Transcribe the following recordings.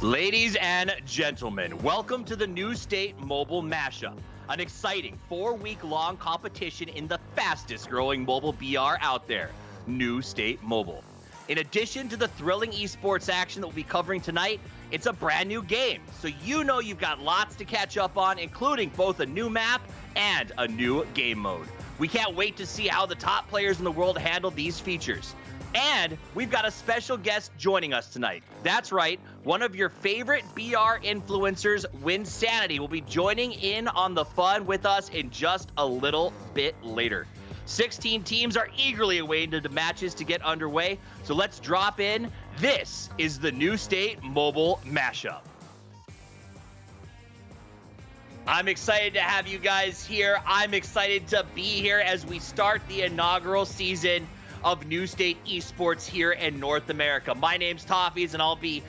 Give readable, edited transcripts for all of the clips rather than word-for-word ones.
Ladies and gentlemen, welcome to the new State Mobile Mashup, an exciting 4-week-long competition in the fastest-growing mobile BR out there, New State Mobile. In addition to the thrilling esports action that we'll be covering tonight, it's a brand new game, so you know you've got lots to catch up on, including both a new map and a new game mode. We can't wait to see how the top players in the world handle these features. And we've got a special guest joining us tonight. That's right, one of your favorite BR influencers, Wynnsanity, will be joining in on the fun with us in just a little bit later. 16 teams are eagerly awaiting the matches to get underway, so let's drop in. This is the New State Mobile Mashup. I'm excited to have you guys here. I'm excited to be here as we start the inaugural season of New State Esports here in North America. My name's Toffees, and I'll be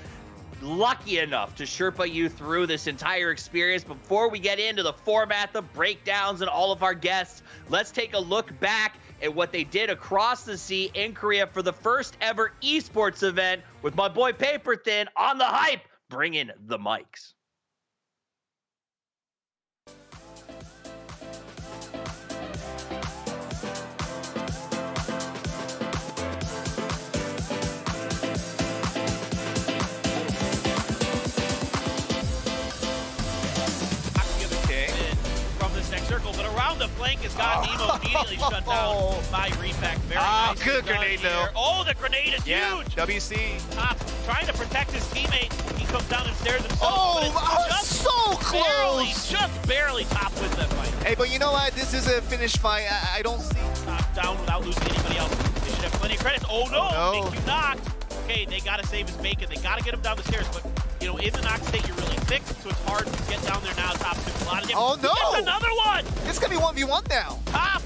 lucky enough to Sherpa you through this entire experience. Before we get into the format, the breakdowns, and all of our guests, let's take a look back at what they did across the sea in Korea for the first ever esports event with my boy Paper Thin on the hype, bringing the mics. Circle, but around the flank has got Nemo immediately shut down by Repack. Very nice. Good grenade though. Oh, the grenade is huge. WC. Trying to protect his teammate. He comes down the stairs himself. Oh, just so close. Just barely top with that fight. Hey, but you know what? This is a finished fight. I don't see. Top down without losing anybody else. They should have plenty of credits. Oh no, Make you knocked. Okay, they gotta save his bacon. They gotta get him down the stairs, but you know, in the knock state, you're really thick, so it's hard to get down there now. Top 2, a lot of damage. Oh no! He gets another one! It's gonna be 1v1 now. Top!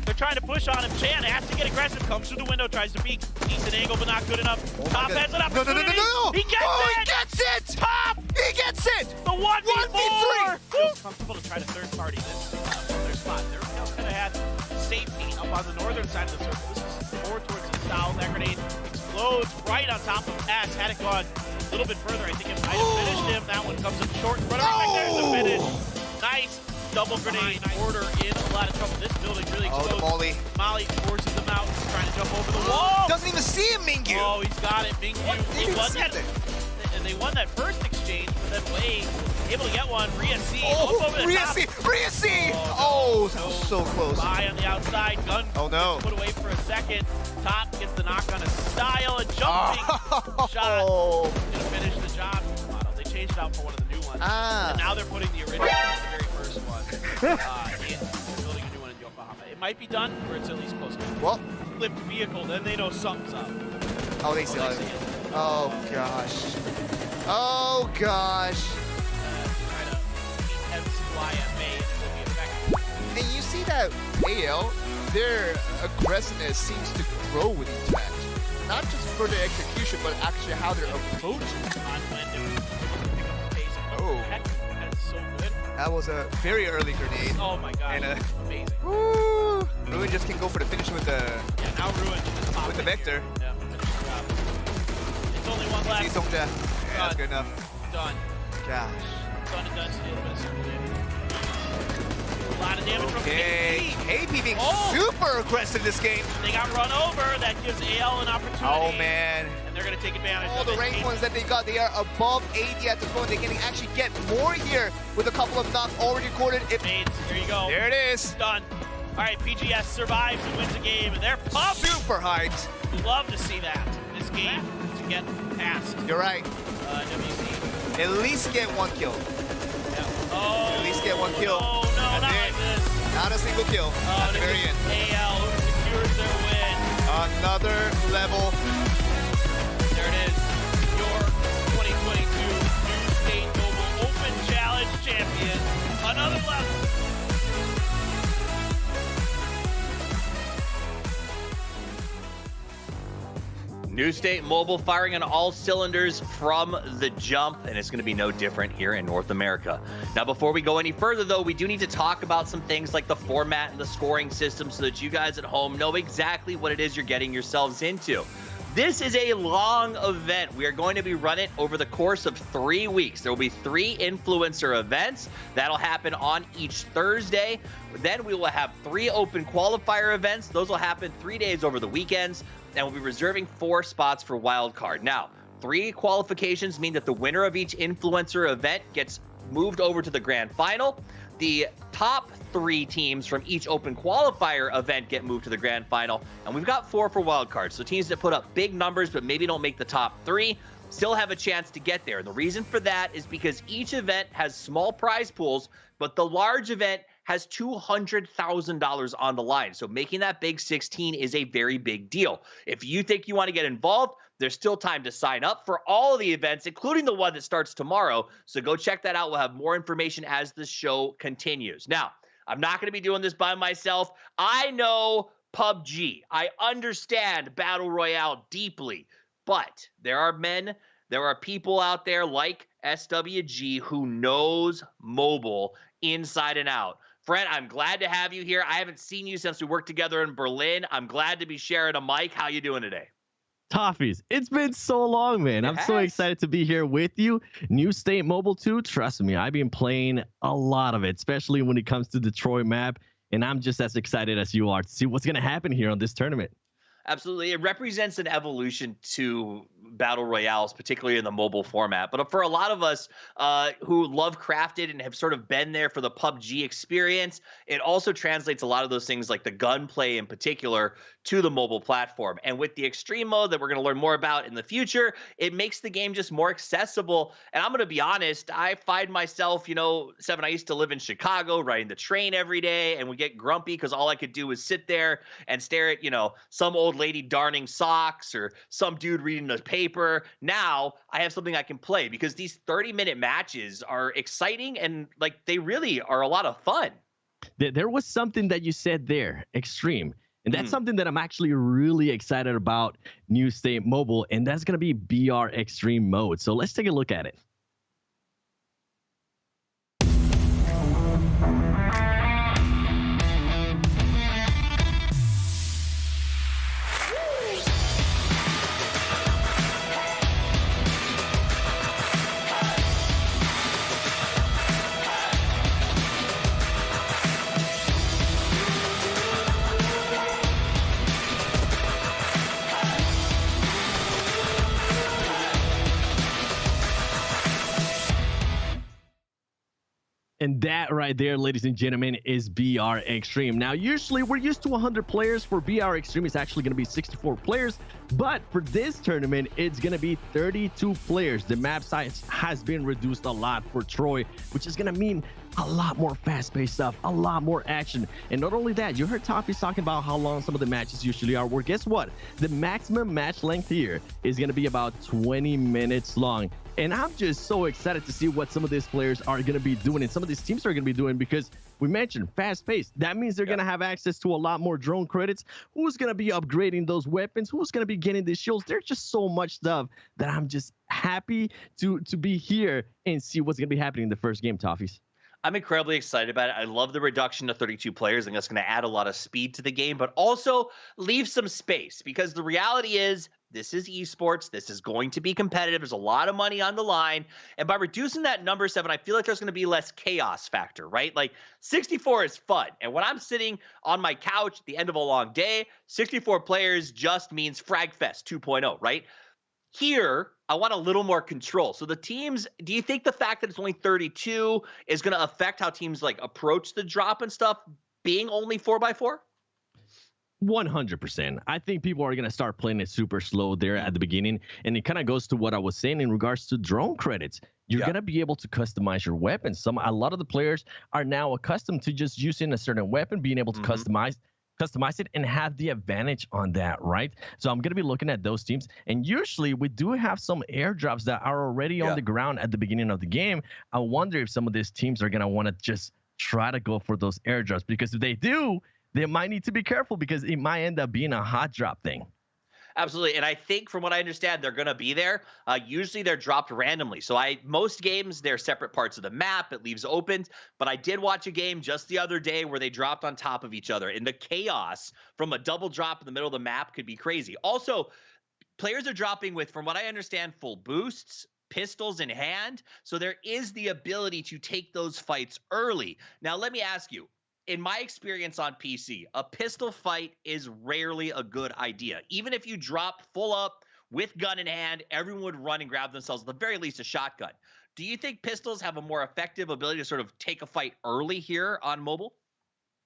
They're trying to push on him. Chan has to get aggressive, comes through the window, tries to peek. Decent angle, but not good enough. Oh Top has an opportunity. No! He gets it! He gets it! Top! He gets it! The 1v4! 1v3! Feels comfortable to try to third party this from their spot. Everyone else kind of had safety up on the northern side of the circle. This is more towards the south. That grenade explodes right on top of Pass. Had it gone a little bit further, I think it might have finished him. That one comes up short in front of him. There's the finish. Nice double grenade. Order in a lot of trouble. This building really exposed. Oh, the Molly forces him out. He's trying to jump over the wall. Doesn't even see him, Mingyu. Oh, he's got it. Mingyu. What? He wasn't. there. They won that first exchange, but then Wade able to get one. Rhea C. Oh, up over the Rhea top. C! Rhea C! Oh, that was so close. Buy on the outside. Gun Oh, no. put away for a second. Top gets the knock on his style. A jumping shot. Oh. Gonna finish the job. They changed it out for one of the new ones. And now they're putting the original, the very first one. They're building a new one in Yokohama. It might be done, or it's at least close to it. Well, Flipped vehicle, then they know something's up. oh, they see it. Oh, gosh. Oh, gosh. Try to keep heads fly at May, and it will be effective. And you see that AL, their aggressiveness seems to grow with each match. Not just for their execution, but actually how they're approaching. On when they were able to pick up the pace. Oh. That is so good. That was a very early grenade. Oh my god, And, amazing. Woo! Ruin just can go for the finish with the Yeah, now Ruin just popped with the in vector. here. Yeah, finish the job. It's only one left. See Songja. Yeah, that's good enough. Done. Gosh. Done and done. Still a bit of circle damage. A lot of damage from Okay. KP. AP being Oh. super aggressive this game. They got run over. That gives AL an opportunity. Oh man. And they're going to take advantage All of the it. ranked ones that they got, they are above 80 at this point. They can actually get more here with a couple of knocks already recorded. Spades. There you go. There it is. Done. All right, PGS survives and wins a game, and they're pumped. Super hyped. We love to see that. This game to get past You're right. WC. At least get one kill. Yeah. Oh, At least get one kill. No, not That's like it. this. Not a single kill at the very end. AL who secures their win. Another level. There it is. Your 2022 New State Mobile Open Challenge champion. Another level. New State Mobile firing on all cylinders from the jump, and it's going to be no different here in North America. Now, before we go any further, though, we do need to talk about some things like the format and the scoring system so that you guys at home know exactly what it is you're getting yourselves into. This is a long event. We are going to be running over the course of 3 weeks. There will be 3 influencer events. That'll happen on each Thursday. Then we will have 3 open qualifier events. Those will happen 3 days over the weekends. And we'll be reserving 4 spots for wildcard. Now, 3 qualifications mean that the winner of each influencer event gets moved over to the grand final. The top 3 teams from each open qualifier event get moved to the grand final. And we've got 4 for wildcards. So teams that put up big numbers but maybe don't make the top 3 still have a chance to get there. And the reason for that is because each event has small prize pools, but the large event has $200,000 on the line. So making that big 16 is a very big deal. If you think you want to get involved, there's still time to sign up for all of the events, including the one that starts tomorrow. So go check that out. We'll have more information as the show continues. Now, I'm not going to be doing this by myself. I know PUBG. I understand Battle Royale deeply, but there are people out there like SWG who knows mobile inside and out. Friend, I'm glad to have you here. I haven't seen you since we worked together in Berlin. I'm glad to be sharing a mic. How you doing today? Toffees, it's been so long, man. I'm so excited to be here with you. New State Mobile 2, trust me, I've been playing a lot of it, especially when it comes to Detroit map, and I'm just as excited as you are to see what's going to happen here on this tournament. Absolutely. It represents an evolution to Battle Royales, particularly in the mobile format. But for a lot of us who love Crafted and have sort of been there for the PUBG experience, it also translates a lot of those things like the gunplay in particular to the mobile platform. And with the extreme mode that we're going to learn more about in the future, it makes the game just more accessible. And I'm going to be honest, I find myself, Seven, I used to live in Chicago, riding the train every day, and would get grumpy because all I could do was sit there and stare at, some old lady darning socks or some dude reading the paper. Now I have something I can play because these 30-minute matches are exciting and they really are a lot of fun. There was something that you said there, extreme. And that's something that I'm actually really excited about New State Mobile, and that's going to be BR Extreme Mode. So let's take a look at it. And that right there, ladies and gentlemen, is BR Extreme. Now, usually we're used to 100 players. For BR Extreme, it's actually going to be 64 players. But for this tournament, it's going to be 32 players. The map size has been reduced a lot for Troy, which is going to mean a lot more fast-paced stuff, a lot more action. And not only that, you heard Toffee's talking about how long some of the matches usually are. Well, guess what? The maximum match length here is going to be about 20 minutes long. And I'm just so excited to see what some of these players are going to be doing and some of these teams are going to be doing, because we mentioned fast-paced. That means they're going to have access to a lot more drone credits. Who's going to be upgrading those weapons? Who's going to be getting these shields? There's just so much stuff that I'm just happy to be here and see what's going to be happening in the first game, Toffees. I'm incredibly excited about it. I love the reduction to 32 players. I think that's going to add a lot of speed to the game, but also leave some space, because the reality is this is esports. This is going to be competitive. There's a lot of money on the line. And by reducing that number 7, I feel like there's going to be less chaos factor, right? Like 64 is fun. And when I'm sitting on my couch at the end of a long day, 64 players just means Fragfest 2.0, right? Here, I want a little more control. So the teams, do you think the fact that it's only 32 is going to affect how teams like approach the drop and stuff, being only 4x4? 100%. I think people are going to start playing it super slow there at the beginning. And it kind of goes to what I was saying in regards to drone credits. You're going to be able to customize your weapons. A lot of the players are now accustomed to just using a certain weapon, being able to customize it and have the advantage on that, right? So I'm going to be looking at those teams. And usually we do have some airdrops that are already on the ground at the beginning of the game. I wonder if some of these teams are going to want to just try to go for those airdrops, because if they do, they might need to be careful, because it might end up being a hot drop thing. Absolutely. And I think from what I understand, they're going to be there. Usually they're dropped randomly. So most games, they're separate parts of the map. It leaves open. But I did watch a game just the other day where they dropped on top of each other. And the chaos from a double drop in the middle of the map could be crazy. Also, players are dropping with, from what I understand, full boosts, pistols in hand. So there is the ability to take those fights early. Now, let me ask you. In my experience on PC, a pistol fight is rarely a good idea. Even if you drop full up with gun in hand, everyone would run and grab themselves, at the very least, a shotgun. Do you think pistols have a more effective ability to sort of take a fight early here on mobile?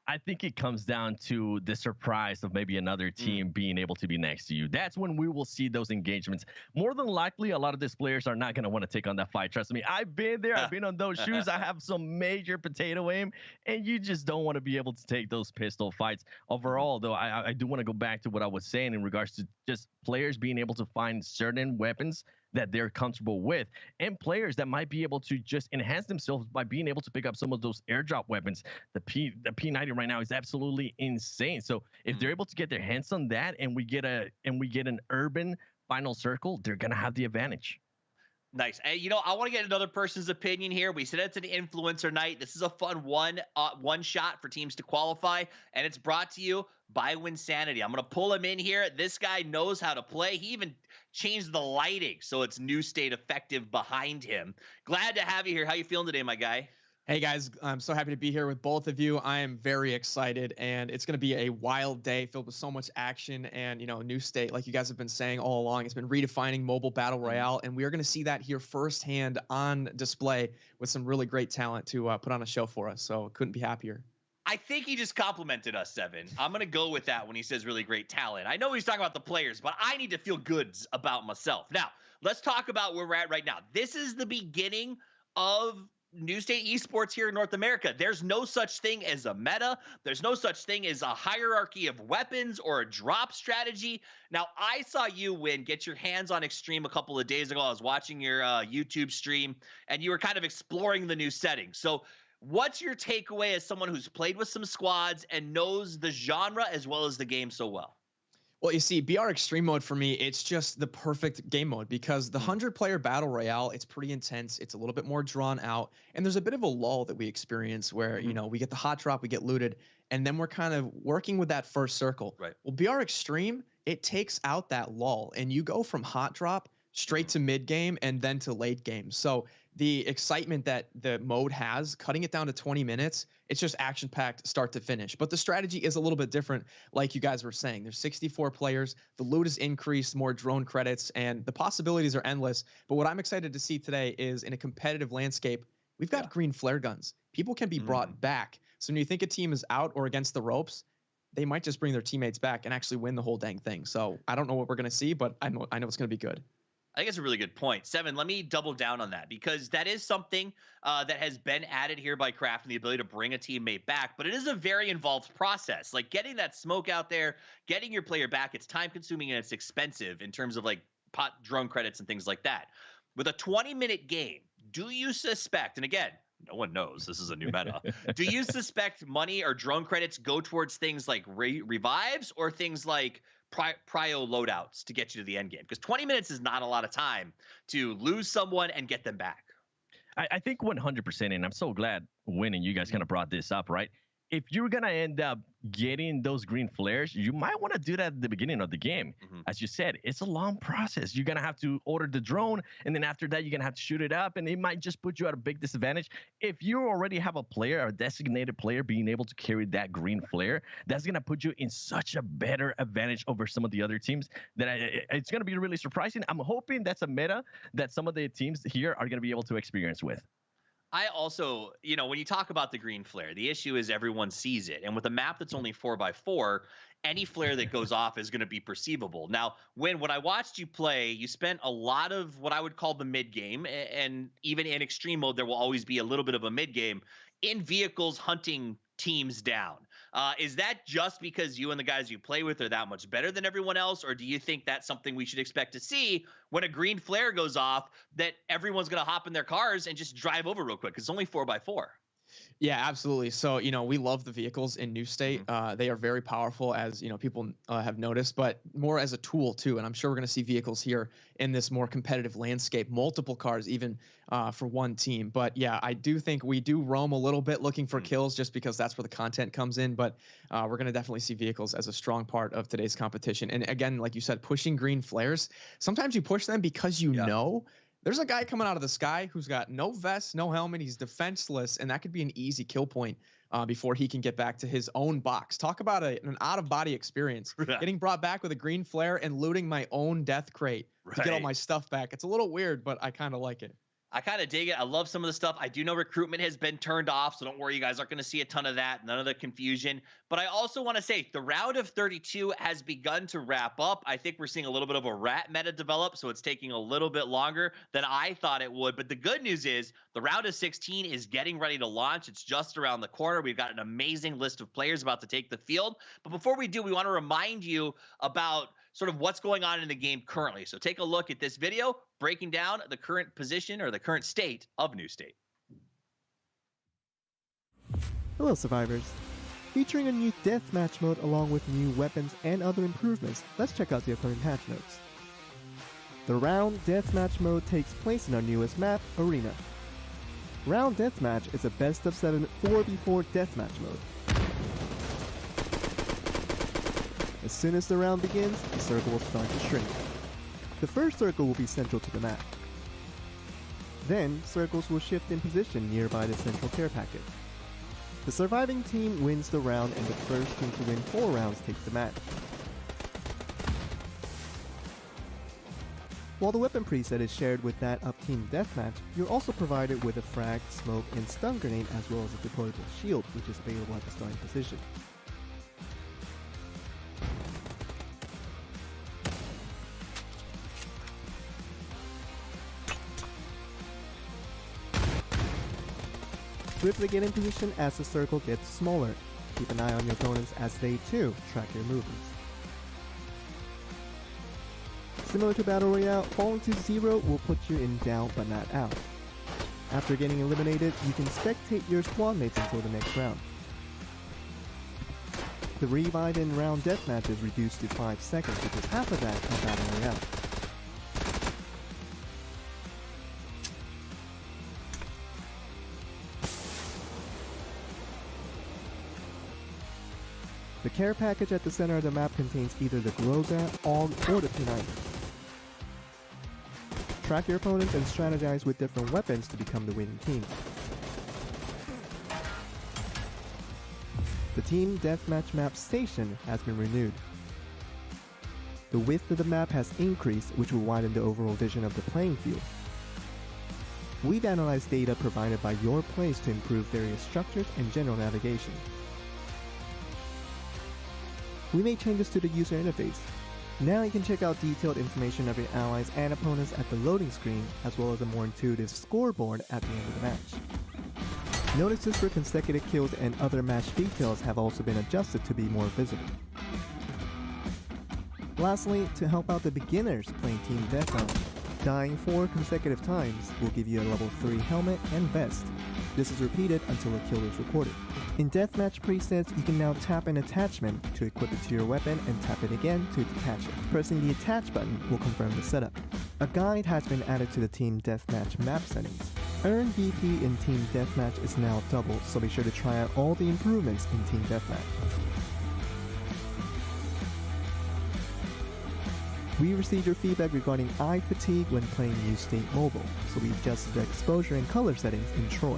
I think it comes down to the surprise of maybe another team being able to be next to you. That's when we will see those engagements. More than likely, a lot of these players are not going to want to take on that fight. Trust me, I've been there. I've been on those shoes. I have some major potato aim, and you just don't want to be able to take those pistol fights. Overall, though, I do want to go back to what I was saying in regards to just players being able to find certain weapons that they're comfortable with, and players that might be able to just enhance themselves by being able to pick up some of those airdrop weapons. The P90 right now is absolutely insane. So if they're able to get their hands on that, and we get an urban final circle, they're gonna have the advantage. Nice. And, I want to get another person's opinion here. We said it's an influencer night. This is a fun one shot for teams to qualify, and it's brought to you by Wynnsanity. I'm going to pull him in here. This guy knows how to play. He even changed the lighting so it's New State effective behind him. Glad to have you here. How you feeling today, my guy? Hey guys, I'm so happy to be here with both of you. I am very excited, and it's going to be a wild day filled with so much action. And New State, like you guys have been saying all along, it's been redefining mobile battle royale, and we are going to see that here firsthand on display with some really great talent to put on a show for us. So couldn't be happier. I think he just complimented us, Seven. I'm going to go with that when he says really great talent. I know he's talking about the players, but I need to feel good about myself. Now, let's talk about where we're at right now. This is the beginning of New State Esports here in North America. There's no such thing as a meta. There's no such thing as a hierarchy of weapons or a drop strategy. Now, I saw you, Win, get your hands on Extreme a couple of days ago. I was watching your YouTube stream, and you were kind of exploring the new settings. So what's your takeaway as someone who's played with some squads and knows the genre as well as the game so well? Well, you see, BR Extreme mode for me, it's just the perfect game mode, because the 100-player Battle Royale, it's pretty intense. It's a little bit more drawn out, and there's a bit of a lull that we experience where, we get the hot drop, we get looted, and then we're kind of working with that first circle. Right. Well, BR Extreme, it takes out that lull, and you go from hot drop straight to mid game and then to late game. So the excitement that the mode has, cutting it down to 20 minutes, it's just action-packed start to finish. But the strategy is a little bit different, like you guys were saying. There's 64 players, the loot is increased, more drone credits, and the possibilities are endless. But what I'm excited to see today is, in a competitive landscape, we've got green flare guns. people can be brought back. So when you think a team is out or against the ropes, they might just bring their teammates back and actually win the whole dang thing. So I don't know what we're going to see, but I know it's going to be good. I think it's a really good point. Seven, let me double down on that, because that is something that has been added here by KRAFTON, the ability to bring a teammate back, but it is a very involved process. Like getting that smoke out there, getting your player back, it's time consuming and it's expensive in terms of like drone credits and things like that. With a 20-minute game, do you suspect, and again, no one knows, this is a new meta, do you suspect money or drone credits go towards things like revives or things like prio loadouts to get you to the end game? Because 20 minutes is not a lot of time to lose someone and get them back. I think 100%, and I'm so glad Wynn and you guys kind of brought this up, right? If you're going to end up getting those green flares, you might want to do that at the beginning of the game. As you said, it's a long process. You're going to have to order the drone, and then after that, you're going to have to shoot it up, and it might just put you at a big disadvantage. If you already have a player, a designated player, being able to carry that green flare, that's going to put you in such a better advantage over some of the other teams that it's going to be really surprising. I'm hoping that's a meta that some of the teams here are going to be able to experience with. I also, you know, when you talk about the green flare, the issue is everyone sees it. And with a map that's only 4x4, any flare that goes off is going to be perceivable. Now, when I watched you play, you spent a lot of what I would call the mid game. And even in extreme mode, there will always be a little bit of a mid game in vehicles hunting teams down. Is that just because you and the guys you play with are that much better than everyone else? Or do you think that's something we should expect to see when a green flare goes off, that everyone's going to hop in their cars and just drive over real quick? Because it's only 4x4. Yeah, absolutely. So, you know, we love the vehicles in New State. They are very powerful, as, you know, people have noticed, but more as a tool too. And I'm sure we're going to see vehicles here in this more competitive landscape, multiple cars even for one team. But yeah, I do think we do roam a little bit looking for kills just because that's where the content comes in. But we're going to definitely see vehicles as a strong part of today's competition. And again, like you said, pushing green flares, sometimes you push them because you know there's a guy coming out of the sky who's got no vest, no helmet. He's defenseless, and that could be an easy kill point before he can get back to his own box. Talk about an out-of-body experience. Getting brought back with a green flare and looting my own death crate to get all my stuff back. It's a little weird, but I kind of like it. I kind of dig it. I love some of the stuff. I do know recruitment has been turned off, so don't worry. You guys aren't going to see a ton of that. None of the confusion. But I also want to say the round of 32 has begun to wrap up. I think we're seeing a little bit of a rat meta develop, so it's taking a little bit longer than I thought it would. But the good news is the round of 16 is getting ready to launch. It's just around the corner. We've got an amazing list of players about to take the field. But before we do, we want to remind you about sort of what's going on in the game currently. So take a look at this video breaking down the current position or the current state of New State. Hello survivors. Featuring a new deathmatch mode along with new weapons and other improvements, let's check out the upcoming patch notes. The Round Deathmatch mode takes place in our newest map, Arena. Round Deathmatch is a best of 7 4v4 deathmatch mode. As soon as the round begins, the circle will start to shrink. The first circle will be central to the map. Then, circles will shift in position nearby the central care packet. The surviving team wins the round, and the first team to win 4 rounds takes the match. While the weapon preset is shared with that of Team Deathmatch, you're also provided with a frag, smoke, and stun grenade as well as a deployable shield, which is available at the starting position. Swiftly get in position as the circle gets smaller. Keep an eye on your opponents as they too track your movements. Similar to Battle Royale, falling to 0 will put you in down but not out. After getting eliminated, you can spectate your squad mates until the next round. The revive in round deathmatch is reduced to 5 seconds, which is half of that in Battle Royale. The care package at the center of the map contains either the Groza, AUG, or the P90. Track your opponents and strategize with different weapons to become the winning team. The Team Deathmatch map station has been renewed. The width of the map has increased, which will widen the overall vision of the playing field. We've analyzed data provided by your plays to improve various structures and general navigation. We made changes to the user interface. Now you can check out detailed information of your allies and opponents at the loading screen, as well as a more intuitive scoreboard at the end of the match. Notices for consecutive kills and other match details have also been adjusted to be more visible. Lastly, to help out the beginners playing Team Deathmatch, dying 4 consecutive times will give you a level 3 helmet and vest. This is repeated until a kill is recorded. In Deathmatch presets, you can now tap an attachment to equip it to your weapon and tap it again to detach it. Pressing the attach button will confirm the setup. A guide has been added to the Team Deathmatch map settings. Earn VP in Team Deathmatch is now doubled, so be sure to try out all the improvements in Team Deathmatch. We received your feedback regarding eye fatigue when playing New State Mobile, so we adjusted the exposure and color settings in Troy.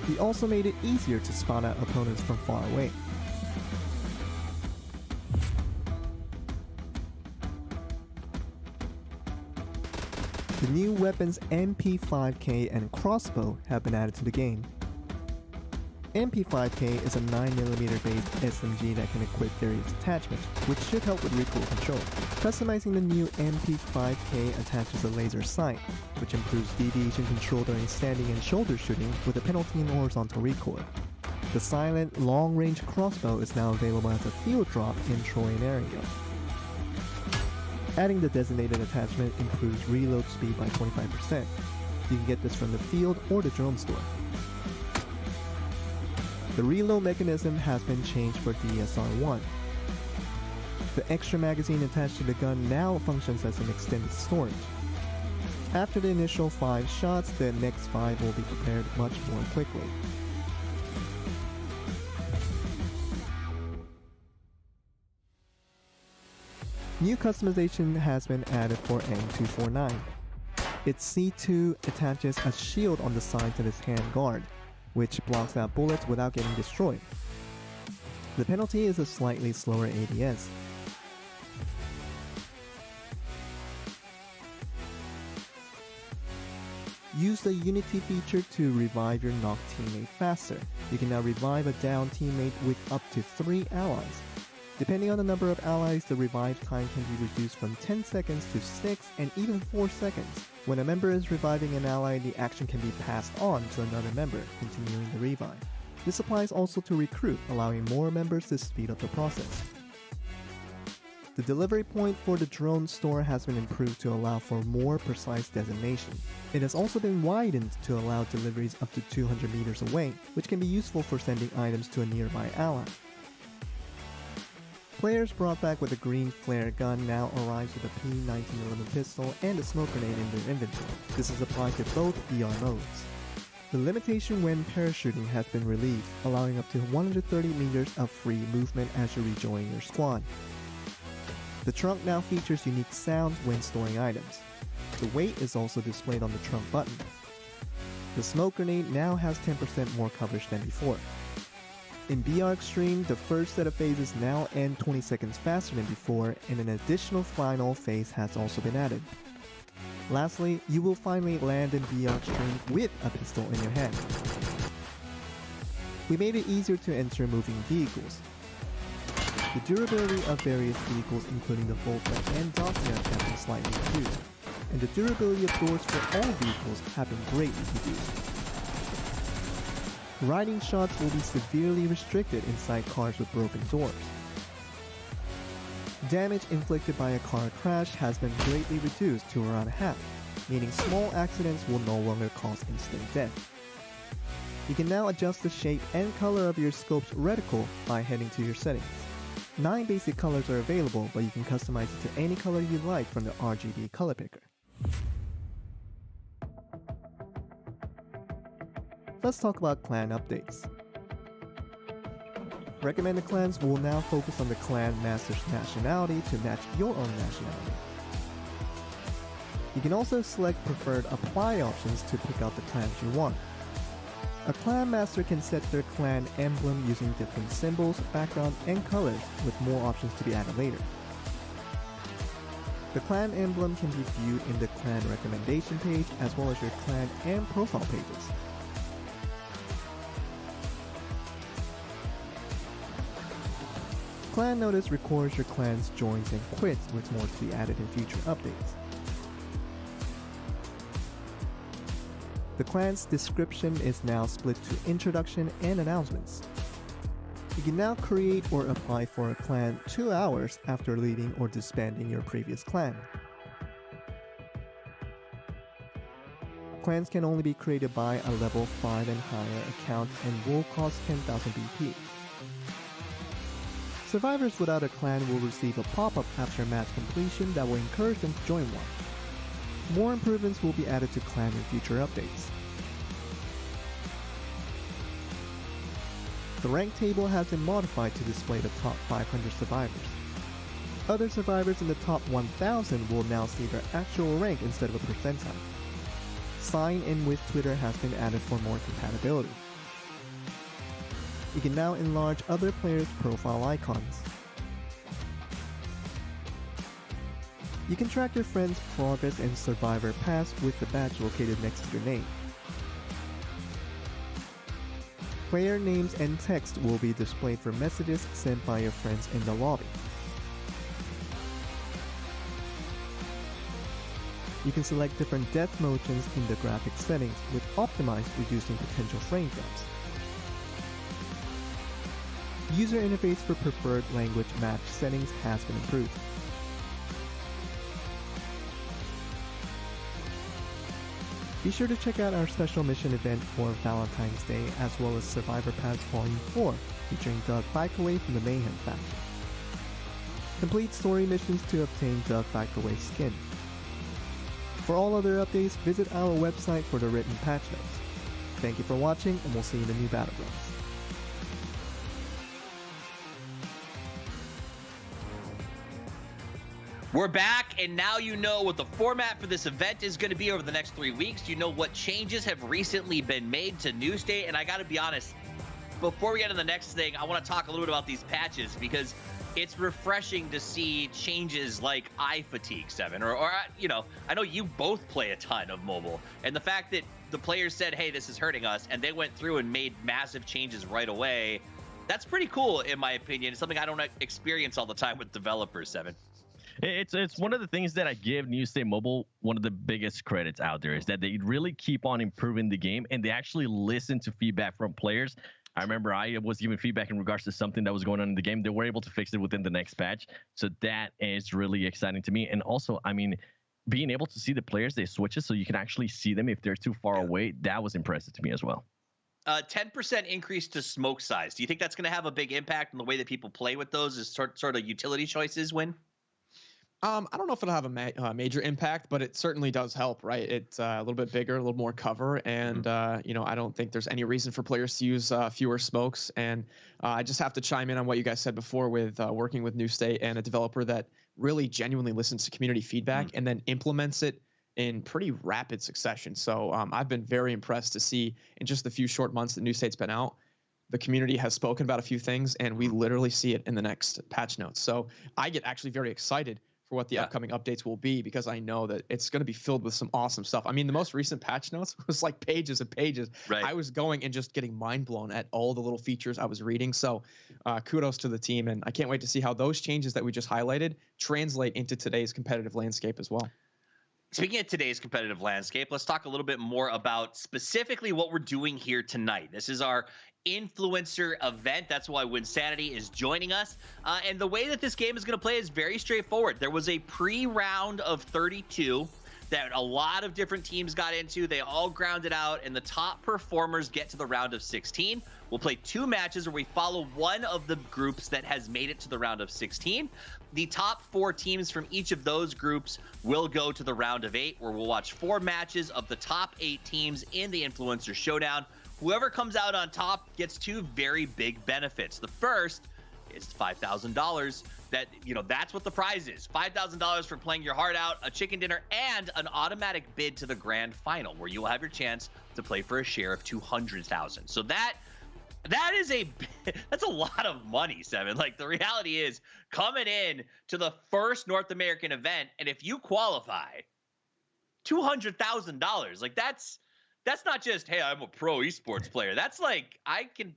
We also made it easier to spot out opponents from far away. The new weapons MP5K and crossbow have been added to the game. MP5K is a 9mm based SMG that can equip various attachments, which should help with recoil control. Customizing the new MP5K attaches a laser sight, which improves deviation control during standing and shoulder shooting with a penalty in horizontal recoil. The silent, long-range crossbow is now available as a field drop in Troy and Erangel. Adding the designated attachment improves reload speed by 25%. You can get this from the field or the drone store. The reload mechanism has been changed for DSR-1. The extra magazine attached to the gun now functions as an extended storage. After the initial 5 shots, the next 5 will be prepared much more quickly. New customization has been added for M249. Its C2 attaches a shield on the sides of its handguard, which blocks out bullets without getting destroyed. The penalty is a slightly slower ADS. Use the Unity feature to revive your knocked teammate faster. You can now revive a down teammate with up to 3 allies. Depending on the number of allies, the revive time can be reduced from 10 seconds to 6 and even 4 seconds. When a member is reviving an ally, the action can be passed on to another member, continuing the revive. This applies also to recruit, allowing more members to speed up the process. The delivery point for the drone store has been improved to allow for more precise designation. It has also been widened to allow deliveries up to 200 meters away, which can be useful for sending items to a nearby ally. Players brought back with a green flare gun now arrives with a P1911 pistol and a smoke grenade in their inventory. This is applied to both VR modes. The limitation when parachuting has been relieved, allowing up to 130 meters of free movement as you rejoin your squad. The trunk now features unique sounds when storing items. The weight is also displayed on the trunk button. The smoke grenade now has 10% more coverage than before. In BR Extreme, the first set of phases now end 20 seconds faster than before, and an additional final phase has also been added. Lastly, you will finally land in BR Extreme with a pistol in your hand. We made it easier to enter moving vehicles. The durability of various vehicles, including the Volta and Dacia, have been slightly reduced, and the durability of doors for all vehicles have been greatly reduced. Riding shots will be severely restricted inside cars with broken doors. Damage inflicted by a car crash has been greatly reduced to around half, meaning small accidents will no longer cause instant death. You can now adjust the shape and color of your scope's reticle by heading to your settings. 9 basic colors are available, but you can customize it to any color you like from the RGB color picker. Let's talk about clan updates. Recommended clans will now focus on the clan master's nationality to match your own nationality. You can also select preferred apply options to pick out the clans you want. A clan master can set their clan emblem using different symbols, background, and colors, with more options to be added later. The clan emblem can be viewed in the clan recommendation page as well as your clan and profile pages. Clan Notice records your clan's joins and quits, with more to be added in future updates. The clan's description is now split to introduction and announcements. You can now create or apply for a clan 2 hours after leaving or disbanding your previous clan. Clans can only be created by a level 5 and higher account and will cost 10,000 BP. Survivors without a clan will receive a pop-up after match completion that will encourage them to join one. More improvements will be added to clan in future updates. The rank table has been modified to display the top 500 survivors. Other survivors in the top 1000 will now see their actual rank instead of a percentile. Sign in with Twitter has been added for more compatibility. You can now enlarge other players' profile icons. You can track your friends' progress and survivor pass with the badge located next to your name. Player names and text will be displayed for messages sent by your friends in the lobby. You can select different death motions in the graphics settings, with Optimized reducing potential frame drops. User interface for preferred language match settings has been improved. Be sure to check out our special mission event for Valentine's Day, as well as Survivor Pass Volume 4, featuring Doug Backaway from the Mayhem faction. Complete story missions to obtain Doug Backaway skin. For all other updates, visit our website for the written patch notes. Thank you for watching, and we'll see you in the new Battlegrounds. We're back, and now you know what the format for this event is going to be over the next 3 weeks. You know what changes have recently been made to New State, and I got to be honest, before we get to the next thing, I want to talk a little bit about these patches, because it's refreshing to see changes like eye fatigue, Seven, or you know, I know you both play a ton of mobile, and the fact that the players said, hey, this is hurting us, and they went through and made massive changes right away, that's pretty cool, in my opinion. It's something I don't experience all the time with developers, Seven. It's one of the things that I give New State Mobile one of the biggest credits out there, is that they really keep on improving the game, and they actually listen to feedback from players. I remember I was giving feedback in regards to something that was going on in the game. They were able to fix it within the next patch. So that is really exciting to me. And also, I mean, being able to see the players, they switch it so you can actually see them if they're too far away. That was impressive to me as well. 10% increase to smoke size. Do you think that's going to have a big impact on the way that people play with those as sort of utility choices, Win? I don't know if it'll have a major impact, but it certainly does help, right? It's a little bit bigger, a little more cover, and you know, I don't think there's any reason for players to use fewer smokes. And I just have to chime in on what you guys said before with working with New State and a developer that really genuinely listens to community feedback and then implements it in pretty rapid succession. So I've been very impressed to see in just the few short months that New State's been out, the community has spoken about a few things, and we literally see it in the next patch notes. So I get actually very excited for what the upcoming updates will be, because I know that it's going to be filled with some awesome stuff. I mean, the most recent patch notes was like pages and pages. Right. I was going and just getting mind blown at all the little features I was reading. So kudos to the team, and I can't wait to see how those changes that we just highlighted translate into today's competitive landscape as well. Speaking of today's competitive landscape, let's talk a little bit more about specifically what we're doing here tonight. This is our influencer event. That's why Wynnsanity is joining us. And the way that this game is going to play is very straightforward. There was a pre-round of 32 that a lot of different teams got into. They all grounded out, and the top performers get to the round of 16. We'll play 2 matches where we follow one of the groups that has made it to the round of 16. The top 4 teams from each of those groups will go to the round of 8, where we'll watch 4 matches of the top 8 teams in the Influencer Showdown. Whoever comes out on top gets 2 very big benefits. The first is $5,000 that, you know, that's what the prize is. $5,000 for playing your heart out, a chicken dinner, and an automatic bid to the grand final, where you will have your chance to play for a share of $200,000. So that is that's a lot of money, Seven. Like, the reality is, coming in to the first North American event, and if you qualify, $200,000. Like, that's not just, hey, I'm a pro esports player. That's like, I can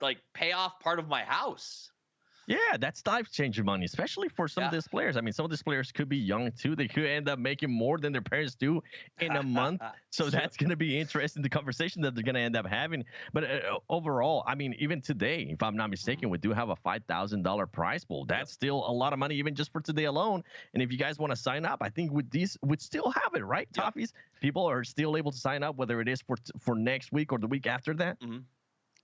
like pay off part of my house. Yeah, that's life-changing money, especially for some of these players. I mean, some of these players could be young too. They could end up making more than their parents do in a month. So that's going to be interesting, the conversation that they're going to end up having. But overall, I mean, even today, if I'm not mistaken, we do have a $5,000 prize pool. That's still a lot of money, even just for today alone. And if you guys want to sign up, I think with these, we'd still have it, right, Toffees? People are still able to sign up, whether it is for next week or the week after that. Mm-hmm.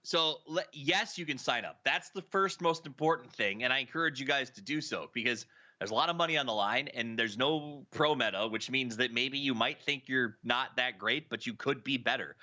So yes, you can sign up. That's the first most important thing, and I encourage you guys to do so, because there's a lot of money on the line, and there's no pro meta, which means that maybe you might think you're not that great, but you could be better.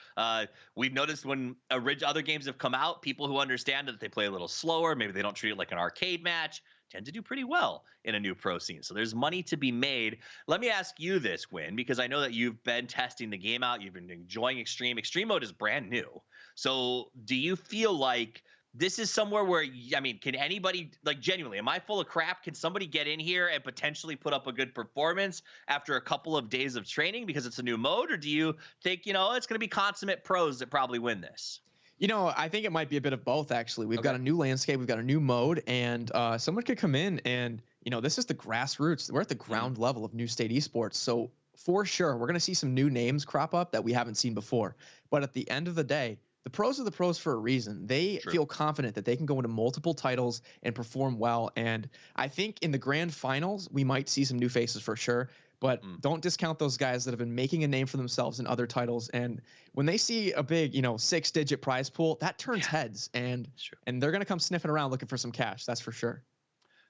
We've noticed when other games have come out, people who understand that they play a little slower, maybe they don't treat it like an arcade match, tend to do pretty well in a new pro scene. So there's money to be made. Let me ask you this, Wynn, because I know that you've been testing the game out. You've been enjoying Extreme. Extreme mode is brand new. So do you feel like this is somewhere where, I mean, can anybody, like, genuinely, am I full of crap? Can somebody get in here and potentially put up a good performance after a couple of days of training because it's a new mode? Or do you think, you know, it's going to be consummate pros that probably win this? You know, I think it might be a bit of both, actually. We've got a new landscape, we've got a new mode, and someone could come in and, you know, this is the grassroots. We're at the ground level of new state esports. So for sure, we're going to see some new names crop up that we haven't seen before. But at the end of the day, the pros are the pros for a reason. They feel confident that they can go into multiple titles and perform well. And I think in the grand finals, we might see some new faces for sure. But don't discount those guys that have been making a name for themselves in other titles. And when they see a big, you know, 6-digit prize pool, that turns heads. And they're going to come sniffing around looking for some cash. That's for sure.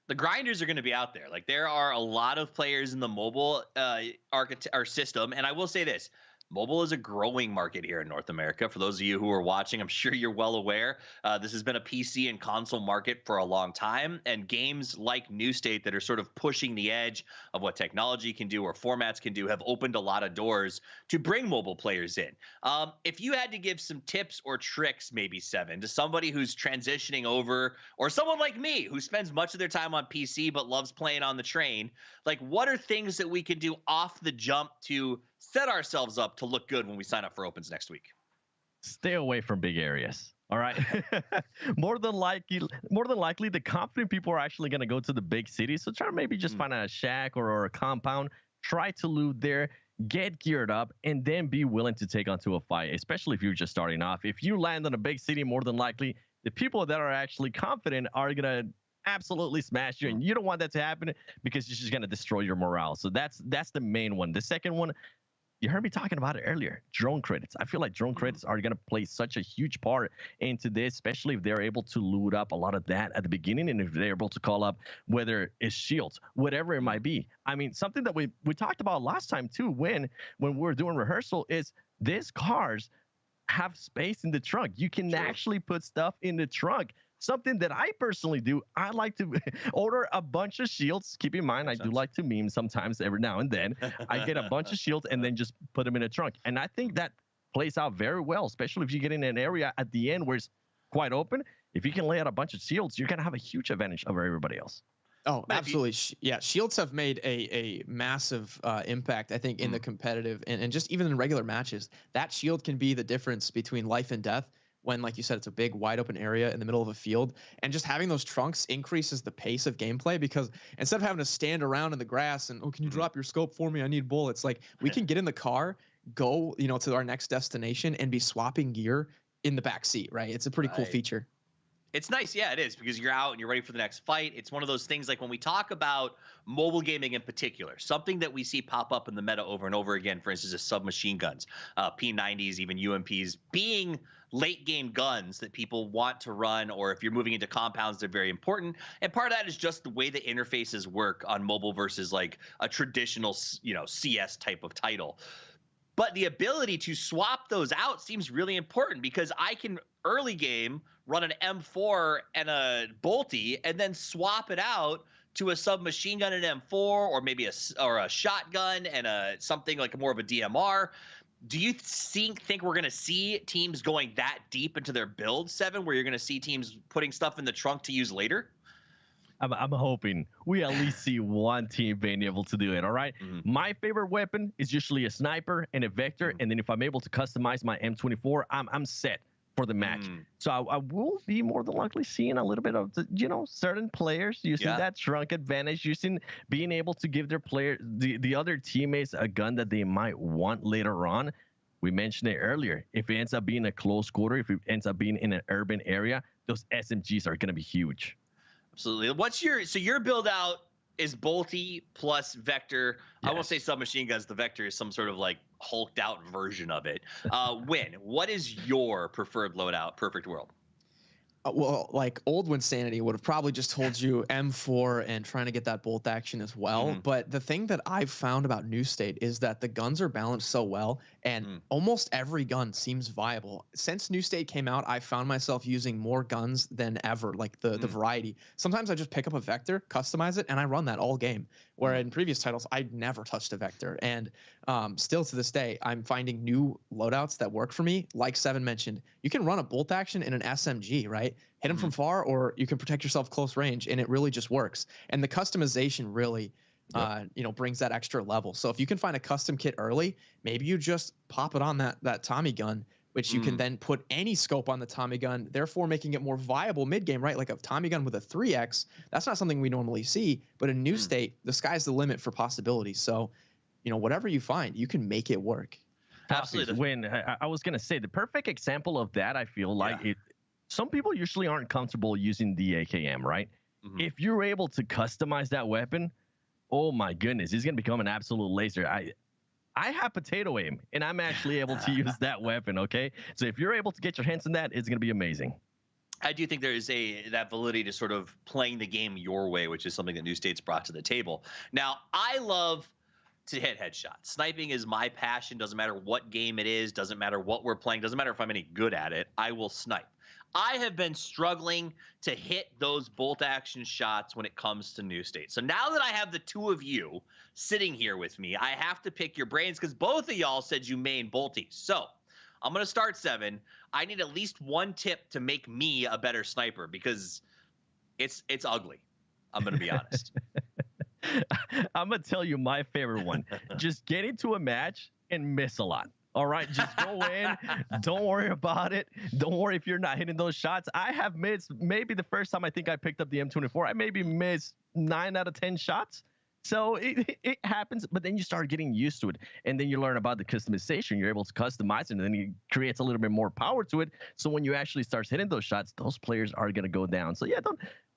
The grinders are going to be out there. Like, there are a lot of players in the mobile system. And I will say this. Mobile is a growing market here in North America. For those of you who are watching, I'm sure you're well aware. This has been a PC and console market for a long time, and games like New State that are sort of pushing the edge of what technology can do or formats can do have opened a lot of doors to bring mobile players in. If you had to give some tips or tricks, maybe Seven, to somebody who's transitioning over, or someone like me who spends much of their time on PC but loves playing on the train, like, what are things that we can do off the jump to set ourselves up to look good when we sign up for Opens next week? Stay away from big areas. All right. more than likely, the confident people are actually going to go to the big cities. So try to maybe just find a shack or a compound. Try to loot there. Get geared up, and then be willing to take onto a fight, especially if you're just starting off. If you land in a big city, more than likely, the people that are actually confident are going to absolutely smash you, and you don't want that to happen because it's just going to destroy your morale. So that's the main one. The second one, you heard me talking about it earlier, drone credits. I feel like drone credits are going to play such a huge part into this, especially if they're able to loot up a lot of that at the beginning, and if they're able to call up whether it's shields, whatever it might be. I mean, something that we talked about last time too, when we were doing rehearsal, is these cars have space in the trunk. You can actually put stuff in the trunk. Something that I personally do, I like to order a bunch of shields. Keep in mind, I do like to meme sometimes every now and then. I get a bunch of shields and then just put them in a trunk. And I think that plays out very well, especially if you get in an area at the end where it's quite open. If you can lay out a bunch of shields, you're going to have a huge advantage over everybody else. Oh, absolutely. Yeah, shields have made a massive impact, I think, in the competitive and just even in regular matches. That shield can be the difference between life and death. When, like you said, it's a big, wide open area in the middle of a field. And just having those trunks increases the pace of gameplay, because instead of having to stand around in the grass and, oh, can you drop your scope for me? I need bullets. Like, we can get in the car, go, you know, to our next destination and be swapping gear in the back seat, right? It's a pretty cool feature. It's nice, yeah, it is, because you're out and you're ready for the next fight. It's one of those things, like when we talk about mobile gaming in particular, something that we see pop up in the meta over and over again, for instance, is submachine guns, P90s, even UMPs, being late game guns that people want to run, or if you're moving into compounds, they're very important. And part of that is just the way the interfaces work on mobile versus like a traditional, you know, CS type of title. But the ability to swap those out seems really important, because I can early game run an M4 and a Bolty and then swap it out to a submachine gun and M4, or maybe a shotgun and something like more of a DMR. Do you think we're going to see teams going that deep into their build, Seven, where you're going to see teams putting stuff in the trunk to use later? I'm hoping we at least see one team being able to do it. All right. My favorite weapon is usually a sniper and a vector. And then if I'm able to customize my M24, I'm set for the match. So I will be more than likely seeing a little bit of certain players using that trunk advantage, being able to give their the other teammates a gun that they might want later on. We mentioned it earlier. If it ends up being a close quarter, if it ends up being in an urban area, those SMGs are going to be huge. Absolutely. Your build out is bolty plus vector. Yes. I won't say submachine guns. The vector is some sort of like hulked out version of it. Wynn, what is your preferred loadout? Perfect world. Well, like old Wynnsanity would have probably just told you M4 and trying to get that bolt action as well. But the thing that I've found about New State is that the guns are balanced so well, and almost every gun seems viable. Since New State came out, I found myself using more guns than ever, like the variety. Sometimes I just pick up a vector, customize it, and I run that all game. Where in previous titles, I'd never touched a vector. And still to this day, I'm finding new loadouts that work for me. Like Seven mentioned, you can run a bolt action in an SMG, right? Hit them from far, or you can protect yourself close range, and it really just works. And the customization really, brings that extra level. So if you can find a custom kit early, maybe you just pop it on that Tommy gun, which you can then put any scope on the Tommy gun, therefore making it more viable mid-game, right? Like a Tommy gun with a 3X, that's not something we normally see, but in New State, the sky's the limit for possibilities. So, whatever you find, you can make it work. Absolutely. When I was going to say, the perfect example of that, I feel like some people usually aren't comfortable using the AKM, right? If you're able to customize that weapon, oh my goodness, it's going to become an absolute laser. I have potato aim, and I'm actually able to use that weapon, okay? So if you're able to get your hands on that, it's going to be amazing. I do think there is that validity to sort of playing the game your way, which is something that New State's brought to the table. Now, I love to hit headshots. Sniping is my passion. Doesn't matter what game it is. Doesn't matter what we're playing. Doesn't matter if I'm any good at it. I will snipe. I have been struggling to hit those bolt action shots when it comes to New State. So now that I have the two of you sitting here with me, I have to pick your brains because both of y'all said you main bolty. So I'm going to start Seven. I need at least one tip to make me a better sniper because it's ugly. I'm going to be honest. I'm going to tell you my favorite one. Just get into a match and miss a lot. All right, just go in. Don't worry about it. Don't worry if you're not hitting those shots. I have missed, maybe the first time I think I picked up the M24, I maybe missed 9 out of 10 shots. So it happens, but then you start getting used to it. And then you learn about the customization. You're able to customize it, and then it creates a little bit more power to it. So when you actually start hitting those shots, those players are going to go down. So yeah,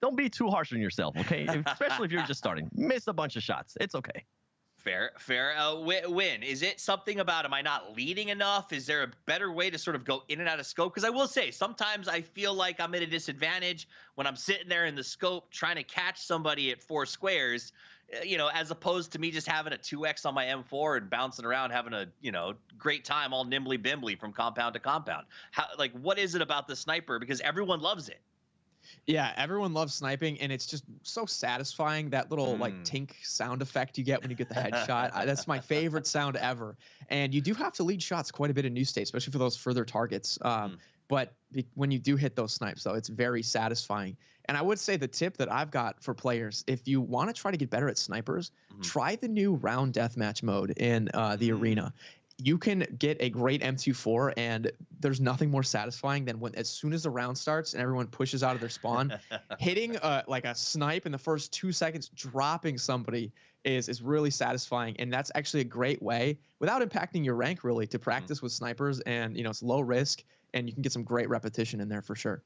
don't be too harsh on yourself, okay? Especially if you're just starting. Miss a bunch of shots. It's okay. Fair. Wynn, is it something about, am I not leading enough? Is there a better way to sort of go in and out of scope? Because I will say, sometimes I feel like I'm at a disadvantage when I'm sitting there in the scope trying to catch somebody at 4 squares, as opposed to me just having a 2X on my M4 and bouncing around, having a, great time all nimbly bimbly from compound to compound. What is it about the sniper? Because everyone loves it. Yeah, everyone loves sniping, and it's just so satisfying, that little tink sound effect you get when you get the headshot. That's my favorite sound ever. And you do have to lead shots quite a bit in New State, especially for those further targets. But when you do hit those snipes, though, it's very satisfying. And I would say the tip that I've got for players, if you want to try to get better at snipers, try the new round deathmatch mode in the arena. You can get a great M24, and there's nothing more satisfying than when, as soon as the round starts and everyone pushes out of their spawn, hitting like a snipe in the first 2 seconds, dropping somebody is really satisfying. And that's actually a great way, without impacting your rank really, to practice with snipers. And it's low risk, and you can get some great repetition in there for sure.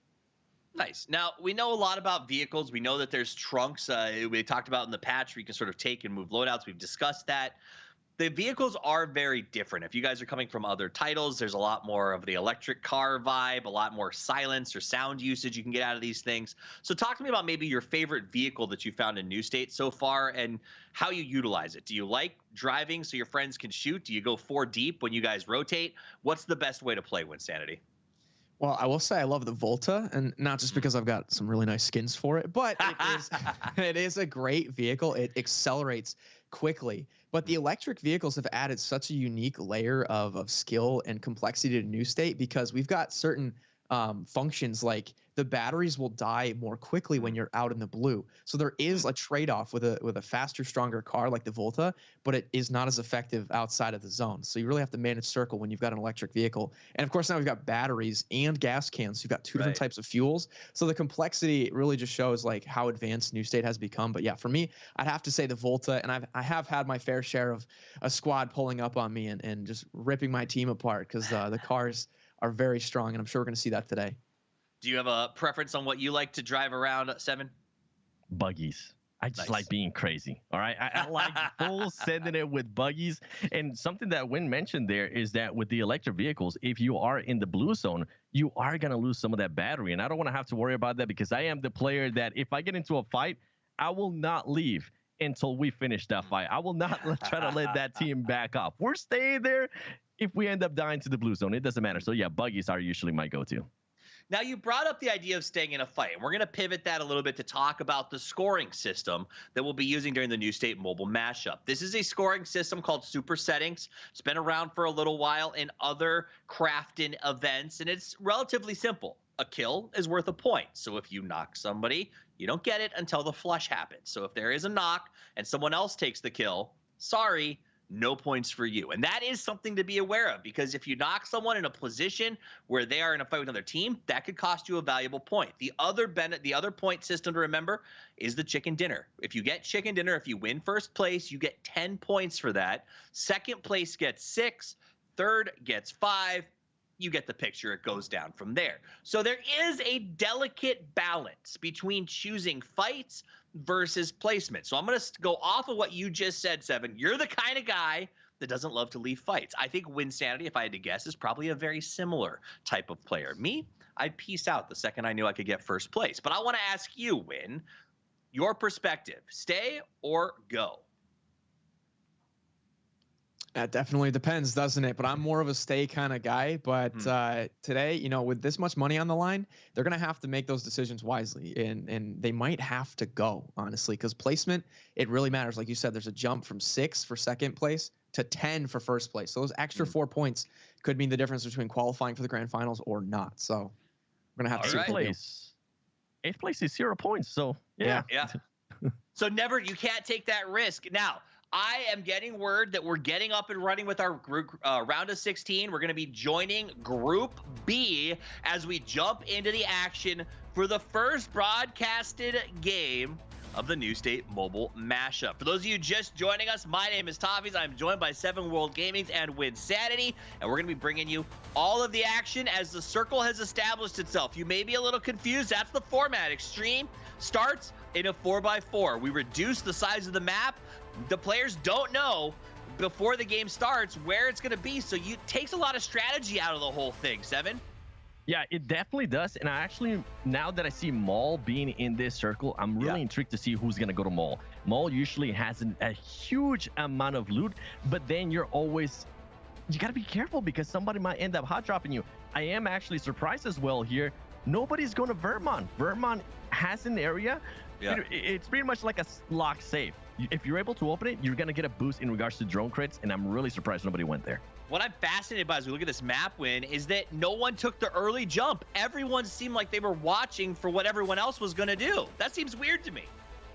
Nice. Now, we know a lot about vehicles. We know that there's trunks. We talked about in the patch where you can sort of take and move loadouts. We've discussed that. The vehicles are very different. If you guys are coming from other titles, there's a lot more of the electric car vibe, a lot more silence or sound usage you can get out of these things. So talk to me about maybe your favorite vehicle that you found in New State so far and how you utilize it. Do you like driving so your friends can shoot? Do you go 4 deep when you guys rotate? What's the best way to play Wynnsanity? Well, I will say I love the Volta, and not just because I've got some really nice skins for it, but it is a great vehicle. It accelerates quickly. But the electric vehicles have added such a unique layer of skill and complexity to New State because we've got certain functions like the batteries will die more quickly when you're out in the blue. So there is a trade-off with a faster, stronger car like the Volta, but it is not as effective outside of the zone. So you really have to manage circle when you've got an electric vehicle. And of course now we've got batteries and gas cans. So you've got two different types of fuels. So the complexity really just shows like how advanced New State has become. But yeah, for me, I'd have to say the Volta, and I have had my fair share of a squad pulling up on me and just ripping my team apart because the cars are very strong, and I'm sure we're going to see that today. Do you have a preference on what you like to drive around, Seven? Buggies. I just like being crazy. All right. I like full sending it with buggies. And something that Wynn mentioned there is that with the electric vehicles, if you are in the blue zone, you are going to lose some of that battery. And I don't want to have to worry about that because I am the player that if I get into a fight, I will not leave until we finish that fight. I will not try to let that team back up. We're staying there. If we end up dying to the blue zone, it doesn't matter. So yeah, buggies are usually my go-to. Now, you brought up the idea of staying in a fight, and we're going to pivot that a little bit to talk about the scoring system that we'll be using during the New State Mobile Mashup. This is a scoring system called Super Settings. It's been around for a little while in other KRAFTON events, and it's relatively simple. A kill is worth a point. So if you knock somebody, you don't get it until the flush happens. So if there is a knock and someone else takes the kill, sorry, no points for you. And that is something to be aware of because if you knock someone in a position where they are in a fight with another team, that could cost you a valuable point. The other point system to remember is the chicken dinner. If you get chicken dinner, if you win first place, you get 10 points for that. Second place gets 6, third gets 5. You get the picture. It goes down from there. So there is a delicate balance between choosing fights versus placement. So I'm going to go off of what you just said, Seven. You're the kind of guy that doesn't love to leave fights. I think Wynnsanity, if I had to guess, is probably a very similar type of player. Me, I'd peace out the second I knew I could get first place. But I want to ask you, Wynn, your perspective, stay or go? That definitely depends, doesn't it? But I'm more of a stay kind of guy. But today, you know, with this much money on the line, they're going to have to make those decisions wisely. And they might have to go, honestly, because placement, it really matters. Like you said, there's a jump from 6 for second place to 10 for first place. So those extra 4 points could mean the difference between qualifying for the grand finals or not. So we're going to have to see what they do. 8th place is 0 points. So, yeah. So you can't take that risk. Now, I am getting word that we're getting up and running with our group, round of 16. We're going to be joining Group B as we jump into the action for the first broadcasted game of the New State Mobile Mashup. For those of you just joining us, my name is Toffies. I'm joined by 7 World Gamings and Wynnsanity, and we're going to be bringing you all of the action as the circle has established itself. You may be a little confused. That's the format. Extreme starts in a 4x4. We reduce the size of the map. The players don't know before the game starts where it's going to be, so it takes a lot of strategy out of the whole thing, Seven. Yeah, it definitely does. And I actually, now that I see Maul being in this circle, I'm really intrigued to see who's going to go to Maul. Maul usually has a huge amount of loot, but then you got to be careful because somebody might end up hot dropping you. I am actually surprised as well here. Nobody's going to Vermont. Vermont has an area. Yeah. It's pretty much like a lock safe. If you're able to open it, you're going to get a boost in regards to drone crits, and I'm really surprised nobody went there. What I'm fascinated by as we look at this map, Win, is that no one took the early jump. Everyone seemed like they were watching for what everyone else was going to do. That seems weird to me.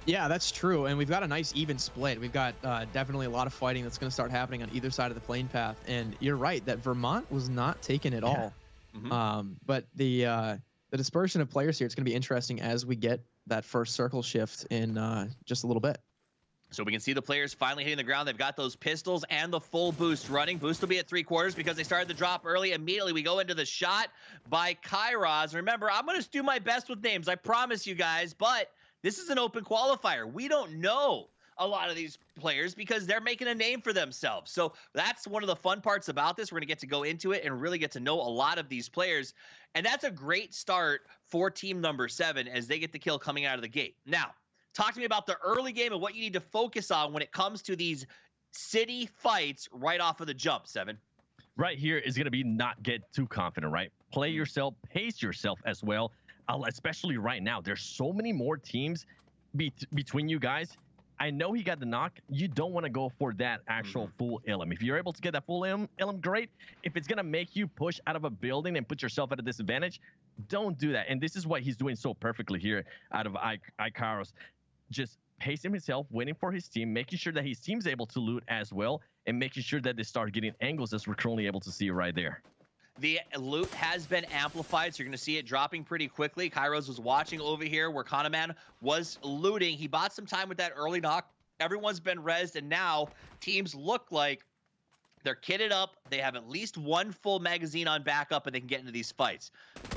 Yeah, that's true. And we've got a nice even split. We've got definitely a lot of fighting that's going to start happening on either side of the plane path. And you're right that Vermont was not taken at all. But the dispersion of players here, it's going to be interesting as we get that first circle shift in just a little bit. So we can see the players finally hitting the ground. They've got those pistols and the full boost running. Boost will be at 3/4 because they started the drop early. Immediately we go into the shot by Kairos. Remember, I'm going to do my best with names. I promise you guys. But this is an open qualifier. We don't know a lot of these players because they're making a name for themselves. So that's one of the fun parts about this. We're going to get to go into it and really get to know a lot of these players. And that's a great start for team number 7 as they get the kill coming out of the gate. Now, talk to me about the early game and what you need to focus on when it comes to these city fights right off of the jump, 7. Right here is going to be not get too confident, right? play yourself, pace yourself as well. Especially right now, there's so many more teams between you guys. I know he got the knock. You don't want to go for that actual full ilm. If you're able to get that full ilm, great. If it's going to make you push out of a building and put yourself at a disadvantage, don't do that. And this is what he's doing so perfectly here out of Ikaros. Just pacing himself, waiting for his team, making sure that his team's able to loot as well, and making sure that they start getting angles as we're currently able to see right there. The loot has been amplified, so you're going to see it dropping pretty quickly. Kairos was watching over here where Kanaman was looting. He bought some time with that early knock. Everyone's been rezzed, and now teams look like they're kitted up. They have at least one full magazine on backup, and they can get into these fights.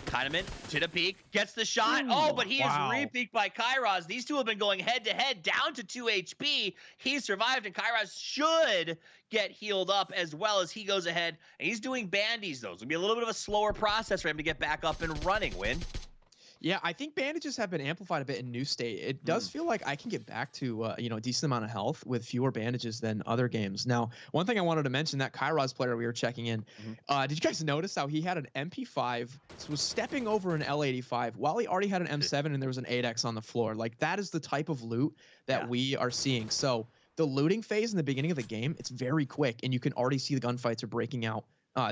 Kinaman to the peak, gets the shot. Oh, but he is re-peaked by Kairos. These two have been going head-to-head, down to 2 HP. He survived, and Kairos should get healed up as well as he goes ahead. And he's doing bandies, though. It's going to be a little bit of a slower process for him to get back up and running, Win. Yeah, I think bandages have been amplified a bit in New State. It does feel like I can get back to a decent amount of health with fewer bandages than other games. Now, one thing I wanted to mention, that Kairos player we were checking in, did you guys notice how he had an MP5, was stepping over an L85 while he already had an M7 and there was an 8X on the floor? Like, that is the type of loot that we are seeing. So the looting phase in the beginning of the game, it's very quick, and you can already see the gunfights are breaking out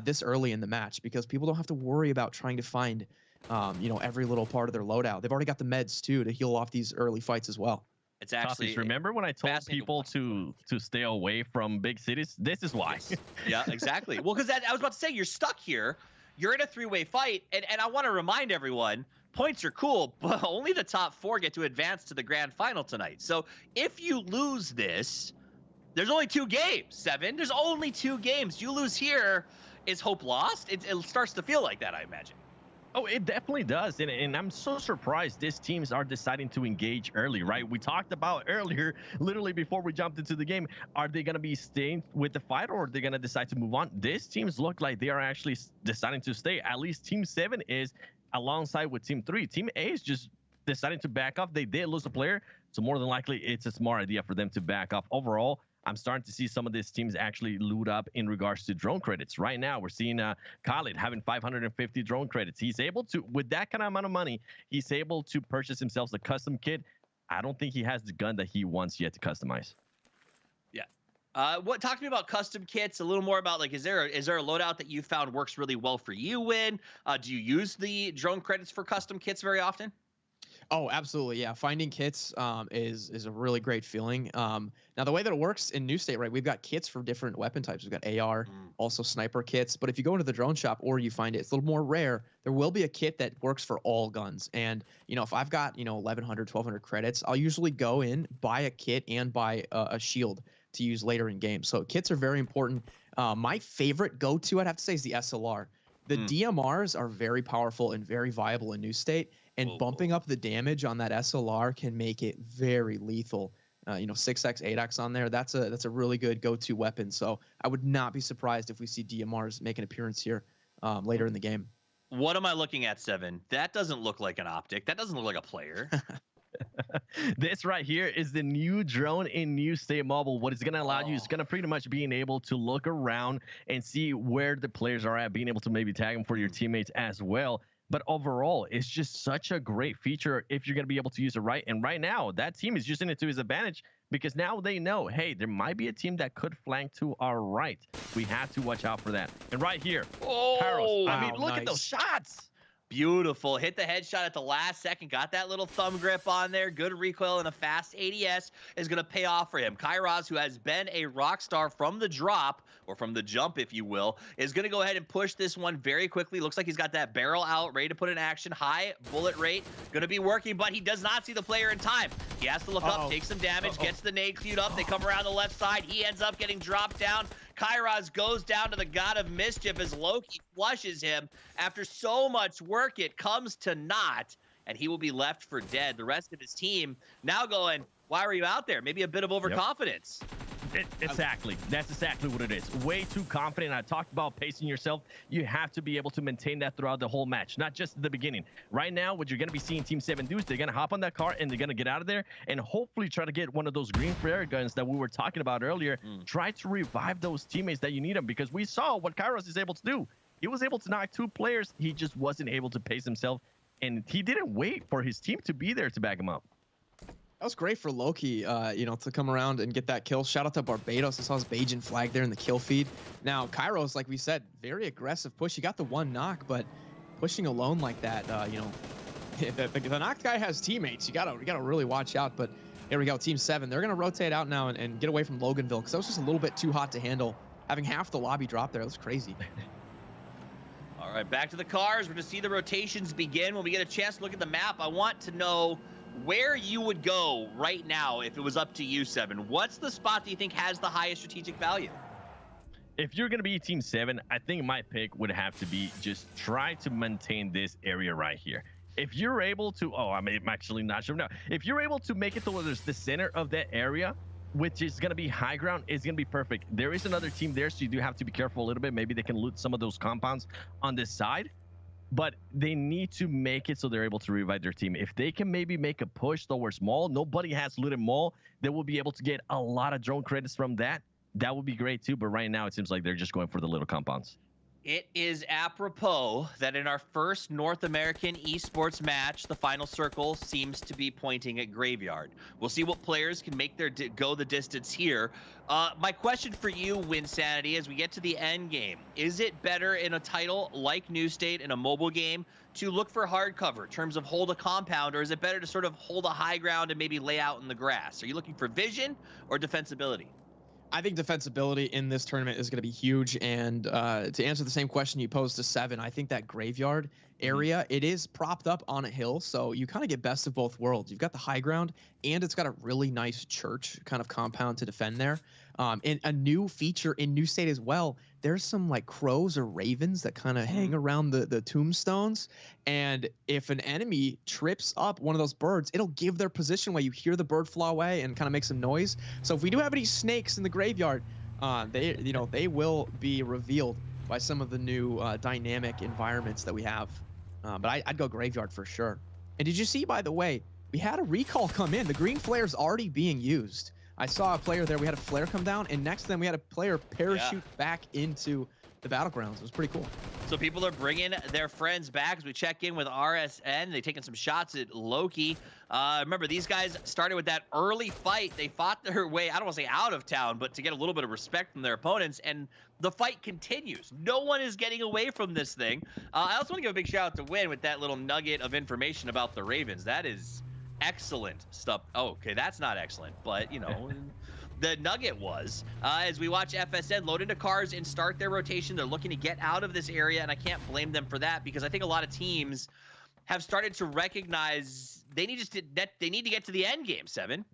this early in the match because people don't have to worry about trying to find every little part of their loadout. They've already got the meds too to heal off these early fights as well. It's actually remember when I told people to stay away from big cities? This is why. Yes. Yeah, exactly. Well, because I was about to say, you're stuck here. You're in a three-way fight, and I want to remind everyone, points are cool, but only the top 4 get to advance to the grand final tonight. So if you lose this, there's only 2 games, 7. There's only 2 games. You lose here, is hope lost? It starts to feel like that, I imagine. Oh, it definitely does. And I'm so surprised these teams are deciding to engage early, right? We talked about earlier, literally before we jumped into the game, are they going to be staying with the fight or are they going to decide to move on? These teams look like they are actually deciding to stay. At least Team 7 is alongside with Team 3. Team A is just deciding to back off. They did lose a player, so more than likely it's a smart idea for them to back off. Overall, I'm starting to see some of these teams actually loot up in regards to drone credits. Right now, we're seeing Khalid having 550 drone credits. He's able to, with that kind of amount of money, he's able to purchase himself a custom kit. I don't think he has the gun that he wants yet to customize. Yeah. Talk to me about custom kits, a little more about, like, is there a loadout that you found works really well for you, Win? Do you use the drone credits for custom kits very often? Oh, absolutely. Yeah. Finding kits is a really great feeling. Now, the way that it works in New State, right, we've got kits for different weapon types. We've got AR, also sniper kits. But if you go into the drone shop or you find it's a little more rare, there will be a kit that works for all guns. And, if I've got, 1,100, 1,200 credits, I'll usually go in, buy a kit and buy a shield to use later in game. So kits are very important. My favorite go-to, I'd have to say, is the SLR. The DMRs are very powerful and very viable in New State. And bumping up the damage on that SLR can make it very lethal. 6x, 8x on there. That's a really good go-to weapon. So I would not be surprised if we see DMRs make an appearance here later in the game. What am I looking at, 7? That doesn't look like an optic. That doesn't look like a player. This right here is the new drone in New State Mobile. What it's going to allow you is going to pretty much being able to look around and see where the players are at, being able to maybe tag them for your teammates as well. But overall, it's just such a great feature if you're going to be able to use it right. And right now, that team is using it to his advantage because now they know, hey, there might be a team that could flank to our right. We have to watch out for that. And right here, Kairos. I mean, look at those shots. Beautiful. Hit the headshot at the last second. Got that little thumb grip on there. Good recoil and a fast ADS is going to pay off for him. Kairos, who has been a rock star from the drop, or from the jump, if you will, is going to go ahead and push this one very quickly. Looks like he's got that barrel out, ready to put in action. High bullet rate. Going to be working, but he does not see the player in time. He has to look up, take some damage, gets the nade queued up. They come around the left side. He ends up getting dropped down. Kairos goes down to the God of Mischief as Loki flushes him. After so much work, it comes to naught, and he will be left for dead. The rest of his team now going, why were you out there? Maybe a bit of overconfidence. Exactly. That's exactly what it is. Way too confident. I talked about pacing yourself. You have to be able to maintain that throughout the whole match, not just the beginning. Right now, what you're going to be seeing Team 7 do is they're going to hop on that car and they're going to get out of there and hopefully try to get one of those green flare guns that we were talking about earlier. Try to revive those teammates that you need them, because we saw what Kairos is able to do. he was able to knock 2 players. He just wasn't able to pace himself, and he didn't wait for his team to be there to back him up. That was great for Loki, to come around and get that kill. Shout out to Barbados. I saw his Bajan flag there in the kill feed. Now, Kairos, like we said, very aggressive push. He got the 1 knock, but pushing alone like that, if the knocked guy has teammates, you gotta really watch out. But here we go, Team 7. They're gonna rotate out now and get away from Loganville, because that was just a little bit too hot to handle. Having half the lobby drop there, that's crazy. All right, back to the cars. We're going to see the rotations begin. When we get a chance to look at the map, I want to know where you would go right now if it was up to you, 7. What's the spot that you think has the highest strategic value? If you're going to be Team 7, I think my pick would have to be just try to maintain this area right here. If you're able to, I'm actually not sure now. If you're able to make it towards the center of that area, which is going to be high ground, is going to be perfect. There is another team there, so you do have to be careful a little bit. Maybe they can loot some of those compounds on this side, but they need to make it so they're able to revive their team. If they can maybe make a push towards mall, nobody has looted mall, they will be able to get a lot of drone credits from that. That would be great too, but right now it seems like they're just going for the little compounds. It is apropos that in our first North American esports match, the final circle seems to be pointing at Graveyard. We'll see what players can make their go the distance here. My question for you, Wynnsanity, as we get to the end game, is it better in a title like New State in a mobile game to look for hard cover in terms of hold a compound, or is it better to sort of hold a high ground and maybe lay out in the grass? Are you looking for vision or defensibility? I think defensibility in this tournament is going to be huge. And to answer the same question you posed to 7, I think that Graveyard area, it is propped up on a hill, so you kind of get best of both worlds. You've got the high ground, and it's got a really nice church kind of compound to defend there. And a new feature in New State as well, there's some like crows or ravens that kind of hang around the tombstones. And if an enemy trips up one of those birds, it'll give their position away. You hear the bird fly away and kind of make some noise. So if we do have any snakes in the Graveyard, they will be revealed by some of the new dynamic environments that we have. But I'd go Graveyard for sure. And did you see, by the way, we had a recall come in. The green flare is already being used. I saw a player there. We had a flare come down, and next to them we had a player parachute back into the Battlegrounds. It was pretty cool. So people are bringing their friends back as we check in with RSN. They're taking some shots at Loki. Remember, these guys started with that early fight. They fought their way, I don't want to say out of town, but to get a little bit of respect from their opponents, and the fight continues. No one is getting away from this thing. I also want to give a big shout out to Win with that little nugget of information about the Ravens. That is excellent stuff. Oh, okay, that's not excellent, but the nugget was as we watch FSN load into cars and start their rotation. They're looking to get out of this area, and I can't blame them for that, because I think a lot of teams have started to recognize they need to get to the end game, 7.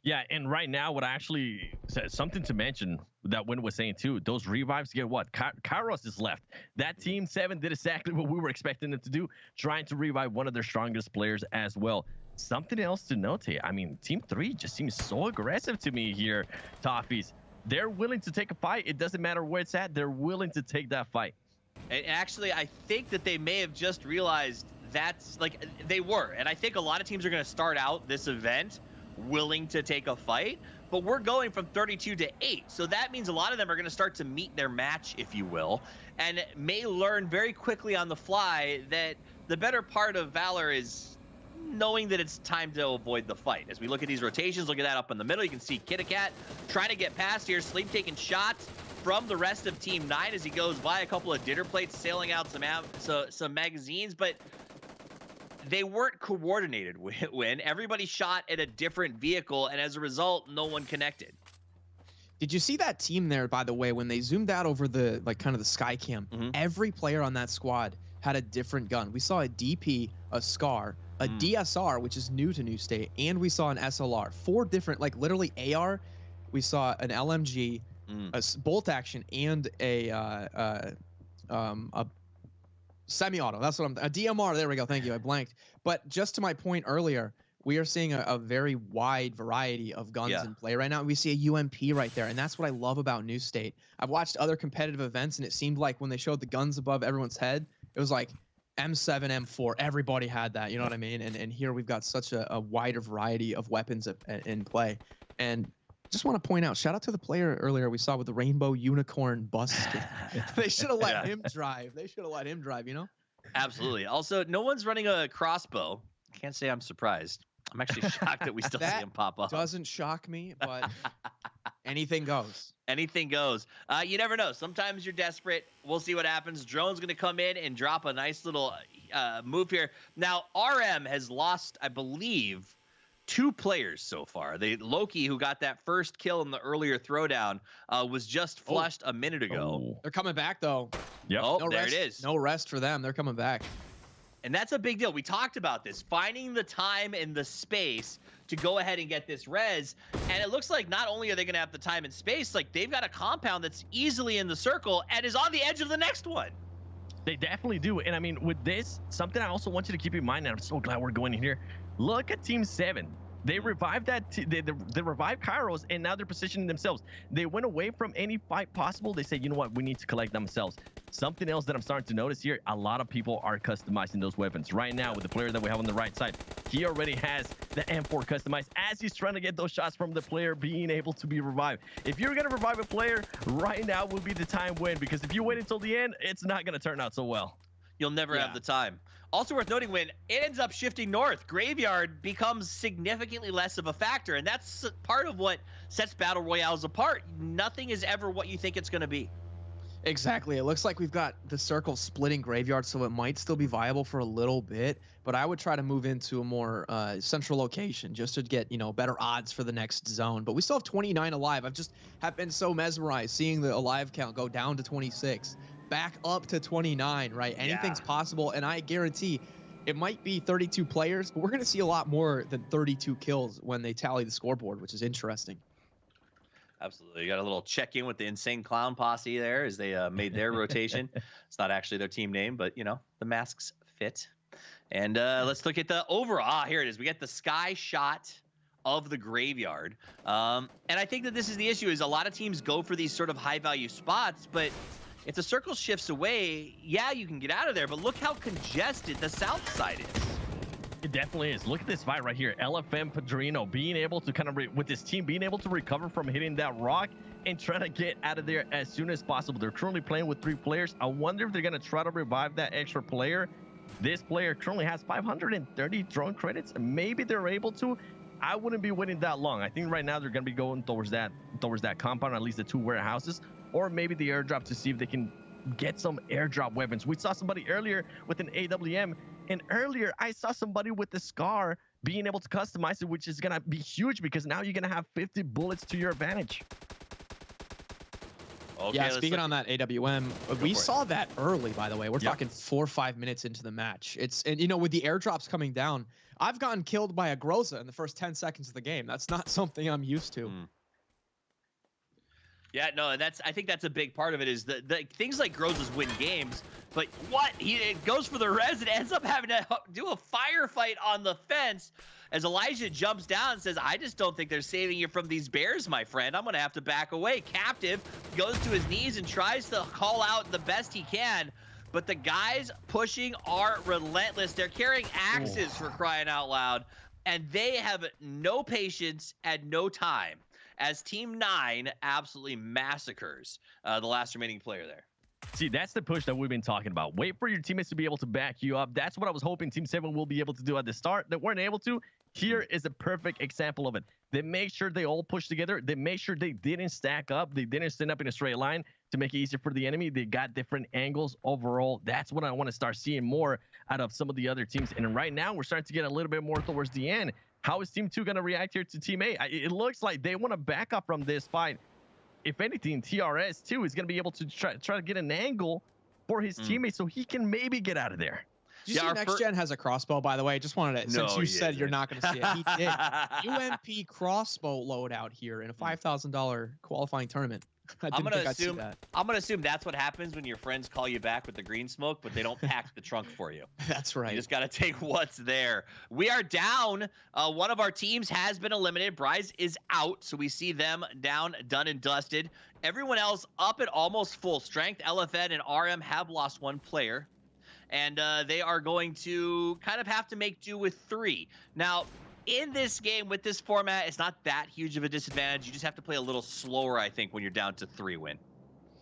Yeah, and right now, what I actually said, something to mention that Win was saying too, those revives get what? Kairos is left. That Team 7 did exactly what we were expecting them to do, trying to revive one of their strongest players as well. Something else to note here, I mean, Team 3 just seems so aggressive to me here, Toffees. They're willing to take a fight. It doesn't matter where it's at. They're willing to take that fight. And actually, I think that they may have just realized that's like they were. And I think a lot of teams are going to start out this event willing to take a fight, but we're going from 32 to 8. So that means a lot of them are going to start to meet their match, if you will, and may learn very quickly on the fly that the better part of Valor is knowing that it's time to avoid the fight. As we look at these rotations, look at that up in the middle. You can see Kitticat trying to get past here. Sleep taking shots from the rest of Team 9 as he goes by a couple of dinner plates, sailing out some magazines, but they weren't coordinated when everybody shot at a different vehicle, and as a result, no one connected. Did you see that team there, by the way, when they zoomed out over the kind of the sky cam? Every player on that squad had a different gun. We saw a DP, a SCAR, a DSR, which is new to New State, and we saw an SLR. 4 different, like literally AR. We saw an LMG, a bolt action, and a semi-auto. That's what a DMR. There we go. Thank you. I blanked. But just to my point earlier, we are seeing a very wide variety of guns in play right now. We see a UMP right there, and that's what I love about New State. I've watched other competitive events, and it seemed like when they showed the guns above everyone's head, it was like M7, M4. Everybody had that. You know what I mean? And here we've got such a wider variety of weapons in play. And Just want to point out, shout out to the player earlier we saw with the rainbow unicorn bus skin. They should have let him drive. They should have let him drive, you know? Absolutely. Also, no one's running a crossbow. Can't say I'm surprised. I'm actually shocked that we still see him pop up. Doesn't shock me, but anything goes. Anything goes. You never know. Sometimes you're desperate. We'll see what happens. Drone's going to come in and drop a nice little move here. Now, RM has lost, I believe, 2 players so far. Loki, who got that first kill in the earlier throwdown, was just flushed a minute ago. They're coming back, though. Yep. Oh, No there rest, it is. No rest for them. They're coming back. And that's a big deal. We talked about this, finding the time and the space to go ahead and get this res. And it looks like not only are they going to have the time and space, like they've got a compound that's easily in the circle and is on the edge of the next one. They definitely do. And I mean, with this, something I also want you to keep in mind, and I'm so glad we're going in here. Look at Team 7. They revived they revived Kairos, and now they're positioning themselves. They went away from any fight possible. They said, you know what, we need to collect themselves. Something else that I'm starting to notice here, a lot of people are customizing those weapons. Right now, with the player that we have on the right side, he already has the M4 customized as he's trying to get those shots from the player being able to be revived. If you're going to revive a player, right now would be the time when, because if you wait until the end, it's not going to turn out so well. You'll never have the time. Also worth noting, when it ends up shifting north, Graveyard becomes significantly less of a factor, and that's part of what sets Battle Royales apart. Nothing is ever what you think it's going to be. Exactly. It looks like we've got the circle splitting Graveyard, so it might still be viable for a little bit, but I would try to move into a more central location just to get, you know, better odds for the next zone. But we still have 29 alive. Have been so mesmerized seeing the alive count go down to 26. Back up to 29, right? Anything's possible, and I guarantee it might be 32 players, but we're going to see a lot more than 32 kills when they tally the scoreboard, which is interesting. Absolutely. You got a little check-in with the Insane Clown Posse there as they made their rotation. It's not actually their team name, but, you know, the masks fit. And let's look at the overall. Here it is. We get the sky shot of the Graveyard. And I think that this is the issue, is a lot of teams go for these sort of high-value spots, but if the circle shifts away, yeah, you can get out of there, but look how congested the south side is. It definitely is. Look at this fight right here. LFM Padrino being able to kind of, with this team, being able to recover from hitting that rock and trying to get out of there as soon as possible. They're currently playing with 3 players. I wonder if they're going to try to revive that extra player. This player currently has 530 drone credits. Maybe they're able to. I wouldn't be waiting that long. I think right now they're going to be going towards that compound, at least the 2 warehouses, or maybe the airdrop to see if they can get some airdrop weapons. We saw somebody earlier with an AWM, and earlier I saw somebody with the Scar being able to customize it, which is going to be huge because now you're going to have 50 bullets to your advantage. Okay, yeah, speaking on that AWM, we saw that early, by the way. We're talking 4 or 5 minutes into the match. And you know, with the airdrops coming down, I've gotten killed by a Groza in the first 10 seconds of the game. That's not something I'm used to. Yeah, no, and I think that's a big part of it, is the things like Grozas win games, but it goes for the res and ends up having to do a firefight on the fence as Elijah jumps down and says, I just don't think they're saving you from these bears, my friend. I'm going to have to back away. Captive goes to his knees and tries to call out the best he can, but the guys pushing are relentless. They're carrying axes for crying out loud, and they have no patience and no time, as Team 9 absolutely massacres the last remaining player there. See, that's the push that we've been talking about. Wait for your teammates to be able to back you up. That's what I was hoping Team 7 will be able to do at the start. They weren't able to. Here is a perfect example of it. They make sure they all push together. They make sure they didn't stack up. They didn't stand up in a straight line to make it easier for the enemy. They got different angles overall. That's what I want to start seeing more out of some of the other teams. And right now, we're starting to get a little bit more towards the end. How is Team 2 going to react here to Team 8? It looks like they want to back up from this fight. If anything, TRS too is going to be able to try to get an angle for his teammate so he can maybe get out of there. Did you see Next Gen has a crossbow, by the way? Just wanted to, since you said you're not going to see it, he did. UMP crossbow loadout here in a $5,000 qualifying tournament. I'm gonna assume that's what happens when your friends call you back with the green smoke, but they don't pack the trunk for you. That's right. You just got to take what's there. We are down. One of our teams has been eliminated. Bryce is out, so we see them down, done and dusted. Everyone else up at almost full strength. LFN and RM have lost 1 player, and they are going to kind of have to make do with 3. Now, in this game with this format, it's not that huge of a disadvantage. You just have to play a little slower, I think, when you're down to 3 win.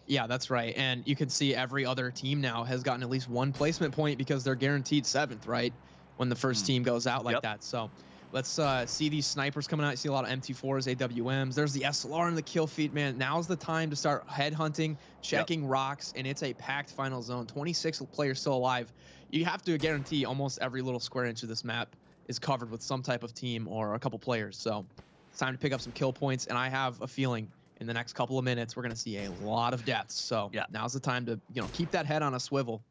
Yeah, that's right. And you can see every other team now has gotten at least 1 placement point because they're guaranteed 7th, right? When the first team goes out like that. So let's see these snipers coming out. You see a lot of MT4s, AWMs. There's the SLR and the kill feed, man. Now's the time to start headhunting, checking rocks, and it's a packed final zone. 26 players still alive. You have to guarantee almost every little square inch of this map is covered with some type of team or a couple players. So it's time to pick up some kill points, and I have a feeling in the next couple of minutes we're going to see a lot of deaths. So now's the time to keep that head on a swivel.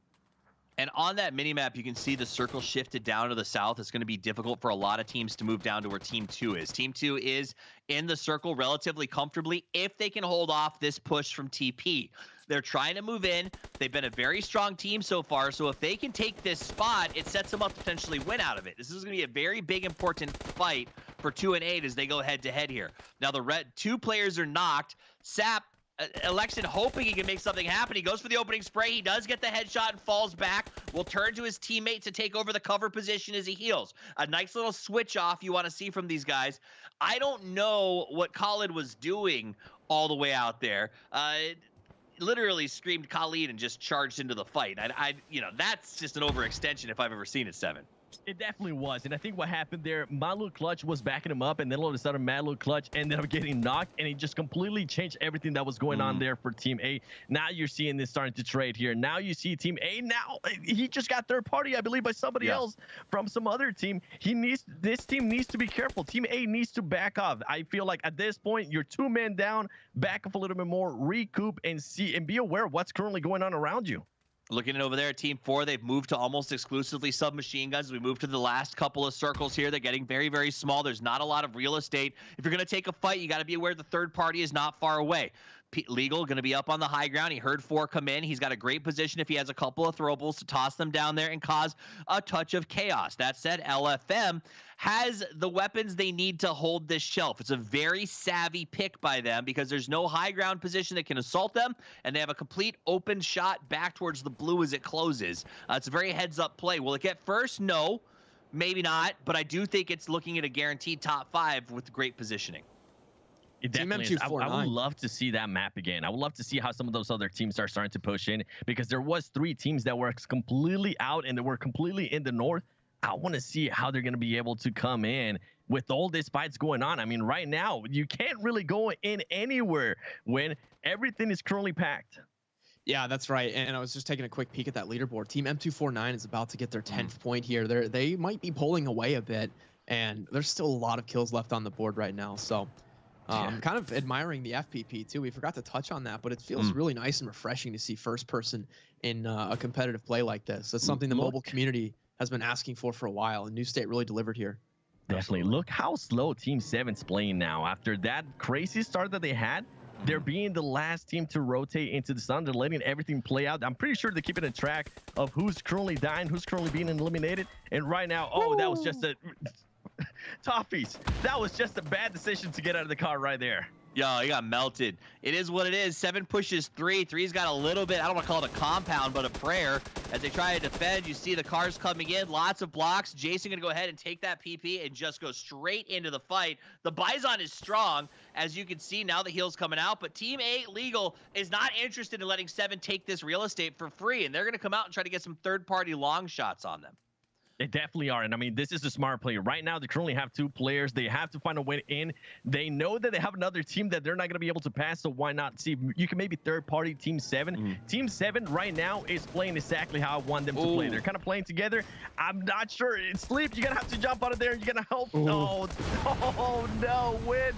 And on that minimap, you can see the circle shifted down to the south. It's going to be difficult for a lot of teams to move down to where Team 2 is. Team 2 is in the circle relatively comfortably if they can hold off this push from TP. They're trying to move in. They've been a very strong team so far, so if they can take this spot, it sets them up to potentially win out of it. This is going to be a very big, important fight for 2 and 8 as they go head-to-head here. Now, the red 2 players are knocked. Sap Election hoping he can make something happen. He goes for the opening spray. He does get the headshot and falls back. Will turn to his teammate to take over the cover position as he heals. A nice little switch off you want to see from these guys. I don't know what Khalid was doing all the way out there. Literally screamed Khalid and just charged into the fight. That's just an overextension if I've ever seen it, 7. It definitely was. And I think what happened there, Malu Clutch was backing him up, and then all of a sudden Malu Clutch ended up getting knocked, and he just completely changed everything that was going on there for Team A. Now you're seeing this starting to trade here. Now you see Team A. Now he just got third party, I believe, by somebody else from some other team. This team needs to be careful. Team A needs to back off. I feel like at this point, you're 2 men down, back up a little bit more, recoup, and see and be aware of what's currently going on around you. Looking over there at Team 4, they've moved to almost exclusively submachine guns. As we move to the last couple of circles here, they're getting very, very small. There's not a lot of real estate. If you're going to take a fight, you got to be aware the third party is not far away. Legal going to be up on the high ground. He heard 4 come in. He's got a great position if he has a couple of throwables to toss them down there and cause a touch of chaos. That said, LFM has the weapons they need to hold this shelf. It's a very savvy pick by them because there's no high ground position that can assault them, and they have a complete open shot back towards the blue as it closes. It's a very heads-up play. Will it get first? No, maybe not, but I do think it's looking at a guaranteed top 5 with great positioning. It definitely is. I would love to see that map again. I would love to see how some of those other teams are starting to push in, because there was 3 teams that were completely out and they were completely in the north. I want to see how they're going to be able to come in with all these fights going on. I mean, right now, you can't really go in anywhere when everything is currently packed. Yeah, that's right. And I was just taking a quick peek at that leaderboard. Team M249 is about to get their 10th point here. They might be pulling away a bit, and there's still a lot of kills left on the board right now. So I'm kind of admiring the FPP too. We forgot to touch on that, but it feels really nice and refreshing to see first person in a competitive play like this. That's something the mobile community has been asking for a while, and New State really delivered here. Definitely. Look how slow Team 7's playing now. After that crazy start that they had, they're being the last team to rotate into the sun. They're letting everything play out. I'm pretty sure they're keeping a track of who's currently dying, who's currently being eliminated. And right now, that was just a... Toffees, that was just a bad decision to get out of the car right there. Yo, he got melted. It is what it is. 7 pushes 3. 3's got a little bit, I don't want to call it a compound, but a prayer. As they try to defend, you see the cars coming in. Lots of blocks. Jason going to go ahead and take that PP and just go straight into the fight. The Bison is strong, as you can see now the heal's coming out. But Team 8 Legal is not interested in letting 7 take this real estate for free. And they're going to come out and try to get some third-party long shots on them. They definitely are. And I mean, this is a smart play. Right now, they currently have 2 players. They have to find a way in. They know that they have another team that they're not going to be able to pass. So why not see? You can maybe third party Team 7. Team 7 right now is playing exactly how I want them to play. They're kind of playing together. I'm not sure. It's Sleep. You're going to have to jump out of there. You're going to help. Oh, no, Win.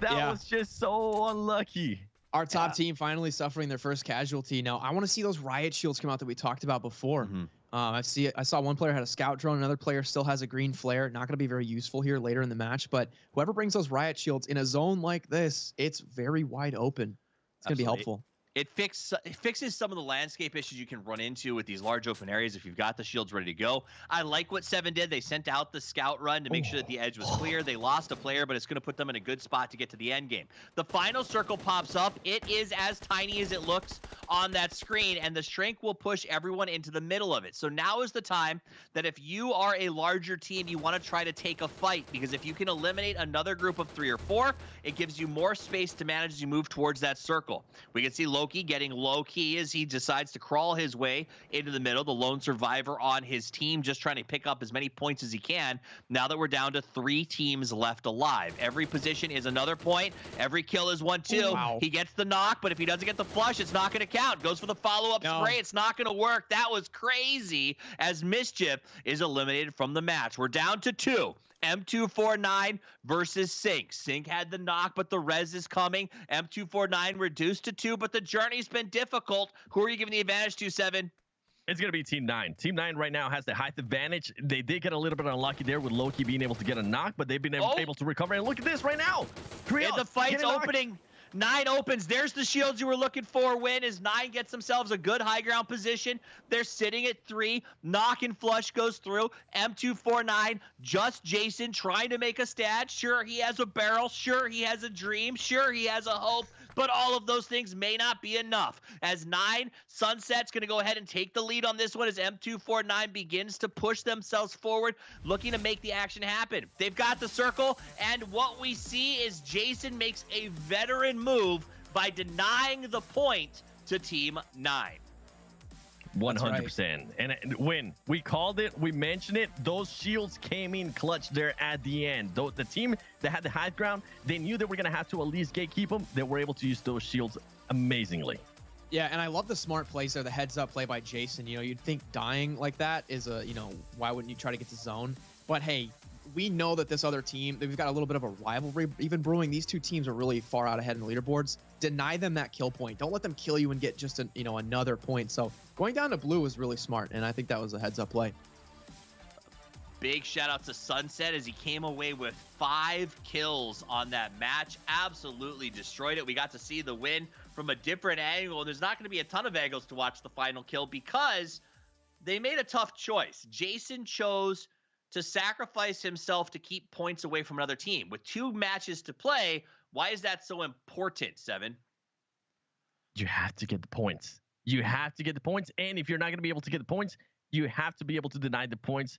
That was just so unlucky. Our top team finally suffering their first casualty. Now, I want to see those riot shields come out that we talked about before. I saw one player had a scout drone, another player still has a green flare. Not going to be very useful here later in the match, but whoever brings those riot shields in a zone like this, it's very wide open. It's going to be helpful. It fixes some of the landscape issues you can run into with these large open areas if you've got the shields ready to go. I like what Seven did. They sent out the scout run to make sure that the edge was clear. They lost a player, but it's going to put them in a good spot to get to the end game. The final circle pops up. It is as tiny as it looks on that screen, and the shrink will push everyone into the middle of it. So now is the time that if you are a larger team, you want to try to take a fight, because if you can eliminate another group of 3 or 4, it gives you more space to manage as you move towards that circle. We can see Loki getting low key as he decides to crawl his way into the middle, the lone survivor on his team, just trying to pick up as many points as he can now that we're down to 3 teams left alive. Every position is another point. Every kill is 1, 2. Wow. He gets the knock, but if he doesn't get the flush, it's not going to count. Goes for the follow-up spray. It's not going to work. That was crazy, as Mischief is eliminated from the match. We're down to 2. M249 versus Sync. Sync had the knock, but the res is coming. M249 reduced to 2, but the journey's been difficult. Who are you giving the advantage to, Seven? It's going to be Team 9. Team 9 right now has the height advantage. They did get a little bit unlucky there with Loki being able to get a knock, but they've been able to recover. And look at this right now. And the fight's opening. 9 opens. There's the shields you were looking for. Win as 9 gets themselves a good high ground position. They're sitting at 3. Knock and flush goes through. M249, just Jason trying to make a stat. Sure, he has a barrel. Sure, he has a dream. Sure, he has a hope. But all of those things may not be enough. As 9, Sunset's going to go ahead and take the lead on this one as M249 begins to push themselves forward, looking to make the action happen. They've got the circle, and what we see is Jason makes a veteran move by denying the point to Team 9. 100%. And when we called it, we mentioned it, those shields came in clutch there at the end. Though the team that had the high ground, they knew they were going to have to at least gatekeep them. They were able to use those shields amazingly. Yeah, and I love the smart plays there, the heads-up play by Jason. You know, you'd think dying like that is a, you know, why wouldn't you try to get to zone? But hey, we know that this other team, we've got a little bit of a rivalry even brewing. These two teams are really far out ahead in the leaderboards. Deny them that kill point. Don't let them kill you and get just a, you know, another point. So going down to blue was really smart, and I think that was a heads-up play. Big shout out to Sunset as he came away with 5 kills on that match. Absolutely destroyed it. We got to see the win from a different angle, and there's not going to be a ton of angles to watch the final kill because they made a tough choice. Jason chose to sacrifice himself to keep points away from another team. With 2 matches to play, why is that so important, Seven? You have to get the points. You have to get the points, and if you're not going to be able to get the points, you have to be able to deny the points.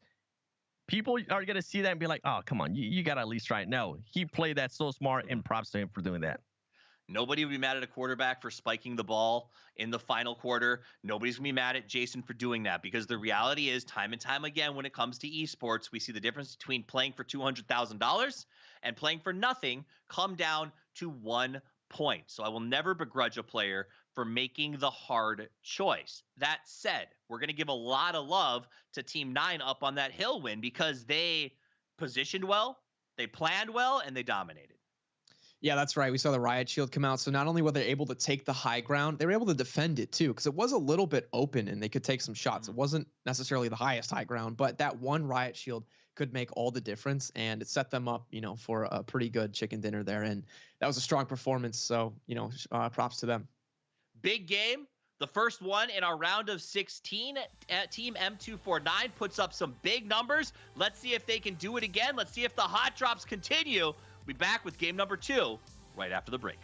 People are going to see that and be like, oh, come on, you got to at least try it. No, he played that so smart, and props to him for doing that. Nobody would be mad at a quarterback for spiking the ball in the final quarter. Nobody's going to be mad at Jason for doing that, because the reality is, time and time again, when it comes to esports, we see the difference between playing for $200,000 and playing for nothing come down to 1 point. So I will never begrudge a player for making the hard choice. That said, we're going to give a lot of love to Team 9 up on that hill win, because they positioned well, they planned well, and they dominated. Yeah, that's right. We saw the riot shield come out. So not only were they able to take the high ground, they were able to defend it too, because it was a little bit open and they could take some shots. It wasn't necessarily the highest high ground, but that one riot shield could make all the difference, and it set them up, you know, for a pretty good chicken dinner there. And that was a strong performance. So, you know, props to them. Big game. The first one in our round of 16. Team M249 puts up some big numbers. Let's see if they can do it again. Let's see if the hot drops continue. We'll be back with game number 2 right after the break.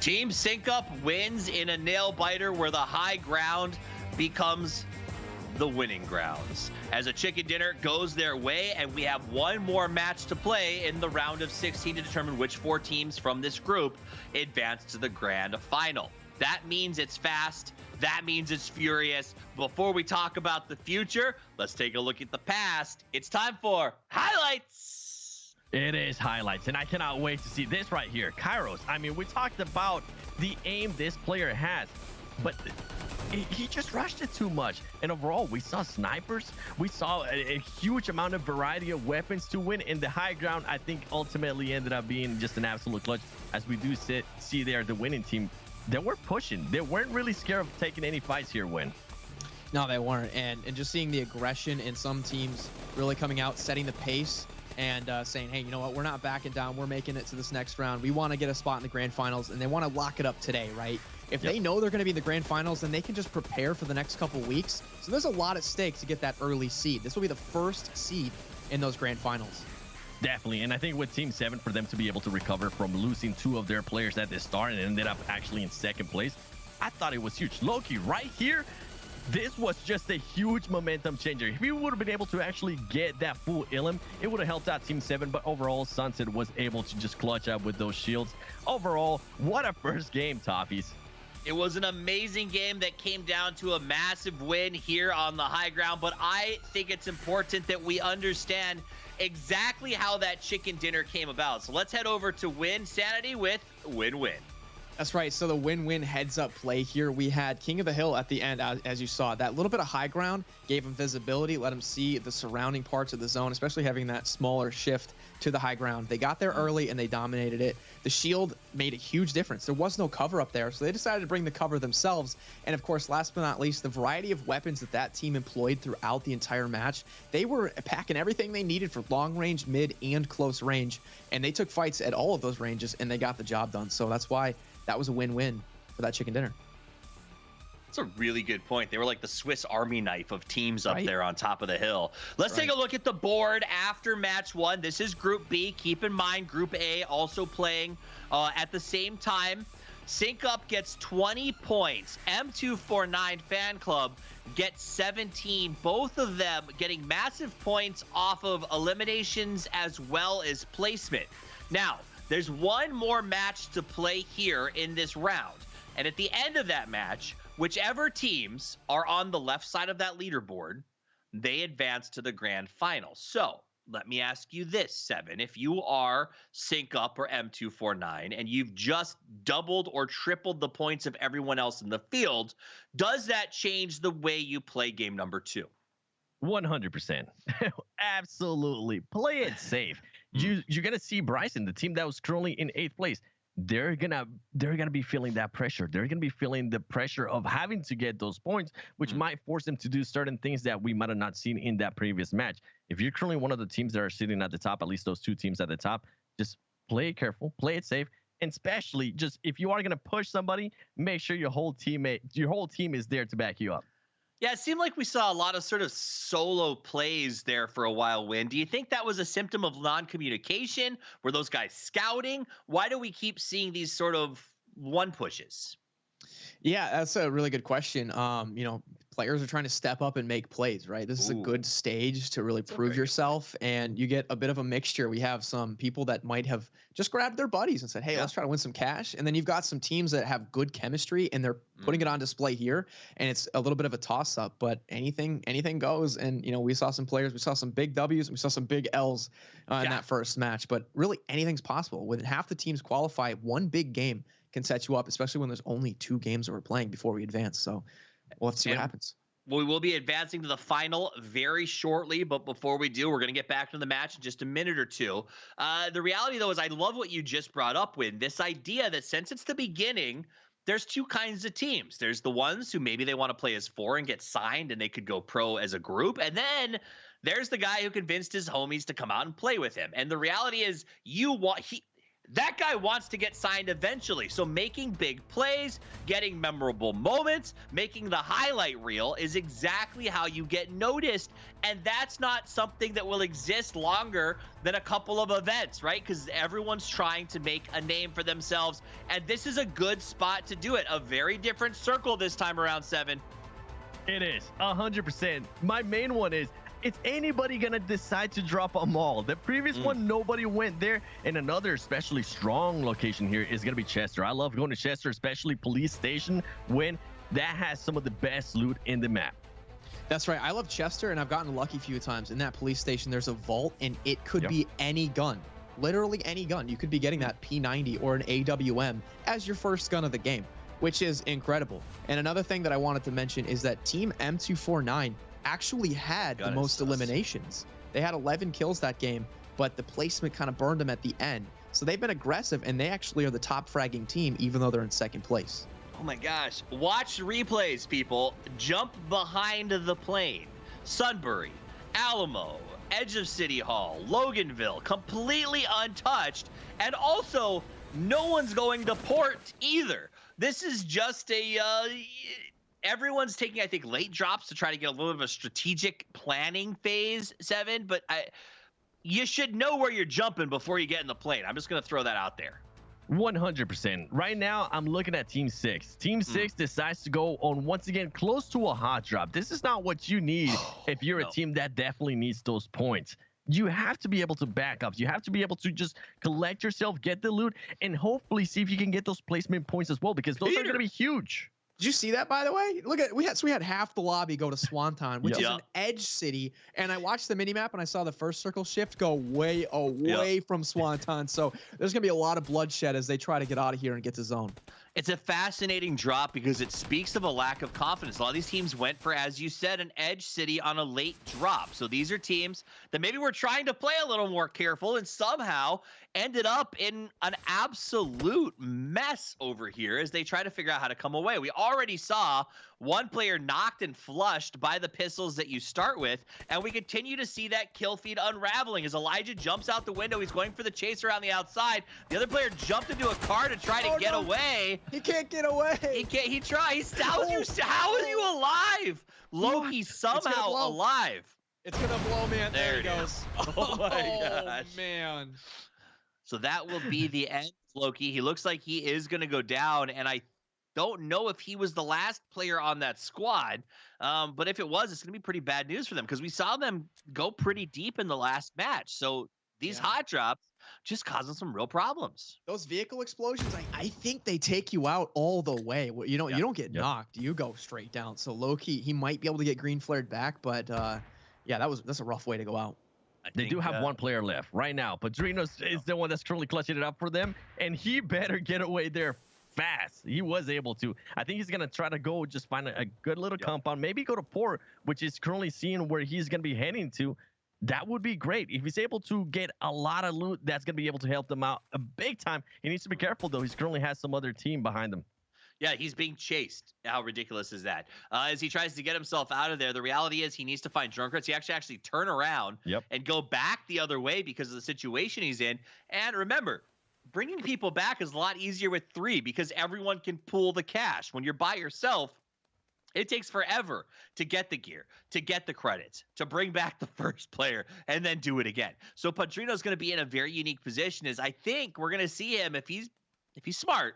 Team Sync Up wins in a nail biter where the high ground becomes the winning grounds, as a chicken dinner goes their way, and we have one more match to play in the round of 16 to determine which 4 teams from this group advance to the grand final. That means it's fast. That means it's furious. Before we talk about the future, let's take a look at the past. It's time for highlights. It is highlights, and I cannot wait to see this right here. Kairos, I mean, we talked about the aim this player has, but he just rushed it too much. And overall, we saw snipers. We saw a huge amount of variety of weapons to win. In the high ground, I think ultimately ended up being just an absolute clutch. As we do see there, the winning team, they were pushing. They weren't really scared of taking any fights here, Win. No, they weren't. And just seeing the aggression in some teams really coming out, setting the pace, and saying, hey, you know what, we're not backing down. We're making it to this next round. We want to get a spot in the grand finals, and they want to lock it up today, right? If they know they're going to be in the grand finals, then they can just prepare for the next couple weeks. So there's a lot at stake to get that early seed. This will be the first seed in those grand finals. Definitely, and I think with Team 7, for them to be able to recover from losing 2 of their players at the start and ended up actually in 2nd place, I thought it was huge. Loki, right here, this was just a huge momentum changer. If we would have been able to actually get that full Ilum, it would have helped out Team 7, but overall, Sunset was able to just clutch up with those shields. Overall, what a first game, Toffees. It was an amazing game that came down to a massive win here on the high ground, but I think it's important that we understand exactly how that chicken dinner came about. So let's head over to Wynnsanity with Win-Win. That's right. So the win-win heads-up play here. We had King of the Hill at the end, as you saw. That little bit of high ground gave him visibility, let him see the surrounding parts of the zone, especially having that smaller shift to the high ground. They got there early and they dominated it. The shield made a huge difference. There was no cover up there, so they decided to bring the cover themselves. And of course, last but not least, the variety of weapons that team employed throughout the entire match. They were packing everything they needed for long range, mid, and close range. And they took fights at all of those ranges and they got the job done. So that's why that was a win-win for that chicken dinner. That's a really good point. They were like the Swiss Army knife of teams up there on top of the hill. Let's take a look at the board after match 1. This is Group B. Keep in mind, Group A also playing at the same time. Sync Up gets 20 points. M249 Fan Club gets 17. Both of them getting massive points off of eliminations as well as placement. Now, there's one more match to play here in this round. And at the end of that match, whichever teams are on the left side of that leaderboard, they advance to the grand final. So let me ask you this, Seven. If you are Sync Up or M249 and you've just doubled or tripled the points of everyone else in the field, does that change the way you play game number 2? 100%. Absolutely. Play it safe. You're gonna see Bryson, the team that was currently in 8th place. They're gonna be feeling that pressure. They're gonna be feeling the pressure of having to get those points, which might force them to do certain things that we might have not seen in that previous match. If you're currently one of the teams that are sitting at the top, at least those 2 teams at the top, just play it careful, play it safe, and especially just if you are gonna push somebody, make sure your whole team is there to back you up. Yeah, it seemed like we saw a lot of sort of solo plays there for a while, Win. Do you think that was a symptom of non-communication? Were those guys scouting? Why do we keep seeing these sort of one pushes? Yeah, that's a really good question. You know, players are trying to step up and make plays, right? This is a good stage to really prove yourself, and you get a bit of a mixture. We have some people that might have just grabbed their buddies and said, hey, let's try to win some cash. And then you've got some teams that have good chemistry and they're putting it on display here. And it's a little bit of a toss up, but anything goes. And, you know, we saw some players, we saw some big W's, and we saw some big L's in that first match, but really anything's possible. When half the teams qualify, one big game can set you up, especially when there's only 2 games that we're playing before we advance. So we'll have to see what happens. We will be advancing to the final very shortly, but before we do, we're going to get back to the match in just a minute or two. The reality, though, is I love what you just brought up with this idea that since it's the beginning, there's 2 kinds of teams. There's the ones who maybe they want to play as 4 and get signed and they could go pro as a group. And then there's the guy who convinced his homies to come out and play with him. And the reality is that guy wants to get signed eventually. So making big plays, getting memorable moments, making the highlight reel is exactly how you get noticed. And that's not something that will exist longer than a couple of events, right? Because everyone's trying to make a name for themselves. And this is a good spot to do it. A very different circle this time around, 7. It is 100%. My main one is, it's anybody gonna decide to drop a mall. The previous one, nobody went there. And another especially strong location here is gonna be Chester. I love going to Chester, especially police station, when that has some of the best loot in the map. That's right. I love Chester, and I've gotten lucky a few times. In that police station, there's a vault, and it could be any gun. Literally any gun. You could be getting that P90 or an AWM as your first gun of the game, which is incredible. And another thing that I wanted to mention is that Team M249 actually had the most eliminations. They had 11 kills that game, but the placement kind of burned them at the end. So they've been aggressive, and they actually are the top fragging team, even though they're in second place. Oh my gosh. Watch replays, people. Jump behind the plane. Sunbury, Alamo, edge of City Hall, Loganville, completely untouched. And also, no one's going to port either. This is just a... everyone's taking, I think, late drops to try to get a little bit of a strategic planning phase, 7. But you should know where you're jumping before you get in the plane. I'm just going to throw that out there. 100%. Right now, I'm looking at Team 6. Team 6 decides to go on, once again, close to a hot drop. This is not what you need if you're a team that definitely needs those points. You have to be able to back up. You have to be able to just collect yourself, get the loot, and hopefully see if you can get those placement points as well, because those are going to be huge. Did you see that, by the way? Look at we had half the lobby go to Swanton, which is an edge city, and I watched the minimap and I saw the first circle shift go way away from Swanton. So there's gonna be a lot of bloodshed as they try to get out of here and get to zone. It's a fascinating drop because it speaks of a lack of confidence. A lot of these teams went for, as you said, an edge city on a late drop. So these are teams that maybe were trying to play a little more careful and somehow ended up in an absolute mess over here as they try to figure out how to come away. We already saw one player knocked and flushed by the pistols that you start with, and we continue to see that kill feed unraveling as Elijah jumps out the window. He's going for the chaser on the outside. The other player jumped into a car to try to get away. He can't get away. He can't. He tries. How are you alive? Loki somehow alive. It's gonna blow, man. There he goes. Oh my gosh. Oh man. So that will be the end of Loki. He looks like he is going to go down, and I don't know if he was the last player on that squad, but if it was, it's going to be pretty bad news for them because we saw them go pretty deep in the last match. So these hot drops just causing some real problems. Those vehicle explosions, I think they take you out all the way. You know, you don't get knocked, you go straight down. So Loki, he might be able to get green flared back, but yeah, that's a rough way to go out. They do have one player left right now. Padrinos is the one that's currently clutching it up for them, and he better get away there fast. He was able to. I think he's going to try to go just find a good little compound, maybe go to port, which is currently seeing where he's going to be heading to. That would be great. If he's able to get a lot of loot, that's going to be able to help them out a big time. He needs to be careful, though. He currently has some other team behind him. Yeah, he's being chased. How ridiculous is that? As he tries to get himself out of there, the reality is he needs to find Drunkards. He actually turn around and go back the other way because of the situation he's in. And remember, bringing people back is a lot easier with 3 because everyone can pool the cash. When you're by yourself, it takes forever to get the gear, to get the credits, to bring back the first player, and then do it again. So Padrino's going to be in a very unique position. As I think we're going to see him, if he's smart,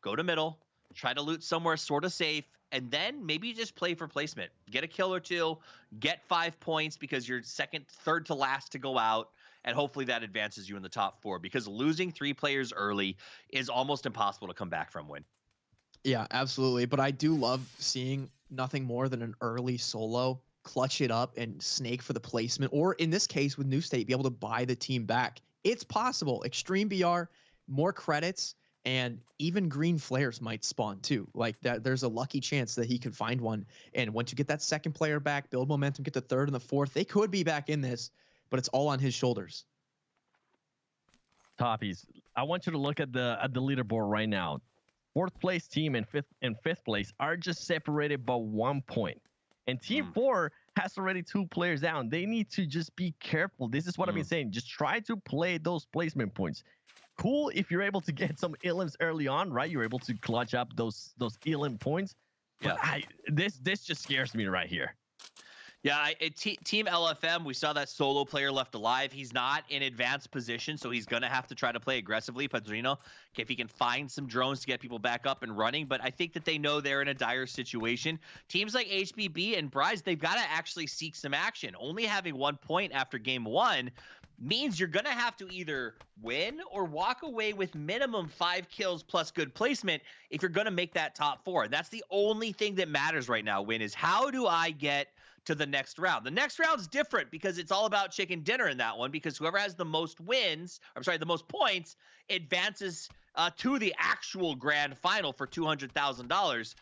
go to middle, try to loot somewhere sort of safe, and then maybe just play for placement. Get a kill or 2, get 5 points because you're third to last to go out, and hopefully that advances you in the top 4 because losing 3 players early is almost impossible to come back from, Win. Yeah, absolutely. But I do love seeing nothing more than an early solo clutch it up and snake for the placement, or in this case with New State, be able to buy the team back. It's possible. Extreme BR, more credits, and even green flares might spawn too. Like that, there's a lucky chance that he could find one. And once you get that second player back, build momentum, get the third and the fourth, they could be back in this, but it's all on his shoulders. Toppies, I want you to look at the leaderboard right now. 4th place team and 5th place are just separated by 1 point. And team 4 has already 2 players down. They need to just be careful. This is what I've been saying. Just try to play those placement points. cool if you're able to get some elims early on, right? You're able to clutch up those elim points. But this just scares me right here. Yeah, Team LFM, we saw that solo player left alive. He's not in advanced position, so he's going to have to try to play aggressively. Padrino, if he can find some drones to get people back up and running. But I think that they know they're in a dire situation. Teams like HBB and Bryce, they've got to actually seek some action. Only having 1 point after game 1 means you're going to have to either win or walk away with minimum 5 kills plus good placement if you're going to make that top 4. And that's the only thing that matters right now, Win, is how do I get to the next round? The next round's different because it's all about chicken dinner in that one, because whoever has the most the most points advances to the actual grand final for $200,000.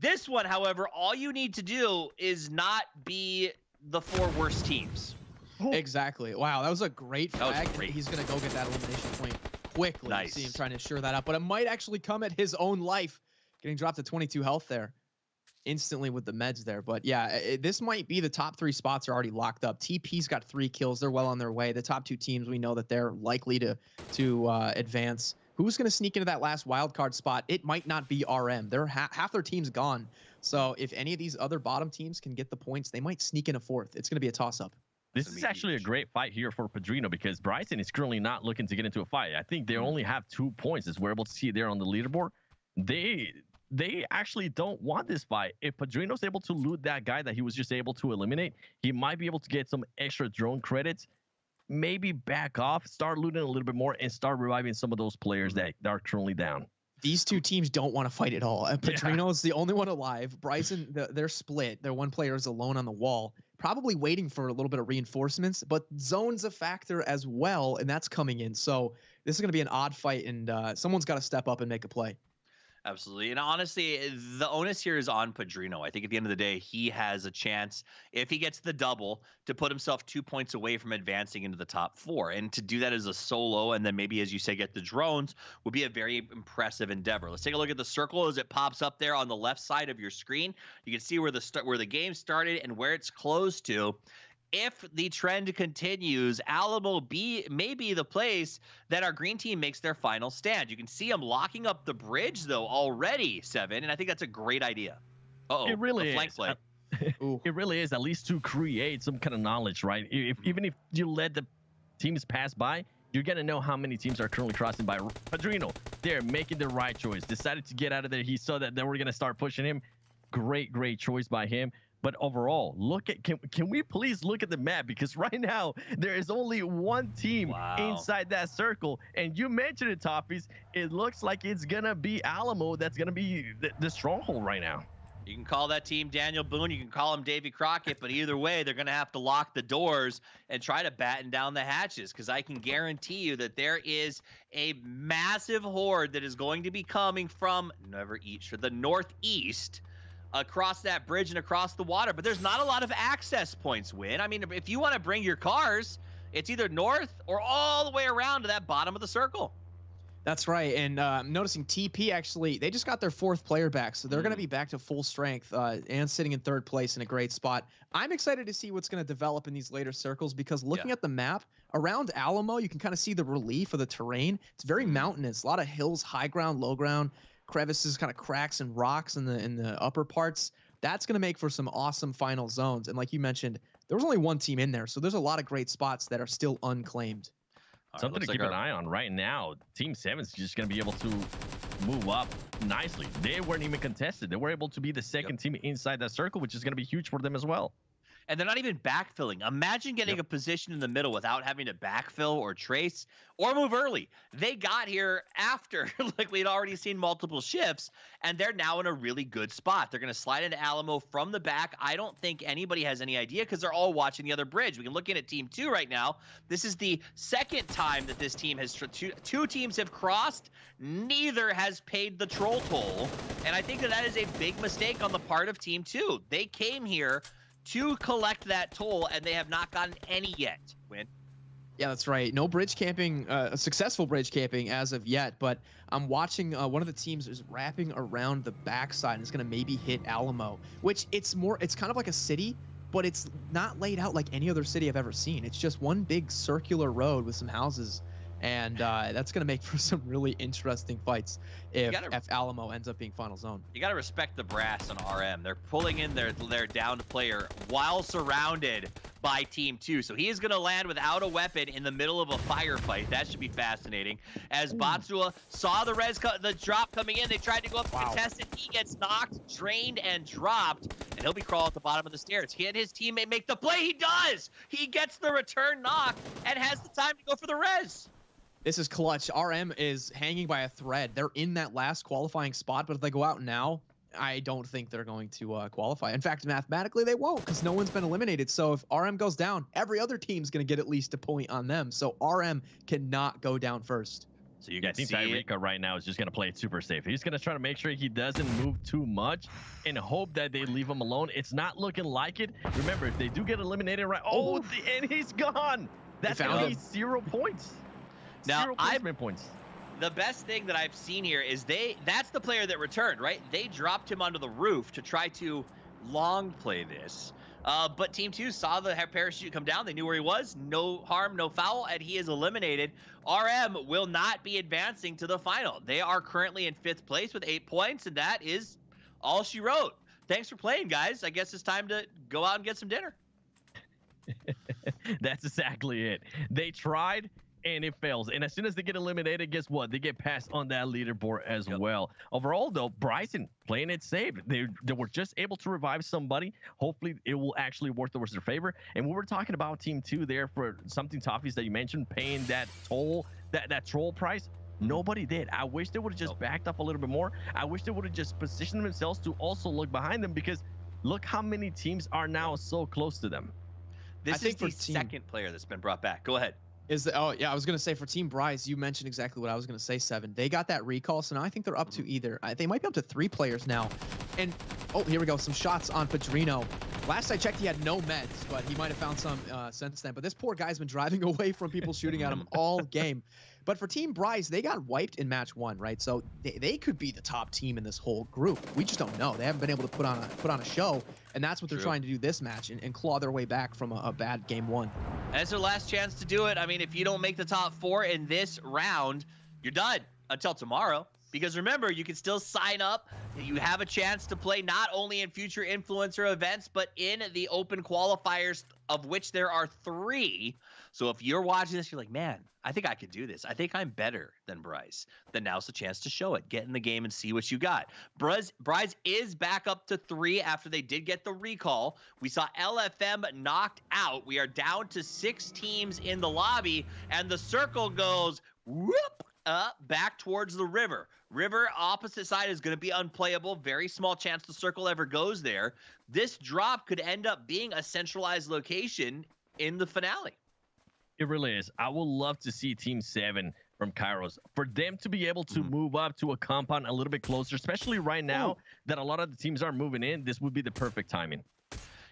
This one, however, all you need to do is not be the 4 worst teams. Exactly. Wow, that was a great flag. He's going to go get that elimination point quickly. Nice. See him trying to assure that up, but it might actually come at his own life. Getting dropped to 22 health there instantly with the meds there. But yeah, this might be the top 3 spots are already locked up. TP's got 3 kills. They're well on their way. The top 2 teams, we know that they're likely to advance. Who's going to sneak into that last wildcard spot? It might not be RM. They're half their team's gone. So if any of these other bottom teams can get the points, they might sneak in a 4th. It's going to be a toss-up. This is actually a great fight here for Padrino because Bryson is currently not looking to get into a fight. I think they only have 2 points, as we're able to see there on the leaderboard. They actually don't want this fight. If Padrino's able to loot that guy that he was just able to eliminate, he might be able to get some extra drone credits, maybe back off, start looting a little bit more, and start reviving some of those players that are currently down. These 2 teams don't want to fight at all. Padrino is the only one alive. Bryson, they're split. Their one player is alone on the wall, probably waiting for a little bit of reinforcements, but zone's a factor as well, and that's coming in. So this is going to be an odd fight, and someone's got to step up and make a play. Absolutely. And honestly, the onus here is on Padrino. I think at the end of the day, he has a chance, if he gets the double, to put himself 2 points away from advancing into the top 4. And to do that as a solo, and then maybe, as you say, get the drones, would be a very impressive endeavor. Let's take a look at the circle as it pops up there on the left side of your screen. You can see where the game started and where it's closed to. If the trend continues, Alamo may be the place that our green team makes their final stand. You can see them locking up the bridge, though, already, Seven, and I think that's a great idea. It really is. Flank play. It really is, at least to create some kind of knowledge, right? Even if you let the teams pass by, you're going to know how many teams are currently crossing by. Padrino, they're making the right choice. Decided to get out of there. He saw that they were going to start pushing him. Great choice by him. But overall, can we please look at the map? Because right now, there is only 1 team inside that circle. And you mentioned it, Toppies. It looks like it's going to be Alamo that's going to be the stronghold right now. You can call that team Daniel Boone. You can call him Davy Crockett. But either way, they're going to have to lock the doors and try to batten down the hatches. Because I can guarantee you that there is a massive horde that is going to be coming from the northeast, across that bridge and across the water. But there's not a lot of access points, Win. I mean, if you want to bring your cars, it's either north or all the way around to that bottom of the circle. That's right. And I'm noticing TP, actually, they just got their 4th player back, so they're going to be back to full strength and sitting in 3rd place in a great spot. I'm excited to see what's going to develop in these later circles, because looking at the map around Alamo, you can kind of see the relief of the terrain. It's very mountainous, a lot of hills, high ground, low ground, crevices, kind of cracks and rocks in the upper parts. That's going to make for some awesome final zones. And like you mentioned, there was only 1 team in there, so there's a lot of great spots that are still unclaimed. Something to keep an eye on right now. Team 7's just going to be able to move up nicely. They weren't even contested. They were able to be the 2nd team inside that circle, which is going to be huge for them as well. And they're not even backfilling. Imagine getting a position in the middle without having to backfill or trace or move early. They got here after, like we'd already seen multiple shifts, and they're now in a really good spot. They're going to slide into Alamo from the back. I don't think anybody has any idea because they're all watching the other bridge. We can look in at Team 2 right now. This is the 2nd time that this team has, two teams have crossed. Neither has paid the troll toll. And I think that is a big mistake on the part of Team 2. They came here to collect that toll, and they have not gotten any yet. Win. Yeah, that's right. No bridge camping, successful bridge camping as of yet, but I'm watching one of the teams is wrapping around the backside and it's going to maybe hit Alamo, which it's kind of like a city, but it's not laid out like any other city I've ever seen. It's just one big circular road with some houses, And that's going to make for some really interesting fights if Alamo ends up being final zone. You got to respect the brass on RM. They're pulling in their downed player while surrounded by Team 2. So he is going to land without a weapon in the middle of a firefight. That should be fascinating. As Batsua saw the drop coming in, they tried to go up to contest it. He gets knocked, drained, and dropped. And he'll be crawling at the bottom of the stairs. Can his teammate make the play? He does! He gets the return knock and has the time to go for the res. This is clutch. RM is hanging by a thread. They're in that last qualifying spot, but if they go out now, I don't think they're going to qualify. In fact, mathematically, they won't because no one's been eliminated. So if RM goes down, every other team's going to get at least a point on them. So RM cannot go down first. So you can see Tyreeka right now is just going to play it super safe. He's going to try to make sure he doesn't move too much and hope that they leave him alone. It's not looking like it. Remember, if they do get eliminated, right? Oh, and he's gone. That's going to be 0 points. Now, points. The best thing that I've seen here is that's the player that returned, right? They dropped him onto the roof to try to long play this. But Team 2 saw the parachute come down. They knew where he was. No harm, no foul, and he is eliminated. RM will not be advancing to the final. They are currently in 5th place with 8 points, and that is all she wrote. Thanks for playing, guys. I guess it's time to go out and get some dinner. That's exactly it. They tried, and it fails. And as soon as they get eliminated, guess what? They get passed on that leaderboard as well. Overall, though, Bryson playing it safe. They were just able to revive somebody. Hopefully, it will actually work towards their favor. And we were talking about Team 2 there for something Toffees that you mentioned, paying that toll, that troll price. Nobody did. I wish they would have just backed up a little bit more. I wish they would have just positioned themselves to also look behind them, because look how many teams are now so close to them. This is the second player that's been brought back. Go ahead. I was going to say for Team Bryce, you mentioned exactly what I was going to say, Seven. They got that recall, so now I think they're up to they might be up to 3 players now. And, here we go, some shots on Padrino. Last I checked, he had no meds, but he might have found some since then. But this poor guy's been driving away from people shooting at him all game. But for Team Bryce, they got wiped in match 1, right? So they could be the top team in this whole group. We just don't know. They haven't been able to put on a show, and that's what they're trying to do this match and claw their way back from a bad game 1. And it's their last chance to do it. I mean, if you don't make the top 4 in this round, you're done until tomorrow. Because remember, you can still sign up. You have a chance to play not only in future influencer events, but in the open qualifiers, of which there are 3. So if you're watching this, you're like, man, I think I could do this. I think I'm better than Bryce. Then now's the chance to show it. Get in the game and see what you got. Bryce is back up to 3 after they did get the recall. We saw LFM knocked out. We are down to 6 teams in the lobby, and the circle goes whoop back towards the river. River opposite side is going to be unplayable. Very small chance the circle ever goes there. This drop could end up being a centralized location in the finale. It really is. I would love to see Team 7 from Kairos, for them to be able to move up to a compound a little bit closer, especially right now that a lot of the teams are moving in. This would be the perfect timing.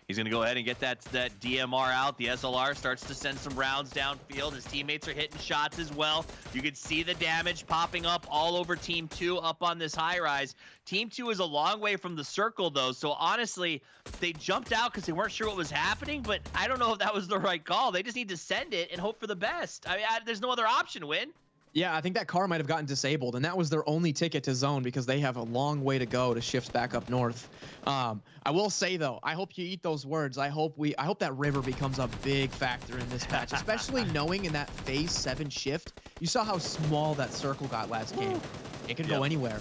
He's going to go ahead and get that DMR out. The SLR starts to send some rounds downfield. His teammates are hitting shots as well. You can see the damage popping up all over Team 2 up on this high rise. Team 2 is a long way from the circle, though. So honestly, they jumped out because they weren't sure what was happening, but I don't know if that was the right call. They just need to send it and hope for the best. I mean, there's no other option, Win. Yeah, I think that car might have gotten disabled, and that was their only ticket to zone because they have a long way to go to shift back up north. I will say though, I hope you eat those words. I hope that river becomes a big factor in this match, especially knowing in that phase 7 shift, you saw how small that circle got last game. It could go anywhere.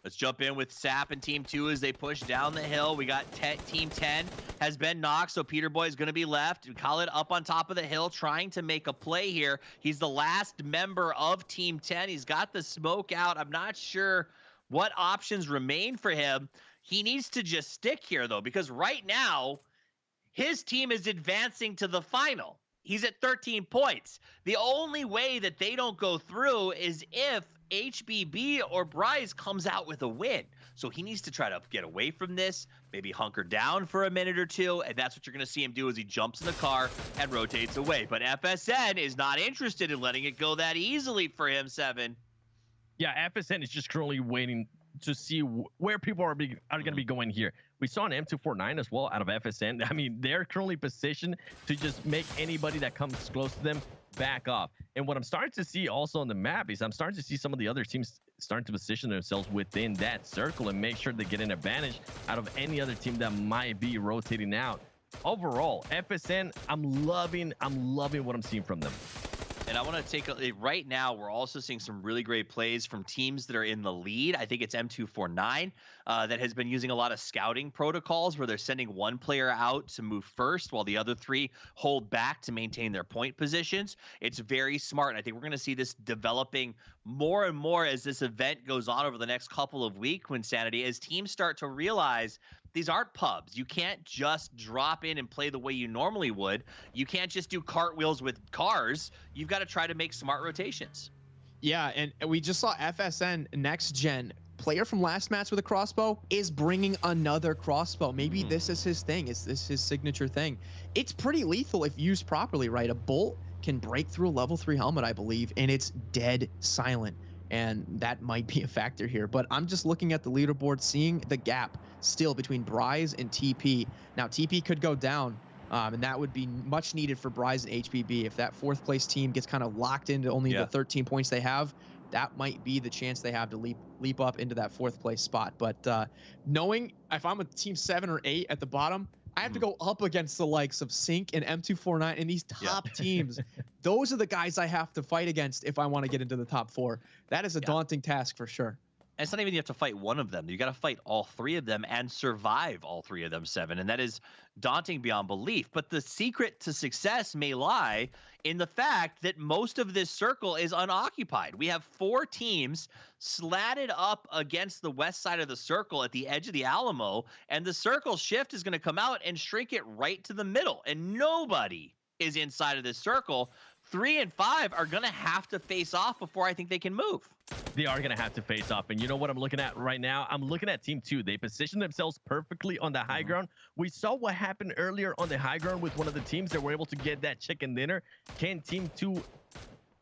Let's jump in with Sap and Team 2 as they push down the hill. We got Team 10 has been knocked, so Peter Boy is going to be left. Khaled up on top of the hill trying to make a play here. He's the last member of Team 10. He's got the smoke out. I'm not sure what options remain for him. He needs to just stick here, though, because right now his team is advancing to the final. He's at 13 points. The only way that they don't go through is if HBB or Bryce comes out with a win. So he needs to try to get away from this, maybe hunker down for a minute or 2, and that's what you're going to see him do as he jumps in the car and rotates away. But FSN is not interested in letting it go that easily for him, Seven. Yeah, FSN is just currently waiting to see where people are going to be going here. We saw an M249 as well out of FSN. I mean, they're currently positioned to just make anybody that comes close to them back off. And what I'm starting to see also on the map is I'm starting to see some of the other teams starting to position themselves within that circle and make sure they get an advantage out of any other team that might be rotating out. Overall, FSN, I'm loving what I'm seeing from them. And I want to take right now, we're also seeing some really great plays from teams that are in the lead. I think it's M249 that has been using a lot of scouting protocols where they're sending one player out to move first while the other three hold back to maintain their point positions. It's very smart. And I think we're going to see this developing more and more as this event goes on over the next couple of weeks, Wynnsanity, as teams start to realize these aren't pubs. You can't just drop in and play the way you normally would. You can't just do cartwheels with cars. You've got to try to make smart rotations. Yeah, and we just saw FSN next gen player from last match with a crossbow is bringing another crossbow. Maybe this is his thing. Is this his signature thing? It's pretty lethal if used properly, right? A bolt can break through a level 3 helmet, I believe, and it's dead silent. And that might be a factor here. But I'm just looking at the leaderboard, seeing the gap still between Bryze and TP. Now, TP could go down, and that would be much needed for Bryze and HBB. If that 4th place team gets kind of locked into only the 13 points they have, that might be the chance they have to leap up into that 4th place spot. But knowing if I'm a team 7 or 8 at the bottom, I have to go up against the likes of Sync and M249 and these top teams. Those are the guys I have to fight against if I want to get into the top 4. That is a daunting task for sure. And it's not even you have to fight one of them. You got to fight all 3 of them and survive all 3 of them, 7. And that is daunting beyond belief. But the secret to success may lie in the fact that most of this circle is unoccupied. We have 4 teams slatted up against the west side of the circle at the edge of the Alamo, and the circle shift is going to come out and shrink it right to the middle. And nobody is inside of this circle. 3 and 5 are going to have to face off before I think they can move. They are going to have to face off. And you know what I'm looking at right now? I'm looking at Team 2. They positioned themselves perfectly on the high ground. We saw what happened earlier on the high ground with one of the teams that were able to get that chicken dinner. Can Team 2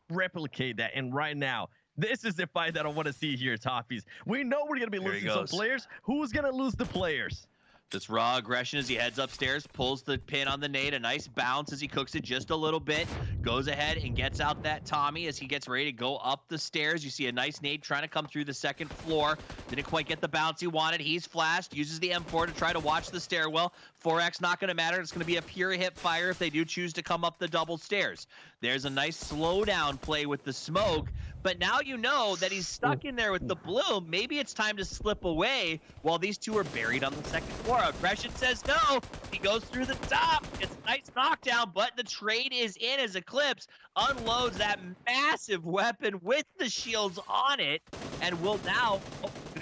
replicate that? And right now, this is the fight that I want to see here, Toffies. We know we're going to be losing some players. Who's going to lose the players? Just raw aggression as he heads upstairs, pulls the pin on the nade, a nice bounce as he cooks it just a little bit, goes ahead and gets out that Tommy as he gets ready to go up the stairs. You see a nice nade trying to come through the 2nd floor. Didn't quite get the bounce he wanted. He's flashed, uses the M4 to try to watch the stairwell. 4X not going to matter. It's going to be a pure hip fire if they do choose to come up the double stairs. There's a nice slowdown play with the smoke, but now you know that he's stuck in there with the blue. Maybe it's time to slip away while these 2 are buried on the 2nd floor. Aggression says no. He goes through the top. It's a nice knockdown, but the trade is in as Eclipse unloads that massive weapon with the shields on it and will now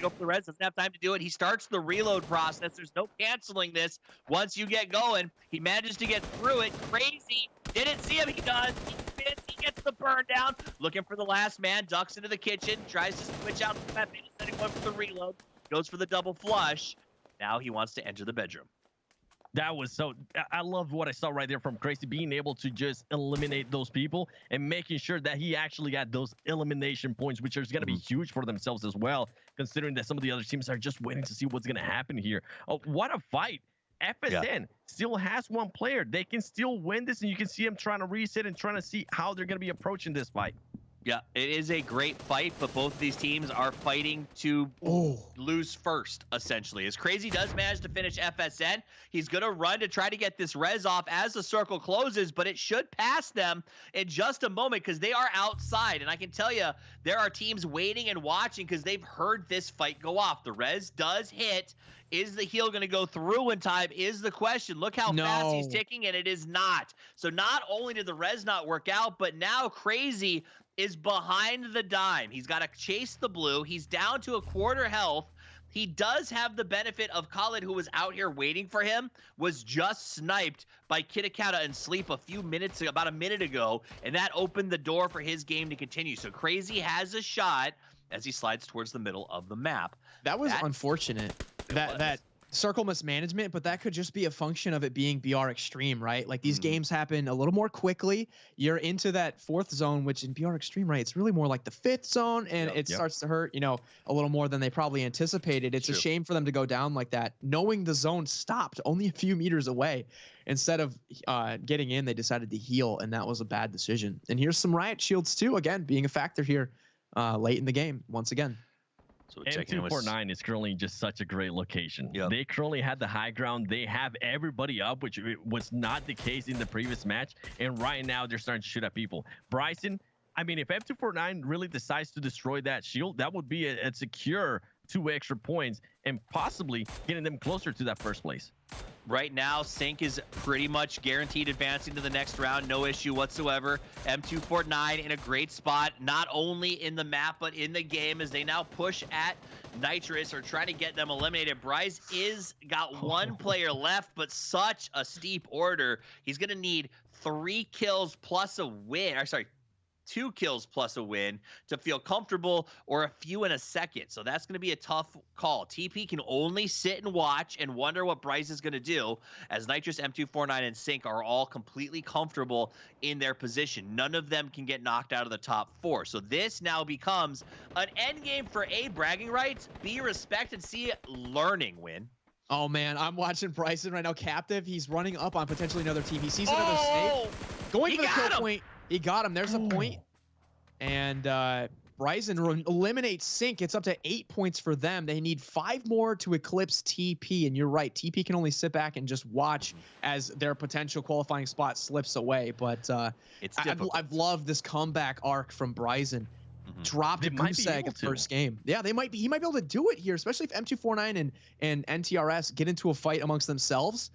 go for the res. Doesn't have time to do it. He starts the reload process. There's no canceling this. Once you get going, he manages to get through it. Crazy. Didn't see him. He does. He spins. He gets the burn down. Looking for the last man. Ducks into the kitchen. Tries to switch out the weapon instead of going for the reload. Goes for the double flush. Now he wants to enter the bedroom. That was so... I love what I saw right there from Crazy, being able to just eliminate those people and making sure that he actually got those elimination points, which is going to be huge for themselves as well, considering that some of the other teams are just waiting to see what's going to happen here. Oh, what a fight. FSN still has 1 player. They can still win this, and you can see them trying to reset and trying to see how they're going to be approaching this fight. Yeah, it is a great fight, but both of these teams are fighting to lose first, essentially. As Crazy does manage to finish FSN, he's going to run to try to get this res off as the circle closes, but it should pass them in just a moment because they are outside. And I can tell you, there are teams waiting and watching because they've heard this fight go off. The res does hit. Is the heal going to go through in time is the question. Look how fast he's ticking, and it is not. So not only did the res not work out, but now Crazy is behind the dime. He's got to chase the blue. He's down to a 1/4 health. He does have the benefit of Khalid, who was out here waiting for him, was just sniped by Kitakata and Sleep about a minute ago, and that opened the door for his game to continue. So Crazy has a shot as he slides towards the middle of the map. That was unfortunate. That circle mismanagement, but that could just be a function of it being BR Extreme, right? Like these games happen a little more quickly. You're into that 4th zone, which in BR Extreme, right, it's really more like the 5th zone, and it starts to hurt, a little more than they probably anticipated. It's a shame for them to go down like that, knowing the zone stopped only a few meters away. Instead of getting in, they decided to heal, and that was a bad decision. And here's some riot shields too, again, being a factor here late in the game once again. So M249 is currently just such a great location. They currently had the high ground. They have everybody up, which was not the case in the previous match. And right now they're starting to shoot at people. Bryson, I mean, if M249 really decides to destroy that shield, that would be a secure 2 extra points and possibly getting them closer to that first place. Right now, Sync is pretty much guaranteed advancing to the next round. No issue whatsoever. M249 in a great spot, not only in the map, but in the game as they now push at Nitrous or try to get them eliminated. Bryce is got one player left, but such a steep order. He's going to need 3 kills plus a win. Or sorry, 2 kills plus a win to feel comfortable, or a few in a second. So that's going to be a tough call. TP can only sit and watch and wonder what Bryce is going to do, as Nitrous, M249, and Sync are all completely comfortable in their position. None of them can get knocked out of the top 4. So this now becomes an end game for A, bragging rights, B, respect, and C, learning. Win. Oh man, I'm watching Bryson right now, captive. He's running up on potentially another TP. Sees another snake. Going for the kill point. He got him. There's a point. And Bryson eliminates Sync. It's up to 8 points for them. They need 5 more to eclipse TP. And you're right, TP can only sit back and just watch as their potential qualifying spot slips away. But I've loved this comeback arc from Bryson. Dropped a goose egg at the first game. Yeah, he might be able to do it here, especially if M249 and NTRS get into a fight amongst themselves.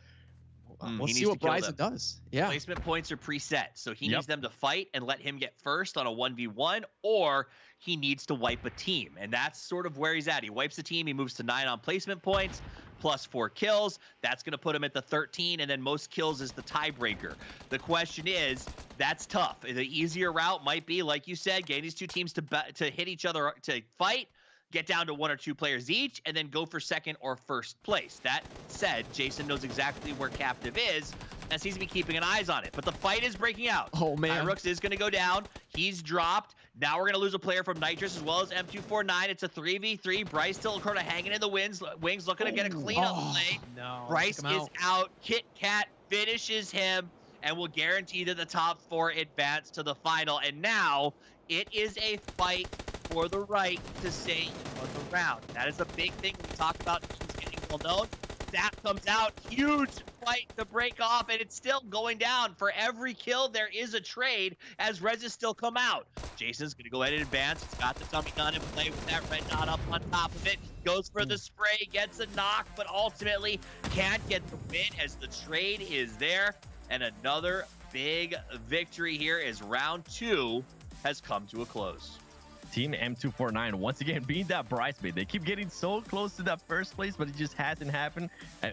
We'll see what Bryson does. Yeah. Placement points are preset, so he needs them to fight and let him get first on a 1v1, or he needs to wipe a team. And that's sort of where he's at. He wipes the team, he moves to 9 on placement points, plus 4 kills. That's going to put him at the 13, and then most kills is the tiebreaker. The question is, that's tough. The easier route might be, like you said, getting these 2 teams to hit each other, to fight, get down to 1 or 2 players each, and then go for second or first place. That said, Jason knows exactly where Captive is and seems to be keeping an eye on it. But the fight is breaking out. Oh, man. Irux is going to go down. He's dropped. Now we're going to lose a player from Nitrous as well as M249. It's a 3v3. Bryce still kind of hanging in the wings, looking to get a cleanup play. No, Bryce is out. Kit Kat finishes him and will guarantee that the top 4 advance to the final. And now it is a fight for the right to stay on the round. That is a big thing we talk about teams getting well known. That comes out, huge fight to break off, and it's still going down. For every kill, there is a trade as Reses still come out. Jason's gonna go ahead and advance. He's got the tummy gun and play with that red dot up on top of it. Goes for the spray, gets a knock, but ultimately can't get the win as the trade is there. And another big victory here as round 2 has come to a close. Team M249 once again being that bridesmaid. They keep getting so close to that first place, but it just hasn't happened.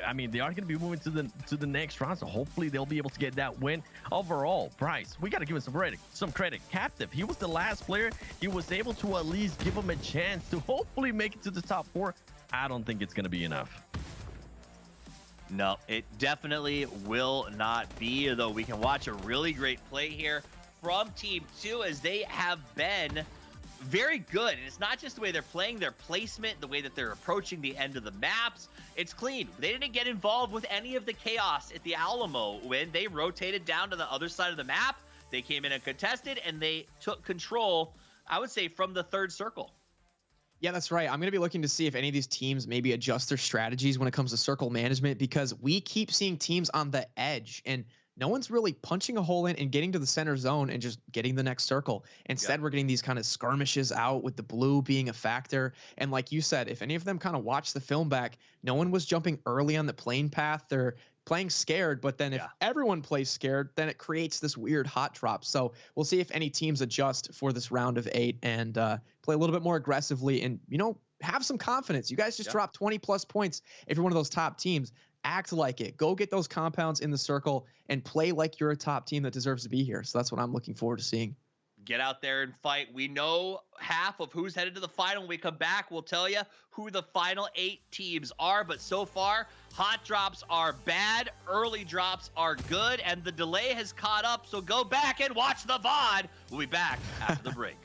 I mean, they are going to be moving to the next round, so hopefully they'll be able to get that win. Overall, Bryce, we got to give him some credit. Captive, he was the last player. He was able to at least give him a chance to hopefully make it to the top 4. I don't think it's going to be enough. No, it definitely will not be, though we can watch a really great play here from Team 2 as they have been very good. And it's not just the way they're playing, their placement, the way that they're approaching the end of the maps. It's clean. They didn't get involved with any of the chaos at the Alamo when they rotated down to the other side of the map. They came in and contested, and they took control, I would say, from the 3rd circle. Yeah, that's right. I'm going to be looking to see if any of these teams maybe adjust their strategies when it comes to circle management, because we keep seeing teams on the edge, and no one's really punching a hole in and getting to the center zone and just getting the next circle. Instead, we're getting these kind of skirmishes out with the blue being a factor. And like you said, if any of them kind of watch the film back, no one was jumping early on the plane path. They're playing scared, but then if everyone plays scared, then it creates this weird hot drop. So we'll see if any teams adjust for this round of 8 and play a little bit more aggressively and, have some confidence. You guys just dropped 20+ points if you're one of those top teams. Act like it. Go get those compounds in the circle and play like you're a top team that deserves to be here. So that's what I'm looking forward to seeing. get out there and fight. We know half of who's headed to the final. When we come back, we'll tell you who the final 8 teams are. But so far, hot drops are bad, early drops are good, and the delay has caught up. So go back and watch the VOD. We'll be back after the break.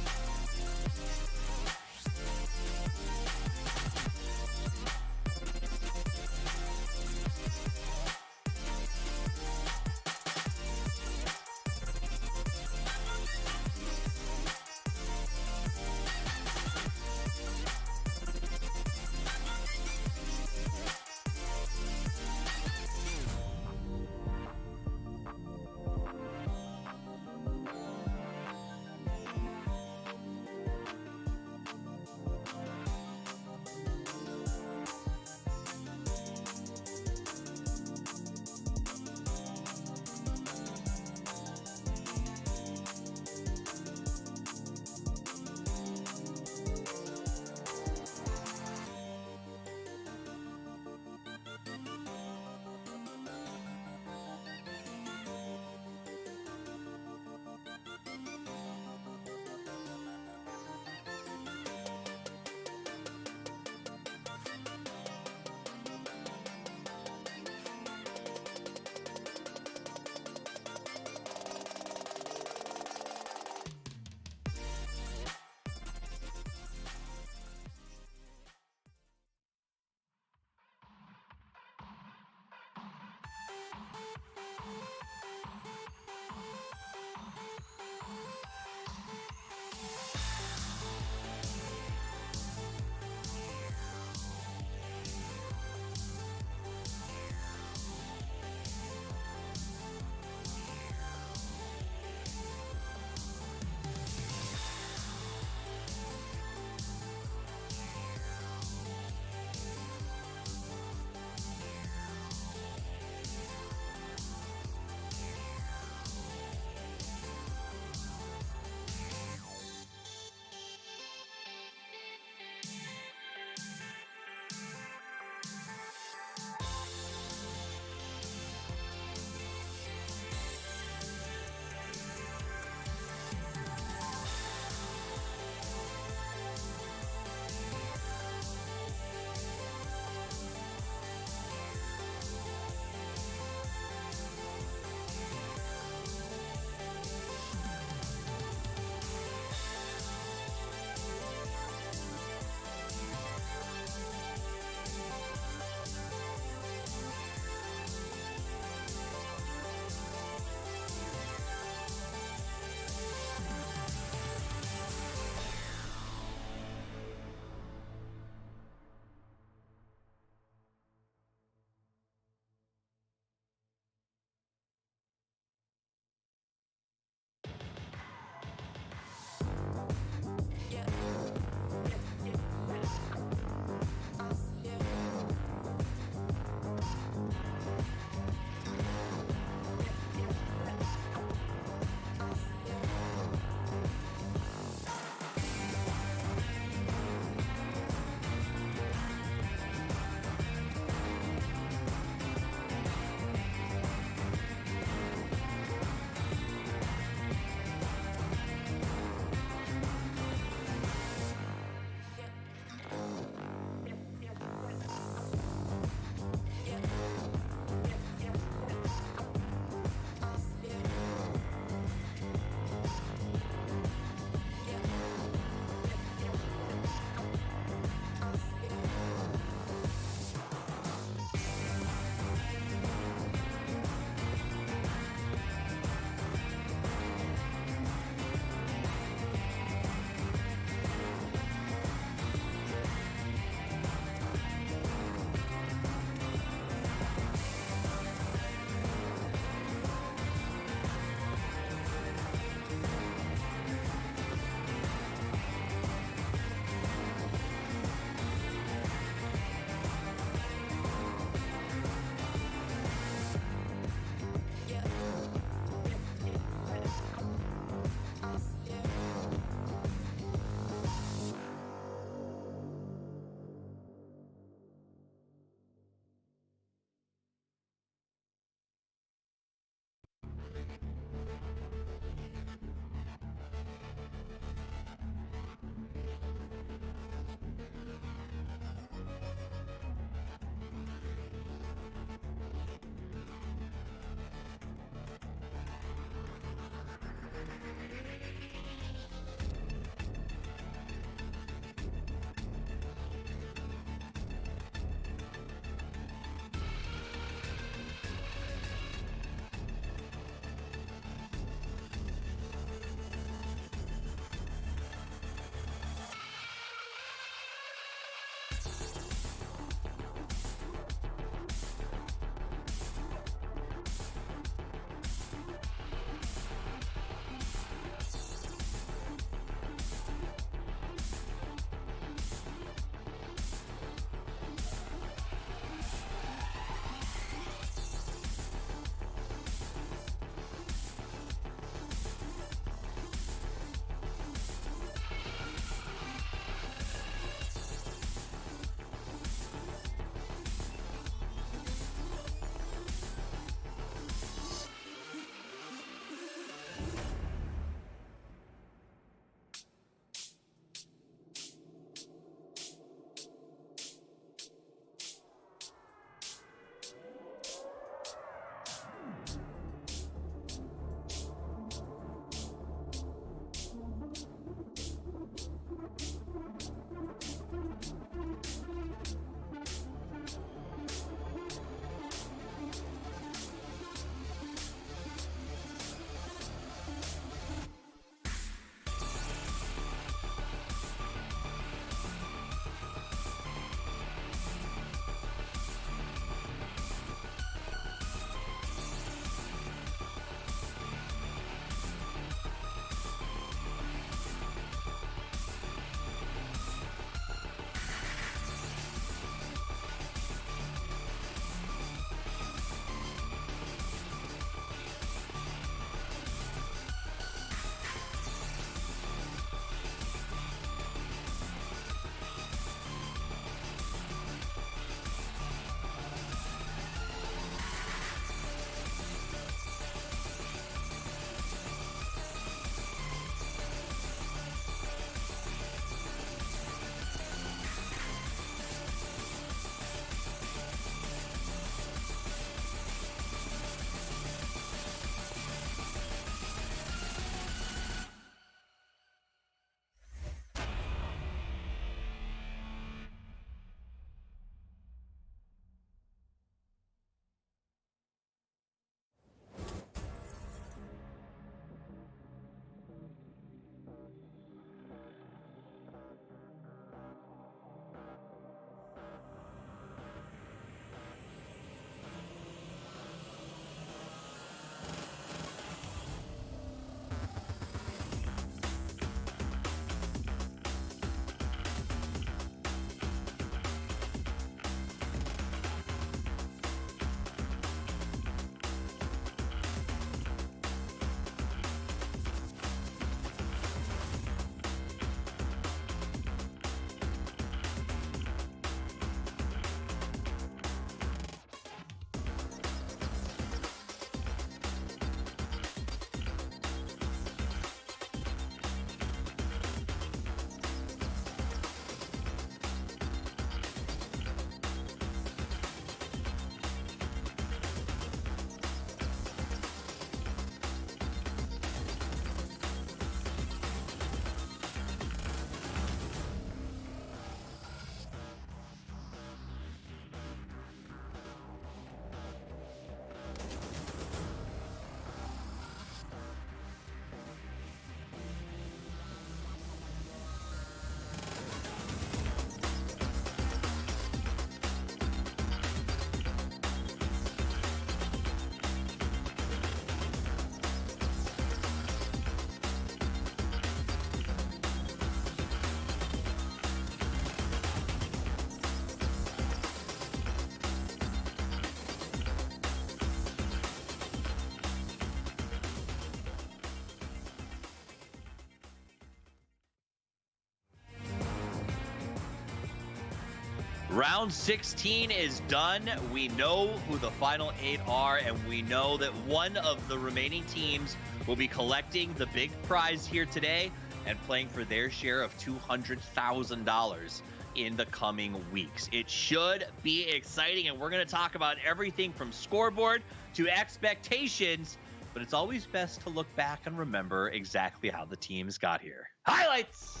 Round 16 is done. We know who the final 8 are, and we know that one of the remaining teams will be collecting the big prize here today and playing for their share of $200,000 in the coming weeks. It should be exciting, and we're going to talk about everything from scoreboard to expectations, but it's always best to look back and remember exactly how the teams got here. Highlights!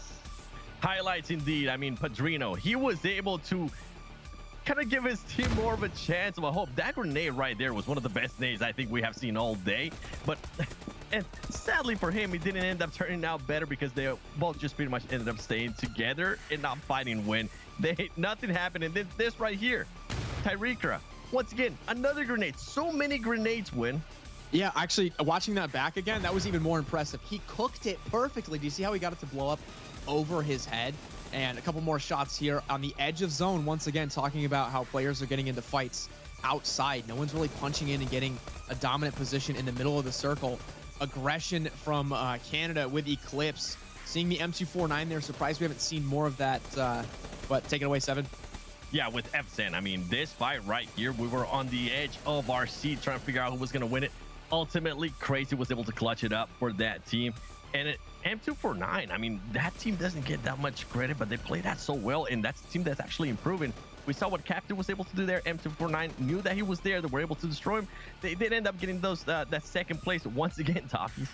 Highlights indeed. I mean, Padrino, he was able to kind of give his team more of a chance of a hope. That grenade right there was one of the best nades I think we have seen all day. But and sadly for him, it didn't end up turning out better because they both just pretty much ended up staying together and not fighting Win. Nothing happened. And then this right here, Tyrikra, once again, another grenade. So many grenades, Win. Yeah, actually, watching that back again, that was even more impressive. He cooked it perfectly. Do you see how he got it to blow up over his head? And a couple more shots here on the edge of zone. Once again, talking about how players are getting into fights outside. No one's really punching in and getting a dominant position in the middle of the circle. Aggression from Canada with Eclipse. Seeing the M249 there. Surprised we haven't seen more of that. But take it away, Seven. Yeah, with Epson, I mean, this fight right here, we were on the edge of our seat trying to figure out who was going to win it. Ultimately, Crazy was able to clutch it up for that team. And M249, I mean, that team doesn't get that much credit, but they play that so well, and that's a team that's actually improving. We saw what KRAFTON was able to do there. M249 knew that he was there. They were able to destroy him. They did end up getting those that second place once again, Talkies.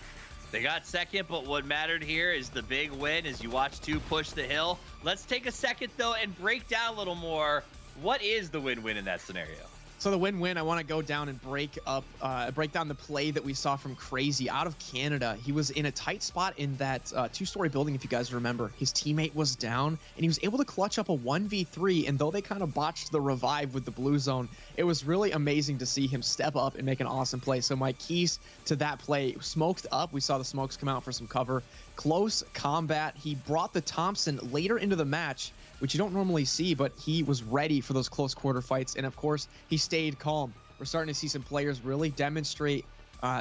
They got second, but what mattered here is the big win as you watch 2 push the hill. Let's take a second, though, and break down a little more. What is the win-win in that scenario? So the win-win, I want to go down and break down the play that we saw from Crazy out of Canada. He was in a tight spot in that 2-story building, if you guys remember. His teammate was down, and he was able to clutch up a 1v3, and though they kind of botched the revive with the blue zone, it was really amazing to see him step up and make an awesome play. So my keys to that play, smoked up. We saw the smokes come out for some cover. Close combat. He brought the Thompson later into the match, which you don't normally see, but he was ready for those close quarter fights. And of course, he stayed calm. We're starting to see some players really demonstrate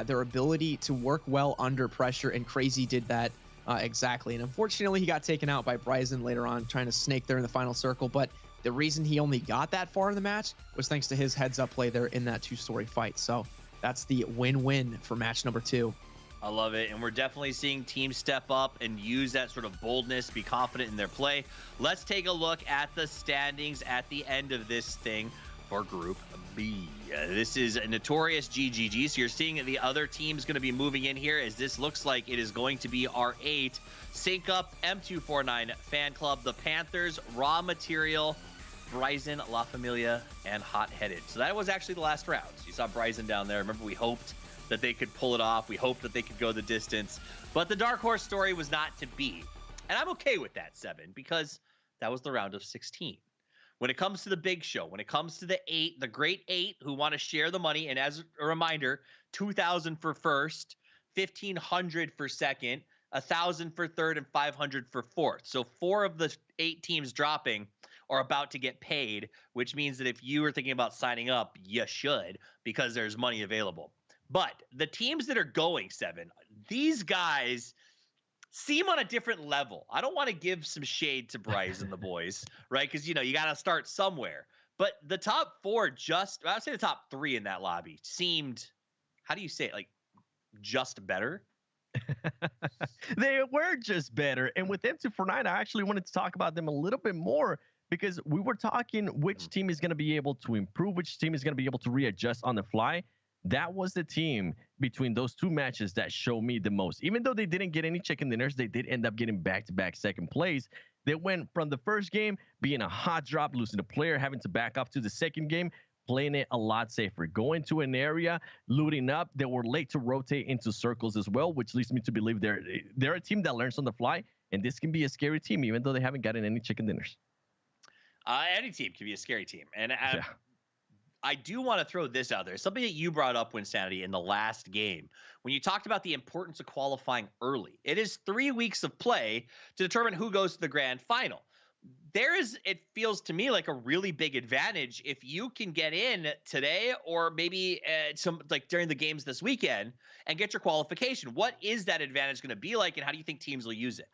their ability to work well under pressure, and Crazy did that exactly. And unfortunately, he got taken out by Bryson later on, trying to snake there in the final circle. But the reason he only got that far in the match was thanks to his heads-up play there in that 2-story fight. So that's the win-win for match number 2. I love it, and we're definitely seeing teams step up and use that sort of boldness, be confident in their play. Let's take a look at the standings at the end of this thing for Group B. This is a notorious GGG, so you're seeing the other team's going to be moving in here, as this looks like it is going to be our 8. Sync Up, M249 Fan Club, the Panthers, Raw Material, Bryson, La Familia, and Hot Headed. So that was actually the last round. So you saw Bryson down there. Remember, we hoped that they could pull it off. We hoped that they could go the distance, but the dark horse story was not to be. And I'm okay with that, Seven, because that was the round of 16. When it comes to the big show, when it comes to the 8, the great 8 who want to share the money, and as a reminder, 2,000 for first, 1,500 for second, 1,000 for third, and 500 for fourth. So 4 of the 8 teams dropping are about to get paid, which means that if you are thinking about signing up, you should, because there's money available. But the teams that are going, Seven, these guys seem on a different level. I don't want to give some shade to Bryce and the boys, right? Because, you know, you got to start somewhere. But the top 4 I would say the top 3 in that lobby seemed, how do you say it? Like, just better? They were just better. And with M249, I actually wanted to talk about them a little bit more, because we were talking which team is going to be able to improve, which team is going to be able to readjust on the fly. That was the team between those 2 matches that showed me the most. Even though they didn't get any chicken dinners, they did end up getting back-to-back second place. They went from the first game being a hot drop, losing a player, having to back up to the second game, playing it a lot safer, going to an area, looting up. They were late to rotate into circles as well, which leads me to believe they're a team that learns on the fly, and this can be a scary team, even though they haven't gotten any chicken dinners. Any team can be a scary team. And I do want to throw this out there. Something that you brought up, Wynnsanity, in the last game, when you talked about the importance of qualifying early. It is 3 weeks of play to determine who goes to the grand final. It feels to me like a really big advantage if you can get in today, or maybe during the games this weekend, and get your qualification. What is that advantage going to be like, and how do you think teams will use it?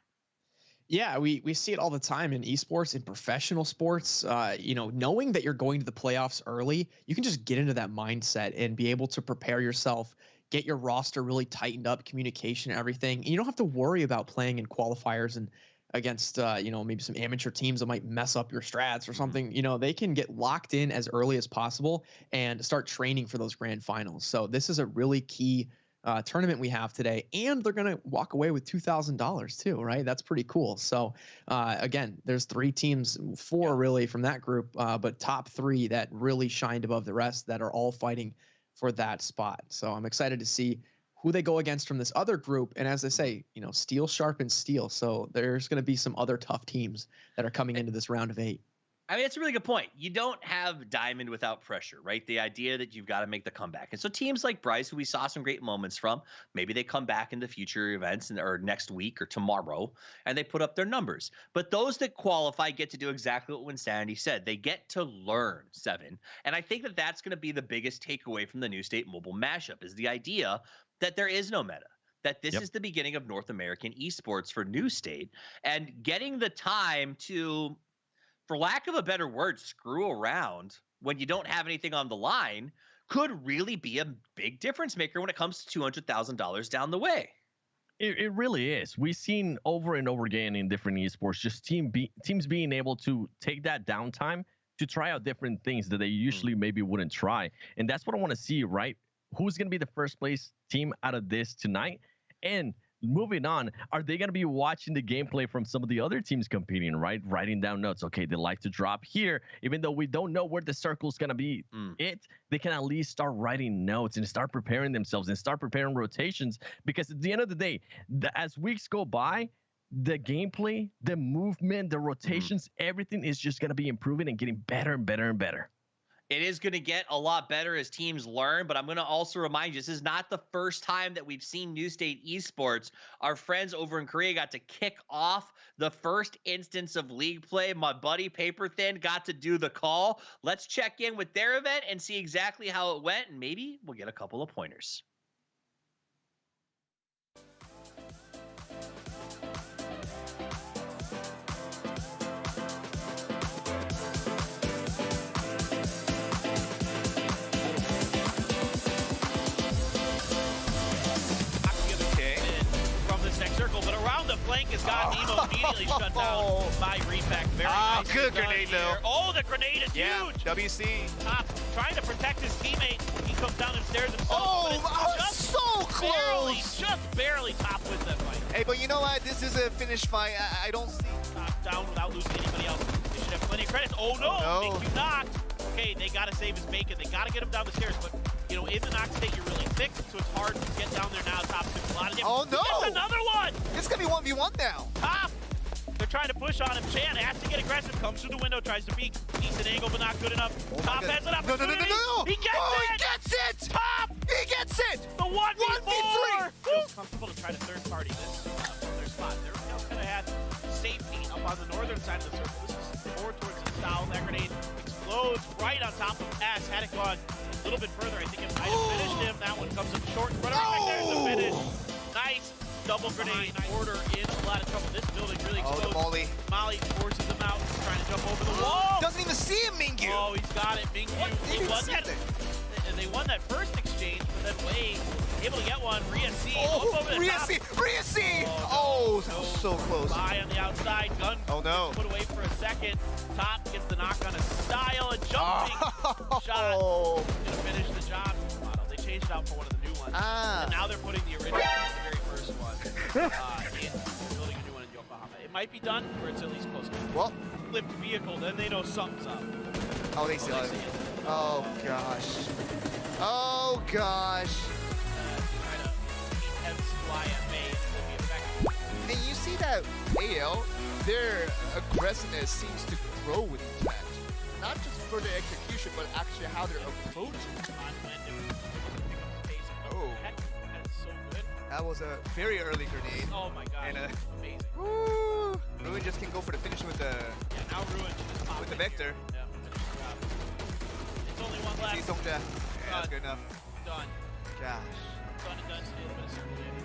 Yeah, we see it all the time in esports, in professional sports. Knowing that you're going to the playoffs early, you can just get into that mindset and be able to prepare yourself, get your roster really tightened up, communication, everything. And you don't have to worry about playing in qualifiers and against maybe some amateur teams that might mess up your strats or something. They can get locked in as early as possible and start training for those grand finals. So this is a really key tournament we have today, and they're going to walk away with $2,000 too, right? That's pretty cool. So again, there's 3 teams, 4 really from that group, but top 3 that really shined above the rest that are all fighting for that spot. So I'm excited to see who they go against from this other group. And as I say, steel sharpens steel. So there's going to be some other tough teams that are coming into this round of 8. I mean, it's a really good point. You don't have diamond without pressure, right? The idea that you've got to make the comeback. And so teams like Bryce, who we saw some great moments from, maybe they come back in the future events or next week or tomorrow, and they put up their numbers. But those that qualify get to do exactly what Wynnsanity said. They get to learn, Seven. And I think that that's going to be the biggest takeaway from the new State Mobile mashup, is the idea that there is no meta, that this is the beginning of North American esports for New State, and getting the time to, for lack of a better word, screw around when you don't have anything on the line could really be a big difference maker when it comes to $200,000 down the way. It really is. We've seen over and over again in different esports, just teams being able to take that downtime to try out different things that they usually maybe wouldn't try. And that's what I want to see, right? Who's going to be the first place team out of this tonight? And moving on, are they going to be watching the gameplay from some of the other teams competing, right? Writing down notes. Okay, they like to drop here. Even though we don't know where the circle's going to be, they can at least start writing notes and start preparing themselves and start preparing rotations. Because at the end of the day, as weeks go by, the gameplay, the movement, the rotations, everything is just going to be improving and getting better and better and better. It is going to get a lot better as teams learn, but I'm going to also remind you, this is not the first time that we've seen New State Esports. Our friends over in Korea got to kick off the first instance of league play. My buddy Paper Thin got to do the call. Let's check in with their event and see exactly how it went, and maybe we'll get a couple of pointers. Circle, but around the flank has got Nemo immediately shut down by Repack. Very nice. Good grenade though. Oh, the grenade is huge. WC. Top trying to protect his teammate. He comes down and stares himself. Oh, just so close. Just barely top with that fight. Hey, but you know what? This is a finished fight. I don't see. Top down without losing anybody else. They should have plenty of credits. Oh no, Makes you knocked. Okay, they got to save his bacon. They got to get him down the stairs, but in the knock state, you're really thick, so it's hard to get down there now. Top took a lot of damage. Oh no! It's another one! It's gonna be 1v1 now. Top! They're trying to push on him. Chan has to get aggressive, comes through the window, tries to peek. Decent angle, but not good enough. Top has an opportunity. No! He gets it! He gets it! Top! He gets it! The 1v4! 1v3! Feels comfortable to try to third party this their spot. They're now going to have safety up on the northern side of the circle. This is more towards the south. That grenade explodes right on top of S. Had it gone a little bit further, I think it might have finished him. That one comes up short. Runner back there's the finish. Nice double grenade. Order in a lot of trouble. This building really exposed. Molly. Molly forces him out, trying to jump over the wall. Doesn't even see him, Mingyu. Oh, he's got it. Mingyu. They won that first exchange, but then Wade able to get one. Rhea C. Rhea C! Oh, so close. Eye on the outside. Gun put away for a second. Top gets the knock on a style and jumping shot. Gonna finish the job. They changed it out for one of the new ones. And now they're putting the original, the very first one. They're building a new one in Yokohama. It might be done, or it's at least close to it. Well, flipped vehicle, then they know something's up. Oh, they see it. Oh gosh. Oh gosh. Trying to keep heads fly at bay. And you see that AL, their aggressiveness seems to grow with each match. Not just for their execution, but actually how they're approaching. Oh. So good. That was a very early grenade. Oh my god. And amazing. Woo! Ruin just can go for the finish with the now Ruin just pop with the Vector. Yeah, it's only one left. Yeah, that's good enough. Done. Gosh. Done and done. Still a bit of circle in.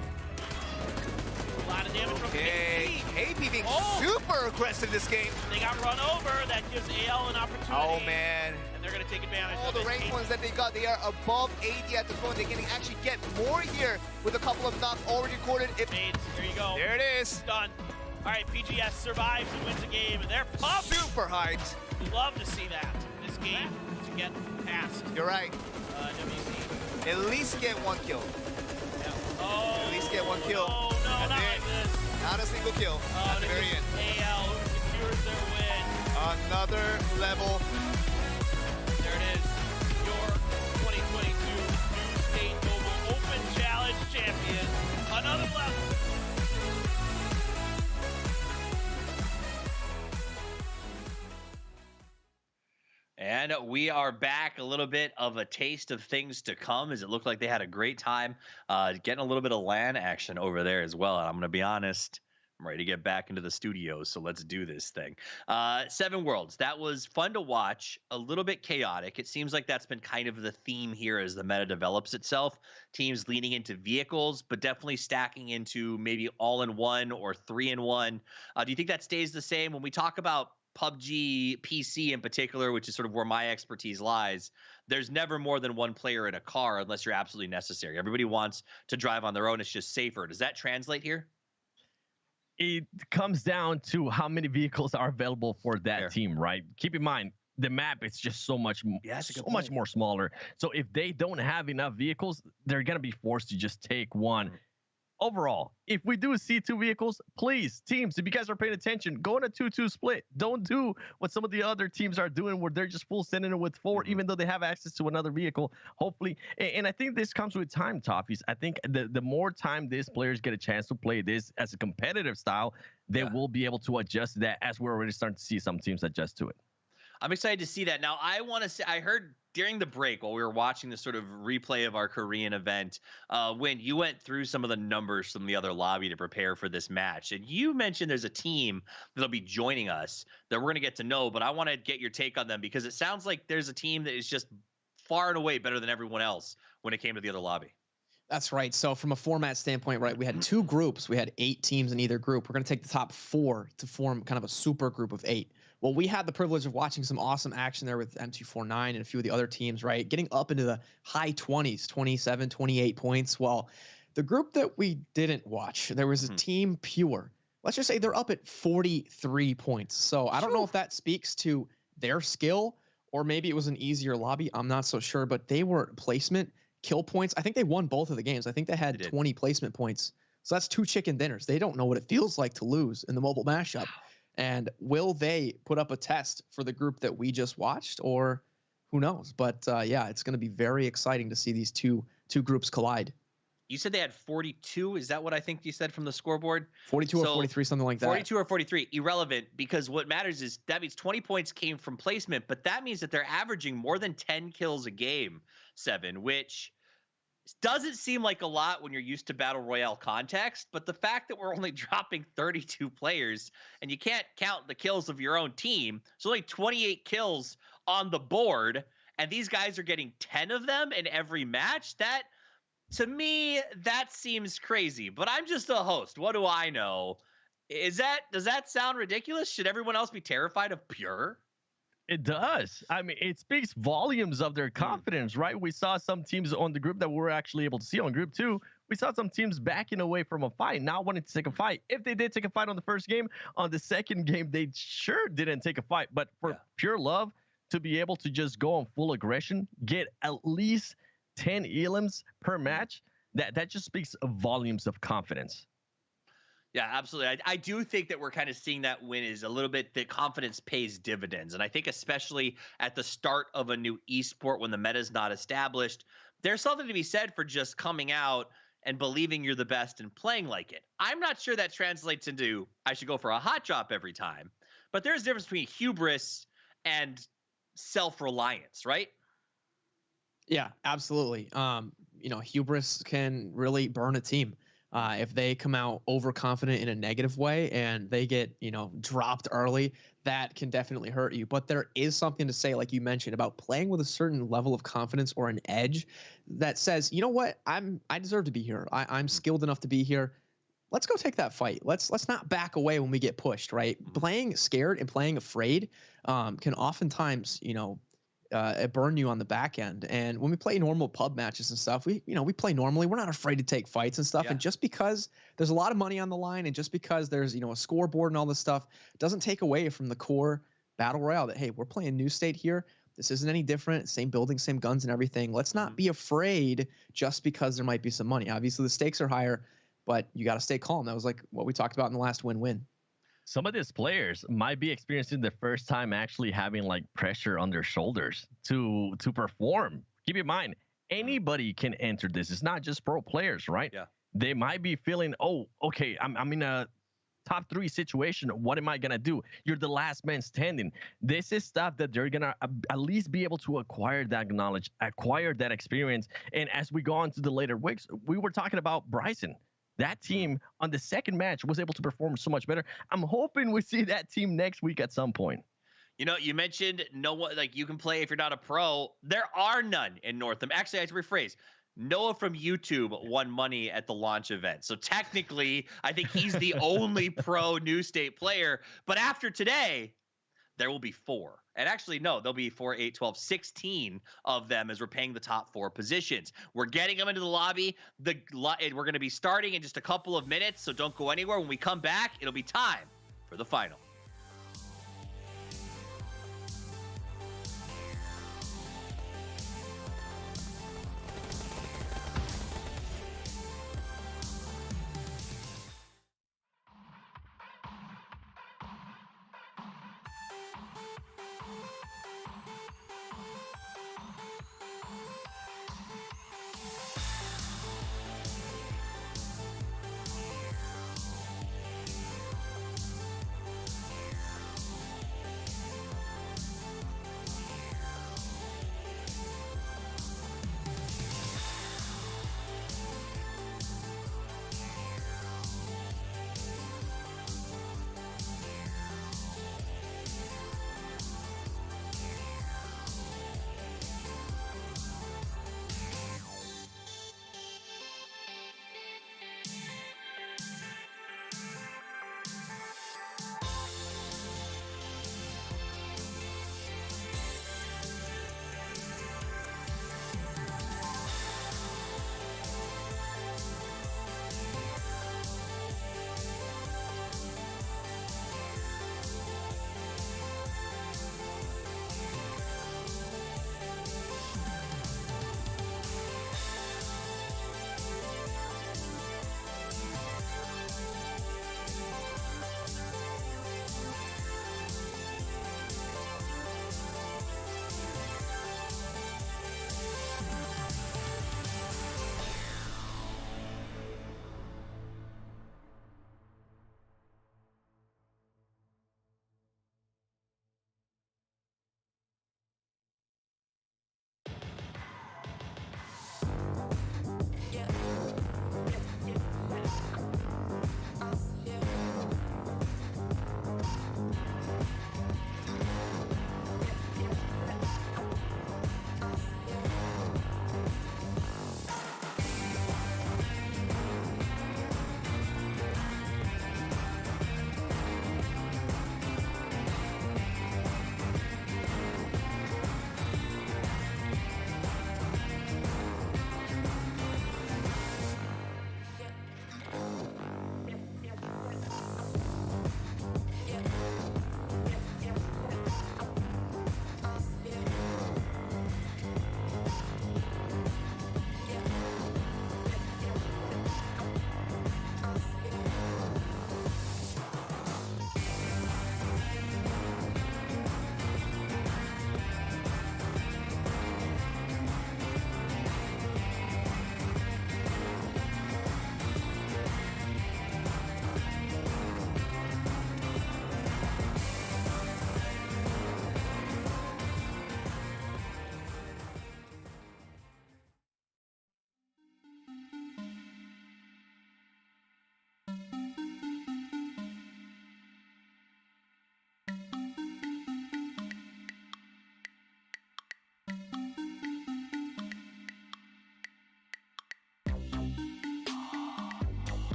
A lot of damage from Okay, KP being Oh! super aggressive this game. They got run over. That gives AL an opportunity. Oh man. And they're going to take advantage All of the it. rank ones that they got, they are above 80 at the moment. They can actually get more here with a couple of knocks already recorded. Spades, here you go. There it is. Done. All right, PGS survives and wins a game, and they're pumped. Super hyped. Love to see that. This game to get past You're right. WC. At least get one kill. Yeah. Oh, At least get one kill. No, not That's like it. this. Not a single kill Oh, at the very end. AL who secures their win. Another level. There it is. Your 2022 New State Mobile Open Challenge champion. Another level. And we are back. A little bit of a taste of things to come, as it looked like they had a great time getting a little bit of LAN action over there as well. And I'm going to be honest, I'm ready to get back into the studio, so let's do this thing. 7 Worlds, that was fun to watch, a little bit chaotic. It seems like that's been kind of the theme here as the meta develops itself. Teams leaning into vehicles, but definitely stacking into maybe all-in-one or 3-in-1. Do you think that stays the same? When we talk about PUBG PC in particular, which is sort of where my expertise lies, there's never more than one player in a car unless you're absolutely necessary. Everybody wants to drive on their own. It's just safer. Does that translate here? It comes down to how many vehicles are available for that team, right? Keep in mind, the map is just so much much more smaller. So if they don't have enough vehicles, they're going to be forced to just take one. Overall, if we do see 2 vehicles, please, teams, if you guys are paying attention, go in a 2-2 split. Don't do what some of the other teams are doing where they're just full sending it with 4, even though they have access to another vehicle. Hopefully, and I think this comes with time, Toffees. I think the more time these players get a chance to play this as a competitive style, they will be able to adjust to that, as we're already starting to see some teams adjust to it. I'm excited to see that. Now, I want to say, I heard during the break while we were watching this sort of replay of our Korean event, when you went through some of the numbers from the other lobby to prepare for this match, and you mentioned there's a team that'll be joining us that we're going to get to know, but I want to get your take on them because it sounds like there's a team that is just far and away better than everyone else when it came to the other lobby. That's right. So from a format standpoint, right, we had 2 groups. We had 8 teams in either group. We're going to take the top 4 to form kind of a super group of 8. Well, we had the privilege of watching some awesome action there with M249 and a few of the other teams, right, getting up into the high 20s, 27, 28 points. Well, the group that we didn't watch, there was a team Pure. Let's just say they're up at 43 points. So I don't know if that speaks to their skill or maybe it was an easier lobby. I'm not so sure, but they were placement, kill points. I think they won both of the games. I think they had 20 placement points. So that's 2 chicken dinners. They don't know what it feels like to lose in the mobile mashup. And will they put up a test for the group that we just watched, or who knows? But yeah, it's going to be very exciting to see these two groups collide. You said they had 42. Is that what I think you said from the scoreboard? 42 or 43, something like that. 42 or 43, irrelevant, because what matters is that means 20 points came from placement, but that means that they're averaging more than 10 kills a game, 7, which doesn't seem like a lot when you're used to Battle Royale context, but the fact that we're only dropping 32 players and you can't count the kills of your own team, so only 28 kills on the board, and these guys are getting 10 of them in every match, that, to me, that seems crazy. But I'm just a host. What do I know? Does that sound ridiculous? Should everyone else be terrified of Pure? It does. I mean, it speaks volumes of their confidence, right? We saw some teams on the group that we were actually able to see on group 2. We saw some teams backing away from a fight, not wanting to take a fight. If they did take a fight on the first game, on the second game, they sure didn't take a fight. But for Pure Love to be able to just go on full aggression, get at least 10 elims per match, that just speaks volumes of confidence. Yeah, absolutely. I do think that we're kind of seeing that win is a little bit that confidence pays dividends. And I think especially at the start of a new esport when the meta is not established, there's something to be said for just coming out and believing you're the best and playing like it. I'm not sure that translates into I should go for a hot drop every time, but there's a difference between hubris and self-reliance, right? Yeah, absolutely. You know, hubris can really burn a team. If they come out overconfident in a negative way and they get, you know, dropped early, that can definitely hurt you. But there is something to say, like you mentioned, about playing with a certain level of confidence or an edge that says, you know what, I deserve to be here. I'm skilled enough to be here. let's go take that fight. Let's not back away when we get pushed, right? Playing scared and playing afraid can oftentimes, burn you on the back end. And when we play normal pub matches and stuff, we play normally. We're not afraid to take fights and stuff. Yeah. And just because there's a lot of money on the line, and just because there's a scoreboard and all this stuff, doesn't take away from the core battle royale. That, hey, we're playing New State here. This isn't any different. Same building, same guns and everything. Let's not be afraid just because there might be some money. Obviously, the stakes are higher, but you got to stay calm. That was like what we talked about in the last win-win. Some of these players might be experiencing the first time actually having like pressure on their shoulders to perform. Keep in mind, anybody can enter this. It's not just pro players, right? Yeah. They might be feeling, oh, okay, I'm in a top 3 situation. What am I gonna do? You're the last man standing. This is stuff that they're gonna at least be able to acquire that knowledge, acquire that experience. And as we go on to the later weeks, we were talking about Bryson. That team on the second match was able to perform so much better. I'm hoping we see that team next week at some point. You mentioned no one, like, you can play if you're not a pro. There are none in Northam. Actually, I have to rephrase. Noah from YouTube won money at the launch event. So technically, I think he's the only pro New State player. But after today, there will be 4. And actually, no, there'll be 4, 8, 12, 16 of them as we're paying the top 4 positions. We're getting them into the lobby. We're going to be starting in just a couple of minutes, so don't go anywhere. When we come back, it'll be time for the final.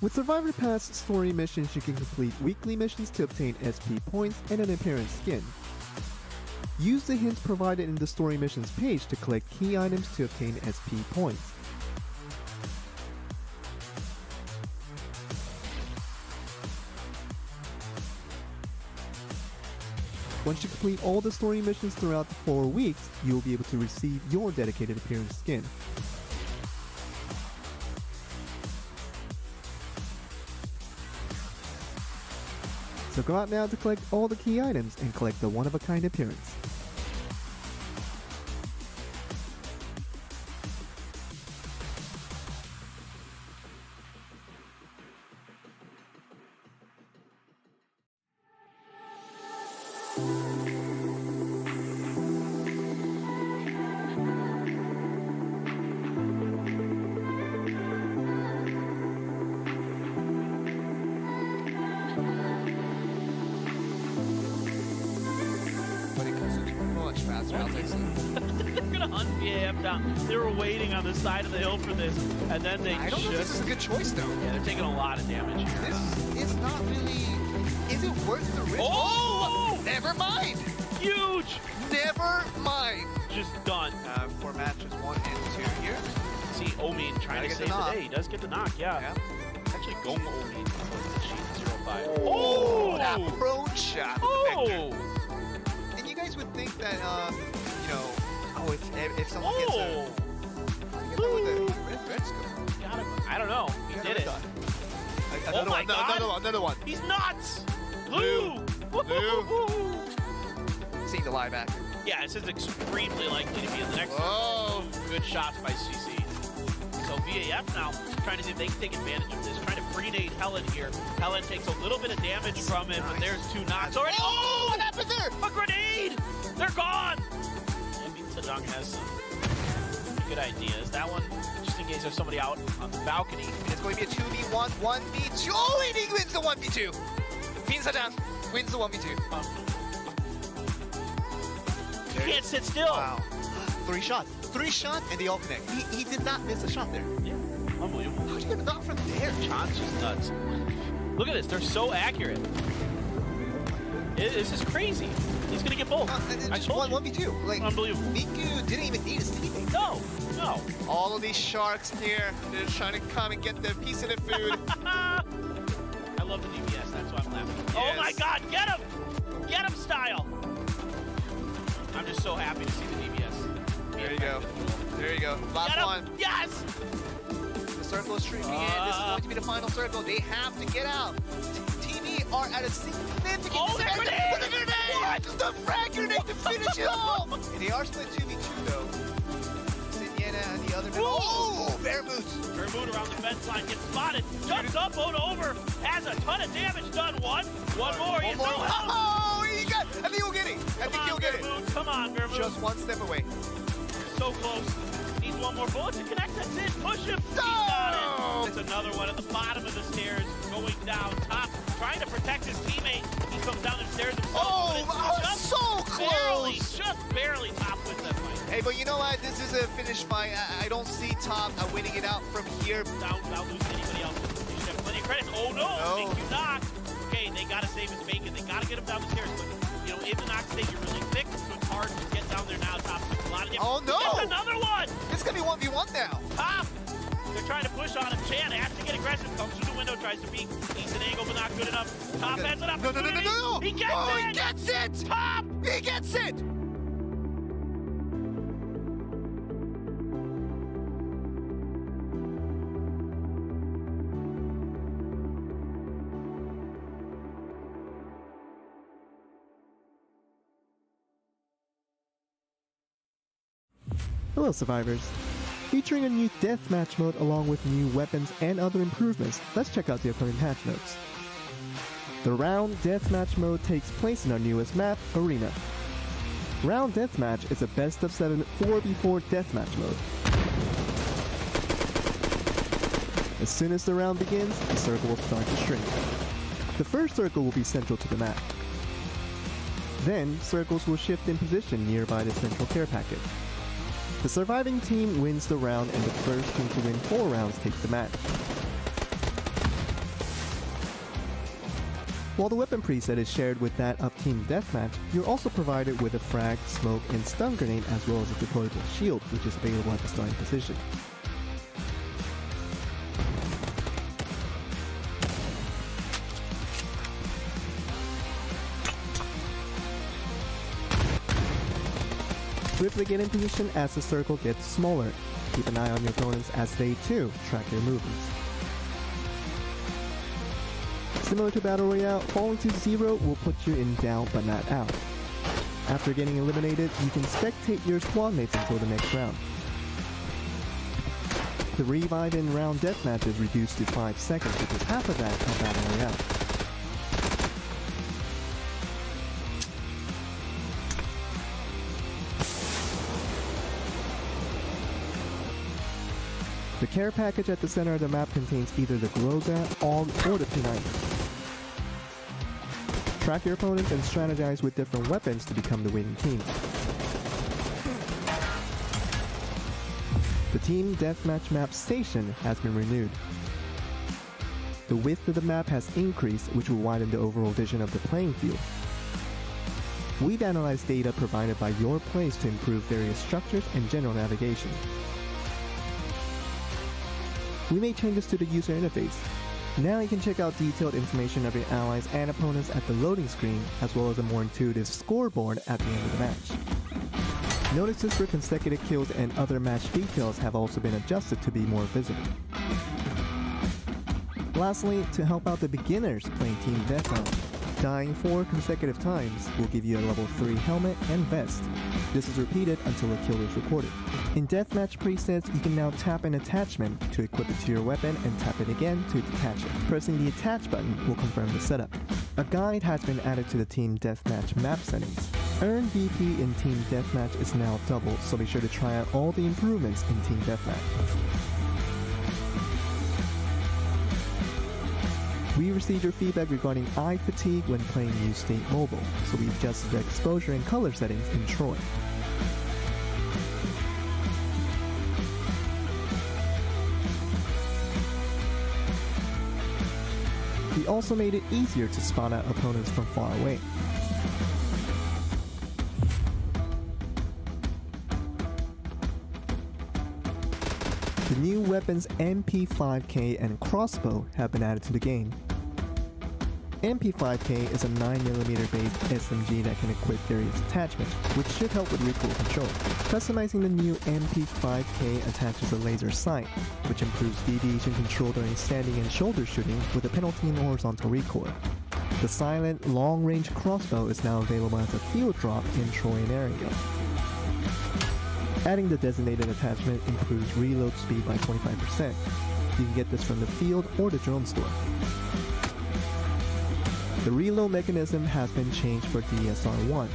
With Survivor Pass story missions, you can complete weekly missions to obtain SP points and an appearance skin. Use the hints provided in the story missions page to collect key items to obtain SP points. Once you complete all the story missions throughout the 4 weeks, you will be able to receive your dedicated appearance skin. So go out now to collect all the key items and collect the one-of-a-kind appearance. But it goes much faster. I'll take some. They're gonna hunt BAF down. They were waiting on the side of the hill for this, and then they I don't know if this is a good choice though. Yeah, they're taking a lot of damage here. This is not really. Is it worth the risk? Oh! Never mind. Huge! Never mind. Just done. 4 matches, 1 and 2 here. See, Omin trying to Gotta get save the the knock. day. He does get the knock, yeah. Actually, go Omin. Sheet 0-5. Oh, that prone shot. Oh! And you guys would think that, you know, oh, if someone gets Oh! get that with the red scope. Got him. I don't know. He Yeah, did it. done. Oh Another my one, God. another one. He's nuts! Blue. Blue! Blue. Seeing the live back. Yeah, this is extremely likely to be in the next Oh. Good shots by CC. So VAF now trying to see if they can take advantage of this. Trying to free-nade Helen here. Helen takes a little bit of damage from it, but there's 2 knocks already. Oh, what happened there? A grenade! They're gone! And Sedong has some good ideas. That one, just in case there's somebody out on the balcony. It's going to be a 2v1, 1v2. Oh, and he wins the 1v2. Wynnsanity wins the 1v2. You can't sit still. Wow. 3 shots. 3 shots, and they all connect. He did not miss a shot there. Yeah, unbelievable. How'd you get a knock from there? John's just nuts. Look at this. They're so accurate. This is crazy. He's going to get both. I Just told one you. 1v2. Like, Unbelievable. Miku didn't even need his teammate. No. All of these sharks here, they're trying to come and get their piece of the food. I love the DPS. That's why I'm laughing. Oh my God. Get him. Get him style. I'm just so happy to see the DPS. There you go. There you go. Last Get him. one. Yes. The circle is streaming in. This is going to be the final circle. They have to get out. TV are at a significant Oh, that disadvantage. grenade! With a grenade! What? The frag grenade to finish it off! And they are split 2v2 though. Sienna and the other. Oh, bear boots. Vermoot around the fence line gets spotted. Jumps up, out over. Has a ton of damage done. One more. He's no help. Oh, he got. I think he'll get it. I think he'll get it. Come on, Vermoot. Just one step away. So close. Needs one more bullet to connect. That's it. Push him. He got it. It's another one at the bottom of the stairs. Going down top. Trying to protect his teammate. He comes down the stairs himself. Oh, just so close. Just barely top wins that fight. Hey, but you know what? This is a finish fight. I don't see Top winning it out from here. Without losing anybody else. He should have plenty of credits. Oh no. Make you knock. Okay, they got to save his bacon. They got to get him down the stairs. But, you know, in the knock state, you're really thick, so it's hard to get down there now. Top takes a lot of damage. Oh no. Gets another one. It's going to be 1v1 now. Top. They're trying to push on him. Chan has to get aggressive. Comes through the window, tries to peek. Eats an angle, but not good enough. Top has an opportunity. No. He gets Oh, it. he gets it. Top. He gets it. Hello survivors! Featuring a new deathmatch mode along with new weapons and other improvements, let's check out the upcoming patch notes. The Round Deathmatch mode takes place in our newest map, Arena. Round Deathmatch is a best of 7 4v4 deathmatch mode. As soon as the round begins, the circle will start to shrink. The first circle will be central to the map. Then, circles will shift in position nearby the central care packet. The surviving team wins the round, and the first team to win 4 rounds takes the match. While the weapon preset is shared with that of Team Deathmatch, you're also provided with a frag, smoke, and stun grenade as well as a deployable shield, which is available at the starting position. Swiftly get in position as the circle gets smaller. Keep an eye on your opponents as they too track their movements. Similar to Battle Royale, falling to 0 will put you in down but not out. After getting eliminated, you can spectate your squad mates until the next round. The revive in round deathmatch is reduced to 5 seconds, which is half of that of Battle Royale. The care package at the center of the map contains either the Groza, AUG, or the P90. Track your opponents and strategize with different weapons to become the winning team. The Team Deathmatch map station has been renewed. The width of the map has increased, which will widen the overall vision of the playing field. We've analyzed data provided by your plays to improve various structures and general navigation. We made changes to the user interface. Now you can check out detailed information of your allies and opponents at the loading screen, as well as a more intuitive scoreboard at the end of the match. Notices for consecutive kills and other match details have also been adjusted to be more visible. Lastly, to help out the beginners playing Team Deathmatch, dying 4 consecutive times will give you a level 3 helmet and vest. This is repeated until a kill is recorded. In deathmatch presets, you can now tap an attachment to equip it to your weapon and tap it again to detach it. Pressing the attach button will confirm the setup. A guide has been added to the Team Deathmatch map settings. Earn VP in Team Deathmatch is now doubled, so be sure to try out all the improvements in Team Deathmatch. We received your feedback regarding eye fatigue when playing new State Mobile, so we adjusted the exposure and color settings in Troy. We also made it easier to spot out opponents from far away. The new weapons MP5K and crossbow have been added to the game. MP5K is a 9mm based SMG that can equip various attachments, which should help with recoil control. Customizing the new MP5K attaches a laser sight, which improves deviation control during standing and shoulder shooting with a penalty in horizontal recoil. The silent, long-range crossbow is now available as a field drop in Troy and Erringale. Adding the designated attachment improves reload speed by 25%. You can get this from the field or the drone store. The reload mechanism has been changed for DSR-1.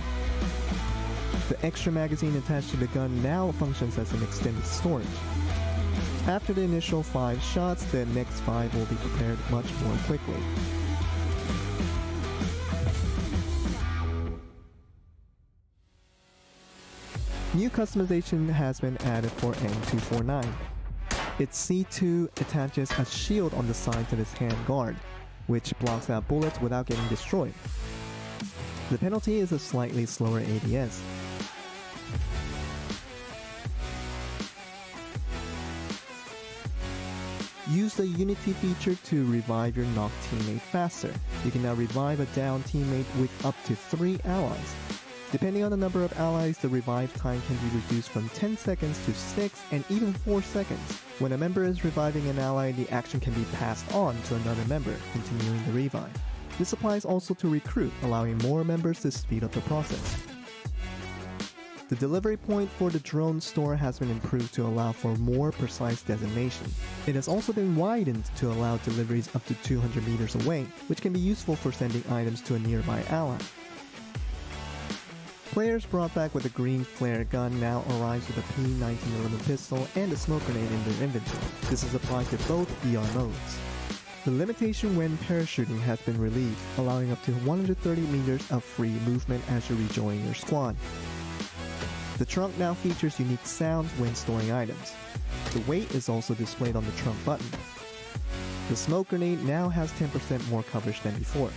The extra magazine attached to the gun now functions as an extended storage. After the initial 5 shots, the next 5 will be prepared much more quickly. New customization has been added for M249. Its C2 attaches a shield on the side to its hand guard, which blocks out bullets without getting destroyed. The penalty is a slightly slower ADS. Use the Unity feature to revive your knocked teammate faster. You can now revive a down teammate with up to 3 allies. Depending on the number of allies, the revive time can be reduced from 10 seconds to 6 and even 4 seconds. When a member is reviving an ally, the action can be passed on to another member, continuing the revive. This applies also to recruit, allowing more members to speed up the process. The delivery point for the drone store has been improved to allow for more precise designation. It has also been widened to allow deliveries up to 200 meters away, which can be useful for sending items to a nearby ally. Players brought back with a green flare gun now arrives with a P19mm pistol and a smoke grenade in their inventory. This is applied to both VR modes. The limitation when parachuting has been relieved, allowing up to 130 meters of free movement as you rejoin your squad. The trunk now features unique sounds when storing items. The weight is also displayed on the trunk button. The smoke grenade now has 10% more coverage than before.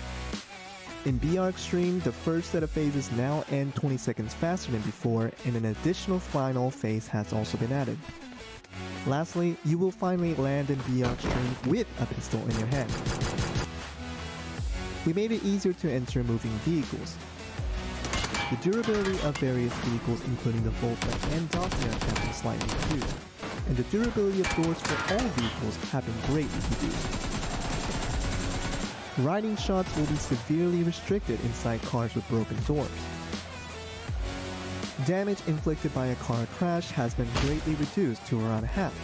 In BR Extreme, the first set of phases now end 20 seconds faster than before, and an additional final phase has also been added. Lastly, you will finally land in BR Extreme with a pistol in your hand. We made it easier to enter moving vehicles. The durability of various vehicles, including the Volta and Dossier, have been slightly reduced, and the durability of doors for all vehicles have been greatly reduced. Riding shots will be severely restricted inside cars with broken doors. Damage inflicted by a car crash has been greatly reduced to around half,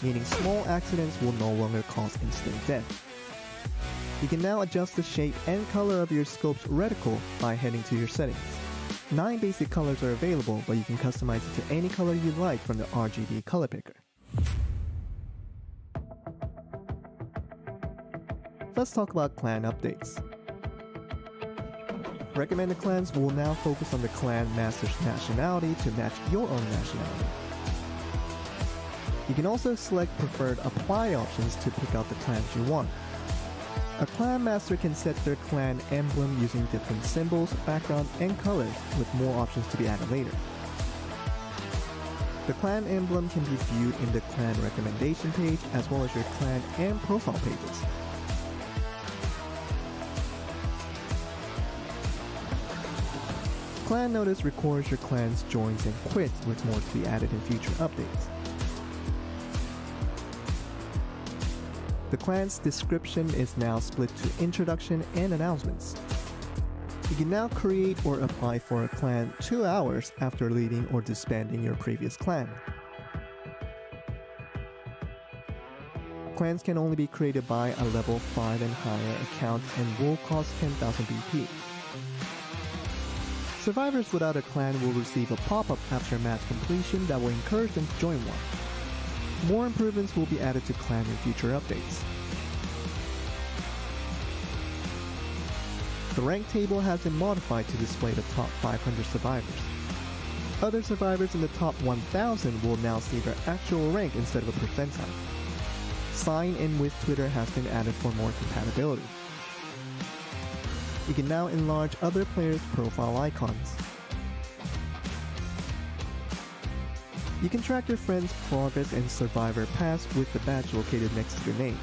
meaning small accidents will no longer cause instant death. You can now adjust the shape and color of your scope's reticle by heading to your settings. 9 basic colors are available, but you can customize it to any color you like from the RGB color picker. Let's talk about clan updates. Recommended clans will now focus on the clan master's nationality to match your own nationality. You can also select preferred apply options to pick out the clans you want. A clan master can set their clan emblem using different symbols, background, and colors, with more options to be added later. The clan emblem can be viewed in the clan recommendation page as well as your clan and profile pages. Clan Notice records your clan's joins and quits, with more to be added in future updates. The clan's description is now split to introduction and announcements. You can now create or apply for a clan 2 hours after leaving or disbanding your previous clan. Clans can only be created by a level 5 and higher account and will cost 10,000 BP. Survivors without a clan will receive a pop-up after match completion that will encourage them to join one. More improvements will be added to clan in future updates. The rank table has been modified to display the top 500 survivors. Other survivors in the top 1000 will now see their actual rank instead of a percentile. Sign in with Twitter has been added for more compatibility. You can now enlarge other players' profile icons. You can track your friends' progress in Survivor Pass with the badge located next to your name.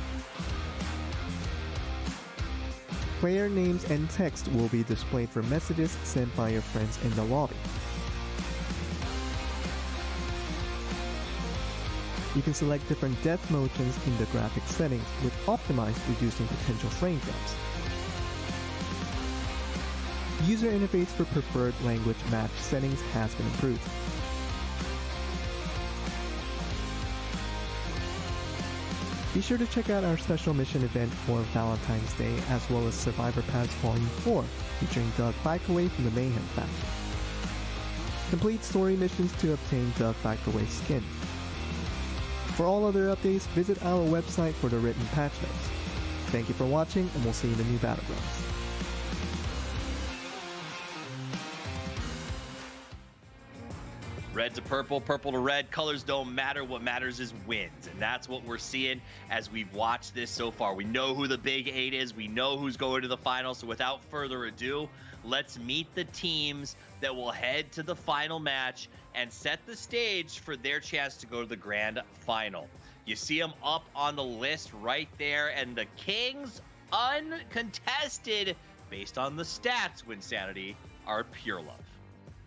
Player names and text will be displayed for messages sent by your friends in the lobby. You can select different death motions in the graphics settings, with optimized reducing potential frame drops. User interface for preferred language match settings has been improved. Be sure to check out our special mission event for Valentine's Day, as well as Survivor Pass Volume 4, featuring Doug Backaway from the Mayhem faction. Complete story missions to obtain Doug Backaway's skin. For all other updates, visit our website for the written patch notes. Thank you for watching, and we'll see you in the new Battlegrounds. Red to purple, purple to red, colors don't matter. What matters is wins. And that's what we're seeing as we've watched this so far. We know who the big 8 is. We know who's going to the final. So without further ado, let's meet the teams that will head to the final match and set the stage for their chance to go to the grand final. You see them up on the list right there. And the Kings, uncontested, based on the stats, Wynnsanity, are Pure Love.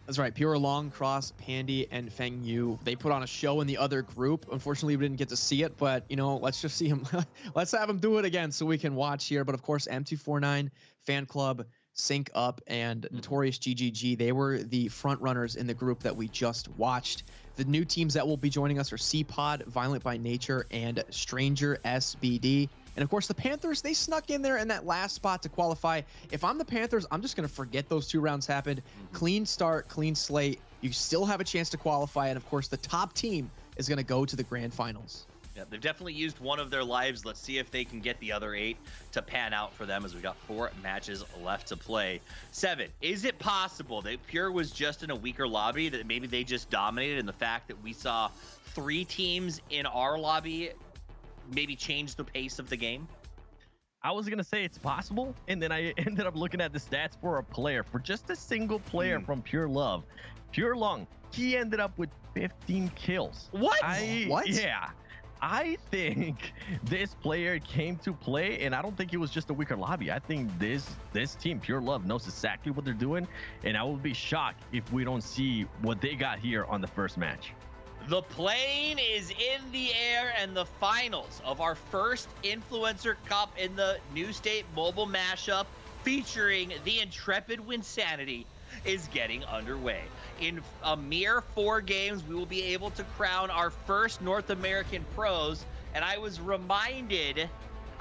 That's right. Pure Long Cross, Pandy, and Feng Yu. They put on a show in the other group. Unfortunately, we didn't get to see it, but, you know, let's just see him. Let's have him do it again so we can watch here. But, of course, M249, Fan Club, Sync Up, and Notorious GGG, they were the front runners in the group that we just watched. The new teams that will be joining us are C-Pod, Violent by Nature, and Stranger SBD. And of course, the Panthers, they snuck in there in that last spot to qualify. If I'm the Panthers, I'm just going to forget those 2 rounds happened. Clean start, clean slate. You still have a chance to qualify. And of course, the top team is going to go to the grand finals. Yeah, they've definitely used one of their lives. Let's see if they can get the other 8 to pan out for them, as we got 4 matches left to play. 7, is it possible that Pure was just in a weaker lobby, that maybe they just dominated, and the fact that we saw 3 teams in our lobby maybe change the pace of the game? I was going to say it's possible, and then I ended up looking at the stats for a player, for just a single player from Pure Love. Pure Long, he ended up with 15 kills. What? What? Yeah. I think this player came to play, and I don't think it was just a weaker lobby. I think this team, Pure Love, knows exactly what they're doing, and I will be shocked if we don't see what they got here on the first match. The plane is in the air, and the finals of our first Influencer Cup in the New State Mobile Mashup featuring the intrepid Wynnsanity is getting underway. In a mere 4 games, we will be able to crown our first North American pros, and I was reminded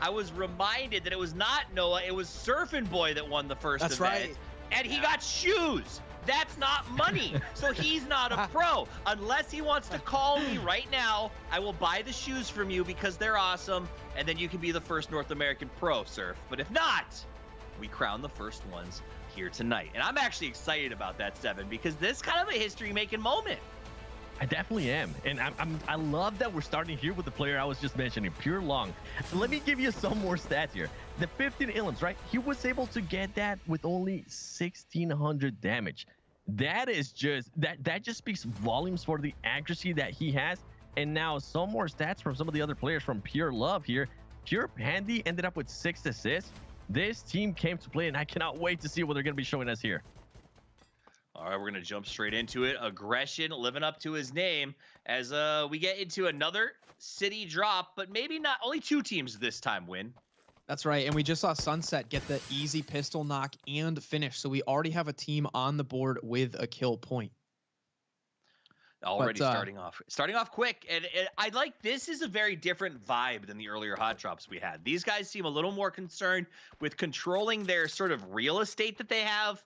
that it was not Noah, it was Surfing Boy that won the first That's event. right. And he got shoes. That's not money. So he's not a pro. Unless he wants to call me right now, I will buy the shoes from you because they're awesome, and then you can be the first North American pro, Surf. But if not, we crown the first ones here tonight. And I'm actually excited about that, Seven, because this is kind of a history-making moment. I definitely am, and I love that we're starting here with the player I was just mentioning, Pure Long. Let me give you some more stats here. The 15 elims, right? He was able to get that with only 1,600 damage. That is just that just speaks volumes for the accuracy that he has. And now some more stats from some of the other players from Pure Love here. Pure Pandy ended up with 6 assists. This team came to play, and I cannot wait to see what they're going to be showing us here. All right, we're going to jump straight into it. Aggression living up to his name as we get into another city drop, but maybe not. Only 2 teams this time win. That's right, and we just saw Sunset get the easy pistol knock and finish, so we already have a team on the board with a kill point. Already starting off quick, and I like this is a very different vibe than the earlier hot drops we had. These guys seem a little more concerned with controlling their sort of real estate that they have,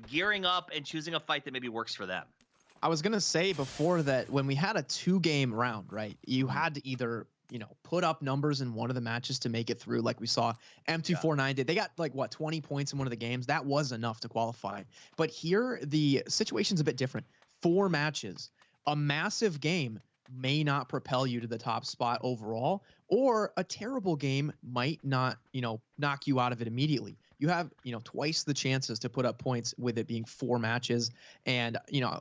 gearing up and choosing a fight that maybe works for them. I was gonna say before that when we had a 2-game round, right? You had to either, put up numbers in one of the matches to make it through, like we saw M249 did. They got like 20 points in one of the games. That was enough to qualify. But here the situation's a bit different. 4 matches. A massive game may not propel you to the top spot overall, or a terrible game might not, knock you out of it immediately. You have, twice the chances to put up points with it being 4 matches. And,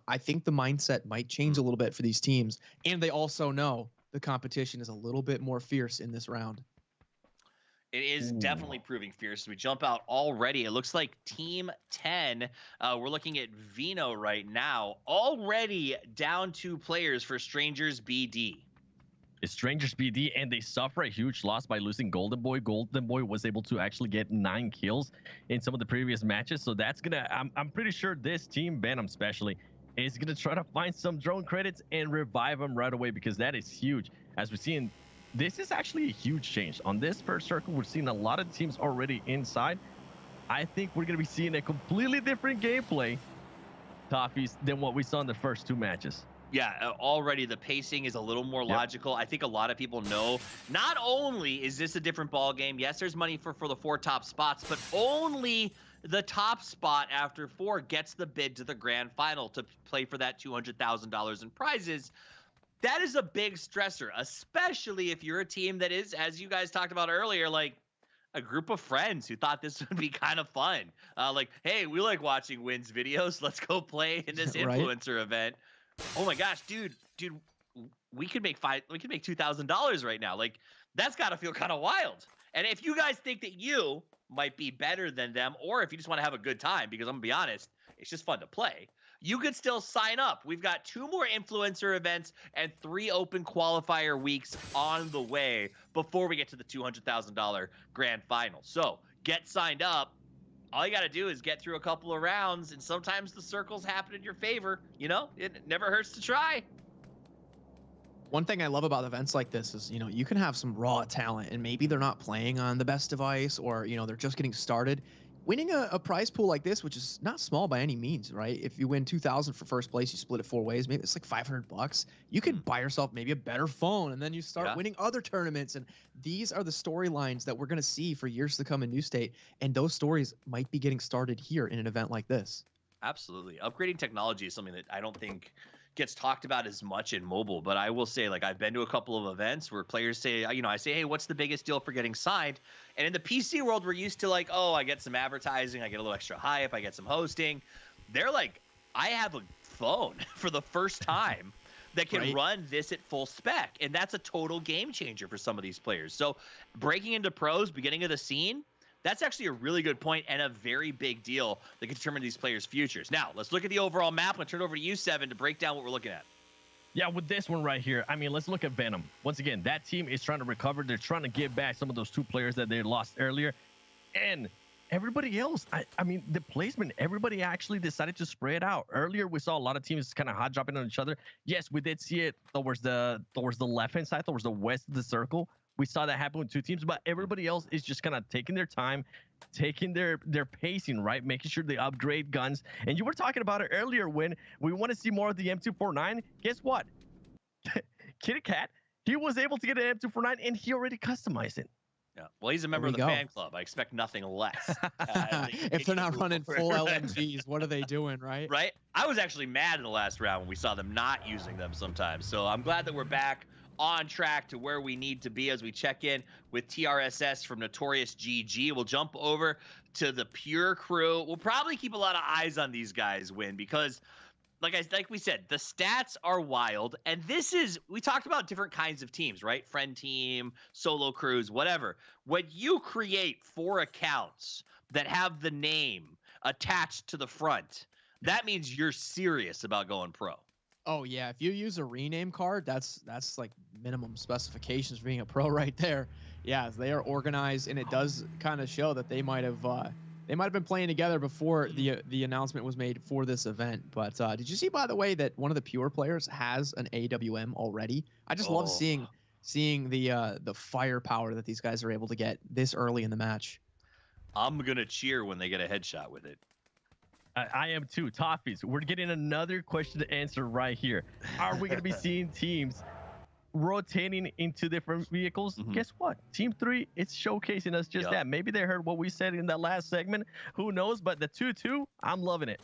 I think the mindset might change a little bit for these teams. And they also know the competition is a little bit more fierce in this round. It is definitely proving fierce. We jump out already. It looks like Team 10. We're looking at Vino right now. Already down 2 players for Strangers BD. It's Strangers BD, and they suffer a huge loss by losing Golden Boy. Golden Boy was able to actually get 9 kills in some of the previous matches. So that's going to, I'm pretty sure this team, Venom especially, is going to try to find some drone credits and revive them right away, because that is huge. As we're seeing, this is actually a huge change. On this first circle, we're seeing a lot of teams already inside. I think we're going to be seeing a completely different gameplay, Toffees, than what we saw in the first 2 matches. Yeah, already the pacing is a little more logical. I think a lot of people know not only is this a different ball game, yes, there's money for the 4 top spots, but only the top spot after 4 gets the bid to the grand final to play for that $200,000 in prizes. That is a big stressor, especially if you're a team that is, as you guys talked about earlier, like a group of friends who thought this would be kind of fun. Like, hey, we like watching Wynn's videos. Let's go play in this influencer event. Oh my gosh, dude, we could make $2,000 right now. Like, that's got to feel kind of wild. And if you guys think that you might be better than them, or if you just want to have a good time, because I'm gonna be honest, it's just fun to play, you could still sign up. We've got 2 more influencer events and 3 open qualifier weeks on the way before we get to the $200,000 grand final. So get signed up. All you got to do is get through a couple of rounds, and sometimes the circles happen in your favor. It never hurts to try. One thing I love about events like this is, you can have some raw talent, and maybe they're not playing on the best device, or, they're just getting started. Winning a prize pool like this, which is not small by any means, right? If you win 2,000 for first place, you split it 4 ways. Maybe it's like $500. You could buy yourself maybe a better phone, and then you start winning other tournaments. And these are the storylines that we're going to see for years to come in New State. And those stories might be getting started here in an event like this. Absolutely. Upgrading technology is something that I don't think gets talked about as much in mobile, but I will say, like, I've been to a couple of events where players say, I say, hey, what's the biggest deal for getting signed? And in the PC world, we're used to like, oh, I get some advertising, I get a little extra hype, I get some hosting. They're like, I have a phone for the first time that can run this at full spec. And that's a total game changer for some of these players. So breaking into pros, beginning of the scene, that's actually a really good point and a very big deal that can determine these players' futures. Now, let's look at the overall map. I'm going to turn it over to you, Seven, to break down what we're looking at. Yeah, with this one right here, I mean, let's look at Venom. Once again, that team is trying to recover. They're trying to get back some of those 2 players that they lost earlier. And everybody else, I mean, the placement, everybody actually decided to spread out. Earlier, we saw a lot of teams kind of hot dropping on each other. Yes, we did see it towards the left-hand side, towards the west of the circle. We saw that happen with 2 teams, but everybody else is just kind of taking their time, taking their pacing, right? Making sure they upgrade guns. And you were talking about it earlier when we want to see more of the M249. Guess what? Kitty Cat, he was able to get an M249 and he already customized it. Yeah. Well, he's a member of the fan club. I expect nothing less. If they're not running full LMGs, what are they doing, right? Right? I was actually mad in the last round when we saw them not using them sometimes. So I'm glad that we're back on track to where we need to be as we check in with TRSS from Notorious GG. We'll jump over to the Pure crew. We'll probably keep a lot of eyes on these guys, Win, because like we said, the stats are wild. And this is, we talked about different kinds of teams, right? Friend team, solo crews, whatever. When you create 4 accounts that have the name attached to the front, that means you're serious about going pro. Oh yeah, if you use a rename card, that's like minimum specifications for being a pro right there. Yeah, they are organized, and it does kind of show that they might have been playing together before the announcement was made for this event. But did you see, by the way, that one of the Pure players has an AWM already? I just love seeing the firepower that these guys are able to get this early in the match. I'm gonna cheer when they get a headshot with it. I am too. Toffees, we're getting another question to answer right here. Are we going to be seeing teams rotating into different vehicles? Guess what? Team 3, it's showcasing us just that. Maybe they heard what we said in that last segment. Who knows? But the 2-2, I'm loving it.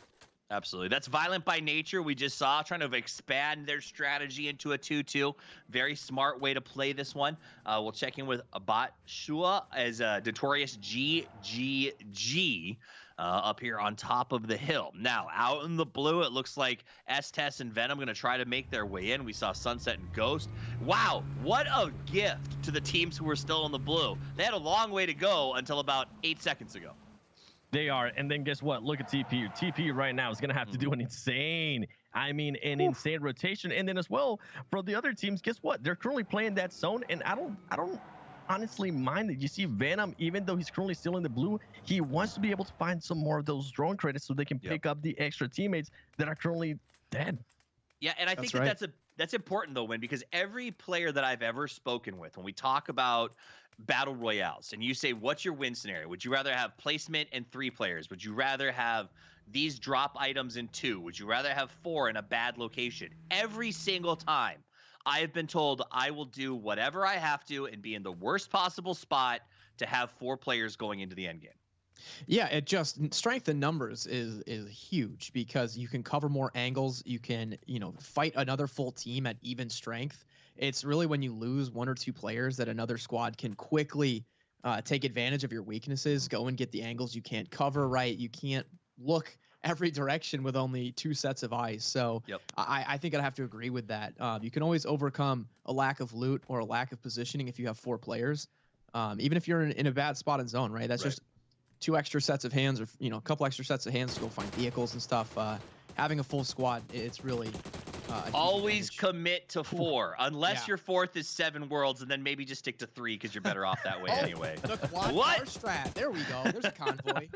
Absolutely. That's Violent by Nature. We just saw trying to expand their strategy into a 2-2. Very smart way to play this one. We'll check in with Abat Shua as Notorious GGG. Up here on top of the hill. Now, out in the blue, it looks like S-Test and Venom going to try to make their way in. We saw Sunset and Ghost. Wow, what a gift to the teams who were still in the blue. They had a long way to go until about 8 seconds ago. They are, and then guess what? Look at TPU. TPU right now is going to have to do an insane rotation. And then as well, for the other teams, guess what? They're currently playing that zone, and I don't honestly mind that. You see Venom, even though he's currently still in the blue, he wants to be able to find some more of those drone credits so they can pick up the extra teammates that are currently dead. Yeah, and I think that's important though, Win, because every player that I've ever spoken with, when we talk about battle royales and you say, what's your win scenario? Would you rather have placement and 3 players? Would you rather have these drop items in 2? Would you rather have 4 in a bad location? Every single time I have been told I will do whatever I have to and be in the worst possible spot to have 4 players going into the end game. Yeah, it just strength in numbers is huge because you can cover more angles. You can, fight another full team at even strength. It's really when you lose 1 or 2 players that another squad can quickly take advantage of your weaknesses, go and get the angles you can't cover right. You can't look every direction with only 2 sets of eyes. So I think I'd have to agree with that. You can always overcome a lack of loot or a lack of positioning if you have 4 players, even if you're in a bad spot in zone, right? That's just 2 extra sets of hands or, a couple extra sets of hands to go find vehicles and stuff. Having a full squad, it's really always commit to 4 unless your 4th is 7 worlds, and then maybe just stick to 3 because you're better off that way anyway. The quad power strat. There we go. There's a convoy.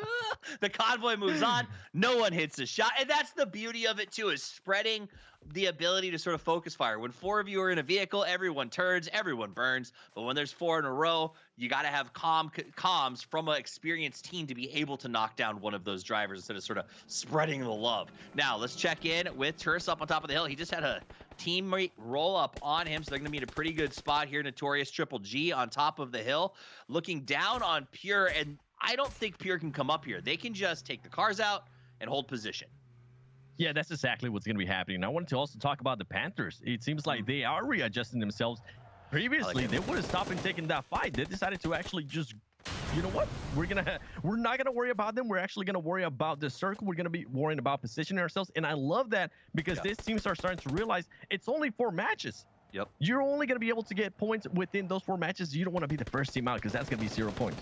The convoy moves on. No one hits a shot, and that's the beauty of it too, is spreading the ability to sort of focus fire. When 4 of you are in a vehicle, everyone turns, everyone burns. But when there's 4 in a row, you got to have comms from an experienced team to be able to knock down one of those drivers instead of sort of spreading the love. Now, let's check in with Turris up on top of the hill. He just had a teammate roll up on him, so they're going to be in a pretty good spot here. Notorious Triple G on top of the hill, looking down on Pure, and I don't think Pure can come up here. They can just take the cars out and hold position. Yeah, that's exactly what's going to be happening. I wanted to also talk about the Panthers. It seems like they are readjusting themselves. Previously, they would have stopped and taken that fight. They decided to actually just, you know what? We're not gonna worry about them. We're actually gonna worry about the circle. We're gonna be worrying about positioning ourselves. And I love that because these teams are starting to realize it's only 4 matches. Yep. You're only gonna be able to get points within those 4 matches. You don't want to be the first team out because that's gonna be 0 points.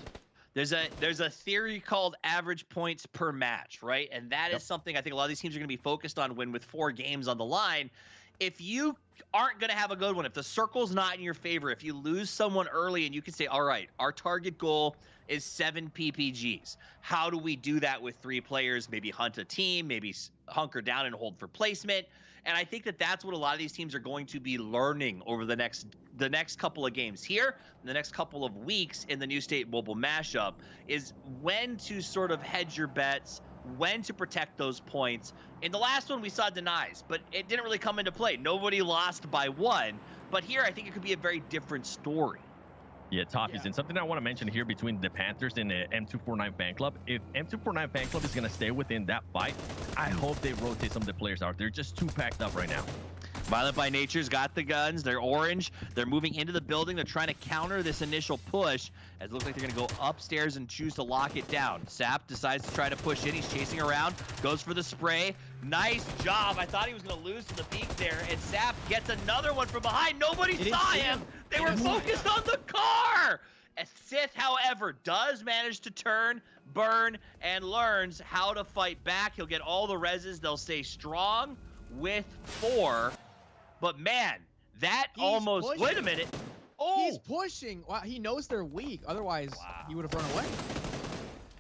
There's a theory called average points per match, right? And that is something I think a lot of these teams are going to be focused on when with 4 games on the line. If you aren't going to have a good one, if the circle's not in your favor, if you lose someone early and you can say, all right, our target goal is 7 PPGs. How do we do that with 3 players? Maybe hunt a team, maybe hunker down and hold for placement. And I think that that's what a lot of these teams are going to be learning over the next couple of games here, the next couple of weeks in the new State Mobile Mashup, is when to sort of hedge your bets, when to protect those points. In the last one, we saw denies, but it didn't really come into play. Nobody lost by 1. But here, I think it could be a very different story. Yeah, Toffees. And something I want to mention here between the Panthers and the M249 fan club. If M249 fan club is going to stay within that fight, I hope they rotate some of the players out. They're just too packed up right now. Violent by Nature's got the guns. They're orange. They're moving into the building. They're trying to counter this initial push, as it looks like they're going to go upstairs and choose to lock it down. Sap decides to try to push in. He's chasing around, goes for the spray. Nice job. I thought he was going to lose to the peak there, and Sap gets another one from behind. Nobody saw him. They were focused on the car. And Sith, however, does manage to turn, burn, and learns how to fight back. He'll get all the reses. They'll stay strong with 4. But man, that almost pushing. Wait a minute. Oh, he's pushing. Wow, he knows they're weak. Otherwise, he would have run away.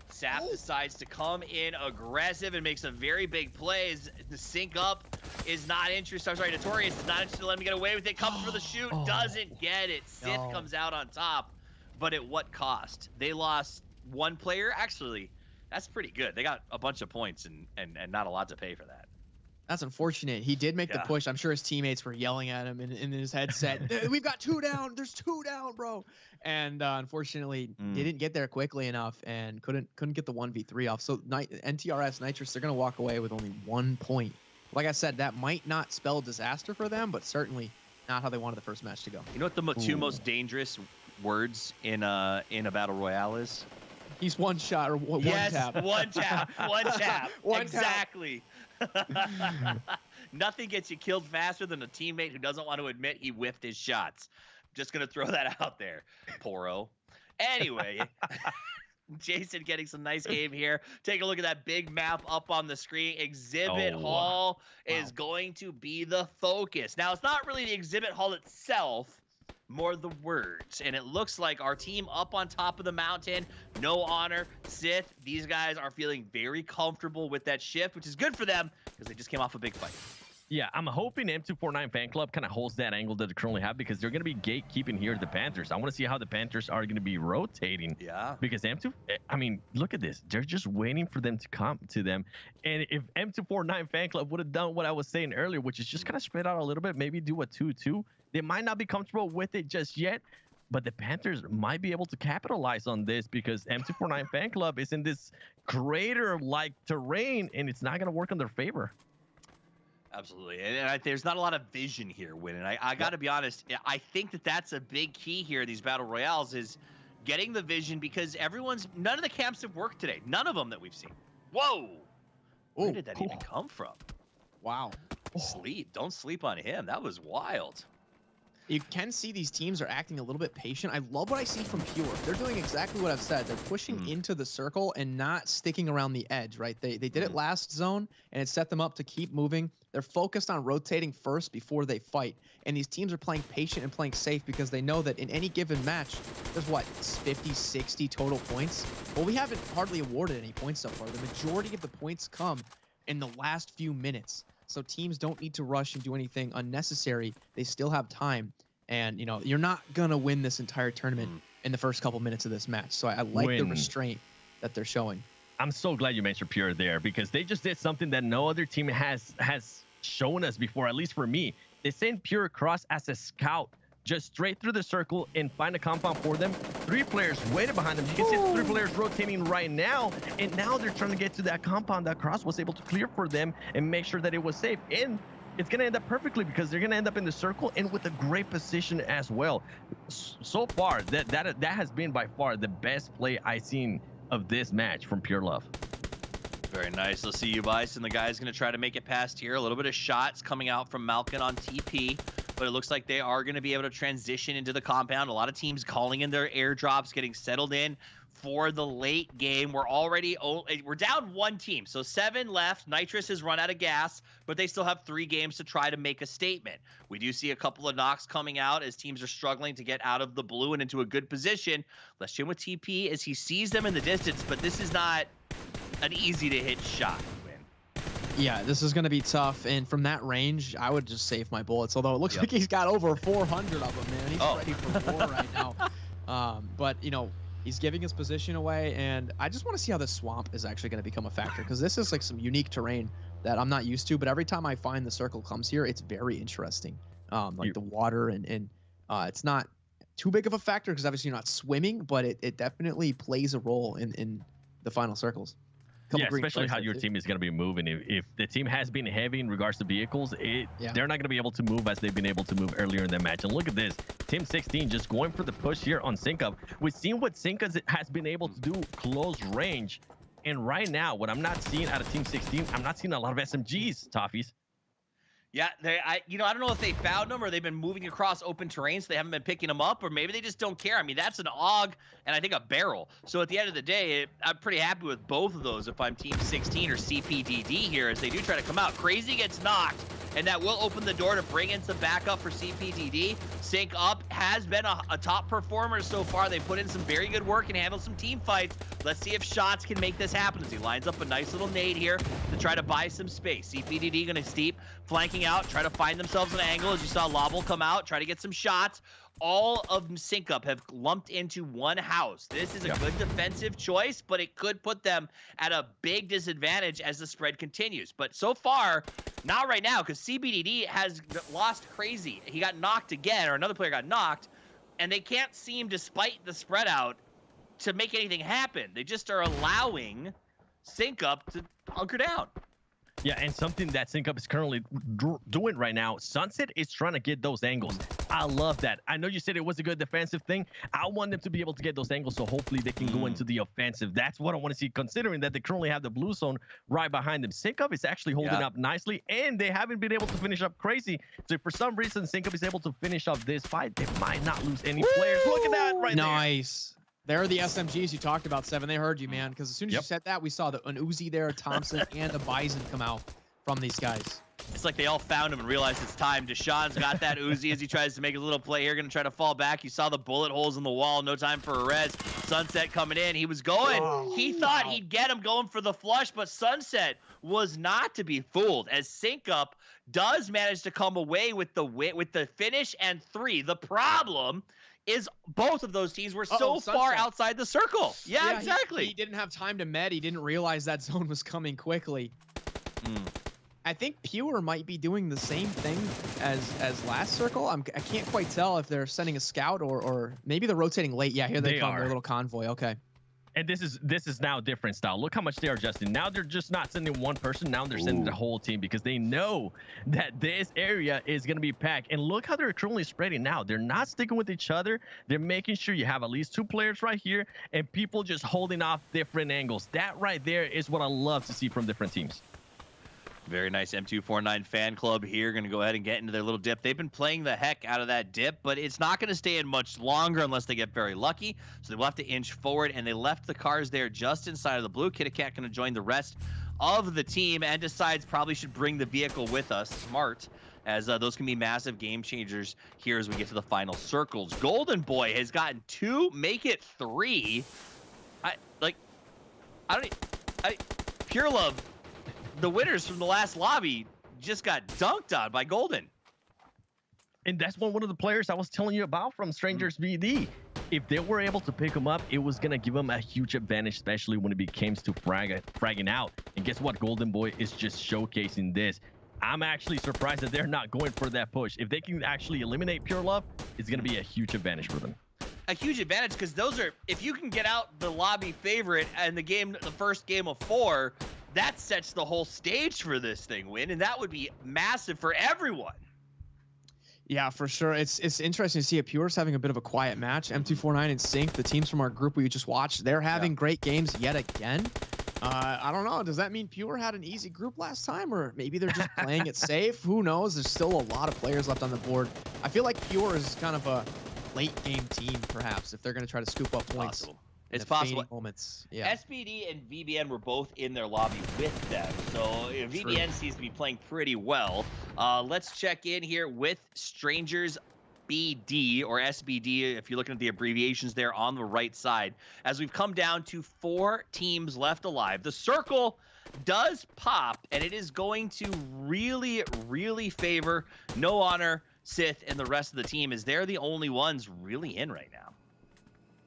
Sap decides to come in aggressive and make some very big plays. The sync up is not interested. I'm sorry, Notorious is not interested to let him get away with it. Comes for the shoot, doesn't get it. Sith comes out on top, but at what cost? They lost 1 player. Actually, that's pretty good. They got a bunch of points and not a lot to pay for that. That's unfortunate. He did make the push. I'm sure his teammates were yelling at him in his headset. We've got 2 down. There's 2 down, bro. And unfortunately, he didn't get there quickly enough and couldn't get the 1v3 off. So NTRS Nitrous, they're going to walk away with only 1 point. Like I said, that might not spell disaster for them, but certainly not how they wanted the first match to go. You know what the 2 most dangerous words in a battle royale is? He's one shot or one tap. Yes, one tap. One tap. Exactly. Nothing gets you killed faster than a teammate who doesn't want to admit he whiffed his shots. Just going to throw that out there, Poro. Anyway, Jason getting some nice game here. Take a look at that big map up on the screen. Exhibit hall is going to be the focus. Now, it's not really the exhibit hall itself, more the words. And it looks like our team up on top of the mountain, no honor, Sith, these guys are feeling very comfortable with that shift, which is good for them because they just came off a big fight. Yeah, I'm hoping M249 fan club kind of holds that angle that they currently have because they're going to be gatekeeping here the Panthers. I want to see how the Panthers are going to be rotating. Yeah. Because I mean, look at this. They're just waiting for them to come to them. And if M249 fan club would have done what I was saying earlier, which is just kind of spread out a little bit, maybe do a 2-2, they might not be comfortable with it just yet. But the Panthers might be able to capitalize on this because M249 fan club is in this crater-like terrain, and it's not going to work in their favor. Absolutely. And there's not a lot of vision here, Win. And I got to be honest, I think that that's a big key here in these battle royales is getting the vision because none of the camps have worked today. None of them that we've seen. Whoa. Where did that even come from? Wow. Don't sleep on him. That was wild. You can see these teams are acting a little bit patient. I love what I see from Pure. They're doing exactly what I've said. They're pushing into the circle and not sticking around the edge, right? They did it last zone, and it set them up to keep moving. They're focused on rotating first before they fight. And these teams are playing patient and playing safe because they know that in any given match, there's what, 50, 60 total points? Well, we haven't hardly awarded any points so far. The majority of the points come in the last few minutes. So teams don't need to rush and do anything unnecessary. They still have time. And, you know, you're not going to win this entire tournament in the first couple minutes of this match. So I like the restraint that they're showing. I'm so glad you mentioned Pure there because they just did something that no other team has shown us before, at least for me. They sent Pure across as a scout just straight through the circle and find a compound for them. 3 players waited behind them. You can see the 3 players rotating right now, and now they're trying to get to that compound that Cross was able to clear for them and make sure that it was safe. And it's going to end up perfectly because they're going to end up in the circle and with a great position as well. So far, that has been by far the best play I've seen of this match from Pure Love. Very nice. Let's see you, Bison. The guy's going to try to make it past here. A little bit of shots coming out from Malkin on TP, but it looks like they are going to be able to transition into the compound. A lot of teams calling in their airdrops, getting settled in for the late game. We're down 1 team, so 7 left. Nitrous has run out of gas, but they still have 3 games to try to make a statement. We do see a couple of knocks coming out as teams are struggling to get out of the blue and into a good position. Let's chin with TP as he sees them in the distance, but this is not an easy to hit shot. Yeah, this is going to be tough, and from that range, I would just save my bullets, although it looks like he's got over 400 of them, man. He's ready for war right now. But, you know, he's giving his position away, and I just want to see how this swamp is actually going to become a factor, because this is like some unique terrain that I'm not used to, but every time I find the circle comes here, it's very interesting. Like the water, and it's not too big of a factor, because obviously you're not swimming, but it definitely plays a role in the final circles. Yeah, especially how your team is going to be moving. If the team has been heavy in regards to vehicles, they're not going to be able to move as they've been able to move earlier in the match. And look at this. Team 16 just going for the push here on SyncUp. We've seen what SyncUp has been able to do close range. And right now, what I'm not seeing out of Team 16, I'm not seeing a lot of SMGs, Toffees. Yeah, I don't know if they found them or they've been moving across open terrain, so they haven't been picking them up, or maybe they just don't care. I mean, that's an AUG and I think a barrel. So at the end of the day, I'm pretty happy with both of those if I'm Team 16 or CPDD here, as they do try to come out. Crazy gets knocked, and that will open the door to bring in some backup for CPDD. SyncUp has been a top performer so far. They put in some very good work and handled some team fights. Let's see if Shots can make this happen as he lines up a nice little nade here to try to buy some space. CPDD going to steep, flanking out, try to find themselves an angle as you saw Lobble come out, try to get some shots. All of SyncUp have lumped into one house. This is a good defensive choice, but it could put them at a big disadvantage as the spread continues. But so far, not right now, because CBDD has lost Crazy. He got knocked again, or another player got knocked, and they can't seem, despite the spread out, to make anything happen. They just are allowing SyncUp to hunker down. Yeah, and something that SyncUp is currently doing right now, Sunset is trying to get those angles. I love that. I know you said it was a good defensive thing. I want them to be able to get those angles, so hopefully they can go into the offensive. That's what I want to see, considering that they currently have the blue zone right behind them. SyncUp is actually holding up nicely, and they haven't been able to finish up Crazy. So if for some reason SyncUp is able to finish up this fight, they might not lose any players. Look at that right there. Nice. There are the SMGs you talked about, Seven. They heard you, man. Because as soon as you said that, we saw an Uzi there, Thompson, and a Bison come out from these guys. It's like they all found him and realized it's time. Deshaun's got that Uzi as he tries to make a little play here. Going to try to fall back. You saw the bullet holes in the wall. No time for a res. Sunset coming in. He was going. He thought he'd get him going for the flush, but Sunset was not to be fooled, as SyncUp does manage to come away with the finish and 3. The problem is both of those teams were so far outside the circle. Yeah, exactly. He didn't have time to med. He didn't realize that zone was coming quickly. I think Pure might be doing the same thing as last circle. I can't quite tell if they're sending a scout or maybe they're rotating late. Yeah, here they come. Their little convoy. Okay. And this is now a different style. Look how much they are adjusting. Now they're just not sending one person. Now they're sending the whole team, because they know that this area is going to be packed. And look how they're currently spreading now. They're not sticking with each other. They're making sure you have at least 2 players right here and people just holding off different angles. That right there is what I love to see from different teams. Very nice. M249 fan club here. Going to go ahead and get into their little dip. They've been playing the heck out of that dip, but it's not going to stay in much longer unless they get very lucky. So they will have to inch forward, and they left the cars there just inside of the blue. Kitty-Cat going to join the rest of the team and decides probably should bring the vehicle with us. Smart, as those can be massive game changers here as we get to the final circles. Golden Boy has gotten 2, make it 3. Pure Love, the winners from the last lobby just got dunked on by Golden. And that's one of the players I was telling you about from Strangers VD. If they were able to pick him up, it was going to give them a huge advantage, especially when it came to fragging out. And guess what? Golden Boy is just showcasing this. I'm actually surprised that they're not going for that push. If they can actually eliminate Pure Love, it's going to be a huge advantage for them. A huge advantage because those are, if you can get out the lobby favorite and the first game of 4, that sets the whole stage for this thing, Win, and that would be massive for everyone. Yeah, for sure. It's interesting to see Pure's having a bit of a quiet match. M249 and Sync, the teams from our group we just watched, they're having great games yet again. I don't know. Does that mean Pure had an easy group last time, or maybe they're just playing it safe? Who knows? There's still a lot of players left on the board. I feel like Pure is kind of a late game team, perhaps, if they're going to try to scoop up points. Possible. It's possible. Moments. Yeah. SPD and VBN were both in their lobby with them, so VBN seems to be playing pretty well. Let's check in here with Strangers BD, or SBD, if you're looking at the abbreviations there on the right side, as we've come down to 4 teams left alive. The circle does pop, and it is going to really, really favor No Honor, Sith, and the rest of the team, as they're the only ones really in right now.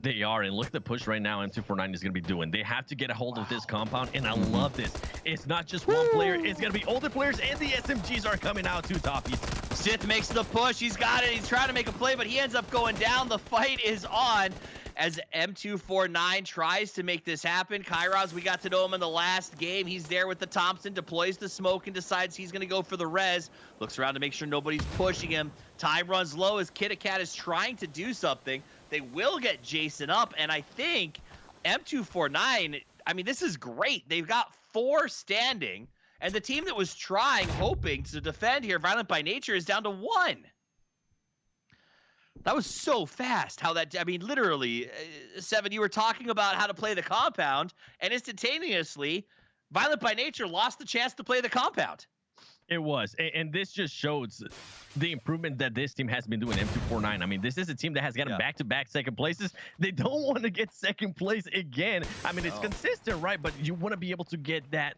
They are, and look at the push right now M249 is going to be doing. They have to get a hold of this compound, and I love this. It's not just one player. It's going to be older players, and the SMGs are coming out too, Toppy. Sith makes the push. He's got it. He's trying to make a play, but he ends up going down. The fight is on as M249 tries to make this happen. Kairos, we got to know him in the last game. He's there with the Thompson, deploys the smoke, and decides he's going to go for the res. Looks around to make sure nobody's pushing him. Time runs low as Kitty Cat is trying to do something. They will get Jason up, and I think M249, I mean, this is great. They've got 4 standing, and the team that was trying, hoping to defend here, Violent by Nature, is down to 1. That was so fast how that, I mean, literally, Seven, you were talking about how to play the compound, and instantaneously, Violent by Nature lost the chance to play the compound. It was, and this just shows the improvement that this team has been doing. M249. I mean, this is a team that has gotten back-to-back second places. They don't want to get second place again. I mean, it's consistent, right? But you want to be able to get that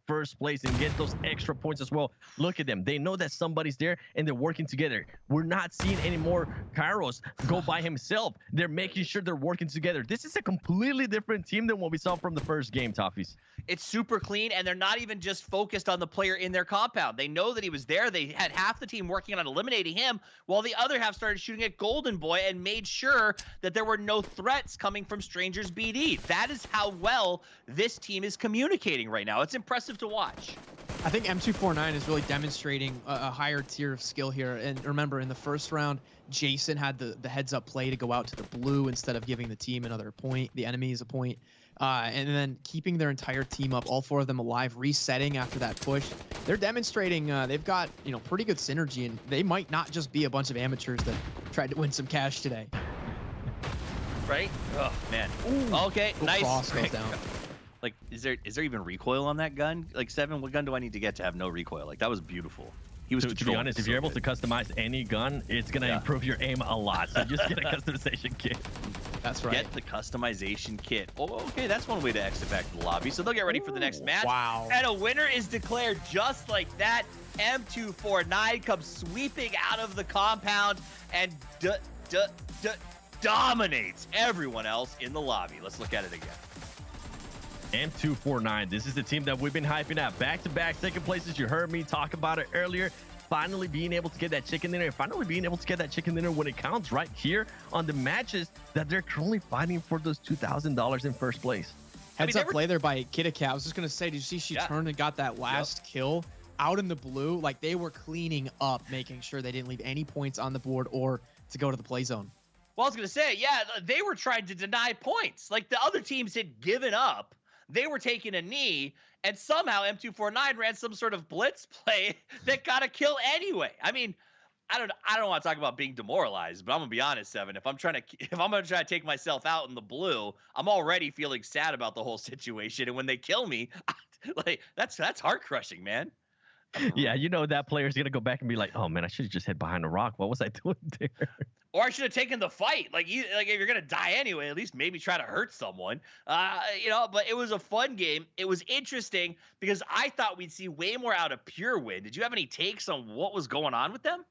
first place and get those extra points as well. Look at them. They know that somebody's there, and they're working together. We're not seeing any more Kairos go by himself. They're making sure they're working together. This is a completely different team than what we saw from the first game, Toffees. It's super clean, and they're not even just focused on the player in their compound. They know that he was there. They had half the team working on eliminating him, while the other half started shooting at Golden Boy and made sure that there were no threats coming from Strangers BD. That is how well this team is communicating right now. It's impressive to watch. I think M249 is really demonstrating a higher tier of skill here. And remember, in the first round, Jason had the heads-up play to go out to the blue instead of giving the team another point, the enemies a point. And then keeping their entire team up, all 4 of them alive, resetting after that push. They're demonstrating they've got, pretty good synergy, and they might not just be a bunch of amateurs that tried to win some cash today. Right? Oh, man. Ooh, okay, nice. Cross goes down. Like, is there even recoil on that gun? Like, Seven, what gun do I need to get to have no recoil? Like, that was beautiful. He was to be honest, if you're able to customize any gun, it's going to improve your aim a lot. So just get a customization kit. That's right. Get the customization kit. Oh, okay, that's one way to exit back to the lobby. So they'll get ready for the next match. Wow. And a winner is declared just like that. M249 comes sweeping out of the compound and dominates everyone else in the lobby. Let's look at it again. M249, this is the team that we've been hyping up. Back-to-back second places. You heard me talk about it earlier. Finally being able to get that chicken dinner, and finally being able to get that chicken dinner when it counts right here on the matches that they're currently fighting for those $2,000 in first place. Heads-up play there by Kitty Cat. I was just going to say, did you see she turned and got that last kill out in the blue? Like, they were cleaning up, making sure they didn't leave any points on the board or to go to the play zone. Well, I was going to say, they were trying to deny points. Like, the other teams had given up. They were taking a knee, and somehow M249 ran some sort of blitz play that got a kill anyway. I mean, I don't want to talk about being demoralized, but I'm gonna be honest, Seven. If I'm gonna try to take myself out in the blue, I'm already feeling sad about the whole situation. And when they kill me, like that's heart crushing, man. Yeah, that player's gonna go back and be like, "Oh man, I should have just hid behind a rock. What was I doing there?" Or I should have taken the fight. Like if you're gonna die anyway, at least maybe try to hurt someone. But it was a fun game. It was interesting because I thought we'd see way more out of Pure Win. Did you have any takes on what was going on with them?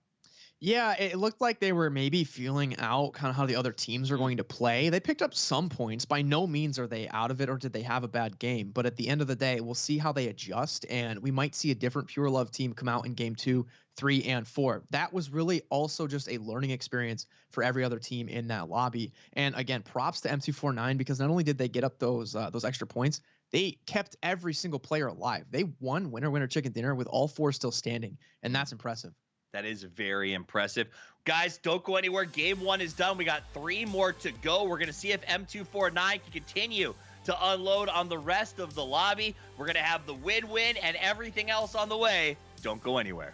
Yeah, it looked like they were maybe feeling out kind of how the other teams are going to play. They picked up some points. By no means are they out of it or did they have a bad game. But at the end of the day, we'll see how they adjust. And we might see a different Pure Love team come out in game 2, 3, and 4. That was really also just a learning experience for every other team in that lobby. And again, props to M249 because not only did they get up those extra points, they kept every single player alive. They won winner chicken dinner with all 4 still standing. And that's impressive. That is very impressive. Guys, don't go anywhere. Game 1 is done. We got 3 more to go. We're going to see if M249 can continue to unload on the rest of the lobby. We're going to have the win-win and everything else on the way. Don't go anywhere.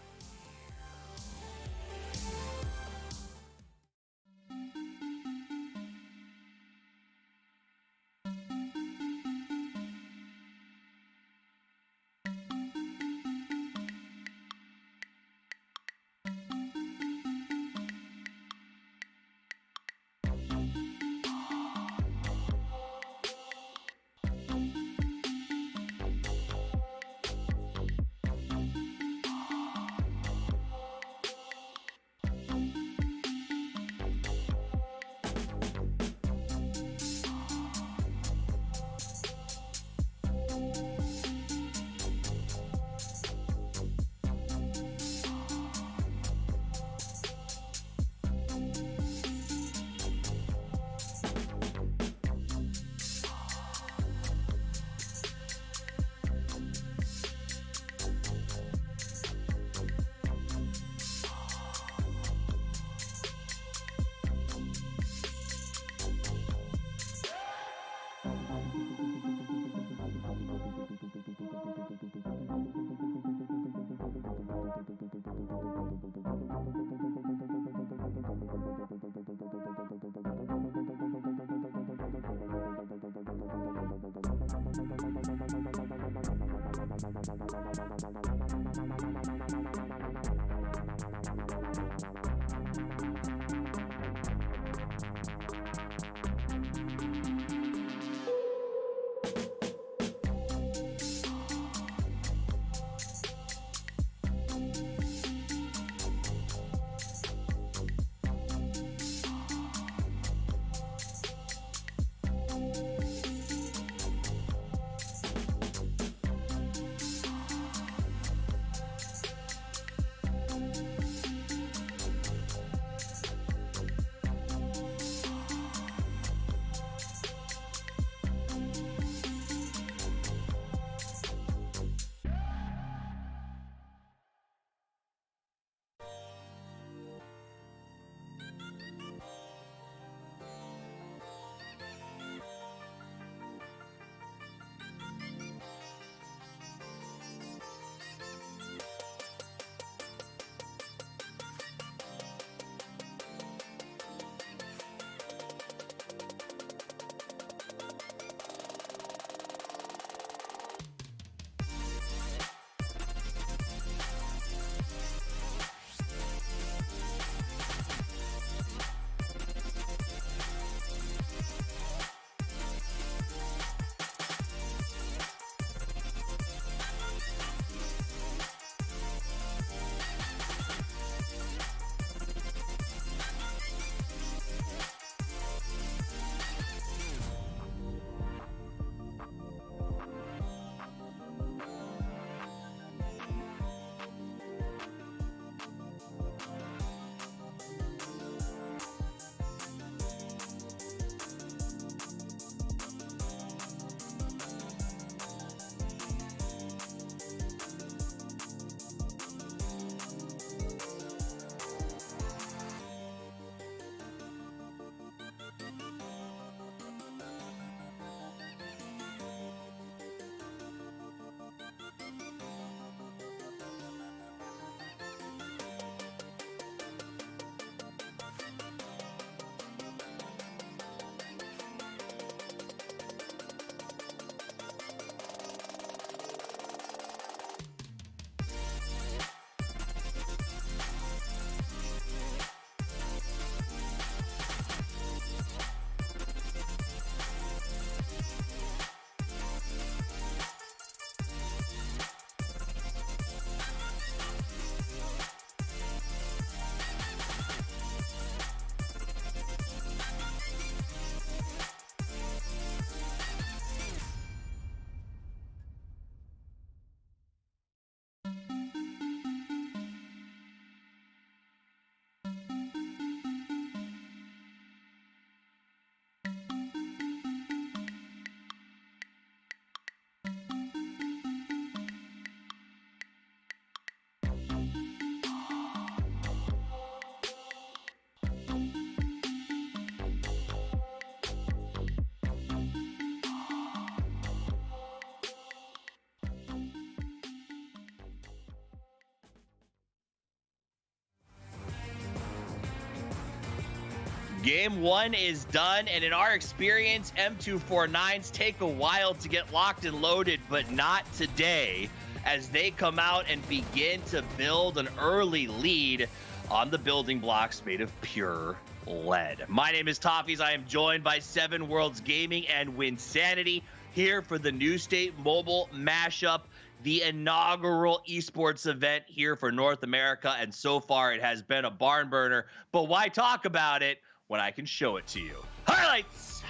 Game 1 is done, and in our experience, M249s take a while to get locked and loaded, but not today, as they come out and begin to build an early lead on the building blocks made of pure lead. My name is Toffees. I am joined by 7 Worlds Gaming and Wynnsanity here for the New State Mobile Mashup, the inaugural esports event here for North America, and so far it has been a barn burner, but why talk about it when I can show it to you? Highlights!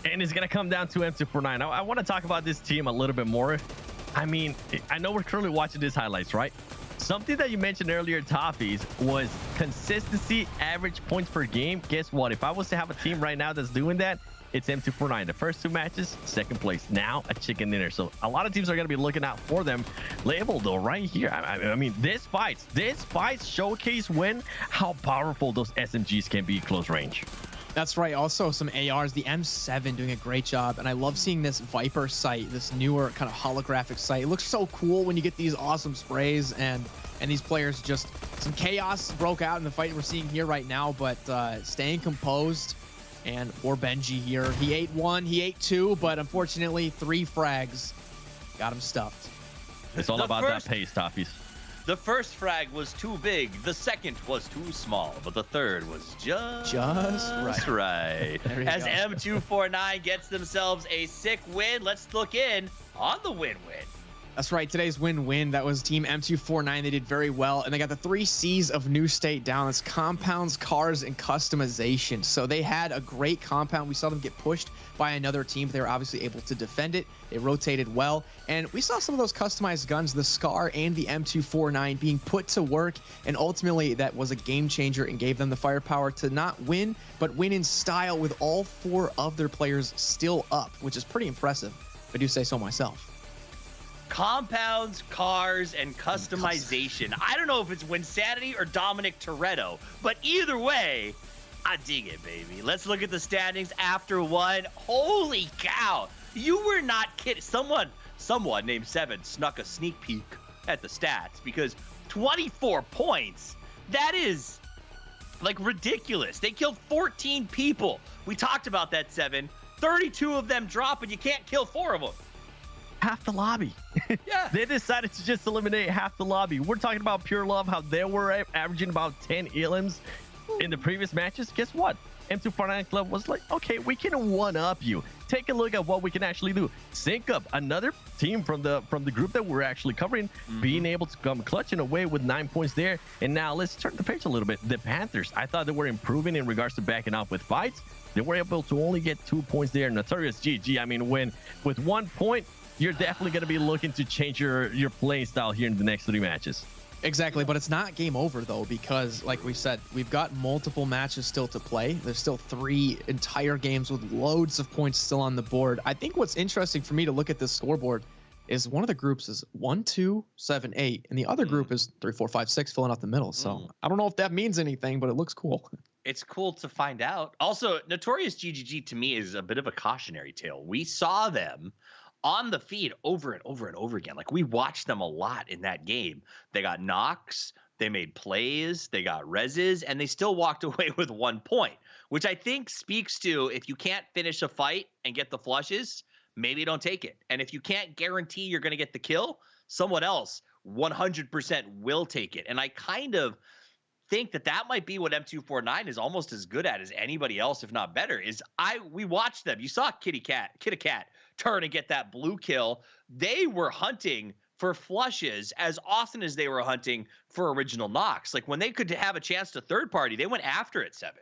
And it's going to come down to M249. I want to talk about this team a little bit more. I mean, I know we're currently watching these highlights, right? Something that you mentioned earlier, Toffees, was consistency, average points per game. Guess what? If I was to have a team right now that's doing that, it's M249. The first 2 matches, second place. Now a chicken dinner. So a lot of teams are going to be looking out for them. Label, though, right here. I mean, this fights showcase when how powerful those SMGs can be close range. That's right. Also, some ARs. The M7 doing a great job. And I love seeing this Viper sight, this newer kind of holographic sight. It looks so cool when you get these awesome sprays. And these players just... Some chaos broke out in the fight we're seeing here right now. But staying composed. And poor Benji here. He ate 1, he ate 2. But unfortunately, 3 frags got him stuffed. It's all about that pace, Toffees. The first frag was too big, the second was too small, but the third was just right. As M249 gets themselves a sick win, let's look in on the win-win. That's right. Today's win-win. That was Team M249. They did very well, and they got the 3 C's of New State down. It's compounds, cars, and customization. So they had a great compound. We saw them get pushed by another team, but they were obviously able to defend it. They rotated well, and we saw some of those customized guns, the Scar and the M249, being put to work, and ultimately that was a game changer and gave them the firepower to not win, but win in style with all 4 of their players still up, which is pretty impressive, if I do say so myself. Compounds, cars, and customization. I don't know if it's Wynnsanity or Dominic Toretto, but either way, I dig it, baby. Let's look at the standings after 1. Holy cow. You were not kidding. Someone named 7 snuck a sneak peek at the stats because 24 points, that is like ridiculous. They killed 14 people. We talked about that, 7. 32 of them drop and you can't kill 4 of them. Half the lobby. Yeah. They decided to just eliminate half the lobby. We're talking about pure love, how they were averaging about 10 elims in the previous matches. Guess what? M249 Club was like, okay, we can one-up you. Take a look at what we can actually do. Sync up, another team from the group that we're actually covering, being able to come clutching away with 9 points there. And now let's turn the page a little bit. The Panthers, I thought they were improving in regards to backing up with fights. They were able to only get 2 points there. Notorious GG, I mean, when with 1 point, you're definitely going to be looking to change your playing style here in the next 3 matches. Exactly, but it's not game over, though, because, like we said, we've got multiple matches still to play. There's still 3 entire games with loads of points still on the board. I think what's interesting for me to look at this scoreboard is one of the groups is 1, 2, 7, 8, and the other group is 3, 4, 5, 6 filling out the middle. So I don't know if that means anything, but it looks cool. It's cool to find out. Also, Notorious GGG to me is a bit of a cautionary tale. We saw them on the feed over and over and over again. Like, we watched them a lot in that game. They got knocks, they made plays, they got reses, and they still walked away with 1 point, which I think speaks to if you can't finish a fight and get the flushes, maybe don't take it. And if you can't guarantee you're going to get the kill, someone else 100% will take it. And I kind of think that might be what M249 is almost as good at as anybody else, if not better, is we watched them. You saw Kitty Cat turn and get that blue kill. They were hunting for flushes as often as they were hunting for original knocks. Like, when they could have a chance to third party, they went after it, 7.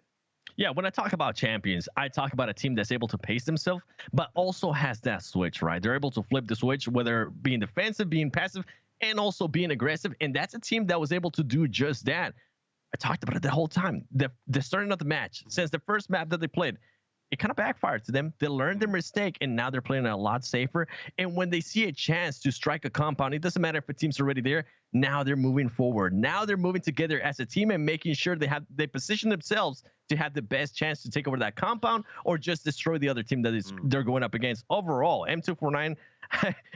Yeah, when I talk about champions, I talk about a team that's able to pace themselves, but also has that switch, right? They're able to flip the switch, whether being defensive, being passive, and also being aggressive. And that's a team that was able to do just that. I talked about it the whole time. The starting of the match, since the first map that they played, it kind of backfired to them. They learned their mistake, and now they're playing a lot safer. And when they see a chance to strike a compound, it doesn't matter if a team's already there. Now they're moving forward. Now they're moving together as a team and making sure they position themselves to have the best chance to take over that compound or just destroy the other team that is they're going up against. Overall, M249,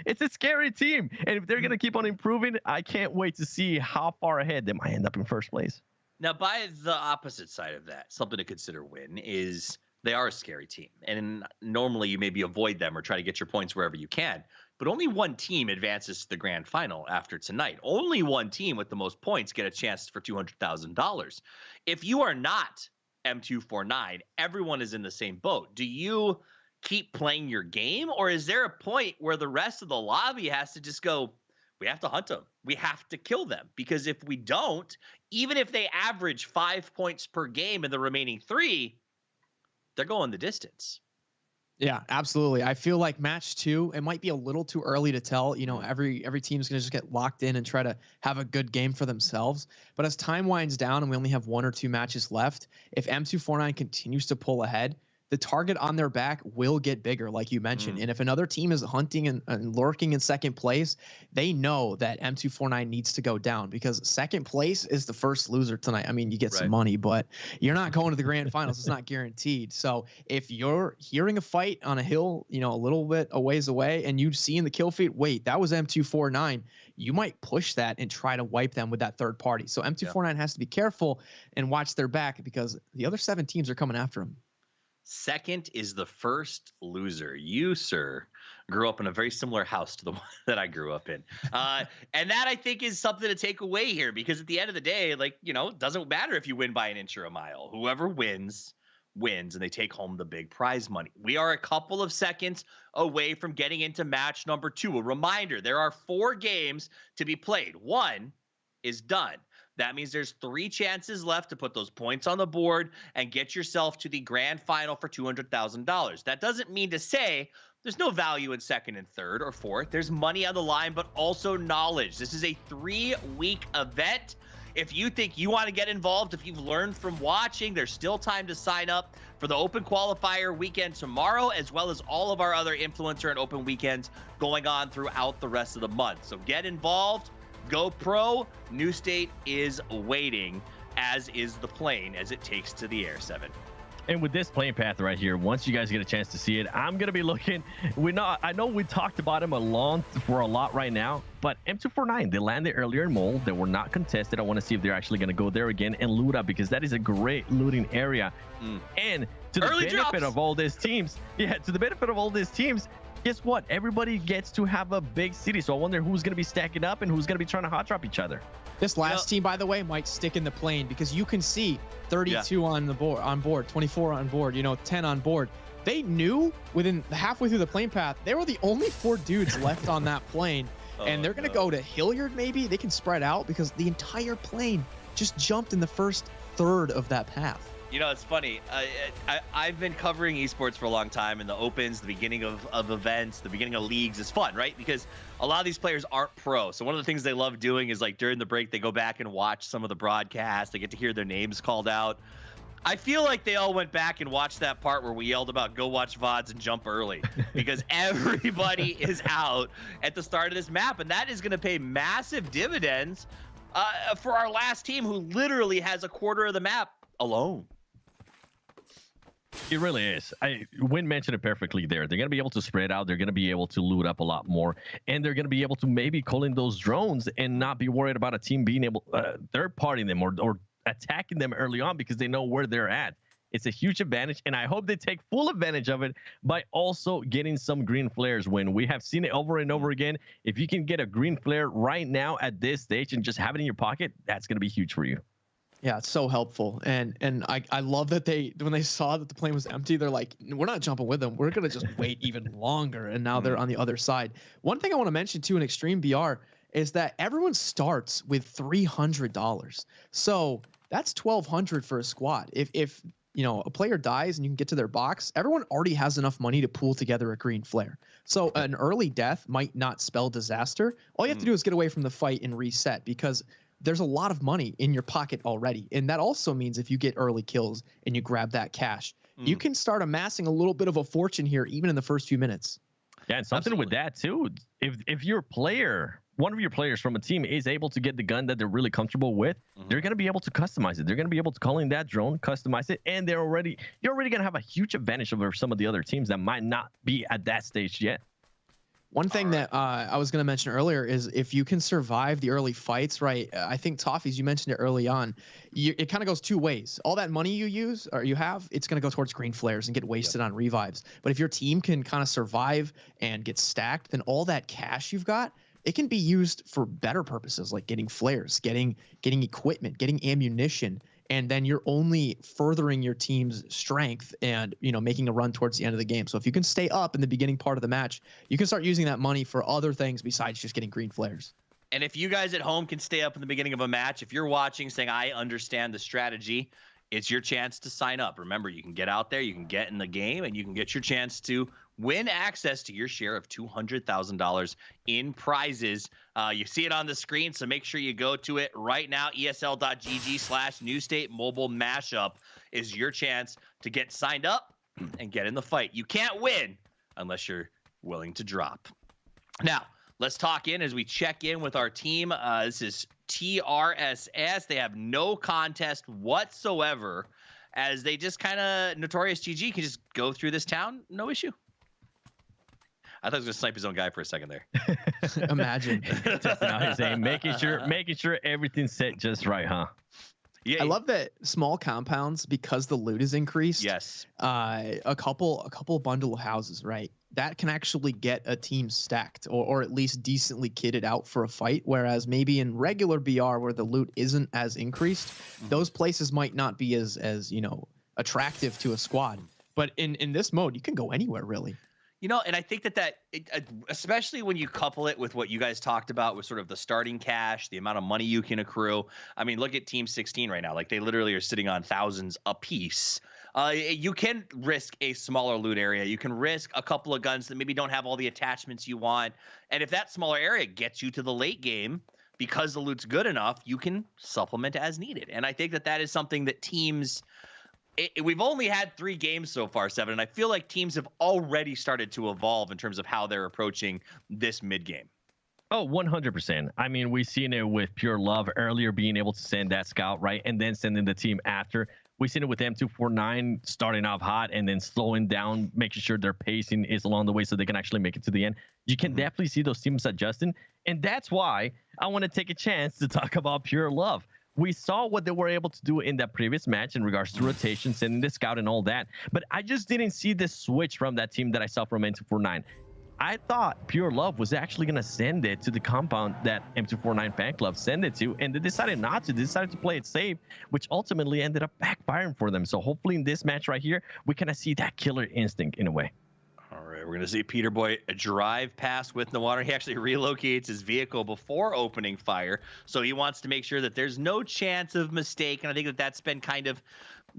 it's a scary team. And if they're going to keep on improving, I can't wait to see how far ahead they might end up in first place. Now, by the opposite side of that, something to consider, Win, is they are a scary team. And normally you maybe avoid them or try to get your points wherever you can. But only one team advances to the grand final after tonight. Only one team with the most points get a chance for $200,000. If you are not M249, everyone is in the same boat. Do you keep playing your game, or is there a point where the rest of the lobby has to just go, we have to hunt them, we have to kill them? Because if we don't, even if they average 5 points per game in the remaining 3, they're going the distance. Yeah, absolutely. I feel like match 2, it might be a little too early to tell. You know, every team's going to just get locked in and try to have a good game for themselves. But as time winds down and we only have 1 or 2 matches left, if M249 continues to pull ahead, the target on their back will get bigger, like you mentioned. And if another team is hunting and lurking in second place, they know that M249 needs to go down, because second place is the first loser tonight. I mean, you get some money, but you're not going to the grand finals. It's not guaranteed. So if you're hearing a fight on a hill, you know, a little bit a ways away, and you see in the kill feed, wait, that was M249, you might push that and try to wipe them with that third party. So M249 has to be careful and watch their back, because the other 7 teams are coming after them. Second is the first loser. You, sir, grew up in a very similar house to the one that I grew up in. And that, I think, is something to take away here, because at the end of the day, like, you know, it doesn't matter if you win by an inch or a mile. Whoever wins, and they take home the big prize money. We are a couple of seconds away from getting into match number 2. A reminder, there are 4 games to be played. 1 is done. That means there's 3 chances left to put those points on the board and get yourself to the grand final for $200,000. That doesn't mean to say there's no value in second and third or fourth. There's money on the line, but also knowledge. This is a 3-week event. If you think you want to get involved, if you've learned from watching, there's still time to sign up for the Open Qualifier weekend tomorrow, as well as all of our other Influencer and Open weekends going on throughout the rest of the month. So get involved. Go pro. New State is waiting, as is the plane as it takes to the air, 7. And with this plane path right here, once you guys get a chance to see it, I'm going to be looking. I know we talked about him for a lot right now, but M249, they landed earlier in Mole. They were not contested. I want to see if they're actually going to go there again and loot up, because that is a great looting area. And to the benefit of all these teams, guess what? Everybody gets to have a big city. So I wonder who's going to be stacking up and who's going to be trying to hot drop each other. This last team, by the way, might stick in the plane, because you can see 32 on board, 24 on board, you know, 10 on board. They knew within halfway through the plane path, they were the only 4 dudes left on that plane. And they're going to go to Hilliard, maybe. They can spread out, because the entire plane just jumped in the first third of that path. You know, it's funny. I've been covering esports for a long time, and the opens, the beginning of events, the beginning of leagues is fun, right? Because a lot of these players aren't pro. So one of the things they love doing is, like, during the break, they go back and watch some of the broadcasts. They get to hear their names called out. I feel like they all went back and watched that part where we yelled about go watch VODs and jump early, because everybody is out at the start of this map. And that is going to pay massive dividends for our last team, who literally has a quarter of the map alone. It really is. Wynn mentioned it perfectly there. They're going to be able to spread out. They're going to be able to loot up a lot more. And they're going to be able to maybe call in those drones and not be worried about a team being able, third-partying them or attacking them early on, because they know where they're at. It's a huge advantage, and I hope they take full advantage of it by also getting some green flares. When we have seen it over and over again, if you can get a green flare right now at this stage and just have it in your pocket, that's going to be huge for you. Yeah, it's so helpful. And I love that when they saw that the plane was empty, they're like, we're not jumping with them. We're going to just wait even longer. And now they're on the other side. One thing I want to mention too in Extreme BR is that everyone starts with $300. So that's $1,200 for a squad. If you know, a player dies and you can get to their box, everyone already has enough money to pool together a green flare. So an early death might not spell disaster. All you have to do is get away from the fight and reset, because there's a lot of money in your pocket already. And that also means if you get early kills and you grab that cash, you can start amassing a little bit of a fortune here, even in the first few minutes. Yeah, and something with that too, if your player, one of your players from a team is able to get the gun that they're really comfortable with, they're going to be able to customize it. They're going to be able to call in that drone, customize it, and you're already going to have a huge advantage over some of the other teams that might not be at that stage yet. One thing that I was going to mention earlier is if you can survive the early fights, right? I think Toffees, you mentioned it early on. It kind of goes two ways. All that money you use or you have, it's going to go towards green flares and get wasted on revives. But if your team can kind of survive and get stacked, then all that cash you've got, it can be used for better purposes, like getting flares, getting equipment, getting ammunition. And then you're only furthering your team's strength and, you know, making a run towards the end of the game. So if you can stay up in the beginning part of the match, you can start using that money for other things besides just getting green flares. And if you guys at home can stay up in the beginning of a match, if you're watching saying, I understand the strategy, it's your chance to sign up. Remember, you can get out there, you can get in the game, and you can get your chance to win access to your share of $200,000 in prizes. You see it on the screen, so make sure you go to it right now. ESL.gg/NewStateMobileMashup is your chance to get signed up and get in the fight. You can't win unless you're willing to drop. Now, let's talk in as we check in with our team. This is TRSS. They have no contest whatsoever, as they just kind of, Notorious GG can just go through this town, no issue. I thought he was gonna snipe his own guy for a second there. Imagine. Testing out his aim, making sure everything's set just right, huh? Yeah, I love that small compounds, because the loot is increased. Yes. A couple bundle of houses, right? That can actually get a team stacked or at least decently kitted out for a fight. Whereas maybe in regular BR where the loot isn't as increased, those places might not be as you know, attractive to a squad. But in this mode, you can go anywhere really. You know, and I think that especially when you couple it with what you guys talked about with sort of the starting cash, the amount of money you can accrue. I mean, look at Team 16 right now. Like, they literally are sitting on thousands apiece. You can risk a smaller loot area. You can risk a couple of guns that maybe don't have all the attachments you want. And if that smaller area gets you to the late game, because the loot's good enough, you can supplement as needed. And I think that is something that teams... we've only had 3 games so far, 7, and I feel like teams have already started to evolve in terms of how they're approaching this mid game. Oh, 100%. I mean, we've seen it with Pure Love earlier, being able to send that scout, right, and then sending the team after. We've seen it with M249 starting off hot and then slowing down, making sure their pacing is along the way so they can actually make it to the end. You can definitely see those teams adjusting, and that's why I want to take a chance to talk about Pure Love. We saw what they were able to do in that previous match in regards to rotation, sending the scout and all that. But I just didn't see the switch from that team that I saw from M249. I thought Pure Love was actually going to send it to the compound that M249 fan club sent it to, and they decided not to. They decided to play it safe, which ultimately ended up backfiring for them. So hopefully in this match right here, we kind of see that killer instinct in a way. All right, we're going to see Peter Boy drive past with no water. He actually relocates his vehicle before opening fire, so he wants to make sure that there's no chance of mistake. And I think that that's been kind of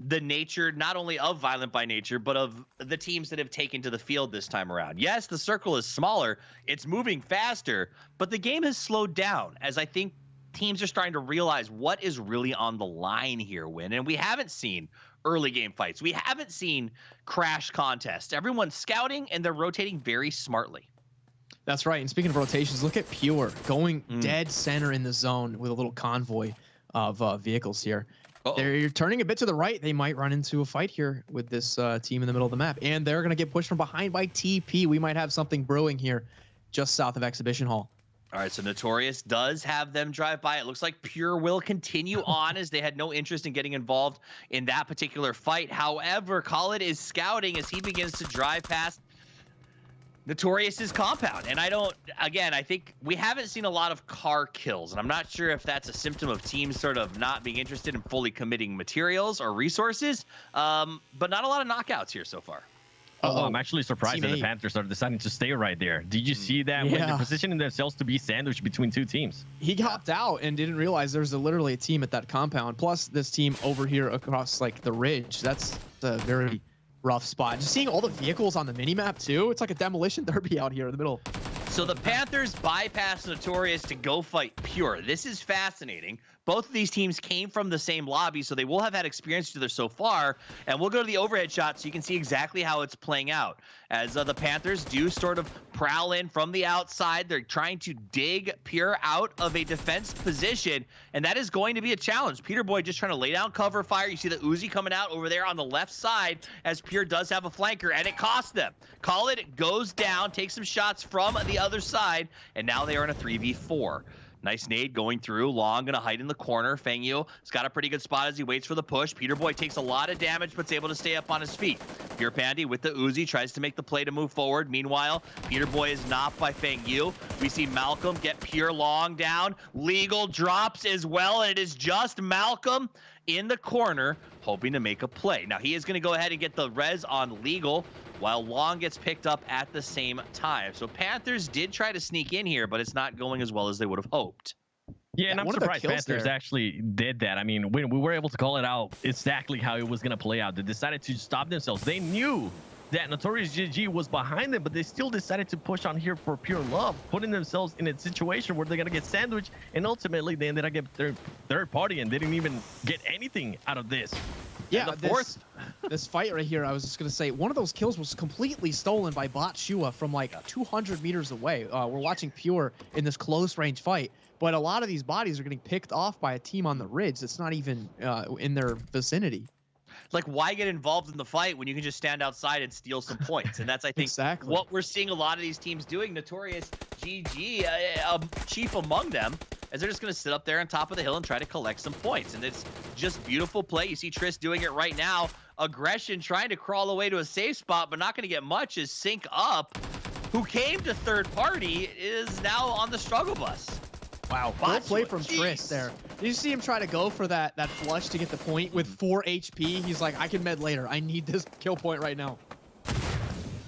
the nature, not only of Violent by Nature, but of the teams that have taken to the field this time around. Yes, the circle is smaller, it's moving faster, but the game has slowed down, as I think teams are starting to realize what is really on the line here, Win. And we haven't seen early game fights. We haven't seen crash contests. Everyone's scouting and they're rotating very smartly. That's right. And speaking of rotations, look at Pure going dead center in the zone with a little convoy of vehicles here. They're turning a bit to the right. They might run into a fight here with this team in the middle of the map. And they're going to get pushed from behind by TP. We might have something brewing here just south of Exhibition Hall. All right, so Notorious does have them drive by. It looks like Pure will continue on, as they had no interest in getting involved in that particular fight. However, Khalid is scouting as he begins to drive past Notorious's compound. And I think we haven't seen a lot of car kills, and I'm not sure if that's a symptom of teams sort of not being interested in fully committing materials or resources, but not a lot of knockouts here so far. Oh, I'm actually surprised that the Panthers are deciding to stay right there. Did you see that when they're positioning themselves to be sandwiched between 2 teams? He hopped out and didn't realize there's literally a team at that compound. Plus this team over here across like the ridge. That's a very rough spot. Just seeing all the vehicles on the minimap too. It's like a demolition derby out here in the middle. So the Panthers bypass Notorious to go fight Pure. This is fascinating. Both of these teams came from the same lobby, so they will have had experience together so far. And we'll go to the overhead shot so you can see exactly how it's playing out. As the Panthers do sort of prowl in from the outside. They're trying to dig Pure out of a defense position, and that is going to be a challenge. Peter Boy just trying to lay down cover fire. You see the Uzi coming out over there on the left side as Pure does have a flanker, and it costs them. Call it goes down, takes some shots from the other side, and now they are in a 3v4. Nice nade going through. Long gonna hide in the corner. Fengyu has got a pretty good spot as he waits for the push. Peter Boy takes a lot of damage, but's able to stay up on his feet. Pure Pandy with the Uzi tries to make the play to move forward. Meanwhile, Peter Boy is knocked by Fengyu. We see Malcolm get Pure Long down. Legal drops as well, and it is just Malcolm in the corner hoping to make a play. Now he is gonna go ahead and get the res on Legal, while Long gets picked up at the same time. So Panthers did try to sneak in here, but it's not going as well as they would have hoped. Yeah, and I'm surprised Panthers actually did that. I mean, when we were able to call it out exactly how it was going to play out, they decided to stop themselves. They knew that Notorious GG was behind them, but they still decided to push on here for pure love, putting themselves in a situation where they're going to get sandwiched, and ultimately they ended up getting third party and they didn't even get anything out of this. Yeah, this fight right here, I was just going to say, one of those kills was completely stolen by Bot Shua from like 200 meters away. We're watching Pure in this close range fight, but a lot of these bodies are getting picked off by a team on the ridge that's not even in their vicinity. Like, why get involved in the fight when you can just stand outside and steal some points? And that's, I think, exactly what we're seeing a lot of these teams doing. Notorious GG, chief among them, as they're just going to sit up there on top of the hill and try to collect some points. And it's just beautiful play. You see Triss doing it right now. Aggression trying to crawl away to a safe spot, but not going to get much as Sync Up, who came to third party, is now on the struggle bus. Wow, good play from Triss there. Did you see him try to go for that flush to get the point with 4 HP? He's like, I can med later. I need this kill point right now.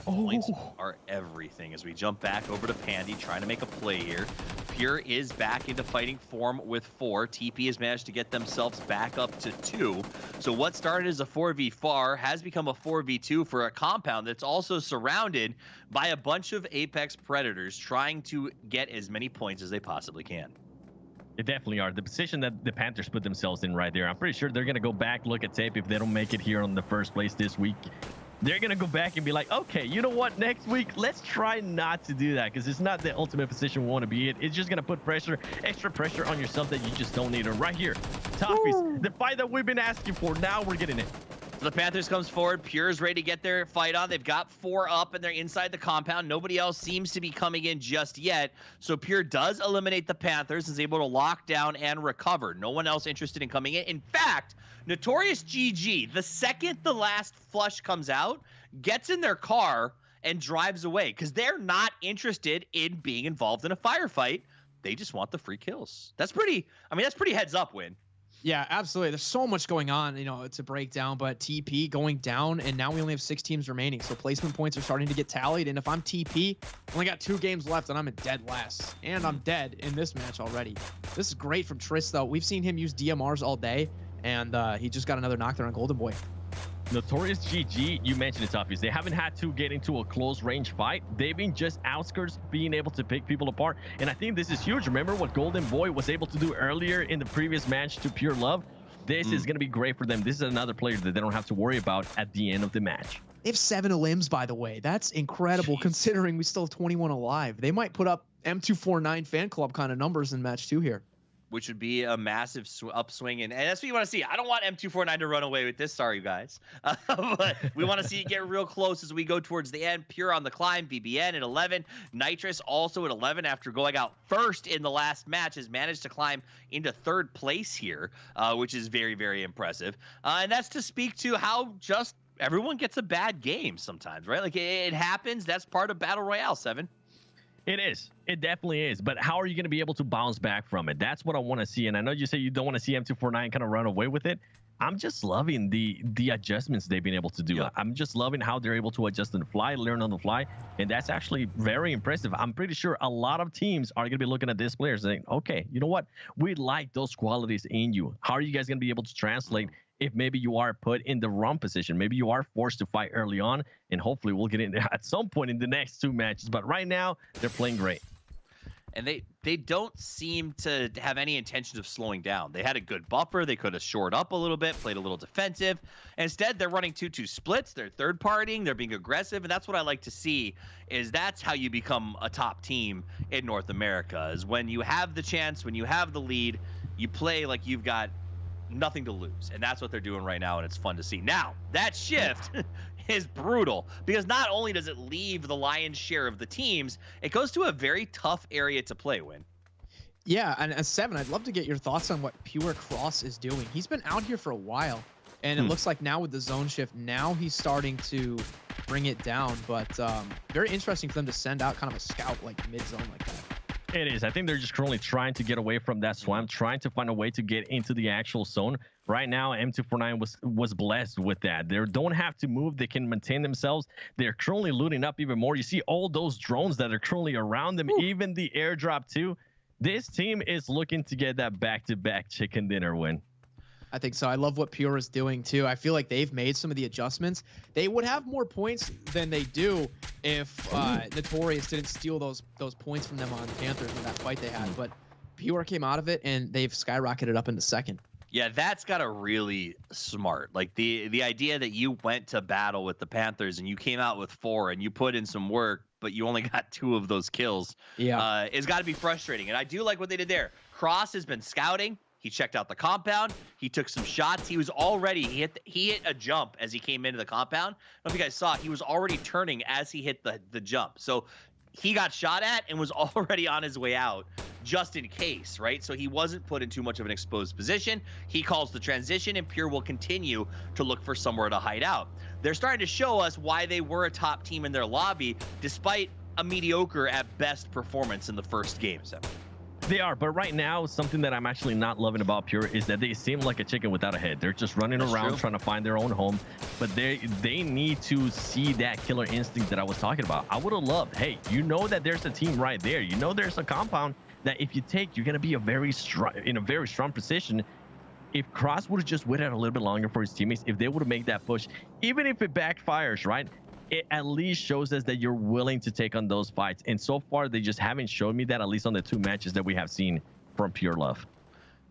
Points are everything as we jump back over to Pandy, trying to make a play here. Pure is back into fighting form with 4. TP has managed to get themselves back up to 2. So what started as a 4v4 has become a 4v2 for a compound that's also surrounded by a bunch of Apex Predators trying to get as many points as they possibly can. They definitely are. The position that the Panthers put themselves in right there, I'm pretty sure they're going to go back, look at tape if they don't make it here on the first place this week. They're going to go back and be like, okay, you know what, next week, let's try not to do that because it's not the ultimate position we want to be in. It's just going to put pressure, extra pressure on yourself that you just don't need. And right here, Toffees, the fight that we've been asking for, now we're getting it. So the Panthers comes forward. Pure's ready to get their fight on. They've got 4 up and they're inside the compound. Nobody else seems to be coming in just yet. So Pure does eliminate the Panthers, is able to lock down and recover. No one else interested in coming in. In fact, Notorious GG, the second the last flush comes out, gets in their car and drives away because they're not interested in being involved in a firefight. They just want the free kills. That's pretty, I mean, that's pretty heads up, Win. Yeah, absolutely. There's so much going on, you know, to break down, but TP going down, and now we only have 6 teams remaining. So placement points are starting to get tallied. And if I'm TP, only got 2 games left, and I'm in dead last. And I'm dead in this match already. This is great from Triss, though. We've seen him use DMRs all day, and he just got another knockdown on Golden Boy. Notorious GG, you mentioned it, Toffees. They haven't had to get into a close range fight. They've been just outskirts, being able to pick people apart. And I think this is huge. Remember what Golden Boy was able to do earlier in the previous match to Pure Love? This is going to be great for them. This is another player that they don't have to worry about at the end of the match. They have 7 elims, by the way. That's incredible considering we still have 21 alive. They might put up M249 fan club kind of numbers in match 2 here, which would be a massive upswing. And that's what you want to see. I don't want M249 to run away with this. Sorry, guys. But we want to see it get real close as we go towards the end. Pure on the climb. BBN at 11. Nitrous also at 11 after going out first in the last match has managed to climb into 3rd place here, which is very, very impressive. And that's to speak to how just everyone gets a bad game sometimes, right? Like it happens. That's part of Battle Royale, 7. It is. It definitely is. But how are you going to be able to bounce back from it? That's what I want to see. And I know you say you don't want to see M249 kind of run away with it. I'm just loving the adjustments they've been able to do. Yeah. I'm just loving how they're able to adjust on the fly, learn on the fly. And that's actually very impressive. I'm pretty sure a lot of teams are going to be looking at this player saying, okay, you know what? We like those qualities in you. How are you guys going to be able to translate if maybe you are put in the wrong position? Maybe you are forced to fight early on, and hopefully we'll get in there at some point in the next 2 matches. But right now, they're playing great. and they don't seem to have any intentions of slowing down. They had a good buffer. They could have shored up a little bit, played a little defensive. Instead, they're running 2-2 splits. They're third partying. They're being aggressive, and that's what I like to see. Is that's how you become a top team in North America? Is when you have the chance, when you have the lead, you play like you've got nothing to lose, and that's what they're doing right now, and it's fun to see. Now that shift is brutal because not only does it leave the lion's share of the teams, it goes to a very tough area to play. Win. Yeah, and as Seven, I'd love to get your thoughts on what Pure Cross is doing. He's been out here for a while, and it looks like now with the zone shift, now he's starting to bring it down. But very interesting for them to send out kind of a scout like mid-zone like that. It is. I think they're just currently trying to get away from that swamp, trying to find a way to get into the actual zone. Right now, M249 was blessed with that. They don't have to move. They can maintain themselves. They're currently looting up even more. You see all those drones that are currently around them, even the airdrop too. This team is looking to get that back-to-back chicken dinner win. I think so. I love what Pure is doing too. I feel like they've made some of the adjustments. They would have more points than they do if Notorious didn't steal those points from them on Panthers in that fight they had. But Pure came out of it and they've skyrocketed up into second. Yeah, that's got a really smart. Like the idea that you went to battle with the Panthers and you came out with 4 and you put in some work, but you only got 2 of those kills. Yeah, it's got to be frustrating. And I do like what they did there. Cross has been scouting. He checked out the compound. He took some shots. He was already he hit a jump as he came into the compound. I don't know if you guys saw it. He was already turning as he hit the jump. So he got shot at and was already on his way out just in case, right? So he wasn't put in too much of an exposed position. He calls the transition, and Pure will continue to look for somewhere to hide out. They're starting to show us why they were a top team in their lobby, despite a mediocre at best performance in the first game. So. They are, but right now, something that I'm actually not loving about Pure is that they seem like a chicken without a head. They're just running around trying to find their own home, but they need to see that killer instinct that I was talking about. I would have loved, hey, you know that there's a team right there. You know there's a compound that if you take, you're going to be in a very strong position. If Cross would have just waited a little bit longer for his teammates, if they would have made that push, even if it backfires, right? It at least shows us that you're willing to take on those fights. And so far, they just haven't shown me that, at least on the 2 matches that we have seen from Pure Love.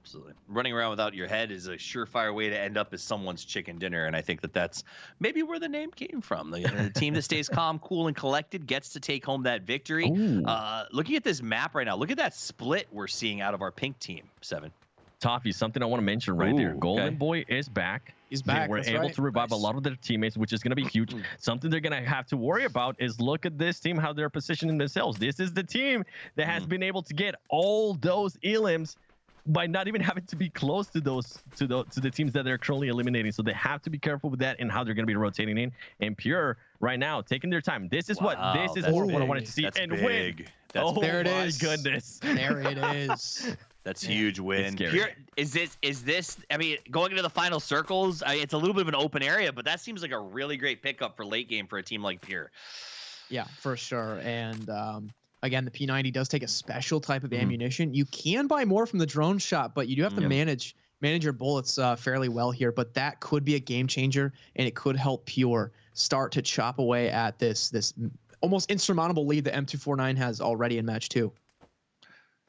Absolutely. Running around without your head is a surefire way to end up as someone's chicken dinner. And I think that's maybe where the name came from. The team that stays calm, cool, and collected gets to take home that victory. Looking at this map right now, look at that split we're seeing out of our pink team, Seven. Toffee, something I want to mention right there. Golden Boy is back. He's back. They were able to revive a lot of their teammates, which is going to be huge. Something they're going to have to worry about is look at this team, how they're positioning themselves. This is the team that has been able to get all those elims by not even having to be close to the teams that they're currently eliminating. So they have to be careful with that and how they're going to be rotating in. And Pure right now taking their time. This is what I wanted to see. That's and big. Win. There it is. Goodness. There it is. That's huge win. Pure, is this? I mean, going into the final circles, it's a little bit of an open area, but that seems like a really great pickup for late game for a team like Pure. Yeah, for sure. And again, the P90 does take a special type of ammunition. You can buy more from the drone shop, but you do have to manage your bullets fairly well here. But that could be a game changer, and it could help Pure start to chop away at this almost insurmountable lead that M249 has already in match 2.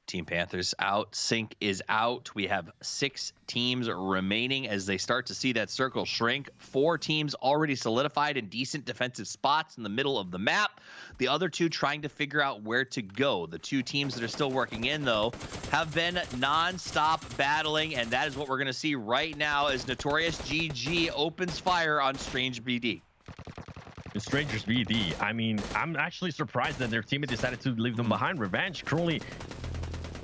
Team Panthers out. Sync is out. We have 6 teams remaining as they start to see that circle shrink. 4 teams already solidified in decent defensive spots in the middle of the map. The other 2 trying to figure out where to go. The 2 teams that are still working in, though, have been non-stop battling, and that is what we're going to see right now as Notorious GG opens fire on Strange BD. Strangers BD. I mean, I'm actually surprised that their teammate decided to leave them behind. Revenge currently,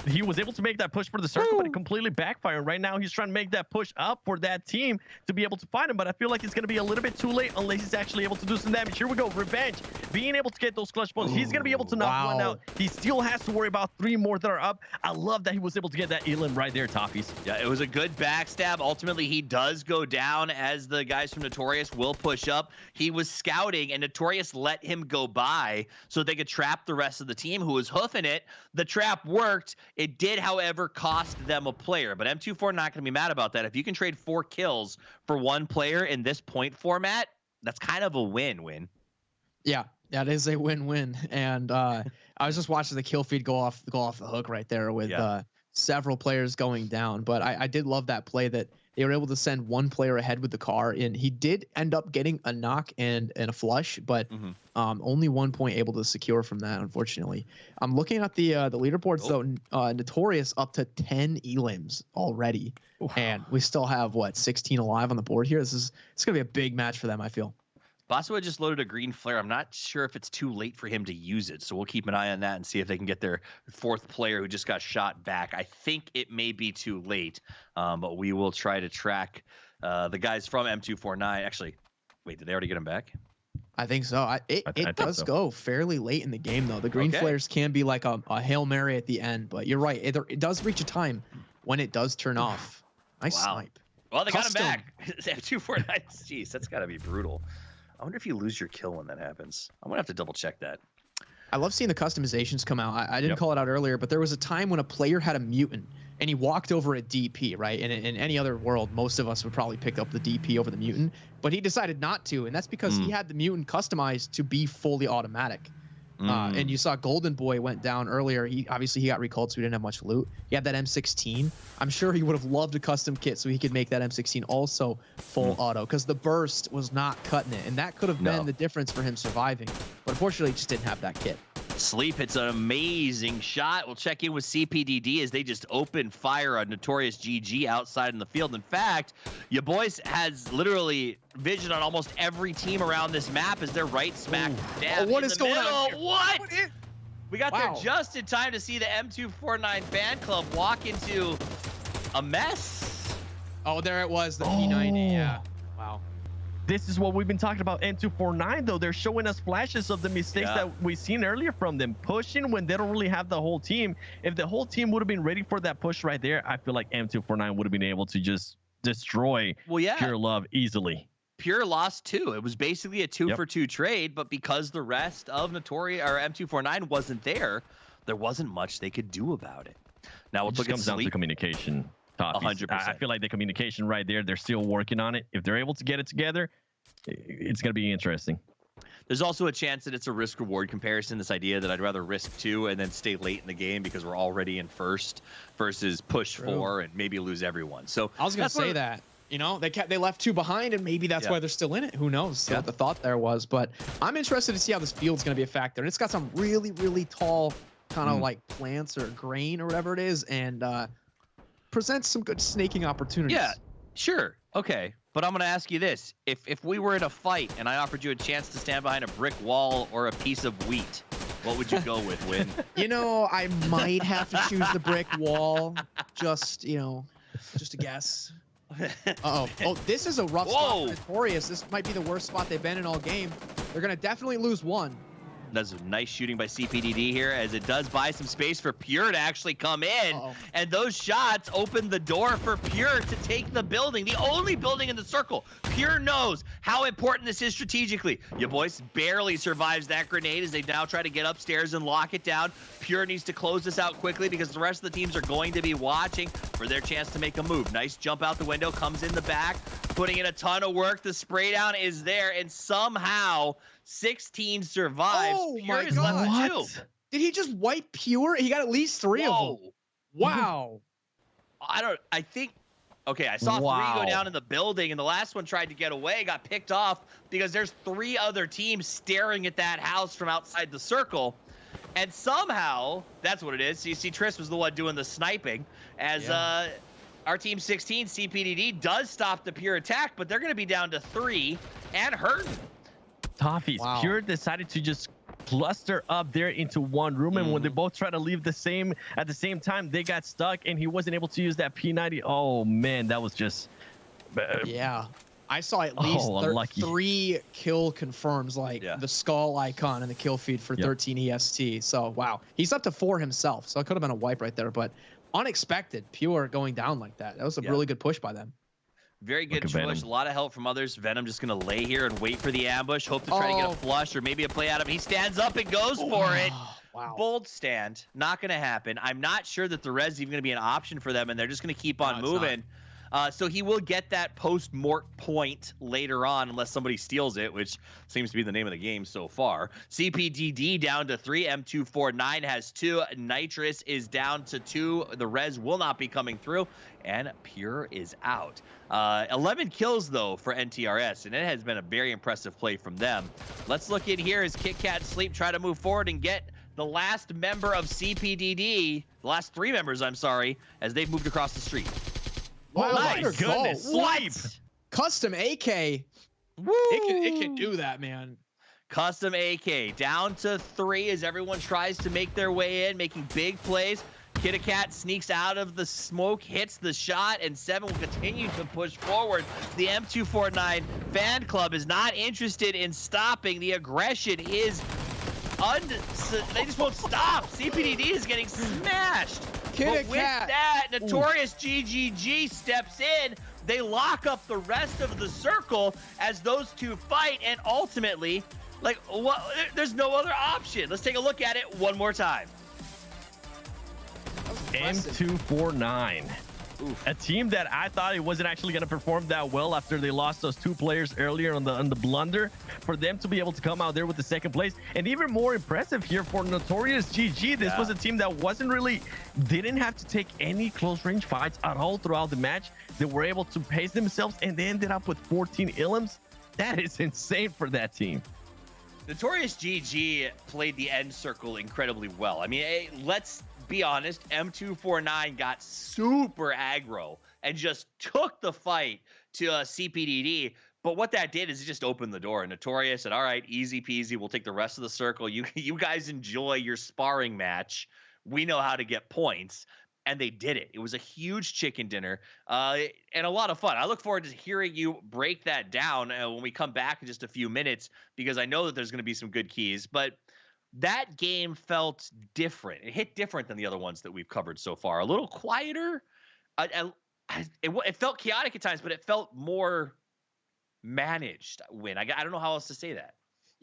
he was able to make that push for the circle, but it completely backfired. Right now, he's trying to make that push up for that team to be able to find him, but I feel like it's going to be a little bit too late unless he's actually able to do some damage. Here we go. Revenge being able to get those clutch points. He's going to be able to knock one out. He still has to worry about 3 more that are up. I love that he was able to get that elim right there, Toffies. Yeah, it was a good backstab. Ultimately, he does go down as the guys from Notorious will push up. He was scouting, and Notorious let him go by so they could trap the rest of the team who was hoofing it. The trap worked. It did, however, cost them a player, but M24 not going to be mad about that. If you can trade 4 kills for 1 player in this point format, that's kind of a win-win. Yeah, That is a win-win. And I was just watching the kill feed go off the hook right there with several players going down. But I did love that play that they were able to send one player ahead with the car, and he did end up getting a knock and a flush, but only 1 point able to secure from that, unfortunately. I'm looking at the leaderboards though. Notorious up to 10 elims already, and we still have 16 alive on the board here. It's gonna be a big match for them, I feel. Basua just loaded a green flare. I'm not sure if it's too late for him to use it, so we'll keep an eye on that and see if they can get their fourth player who just got shot back. I think it may be too late, but we will try to track the guys from M249. Actually, wait, did they already get him back? I think so. It does go fairly late in the game, though. The green flares can be like a Hail Mary at the end, but you're right. It does reach a time when it does turn off. Nice snipe. Well, they got him back. M249. Jeez, that's got to be brutal. I wonder if you lose your kill when that happens. I'm going to have to double check that. I love seeing the customizations come out. I didn't call it out earlier, but there was a time when a player had a mutant and he walked over a DP, right? And in any other world, most of us would probably pick up the DP over the mutant, but he decided not to. And that's because he had the mutant customized to be fully automatic. And you saw Golden Boy went down earlier. He got recalled, so he didn't have much loot. He had that M16. I'm sure he would have loved a custom kit so he could make that M16 also full auto, because the burst was not cutting it, and that could have been the difference for him surviving. But unfortunately, he just didn't have that kit. Sleep hits an amazing shot. We'll check in with CPDD as they just open fire on Notorious GG outside in the field. In fact, your boys has literally vision on almost every team around this map as they're right smack dab what in is the going middle. on here? What? We got there just in time to see the M249 fan club walk into a mess. Oh, there it was, the P90. Yeah. Wow. This is what we've been talking about. N249, though, they're showing us flashes of the mistakes that we've seen earlier from them, pushing when they don't really have the whole team. If the whole team would have been ready for that push right there, I feel like M249 would have been able to just destroy Pure Love easily. Pure lost 2. It was basically a 2-for-2 trade, but because the rest of Notorious or M249 wasn't there wasn't much they could do about it. Now we'll look at comes down to communication. 100%. I feel like the communication right there, they're still working on it. If they're able to get it together, it's going to be interesting. There's also a chance that it's a risk-reward comparison, this idea that I'd rather risk 2 and then stay late in the game because we're already in first versus push 4 and maybe lose everyone. So I was going to say that. You know, they left 2 behind, and maybe that's why they're still in it. Who knows what the thought there was. But I'm interested to see how this field's going to be a factor. And it's got some really, really tall kind of like plants or grain or whatever it is, and presents some good snaking opportunities. Yeah, sure. Okay. But I'm going to ask you this. If we were in a fight and I offered you a chance to stand behind a brick wall or a piece of wheat, what would you go with, Win? You know, I might have to choose the brick wall. Just a guess. Oh, this is a rough spot for Notorious. This might be the worst spot they've been in all game. They're going to definitely lose 1. That's nice shooting by CPDD here, as it does buy some space for Pure to actually come in. And those shots open the door for Pure to take the building, the only building in the circle. Pure knows how important this is strategically. Your boys barely survives that grenade as they now try to get upstairs and lock it down. Pure needs to close this out quickly because the rest of the teams are going to be watching for their chance to make a move. Nice jump out the window, comes in the back, putting in a ton of work. The spray down is there, and somehow 16 survives. Oh Pure my is God. left with 2. Did he just wipe Pure? He got at least 3 of them. Wow. I think, okay, I saw 3 go down in the building, and the last one tried to get away, got picked off because there's 3 other teams staring at that house from outside the circle. And somehow, that's what it is. So you see Triss was the one doing the sniping as our team 16, CPDD, does stop the Pure attack, but they're going to be down to 3 and hurting. Toffees. Pure decided to just cluster up there into one room, and when they both try to leave at the same time, they got stuck, and he wasn't able to use that P90. Oh man, that was just I saw at least 3 kill confirms, like the skull icon in the kill feed for 13 EST. So wow, he's up to 4 himself, so it could have been a wipe right there, but unexpected Pure going down like that. That was a really good push by them. Very good push. A lot of help from others. Venom just going to lay here and wait for the ambush. Hope to try to get a flush or maybe a play out of him. He stands up and goes for it. Wow. Bold stand. Not going to happen. I'm not sure that the res is even going to be an option for them, and they're just going to keep on moving. So he will get that post-mort point later on unless somebody steals it, which seems to be the name of the game so far. CPDD down to 3. M249 has 2. Nitrous is down to 2. The res will not be coming through. And Pure is out. 11 kills, though, for NTRS, and it has been a very impressive play from them. Let's look in here as Kit Kat Sleep try to move forward and get the last member of CPDD, the last 3 members, I'm sorry, as they've moved across the street. Wow, my goodness. Sleep! Custom AK. Woo! It can do that, man. Custom AK down to 3 as everyone tries to make their way in, making big plays. Kitty Cat sneaks out of the smoke, hits the shot, and 7 will continue to push forward. The M249 fan club is not interested in stopping. The aggression is they just won't stop. CPDD is getting smashed. But with that, Notorious GGG steps in. They lock up the rest of the circle as those 2 fight, and ultimately, like, what? There's no other option. Let's take a look at it one more time. M249. Oof. A team that I thought it wasn't actually going to perform that well after they lost those 2 players earlier on the blunder. For them to be able to come out there with the 2nd place, and even more impressive here for Notorious GG. This was a team that didn't have to take any close range fights at all throughout the match. They were able to pace themselves, and they ended up with 14 elims. That is insane for that team. Notorious GG played the end circle incredibly well. I mean, let's be honest, M249 got super aggro and just took the fight to CPDD. But what that did is it just opened the door. Notorious said, all right, easy peasy. We'll take the rest of the circle. You guys enjoy your sparring match. We know how to get points. And they did it. It was a huge chicken dinner and a lot of fun. I look forward to hearing you break that down when we come back in just a few minutes, because I know that there's going to be some good keys. But that game felt different. It hit different than the other ones that we've covered so far. A little quieter. It felt chaotic at times, but it felt more managed. I don't know how else to say that.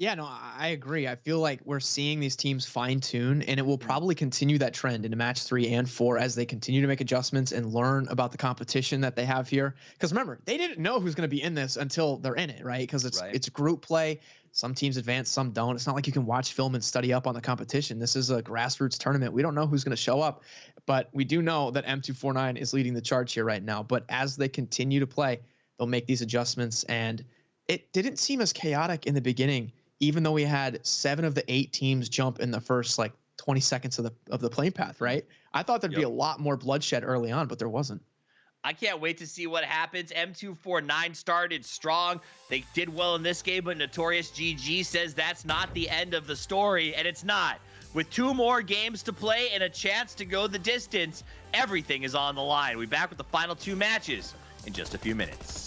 Yeah, no, I agree. I feel like we're seeing these teams fine tune, and it will probably continue that trend into match 3 and 4 as they continue to make adjustments and learn about the competition that they have here. Because remember, they didn't know who's going to be in this until they're in it, right? Because it's group play. Some teams advance, some don't. It's not like you can watch film and study up on the competition. This is a grassroots tournament. We don't know who's going to show up, but we do know that M249 is leading the charge here right now. But as they continue to play, they'll make these adjustments, and it didn't seem as chaotic in the beginning, even though we had 7 of the 8 teams jump in the first like 20 seconds of the playing path, right? I thought there'd be a lot more bloodshed early on, but there wasn't. I can't wait to see what happens. M249 started strong. They did well in this game, but Notorious GG says that's not the end of the story, and it's not. With 2 more games to play and a chance to go the distance, everything is on the line. We'll be back with the final 2 matches in just a few minutes.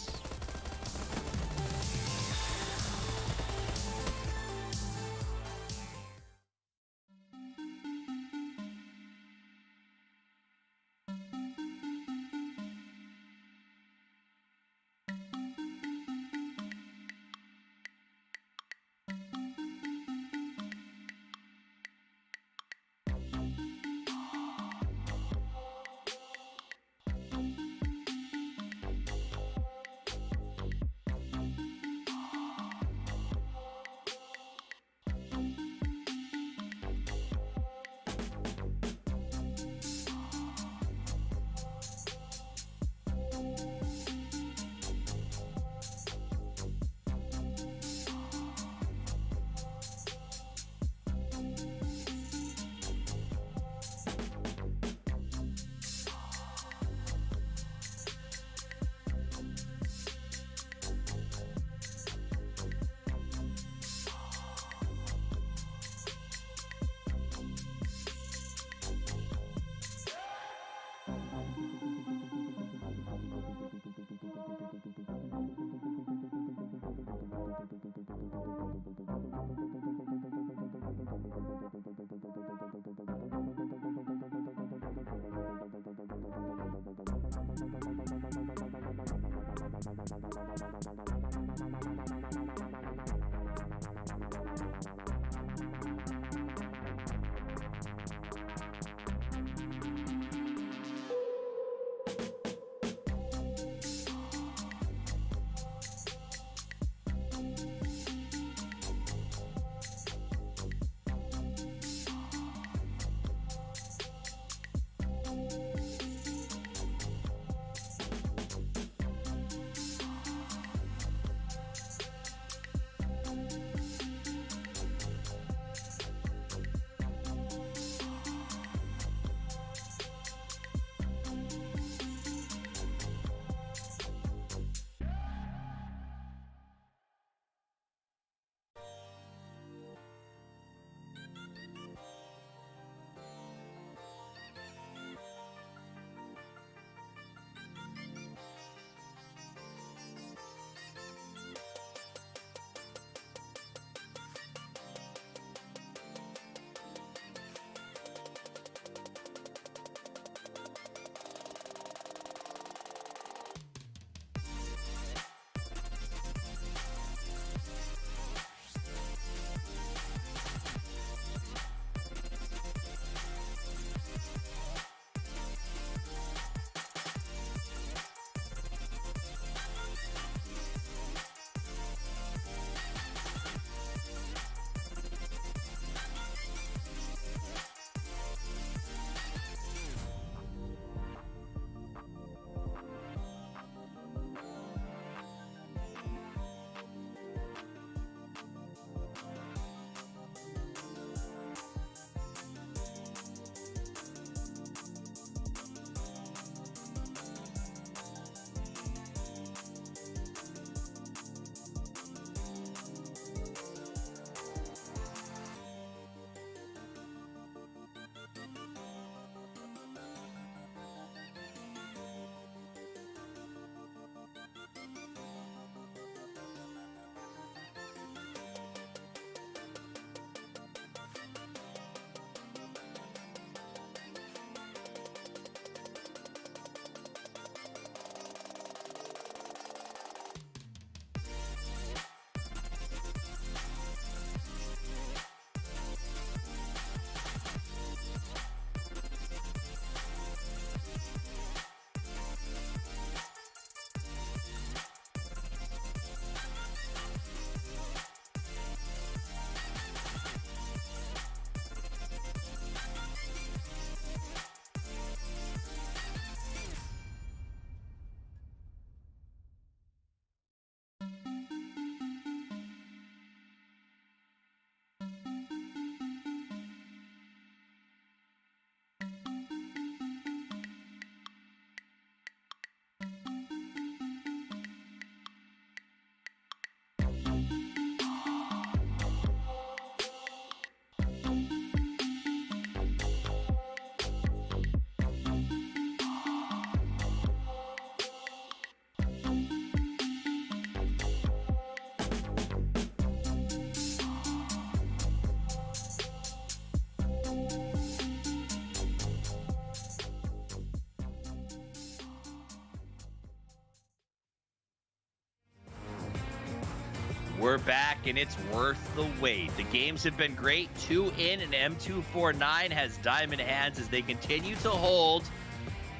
We're back, and it's worth the wait. The games have been great. 2 in, and M249 has diamond hands as they continue to hold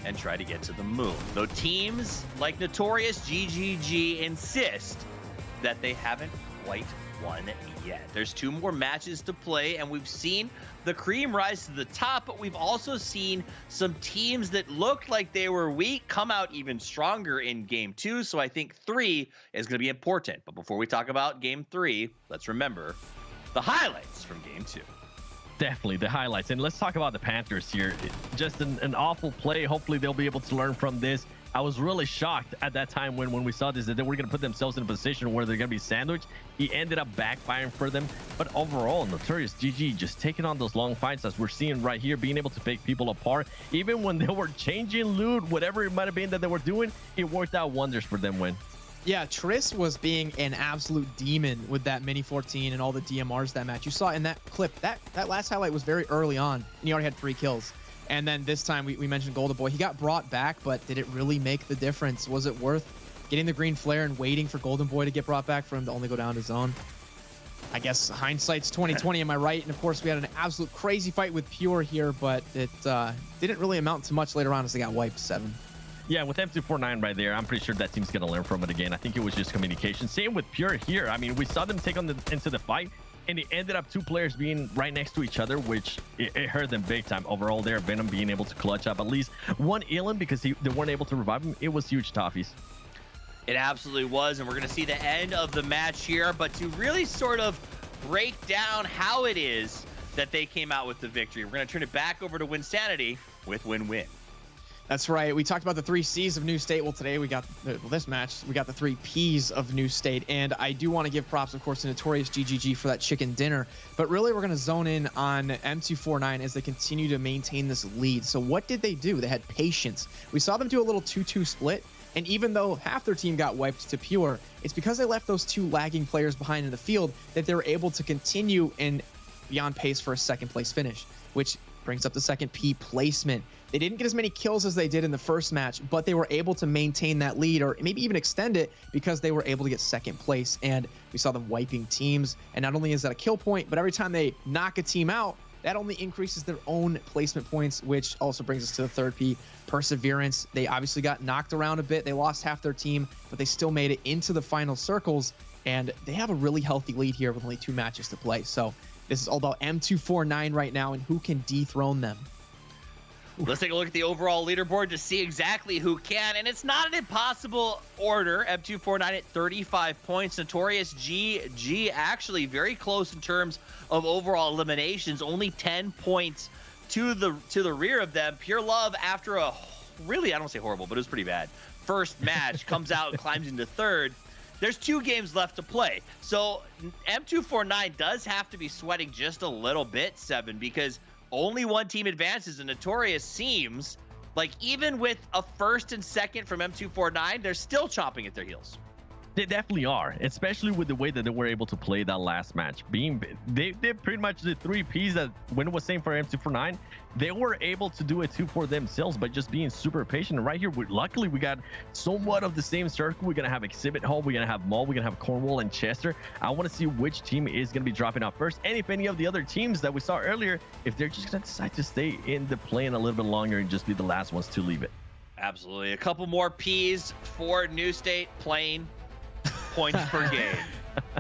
and try to get to the moon. Though teams like Notorious GGG insist that they haven't quite won yet. There's 2 more matches to play, and we've seen the cream rise to the top, but we've also seen some teams that looked like they were weak come out even stronger in game 2. So I think 3 is going to be important. But before we talk about game 3, let's remember the highlights from game 2. Definitely the highlights. And let's talk about the Panthers here. Just an awful play. Hopefully they'll be able to learn from this. I was really shocked at that time when we saw this, that they were going to put themselves in a position where they're going to be sandwiched. He ended up backfiring for them. But overall, Notorious GG just taking on those long fights, as we're seeing right here, being able to pick people apart. Even when they were changing loot, whatever it might have been that they were doing, it worked out wonders for them, Win. Yeah, Triss was being an absolute demon with that Mini 14 and all the DMRs that match. You saw in that clip, that last highlight was very early on, and he already had 3 kills. And then this time we mentioned Golden Boy. He got brought back, but did it really make the difference? Was it worth getting the green flare and waiting for Golden Boy to get brought back for him to only go down to zone? I guess hindsight's 2020, am I right? And of course we had an absolute crazy fight with Pure here, but it didn't really amount to much later on as they got wiped 7. Yeah, with M249 right there, I'm pretty sure that team's going to learn from it again. I think it was just communication. Same with Pure here. I mean, we saw them take into the fight, and it ended up 2 players being right next to each other, which it hurt them big time. Overall there, Venom being able to clutch up at least one Elan because they weren't able to revive him. It was huge, Toffees. It absolutely was, and we're going to see the end of the match here. But to really sort of break down how it is that they came out with the victory, we're going to turn it back over to Wynnsanity with Win-Win. That's right. We talked about the 3 C's of New State. Well, today we got this match. We got the 3 P's of New State, and I do want to give props, of course, to Notorious GGG for that chicken dinner. But really, we're going to zone in on M249 as they continue to maintain this lead. So what did they do? They had patience. We saw them do a little 2-2 split, and even though half their team got wiped to Pure, it's because they left those 2 lagging players behind in the field that they were able to continue and be on pace for a 2nd place finish, which brings up the 2nd P, placement. They didn't get as many kills as they did in the first match, but they were able to maintain that lead or maybe even extend it because they were able to get 2nd place. And we saw them wiping teams. And not only is that a kill point, but every time they knock a team out, that only increases their own placement points, which also brings us to the 3rd P, perseverance. They obviously got knocked around a bit. They lost half their team, but they still made it into the final circles. And they have a really healthy lead here with only 2 matches to play. So this is all about M249 right now and who can dethrone them. Let's take a look at the overall leaderboard to see exactly who can, and it's not an impossible order. M249 at 35 points. Notorious GG actually very close in terms of overall eliminations, only 10 points to the rear of them. Pure Love, after a really, I don't say horrible, but it was pretty bad first match, comes out and climbs into 3rd. There's 2 games left to play, so M249 does have to be sweating just a little bit, 7, because only 1 team advances, and Notorious seems like even with a 1st and 2nd from M249, they're still chomping at their heels. They definitely are, especially with the way that they were able to play that last match. They pretty much the 3 Ps that Win was saying for M249, they were able to do it too for themselves by just being super patient. And right here, luckily, we got somewhat of the same circle. We're going to have Exhibit Hall, we're going to have Mall, we're going to have Cornwall and Chester. I want to see which team is going to be dropping out first. And if any of the other teams that we saw earlier, if they're just going to decide to stay in the plane a little bit longer and just be the last ones to leave it. Absolutely. A couple more Ps for New State playing. Points per game.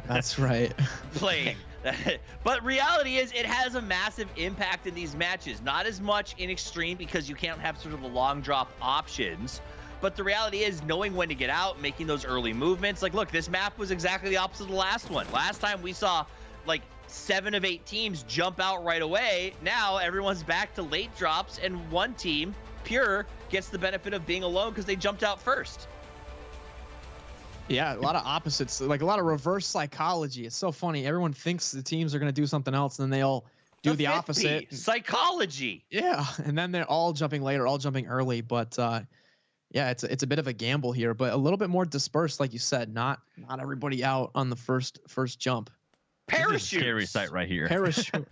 That's right. Playing. But reality is it has a massive impact in these matches. Not as much in Extreme because you can't have sort of the long drop options. But the reality is knowing when to get out, making those early movements. Like, look, this map was exactly the opposite of the last one. Last time we saw like 7 of 8 teams jump out right away. Now everyone's back to late drops, and 1 team, Pure, gets the benefit of being alone because they jumped out first. Yeah, a lot of opposites, like a lot of reverse psychology. It's so funny. Everyone thinks the teams are going to do something else, and then they all do the opposite. Psychology. Yeah, and then they're all jumping later, all jumping early. But yeah, it's a bit of a gamble here, but a little bit more dispersed, like you said. Not everybody out on the first jump. Parachute. Scary sight right here. Parachute.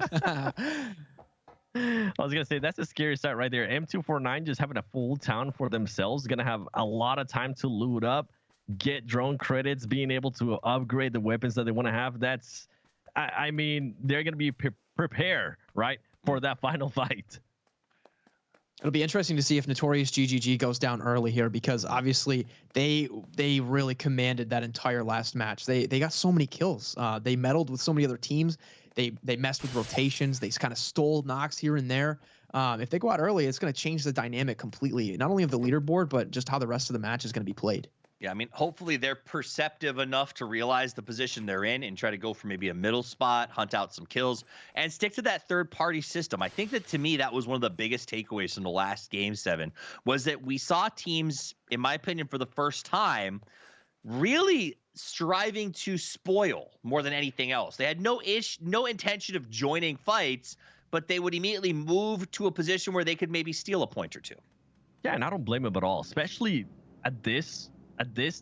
I was gonna say that's a scary sight right there. M249 just having a full town for themselves, gonna have a lot of time to loot up. get drone credits, being able to upgrade the weapons that they want to have. That's, I mean, they're going to be prepared, right, for that final fight. It'll be interesting to see if Notorious GGG goes down early here, because obviously they really commanded that entire last match. They got so many kills. They meddled with so many other teams. They messed with rotations. They kind of stole knocks here and there. If they go out early, it's going to change the dynamic completely, not only of the leaderboard, but just how the rest of the match is going to be played. Yeah, I mean, hopefully they're perceptive enough to realize the position they're in and try to go for maybe a middle spot, hunt out some kills, and stick to that third-party system. I think that, to me, that was one of the biggest takeaways from the last Game 7, was that we saw teams, in my opinion, for the first time, really striving to spoil more than anything else. They had no intention of joining fights, but they would immediately move to a position where they could maybe steal a point or two. Yeah, and I don't blame them at all, especially at this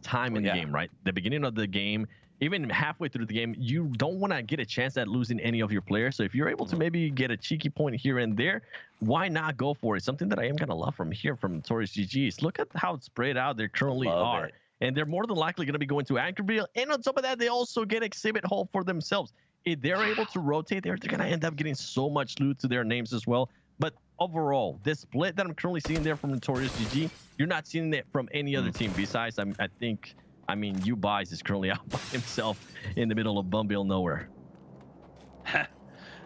time in the game, right? The beginning of the game, even halfway through the game, you don't want to get a chance at losing any of your players. So if you're able to maybe get a cheeky point here and there, why not go for it? Something that I am going to love from Notorious GGs. Look at how spread out they currently are. And they're more than likely going to be going to Anchorville. And on top of that, they also get Exhibit Hall for themselves. If they're able to rotate there, they're going to end up getting so much loot to their names as well. But overall, this split that I'm currently seeing there from Notorious GG, you're not seeing it from any other team besides, I mean, Ubies is currently out by himself in the middle of Bumville nowhere.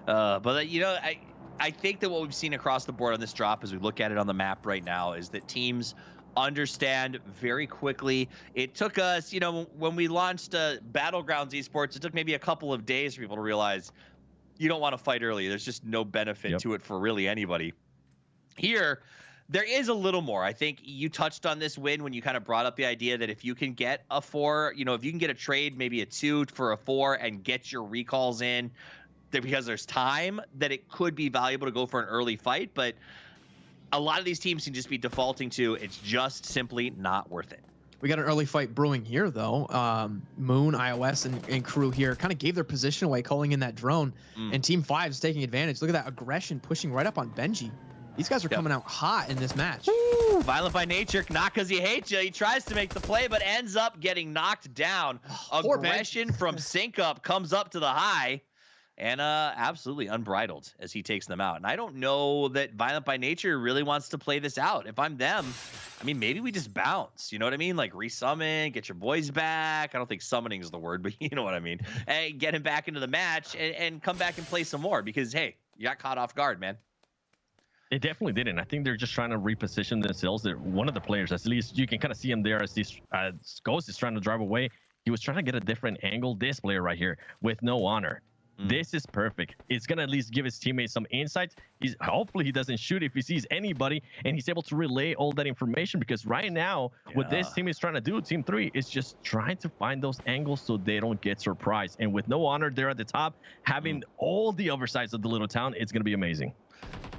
But, you know, I think that what we've seen across the board on this drop, as we look at it on the map right now, is that teams understand very quickly. It took us, you know, when we launched Battlegrounds Esports, it took maybe a couple of days for people to realize you don't want to fight early. There's just no benefit to it for really anybody. Here, there is a little more. I think you touched on this, Win, when you kind of brought up the idea that if you can get a 4, you know, if you can get a trade, maybe a 2 for a 4 and get your recalls in, that because there's time, that it could be valuable to go for an early fight. But a lot of these teams can just be defaulting to it's just simply not worth it. We got an early fight brewing here, though. Moon, iOS, and crew here kind of gave their position away, calling in that drone. And Team 5 is taking advantage. Look at that aggression pushing right up on Benji. These guys are coming out hot in this match. Woo! Violent by nature, not because he hates you. He tries to make the play, but ends up getting knocked down. Aggression from Sync Up comes up to the high. And absolutely unbridled as he takes them out. And I don't know that Violent by Nature really wants to play this out. If I'm them, I mean, maybe we just bounce. You know what I mean? Like resummon, get your boys back. I don't think summoning is the word, but you know what I mean. And get him back into the match and come back and play some more because, hey, you got caught off guard, man. They definitely didn't. I think they're just trying to reposition themselves. They're one of the players, at least you can kind of see him there as this Ghost is trying to drive away. He was trying to get a different angle. This player right here with no honor. This is perfect. It's going to at least give his teammates some insights. Hopefully he doesn't shoot if he sees anybody, and he's able to relay all that information, because right now, what this team is trying to do, Team 3, is just trying to find those angles so they don't get surprised. And with no honor there at the top, having all the other sides of the little town, it's going to be amazing.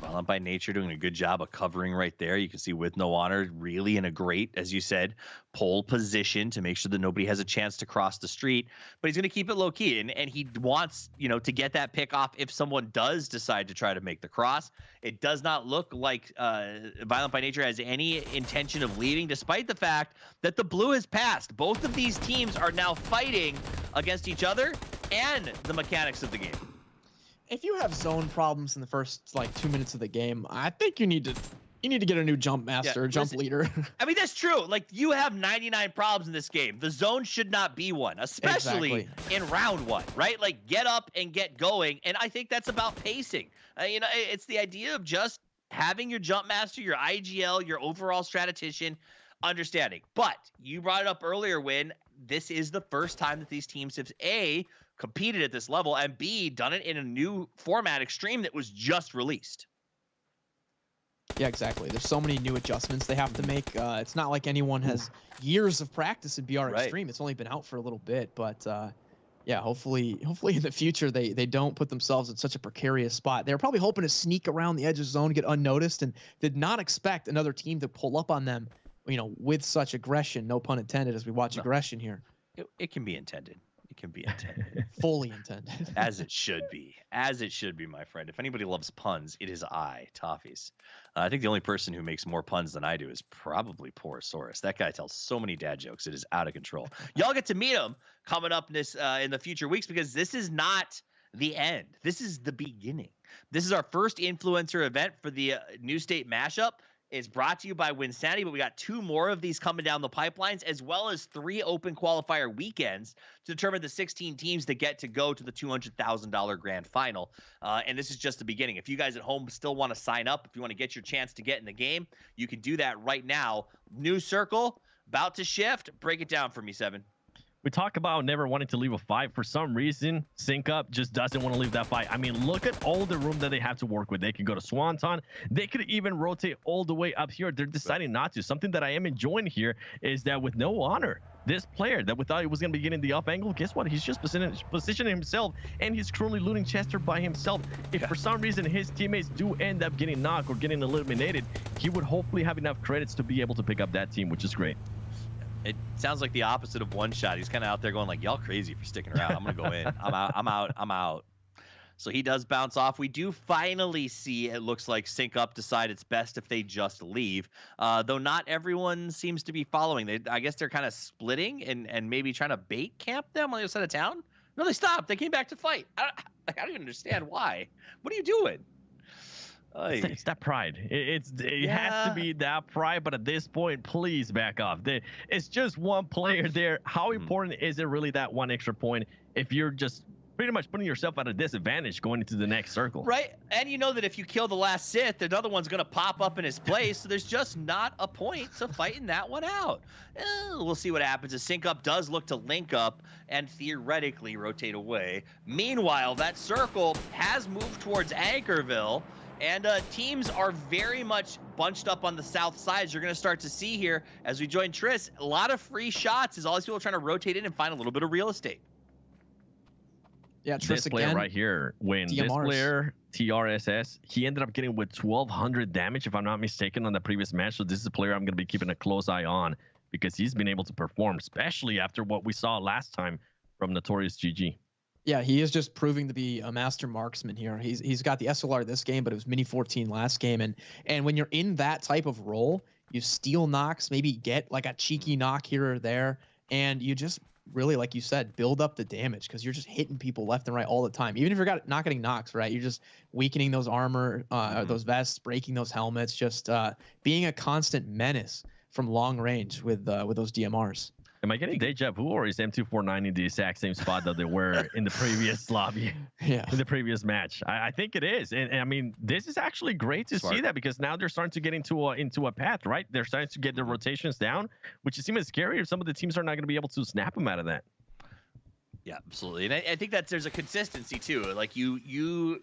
Violent by Nature doing a good job of covering right there. You can see with no honor really in a great, as you said, pole position to make sure that nobody has a chance to cross the street. But he's going to keep it low key, and he wants, you know, to get that pick off if someone does decide to try to make the cross. It does not look like Violent by Nature has any intention of leaving, despite the fact that the blue has passed. Both of these teams are now fighting against each other and the mechanics of the game. If you have zone problems in the first like 2 minutes of the game, I think you need to get a new jump master, jump leader. I mean, that's true. Like, you have 99 problems in this game. The zone should not be one, especially in round 1, right? Like, get up and get going. And I think that's about pacing. You know, it's the idea of just having your jump master, your IGL, your overall statistician, understanding. But you brought it up earlier, Win. This is the first time that these teams have A, competed at this level, and B, done it in a new format, Extreme, that was just released. Yeah, exactly. There's so many new adjustments they have to make. It's not like anyone has years of practice in BR Extreme. It's only been out for a little bit, but yeah, hopefully in the future they don't put themselves in such a precarious spot. They're probably hoping to sneak around the edge of zone, get unnoticed, and did not expect another team to pull up on them, you know, with such aggression. No pun intended, as we watch aggression here. It can be intended. It can be intended. Fully intended. As it should be. As it should be, my friend. If anybody loves puns, it is I, Toffees. I think the only person who makes more puns than I do is probably Porosaurus. That guy tells so many dad jokes. It is out of control. Y'all get to meet him coming up in the future weeks, because this is not the end. This is the beginning. This is our first influencer event for the New State Mashup. Is brought to you by Wynnsanity, but we got 2 more of these coming down the pipelines, as well as 3 open qualifier weekends to determine the 16 teams that get to go to the $200,000 grand final. And this is just the beginning. If you guys at home still want to sign up, if you want to get your chance to get in the game, you can do that right now. New circle, about to shift. Break it down for me, Seven. We talk about never wanting to leave a fight. For some reason, Sync Up just doesn't want to leave that fight. I mean, look at all the room that they have to work with. They could go to Swanton. They could even rotate all the way up here. They're deciding not to. Something that I am enjoying here is that with no honor, this player that we thought he was going to be getting the up angle, guess what? He's just positioning himself, and he's currently looting Chester by himself. If for some reason his teammates do end up getting knocked or getting eliminated, he would hopefully have enough credits to be able to pick up that team, which is great. It sounds like the opposite of one shot. He's kind of out there going like, y'all crazy for sticking around. I'm going to go in. I'm out. So he does bounce off. We do finally see, it looks like, Sync Up decide it's best if they just leave. Though not everyone seems to be following. I guess they're kind of splitting and maybe trying to bait camp them on the other side of town. No, they stopped. They came back to fight. I don't even understand why. What are you doing? It's that pride. It has to be that pride, but at this point, please back off. It's just one player there. How important is it really, that one extra point, if you're just pretty much putting yourself at a disadvantage going into the next circle? Right, and you know that if you kill the last Sith, another one's going to pop up in his place, so there's just not a point to fighting that one out. We'll see what happens. As Sync Up does look to link up and theoretically rotate away. Meanwhile, that circle has moved towards Anchorville. And teams are very much bunched up on the south sides. You're going to start to see here as we join Triss, a lot of free shots as all these people are trying to rotate in and find a little bit of real estate. Yeah, Triss this player again, right here, when DMRs. this player, TRSS, he ended up getting with 1,200 damage, if I'm not mistaken, on the previous match. So this is a player I'm going to be keeping a close eye on, because he's been able to perform, especially after what we saw last time from Notorious GG. Yeah, he is just proving to be a master marksman here. He's got the SLR this game, but it was Mini 14 last game. And when you're in that type of role, you steal knocks, maybe get like a cheeky knock here or there, and you just really, like you said, build up the damage, because you're just hitting people left and right all the time. Even if you're not getting knocks, right? You're just weakening those armor, those vests, breaking those helmets, just being a constant menace from long range with those DMRs. Am I getting deja vu, or is M249 in the exact same spot that they were in the previous lobby? Yeah. In the previous match? I think it is. And I mean, this is actually great to see that, because now they're starting to get into a path, right? They're starting to get the rotations down, which is even scarier. Some of the teams are not going to be able to snap them out of that. Yeah, absolutely. And I think that there's a consistency too. Like you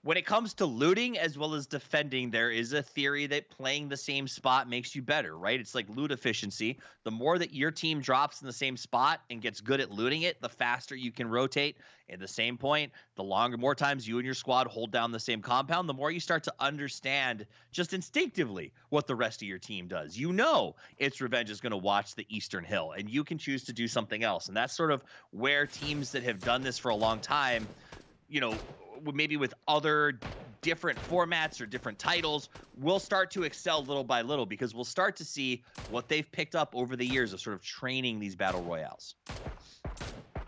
when it comes to looting as well as defending, there is a theory that playing the same spot makes you better, right? It's like loot efficiency. The more that your team drops in the same spot and gets good at looting it, the faster you can rotate. At the same point, the more times you and your squad hold down the same compound, the more you start to understand just instinctively what the rest of your team does. You know It's Revenge is going to watch the Eastern Hill, and you can choose to do something else. And that's sort of where teams that have done this for a long time, you know, maybe with other different formats or different titles, we'll start to excel little by little, because we'll start to see what they've picked up over the years of sort of training these battle royales.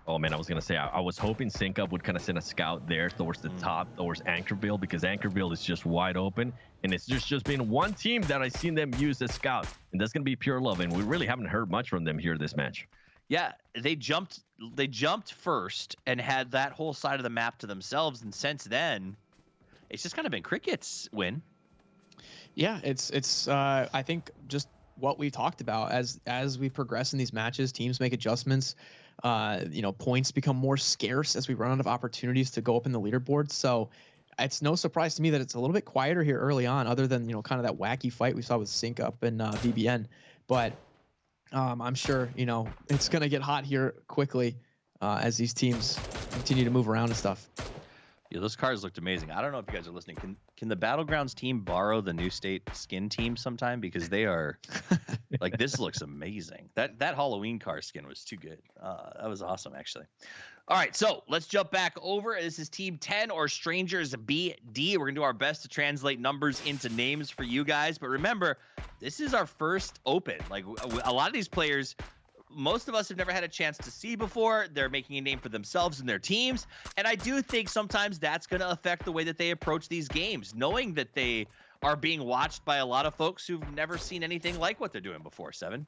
Oh man, I was gonna say, I was hoping Sync Up would kind of send a scout there towards the top, towards Anchorville, because Anchorville is just wide open, and it's just been one team that I've seen them use as scout, and that's gonna be Pure Love, and we really haven't heard much from them here this match. Yeah, they jumped first and had that whole side of the map to themselves, and since then, it's just kind of been crickets. Win. Yeah, it's I think just what we talked about as we progress in these matches, teams make adjustments. You know, points become more scarce as we run out of opportunities to go up in the leaderboard. So it's no surprise to me that it's a little bit quieter here early on, other than, you know, kind of that wacky fight we saw with Sync Up and VBN. But I'm sure, you know, it's going to get hot here quickly as these teams continue to move around and stuff. Yeah, those cars looked amazing. I don't know if you guys are listening. Can the Battlegrounds team borrow the new state skin team sometime? Because they are like, this looks amazing. That Halloween car skin was too good. That was awesome, actually. All right, so let's jump back over. This is Team 10 or Strangers BD. We're gonna do our best to translate numbers into names for you guys. But remember, this is our first Open. Like, a lot of these players, most of us have never had a chance to see before. They're making a name for themselves and their teams. And I do think sometimes that's going to affect the way that they approach these games, knowing that they are being watched by a lot of folks who've never seen anything like what they're doing before. Seven.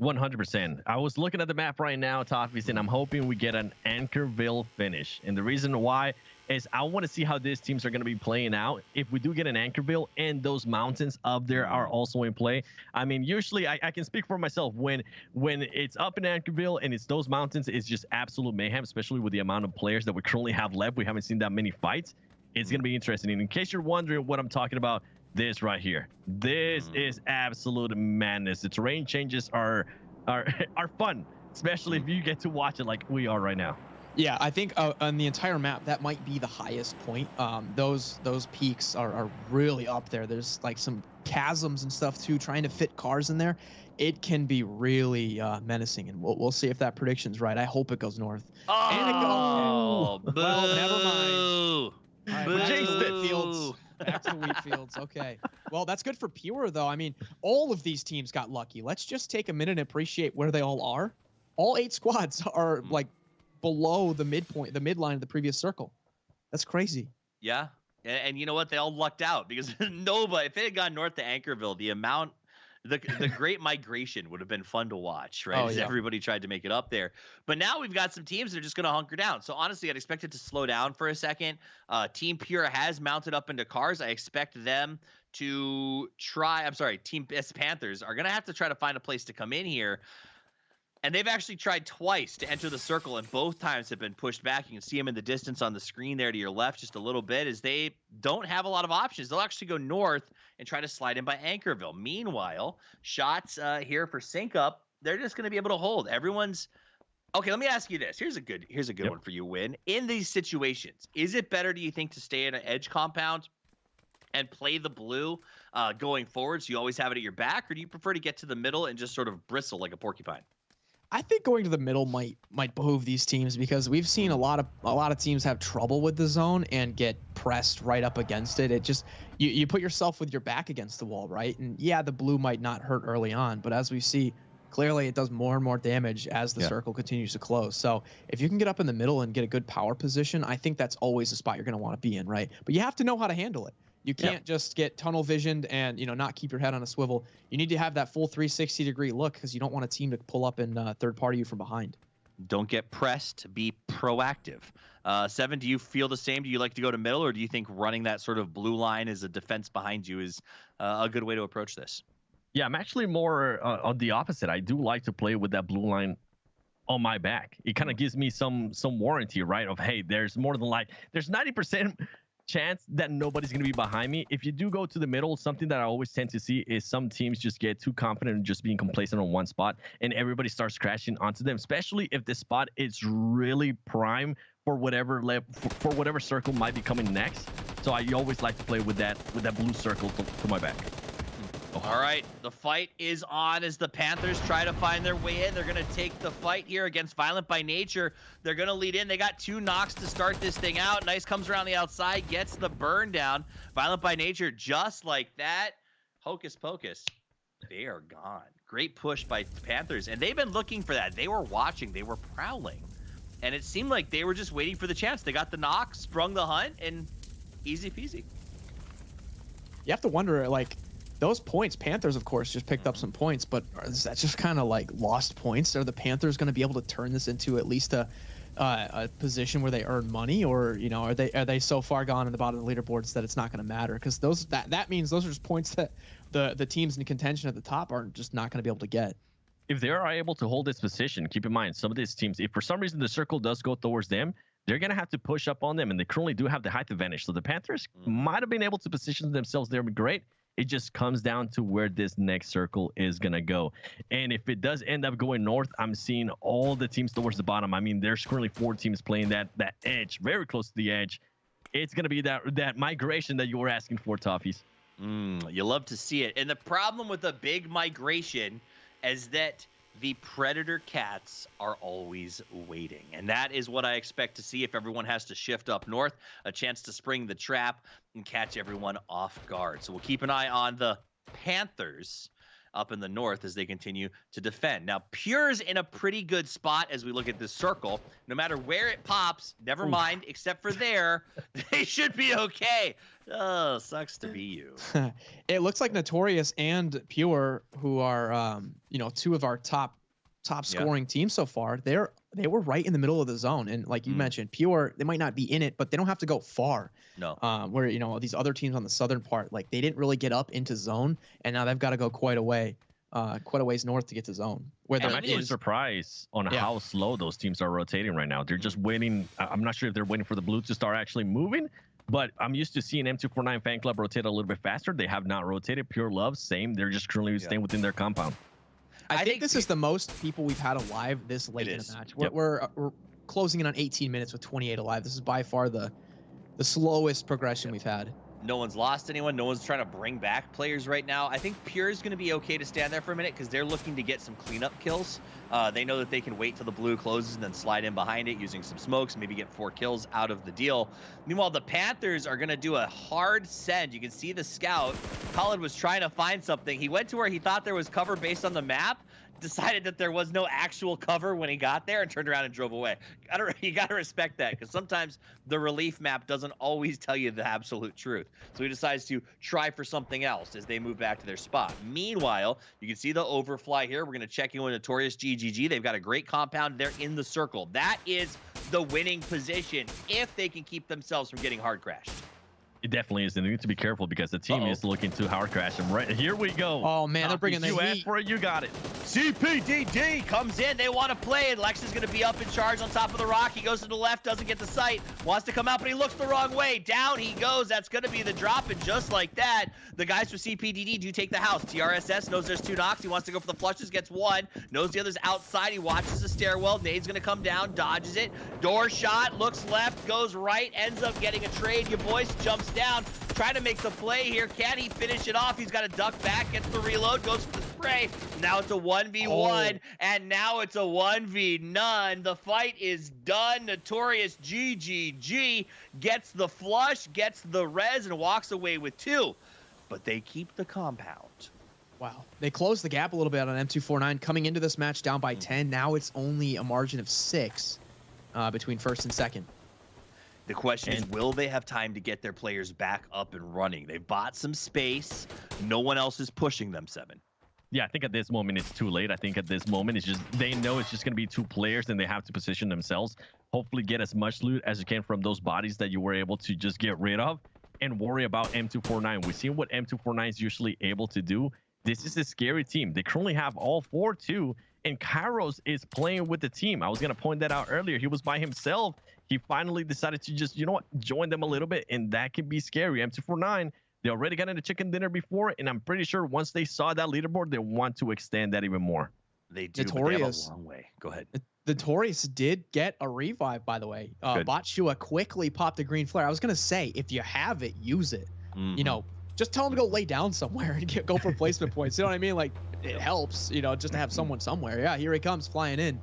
100%. I was looking at the map right now, Toffees, and I'm hoping we get an Anchorville finish. And the reason why is I want to see how these teams are going to be playing out. If we do get an Anchorville and those mountains up there are also in play. I mean, usually I can speak for myself. When it's up in Anchorville and it's those mountains, it's just absolute mayhem, especially with the amount of players that we currently have left. We haven't seen that many fights. It's going to be interesting. And in case you're wondering what I'm talking about, this right here. This is absolute madness. The terrain changes are fun, especially if you get to watch it like we are right now. Yeah, I think on the entire map, that might be the highest point. Those peaks are really up there. There's like some chasms and stuff too, trying to fit cars in there. It can be really menacing, and we'll see if that prediction's right. I hope it goes north. Oh, and it goes. boo. Well, never mind. All right, back to the Boo. wheat fields. Back to the wheat fields. Okay. Well, that's good for Pure, though. I mean, all of these teams got lucky. Let's just take a minute and appreciate where they all are. All 8 squads are like below the midpoint, the midline of the previous circle. That's crazy. Yeah. And you know what? They all lucked out because nobody, if it had gone north to Anchorville, the amount, the great migration would have been fun to watch, right? Oh, As yeah. everybody tried to make it up there. But now we've got some teams that are just going to hunker down. So honestly, I'd expect it to slow down for a second. Team Pure has mounted up into cars. I expect them to try, Team Panthers are going to have to try to find a place to come in here. And they've actually tried twice to enter the circle, and both times have been pushed back. You can see them in the distance on the screen there to your left just a little bit, as they don't have a lot of options. They'll actually go north and try to slide in by Anchorville. Meanwhile, shots here for Sync Up, they're just going to be able to hold. Everyone's okay. Let me ask you this. Here's a good one for you, Win. In these situations, is it better, do you think, to stay in an edge compound and play the blue going forward, so you always have it at your back, or do you prefer to get to the middle and just sort of bristle like a porcupine? I think going to the middle might behoove these teams, because we've seen a lot of teams have trouble with the zone and get pressed right up against it. It just you put yourself with your back against the wall, right? And yeah, the blue might not hurt early on, but as we see, clearly it does more and more damage as the circle continues to close. So if you can get up in the middle and get a good power position, I think that's always a spot you're going to want to be in, right? But you have to know how to handle it. You can't just get tunnel visioned and, not keep your head on a swivel. You need to have that full 360-degree look, because you don't want a team to pull up and third-party you from behind. Don't get pressed. Be proactive. Seven, do you feel the same? Do you like to go to middle, or do you think running that sort of blue line as a defense behind you is a good way to approach this? Yeah, I'm actually more on the opposite. I do like to play with that blue line on my back. It kind of gives me some warranty, right? Of, hey, there's more than there's 90% chance that nobody's going to be behind me. If you do go to the middle, something that I always tend to see is some teams just get too confident and just being complacent on one spot, and everybody starts crashing onto them, especially if the spot is really prime for whatever for whatever circle might be coming next. So I always like to play with that blue circle to my back. All right, the fight is on as the Panthers try to find their way in. They're going to take the fight here against Violent by Nature. They're going to lead in. They got 2 knocks to start this thing out. Nice comes around the outside, gets the burn down. Violent by Nature, just like that. Hocus pocus. They are gone. Great push by Panthers, and they've been looking for that. They were watching. They were prowling, and it seemed like they were just waiting for the chance. They got the knock, sprung the hunt, and easy peasy. You have to wonder, those points, Panthers, of course, just picked up some points, but is that just kind of lost points? Are the Panthers going to be able to turn this into at least a position where they earn money, or are they so far gone in the bottom of the leaderboards that it's not going to matter? Because that means those are just points that the teams in contention at the top are just not going to be able to get. If they are able to hold this position, keep in mind, some of these teams, if for some reason the circle does go towards them, they're going to have to push up on them, and they currently do have the height advantage. So the Panthers might have been able to position themselves there, but great. It just comes down to where this next circle is going to go. And if it does end up going north, I'm seeing all the teams towards the bottom. I mean, there's currently 4 teams playing that edge, very close to the edge. it's going to be that migration that you were asking for, Toffees. You love to see it. And the problem with a big migration is that the predator cats are always waiting. And that is what I expect to see if everyone has to shift up north, a chance to spring the trap and catch everyone off guard. So we'll keep an eye on the Panthers up in the north as they continue to defend. Now, Pure's in a pretty good spot as we look at this circle. No matter where it pops, never mind, except for there, they should be okay. Oh, sucks to be you. It looks like Notorious and Pure, who are two of our top scoring teams so far, they were right in the middle of the zone. And like you mentioned, Pure, they might not be in it, but they don't have to go far. No. Where these other teams on the southern part, like they didn't really get up into zone, and now they've got to go quite a ways north to get to zone. Where I'm actually surprised on how slow those teams are rotating right now. They're just waiting. I'm not sure if they're waiting for the blue to start actually moving, but I'm used to seeing M249 fan club rotate a little bit faster. They have not rotated. Pure Love, same. They're just currently staying within their compound. I think this is the most people we've had alive this late in the match. We're closing in on 18 minutes with 28 alive. This is by far the slowest progression we've had. No one's lost anyone. No one's trying to bring back players right now. I think Pure is going to be okay to stand there for a minute because they're looking to get some cleanup kills. They know that they can wait till the blue closes and then slide in behind it using some smokes, maybe get 4 kills out of the deal. Meanwhile, the Panthers are going to do a hard send. You can see the scout. Colin was trying to find something. He went to where he thought there was cover based on the map, decided that there was no actual cover when he got there and turned around and drove away. You got to respect that because sometimes the relief map doesn't always tell you the absolute truth. So he decides to try for something else as they move back to their spot. Meanwhile, you can see the overfly here. We're going to check in with Notorious GGG. They've got a great compound. They're in the circle. That is the winning position if they can keep themselves from getting hard crashed. It definitely is. And they need to be careful because the team is looking to hard crash them. Right here we go. Oh man, they're bringing the heat. You asked for it, you got it. CPDD comes in. They want to play it. Lex is going to be up in charge on top of the rock. He goes to the left, doesn't get the sight. Wants to come out, but he looks the wrong way. Down he goes. That's going to be the drop, and just like that, the guys for CPDD do take the house. TRSS knows there's 2 knocks. He wants to go for the flushes, gets 1. Knows the other's outside. He watches the stairwell. Nade's going to come down, dodges it. Door shot, looks left, goes right, ends up getting a trade. Your boy jumps down. Trying to make the play here. Can he finish it off? He's got to duck back, gets the reload, goes for the spray. Now it's a 1v1, and now it's a 1v none. The fight is done. Notorious GGG gets the flush, gets the res, and walks away with 2. But they keep the compound. Wow. They closed the gap a little bit on M249. Coming into this match down by 10. Now it's only a margin of 6 between first and second. The question is, will they have time to get their players back up and running? They've bought some space. No one else is pushing them, 7. Yeah, I think at this moment it's too late. I think at this moment it's just they know it's just going to be 2 players and they have to position themselves. Hopefully get as much loot as you can from those bodies that you were able to just get rid of and worry about M249. We've seen what M249 is usually able to do. This is a scary team. They currently have all 4 too, and Kairos is playing with the team. I was going to point that out earlier. He was by himself. He finally decided to just, join them a little bit, and that can be scary. M249, they already got into chicken dinner before, and I'm pretty sure once they saw that leaderboard, they want to extend that even more. They do, but they have a long way. Go ahead. Notorious did get a revive, by the way. Botshua quickly popped a green flare. I was going to say, if you have it, use it. Just tell him to go lay down somewhere and go for placement points. You know what I mean? Like, it helps, just to have someone somewhere. Yeah, here he comes flying in.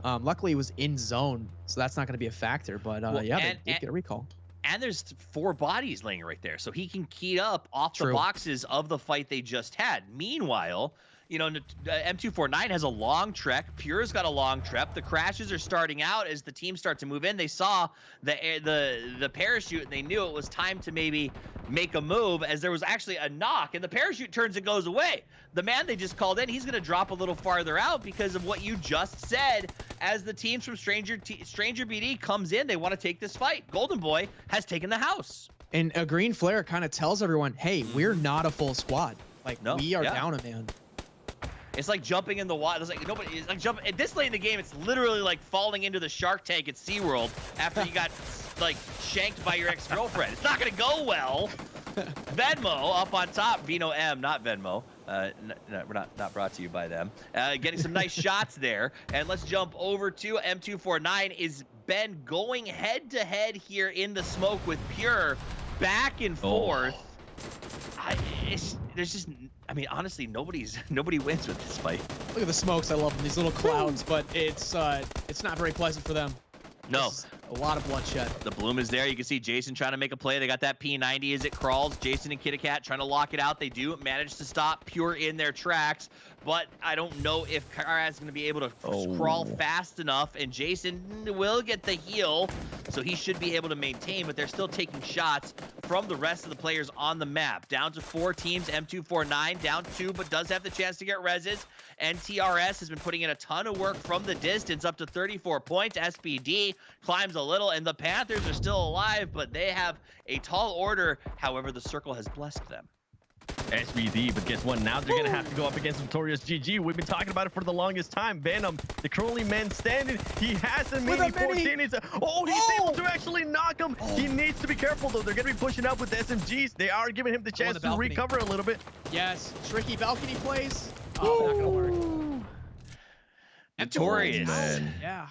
Luckily, he was in zone, so that's not going to be a factor. But they did get a recall. And there's 4 bodies laying right there, so he can key up off the boxes of the fight they just had. Meanwhile, M249 has a long trek. Pure's got a long trek. The crashes are starting out as the teams start to move in. They saw the parachute, and they knew it was time to maybe make a move as there was actually a knock, and the parachute turns and goes away. The man they just called in, he's going to drop a little farther out because of what you just said. As the teams from Stranger BD comes in, they want to take this fight. Golden Boy has taken the house. And a green flare kind of tells everyone, hey, we're not a full squad. Like, we are down a man. It's like jumping in the water. It's like jumping at this late in the game. It's literally like falling into the shark tank at SeaWorld after you got like shanked by your ex-girlfriend. It's not gonna go well. Venmo up on top. Vino M, not Venmo. We're not brought to you by them. Getting some nice shots there. And let's jump over to M249 is Ben going head-to-head here in the smoke with Pure, back and forth. There's just, I mean, honestly, nobody wins with this fight. Look at the smokes. I love them. These little clouds, but it's not very pleasant for them. No. A lot of bloodshed. The bloom is there. You can see Jason trying to make a play. They got that P90 as it crawls. Jason and Kitty Cat trying to lock it out. They do manage to stop Pure in their tracks, but I don't know if Kara is going to be able to crawl fast enough, and Jason will get the heal, so he should be able to maintain, but they're still taking shots from the rest of the players on the map. Down to 4 teams, M249 down 2, but does have the chance to get reses. NTRS has been putting in a ton of work from the distance, up to 34 points. SPD climbs a little, and the Panthers are still alive, but they have a tall order. However, the circle has blessed them. SBD, but guess what? Now they're going to have to go up against Notorious GG. We've been talking about it for the longest time. Venom, the currently man standing. He has a mini 14. He's able to actually knock him. He needs to be careful, though. They're going to be pushing up with the SMGs. They are giving him the chance to recover a little bit. Yes, tricky balcony plays. Oh, not going to work. Notorious. Man. Yeah.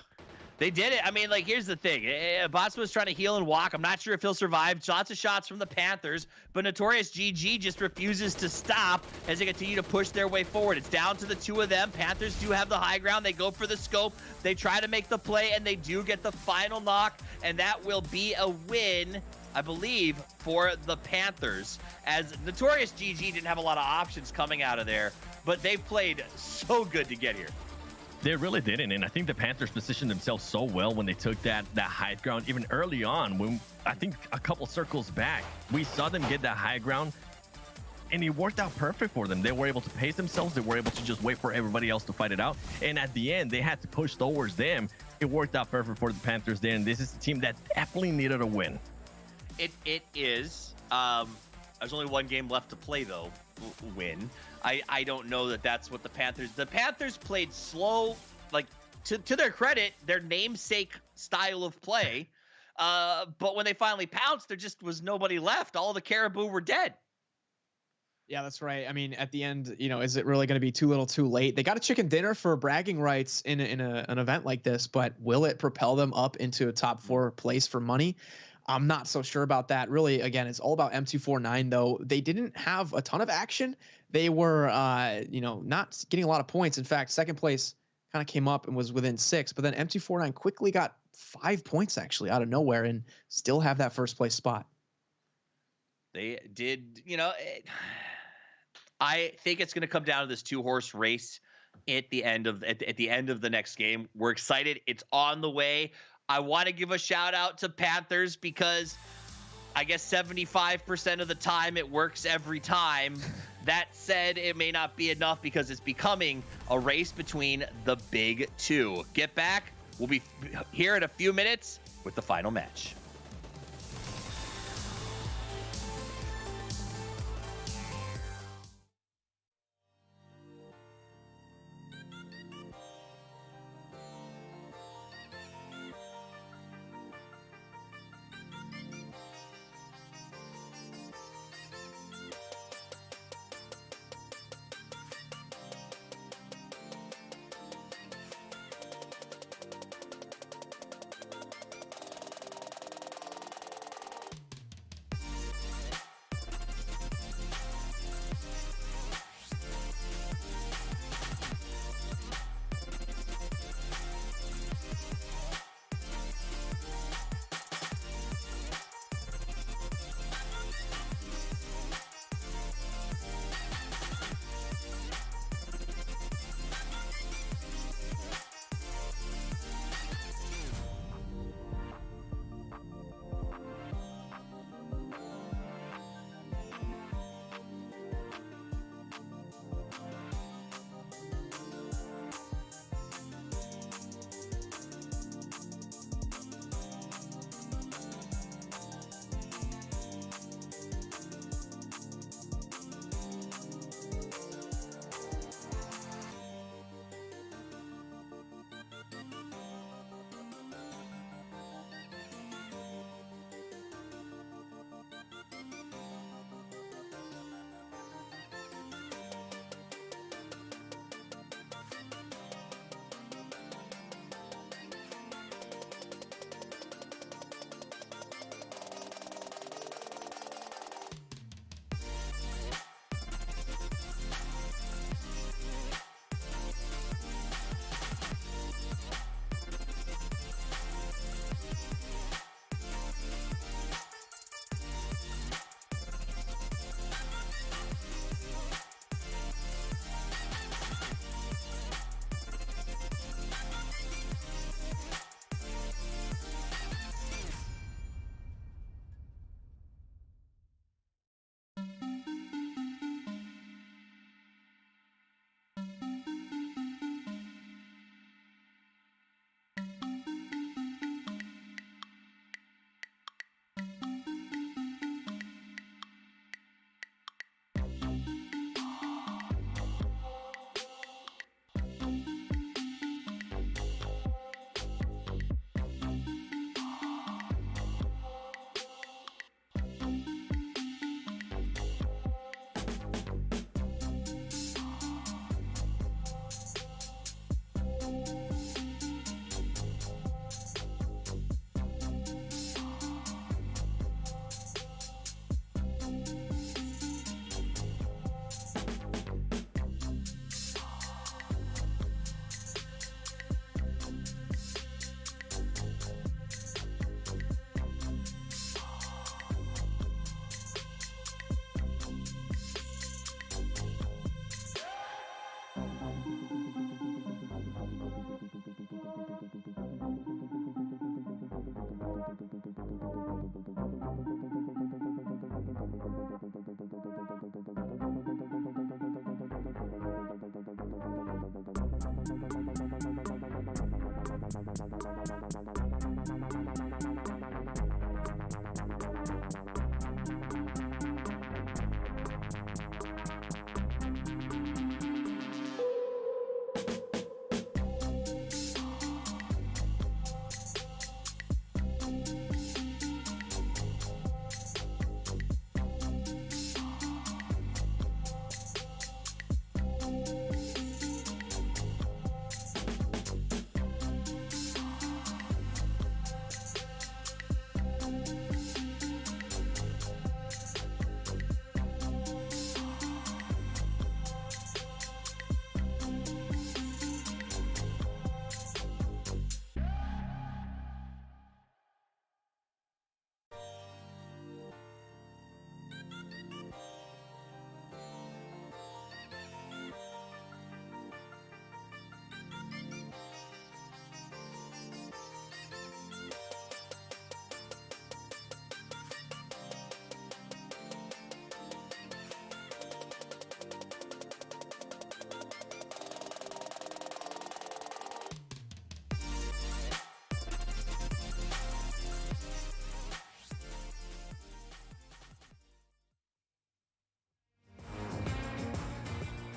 They did it. I mean, like, here's the thing. Botsman was trying to heal and walk. I'm not sure if he'll survive. Lots of shots from the Panthers, but Notorious GG just refuses to stop as they continue to push their way forward. It's down to the 2 of them. Panthers do have the high ground. They go for the scope. They try to make the play, and they do get the final knock, and that will be a win, I believe, for the Panthers, as Notorious GG didn't have a lot of options coming out of there, but they played so good to get here. They really didn't, and I think the Panthers positioned themselves so well when they took that high ground, even early on. When I think a couple circles back, we saw them get that high ground, and it worked out perfect for them. They were able to pace themselves. They were able to just wait for everybody else to fight it out, and at the end, they had to push towards them. It worked out perfect for the Panthers there, and this is a team that definitely needed a win. It is. There's only one game left to play, though. Win. I don't know that that's what the Panthers played slow, like, to their credit, their namesake style of play. But when they finally pounced, there just was nobody left. All the caribou were dead. Yeah, that's right. I mean, at the end, you know, is it really going to be too little too late? They got a chicken dinner for bragging rights in an event like this, but will it propel them up into a top 4 place for money? I'm not so sure about that. Really, again, it's all about M249, though. They didn't have a ton of action. They were, not getting a lot of points. In fact, second place kind of came up and was within 6, but then M249 quickly got 5 points, actually, out of nowhere, and still have that first place spot. They did, I think it's going to come down to this 2-horse race at the end of the next game. We're excited. It's on the way. I want to give a shout out to Panthers because I guess 75% of the time it works every time. That said, it may not be enough because it's becoming a race between the big 2. Get back. We'll be here in a few minutes with the final match.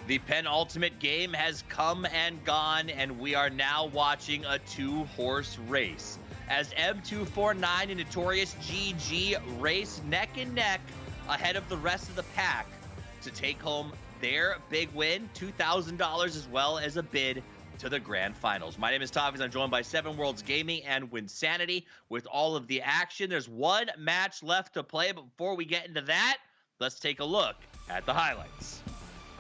The penultimate game has come and gone, and we are now watching a two-horse race as M249 and Notorious GG race neck and neck ahead of the rest of the pack to take home their big win, $2,000 as well as a bid to the grand finals. My name is Tavis. I'm joined by Seven Worlds Gaming and Wynnsanity with all of the action. There's one match left to play, but before we get into that, let's take a look at the highlights.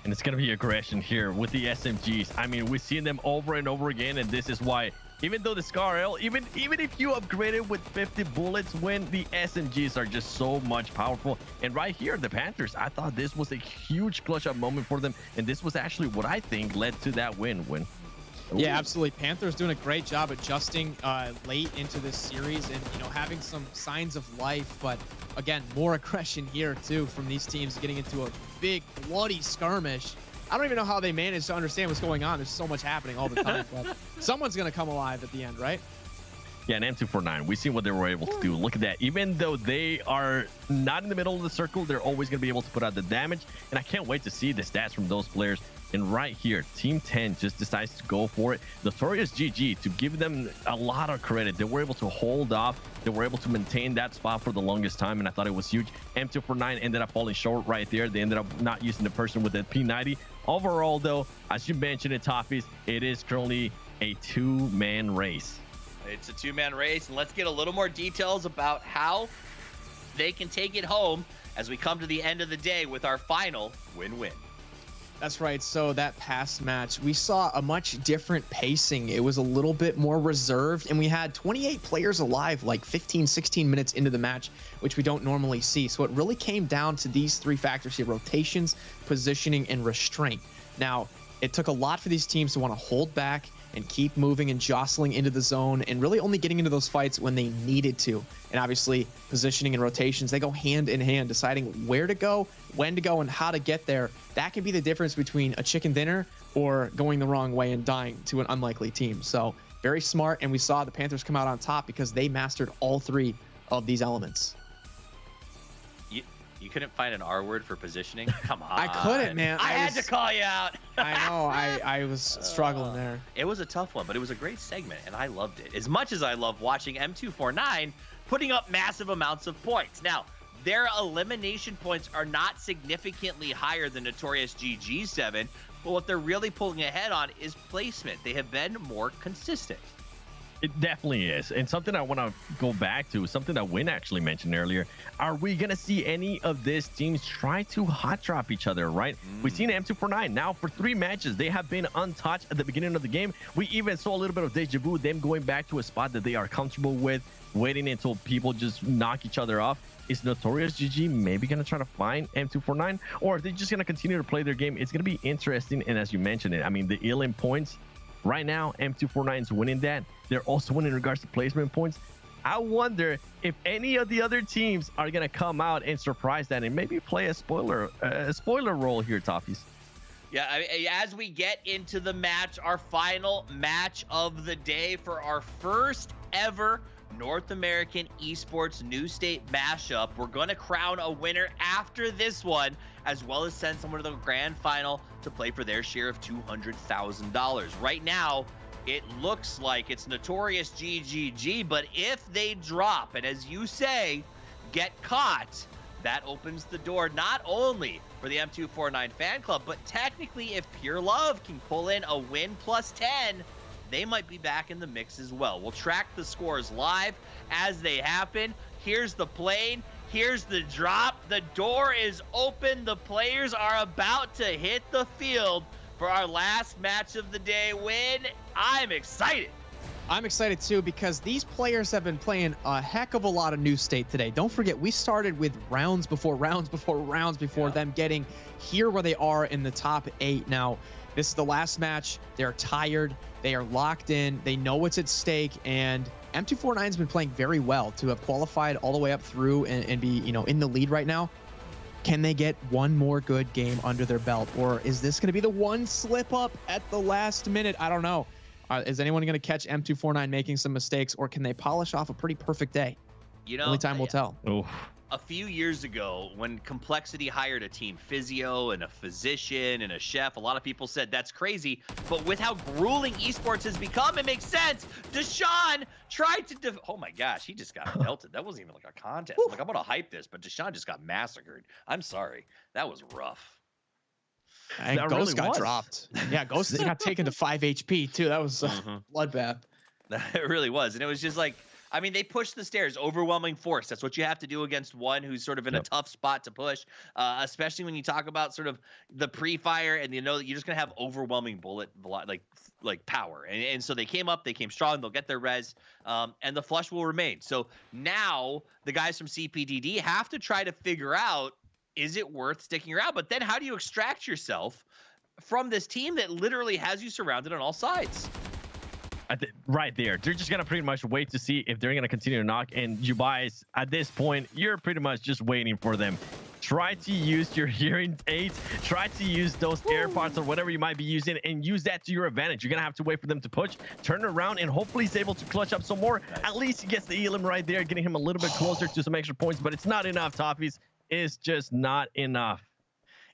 And it's going to be aggression here with the SMGs. I mean, we've seen them over and over again, and this is why, even though the SCAR-L, even if you upgrade it with 50 bullets, when the SMGs are just so much powerful. And right here, the Panthers, I thought this was a huge clutch-up moment for them, and this was actually what I think led to that win. Yeah, absolutely. Panthers doing a great job adjusting late into this series and, having some signs of life. But again, more aggression here too from these teams, getting into a big bloody skirmish. I don't even know how they managed to understand what's going on. There's so much happening all the time, but someone's going to come alive at the end, right? Yeah, and M249, we've seen what they were able to do. Look at that. Even though they are not in the middle of the circle, they're always going to be able to put out the damage. And I can't wait to see the stats from those players. And right here, Team 10 just decides to go for it. Notorious GG, to give them a lot of credit. They were able to hold off. They were able to maintain that spot for the longest time, and I thought it was huge. M249 ended up falling short right there. They ended up not using the person with the P90. Overall, though, as you mentioned in Toffees, it is currently a two-man race. It's a two-man race, and let's get a little more details about how they can take it home as we come to the end of the day with our final win-win. That's right. So that past match, we saw a much different pacing. It was a little bit more reserved, and we had 28 players alive like 15, 16 minutes into the match, which we don't normally see. So it really came down to these three factors here: rotations, positioning, and restraint. Now, it took a lot for these teams to want to hold back and keep moving and jostling into the zone and really only getting into those fights when they needed to. And obviously, positioning and rotations, they go hand in hand, deciding where to go, when to go, and how to get there. That can be the difference between a chicken dinner or going the wrong way and dying to an unlikely team. So very smart, and we saw the Panthers come out on top because they mastered all three of these elements. You couldn't find an R word for positioning? Come on. I couldn't, man. I had to call you out. I know. I was struggling there. It was a tough one, but it was a great segment, and I loved it. As much as I love watching M249 putting up massive amounts of points. Now, their elimination points are not significantly higher than Notorious GG7, but what they're really pulling ahead on is placement. They have been more consistent. It definitely is. And something I want to go back to, something that Wynn actually mentioned earlier, are we going to see any of these teams try to hot drop each other, right? We've seen M249 now for 3 matches. They have been untouched at the beginning of the game. We even saw a little bit of deja vu, them going back to a spot that they are comfortable with, waiting until people just knock each other off. Is Notorious GG maybe going to try to find M249? Or are they just going to continue to play their game? It's going to be interesting. And as you mentioned it, I mean, the Elim points, right now, M249 is winning that. They're also winning in regards to placement points. I wonder if any of the other teams are going to come out and surprise that and maybe play a spoiler role here, Toffees. Yeah, as we get into the match, our final match of the day for our first ever North American Esports New State Mashup. We're going to crown a winner after this one, as well as send someone to the grand final to play for their share of $200,000. Right now, it looks like it's Notorious GGG, but if they drop, and as you say, get caught, that opens the door not only for the M249 fan club, but technically if Pure Love can pull in a win plus 10, they might be back in the mix as well. We'll track the scores live as they happen. Here's the plane. Here's the drop. The door is open. The players are about to hit the field for our last match of the day. Win. I'm excited. I'm excited too because these players have been playing a heck of a lot of New State today. Don't forget, we started with rounds before rounds before rounds before them getting here where they are in the top 8. Now, this is the last match. They're tired. They are locked in. They know what's at stake. And M249 has been playing very well to have qualified all the way up through and be, in the lead right now. Can they get one more good game under their belt? Or is this going to be the one slip up at the last minute? I don't know. Is anyone going to catch M249 making some mistakes, or can they polish off a pretty perfect day? Only time will tell. Oh, a few years ago when Complexity hired a team physio and a physician and a chef, a lot of people said that's crazy. But with how grueling esports has become, it makes sense. Deshaun tried to oh my gosh, he just got melted. That wasn't even like a contest. Like, I'm gonna hype this, but Deshaun just got massacred. I'm sorry. That was rough. And That Ghost really got was. dropped. Yeah, Ghost got taken to 5 HP too. That was a bloodbath. It really was. And it was just like, I mean, they pushed the stairs, overwhelming force. That's what you have to do against one who's sort of in a tough spot to push, especially when you talk about sort of the pre-fire and you know that you're just going to have overwhelming bullet like power. And so they came up, they came strong, they'll get their res, and the flush will remain. So now the guys from CPDD have to try to figure out, is it worth sticking around? But then how do you extract yourself from this team that literally has you surrounded on all sides? Right there, they're just gonna pretty much wait to see if they're gonna continue to knock. And you guys, at this point, you're pretty much just waiting for them. Try to use your hearing aids. Try to use those AirPods or whatever you might be using, and use that to your advantage. You're gonna have to wait for them to push, turn around, and hopefully he's able to clutch up some more. At least he gets the elim right there, getting him a little bit closer to some extra points. But it's not enough, Toffees. It's just not enough.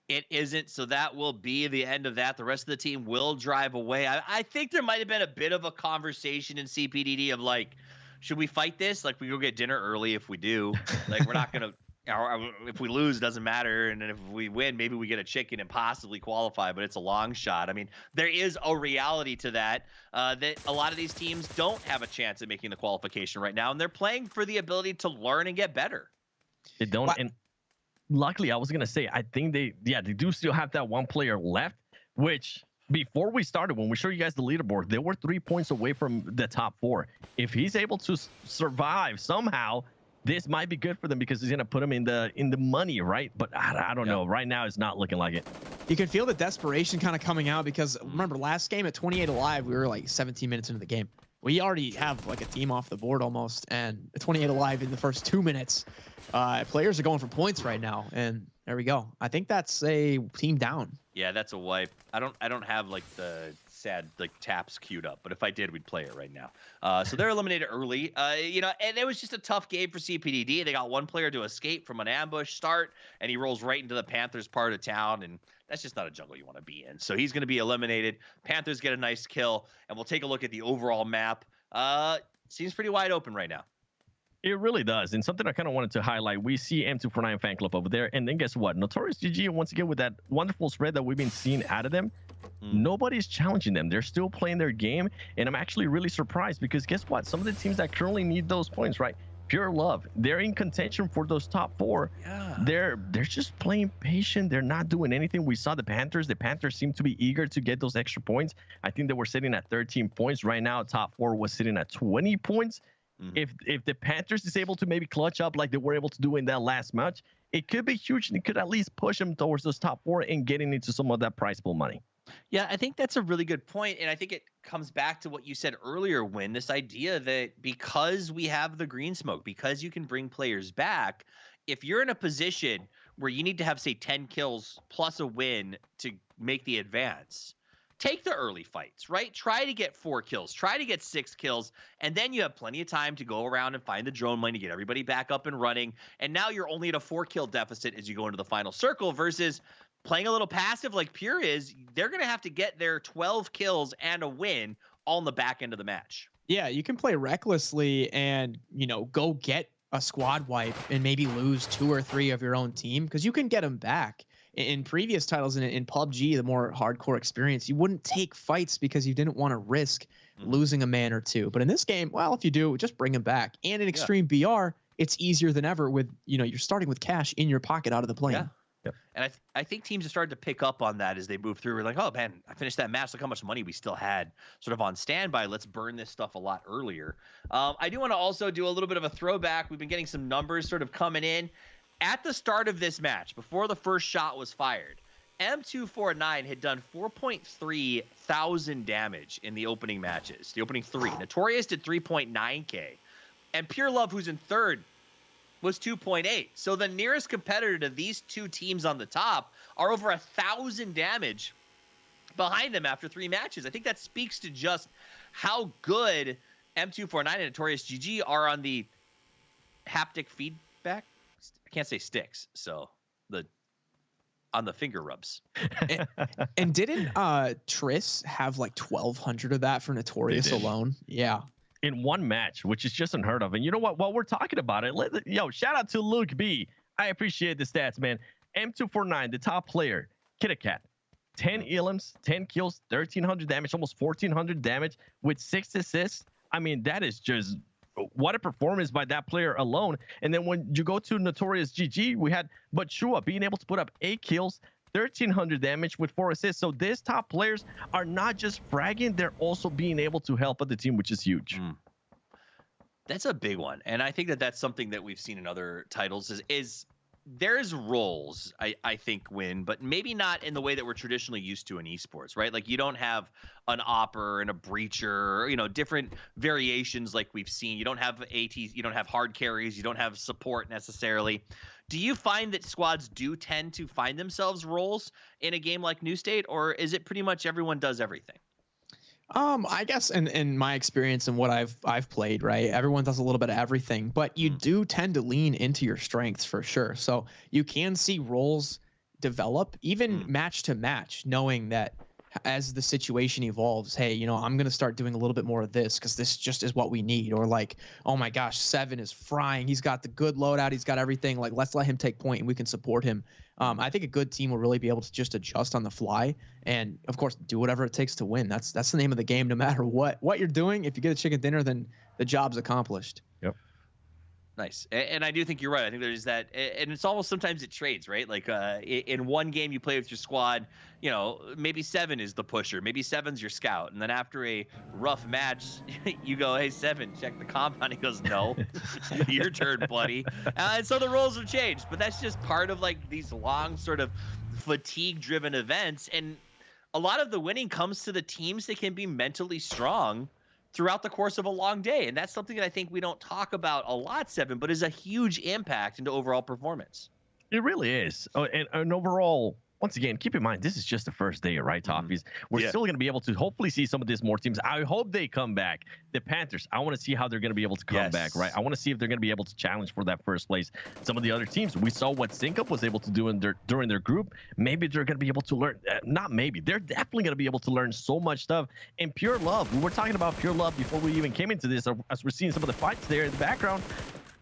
It isn't, so that will be the end of that. The rest of the team will drive away. I think there might have been a bit of a conversation in CPDD of like, should we fight this? Like, we go get dinner early if we do. Like, we're not going to, if we lose, it doesn't matter. And then if we win, maybe we get a chicken and possibly qualify, but it's a long shot. I mean, there is a reality to that, that a lot of these teams don't have a chance at making the qualification right now, and they're playing for the ability to learn and get better. They don't. And luckily, I was gonna say, I think they do still have that one player left, which before we started, when we showed you guys the leaderboard, they were 3 points away from the top 4. If he's able to survive somehow, this might be good for them because he's gonna put them in the money, right? But I don't know. Right now, it's not looking like it. You can feel the desperation kind of coming out because remember last game at 28 alive, we were like 17 minutes into the game. We already have like a team off the board almost, and 28 alive in the first 2 minutes. Players are going for points right now, and there we go. I think that's a team down. Yeah, that's a wipe. I don't have like the sad like taps queued up, but if I did, we'd play it right now. So they're eliminated early. You know, and it was just a tough game for CPDD. They got one player to escape from an ambush start, and he rolls right into the Panthers part of town, and that's just not a jungle you want to be in. So he's going to be eliminated. Panthers get a nice kill, and we'll take a look at the overall map. Seems pretty wide open right now. It really does. And something I kind of wanted to highlight, we see M249 fan club over there. And then guess what? Notorious GG, once again, with that wonderful spread that we've been seeing out of them, nobody's challenging them. They're still playing their game. And I'm actually really surprised because guess what? Some of the teams that currently need those points, right? Pure Love, they're in contention for those top 4. Yeah. They're just playing patient. They're not doing anything. We saw the Panthers. The Panthers seem to be eager to get those extra points. I think they were sitting at 13 points. Right now, top 4 was sitting at 20 points. If the Panthers is able to maybe clutch up like they were able to do in that last match, it could be huge and it could at least push them towards those top 4 and getting into some of that prize pool money. Yeah, I think that's a really good point, and I think it comes back to what you said earlier, Win, this idea that because we have the green smoke, because you can bring players back, if you're in a position where you need to have, say, 10 kills plus a win to make the advance, take the early fights, right? Try to get 4 kills, try to get 6 kills, and then you have plenty of time to go around and find the drone lane to get everybody back up and running. And now you're only at a 4-kill deficit as you go into the final circle versus playing a little passive like Pure is. They're going to have to get their 12 kills and a win all in the back end of the match. Yeah, you can play recklessly and, you know, go get a squad wipe and maybe lose 2 or 3 of your own team because you can get them back. In previous titles in PUBG, the more hardcore experience, you wouldn't take fights because you didn't want to risk losing a man or 2. But in this game, well, if you do, just bring them back. And in Extreme BR, it's easier than ever with, you know, you're starting with cash in your pocket out of the plane. Yeah. Yep. And I think teams have started to pick up on that as they move through. We're like, oh, man, I finished that match. Look how much money we still had sort of on standby. Let's burn this stuff a lot earlier. I do want to also do a little bit of a throwback. We've been getting some numbers sort of coming in. At the start of this match, before the first shot was fired, M249 had done 4.3 thousand damage in the opening matches, the opening 3. Notorious did 3.9K. And Pure Love, who's in third, was 2.8. So the nearest competitor to these two teams on the top are over 1,000 damage behind them after 3 matches. I think that speaks to just how good M249 and Notorious GG are on the haptic feedback. can't say sticks, so on the finger rubs. And didn't Triss have like 1,200 of that for Notorious alone? Yeah. In one match, which is just unheard of. And you know what? While we're talking about it, shout out to Luke B. I appreciate the stats, man. M249, the top player, Kitty 10 elims, 10 kills, 1,300 damage, almost 1,400 damage with 6 assists. I mean, that is just what a performance by that player alone. And then when you go to Notorious GG, we had Bachua being able to put up 8 kills, 1,300 damage with 4 assists. So these top players are not just fragging, they're also being able to help out the team, which is huge. That's a big one. And I think that that's something that we've seen in other titles is there's roles, I think, Win, but maybe not in the way that we're traditionally used to in esports, right? Like you don't have an opper and a breacher, you know, different variations like we've seen. You don't have ATs, you don't have hard carries, you don't have support necessarily. Do you find that squads do tend to find themselves roles in a game like New State, or is it pretty much everyone does everything? I guess in my experience and what I've played, right, everyone does a little bit of everything, but you do tend to lean into your strengths for sure. So you can see roles develop even match to match, knowing that as the situation evolves, hey, you know, I'm going to start doing a little bit more of this because this just is what we need. Or like, oh my gosh, Seven is frying. He's got the good loadout. He's got everything. Like, let's let him take point and we can support him. I think a good team will really be able to just adjust on the fly and, of course, do whatever it takes to win. That's the name of the game, no matter what you're doing. If you get a chicken dinner, then the job's accomplished. Yep. Nice. And I do think you're right. I think there's that, and it's almost sometimes it trades, right? Like in one game you play with your squad, you know, maybe Seven is the pusher, maybe Seven's your scout, and then after a rough match, you go, hey, Seven, check the compound. He goes, no, your turn, buddy. And so the roles have changed, but that's just part of like these long sort of fatigue-driven events, and a lot of the winning comes to the teams that can be mentally strong throughout the course of a long day. And that's something that I think we don't talk about a lot, Seven, but is a huge impact into overall performance. It really is. Oh, and overall, once again, keep in mind, this is just the first day, right, Toppies? We're still going to be able to hopefully see some of these more teams. I hope they come back. The Panthers, I want to see how they're going to be able to come back, right? I want to see if they're going to be able to challenge for that first place. Some of the other teams, we saw what SyncUp was able to do during their group. Maybe they're going to be able to learn, not maybe, they're definitely going to be able to learn so much stuff. And Pure Love, we were talking about Pure Love before we even came into this, as we're seeing some of the fights there in the background.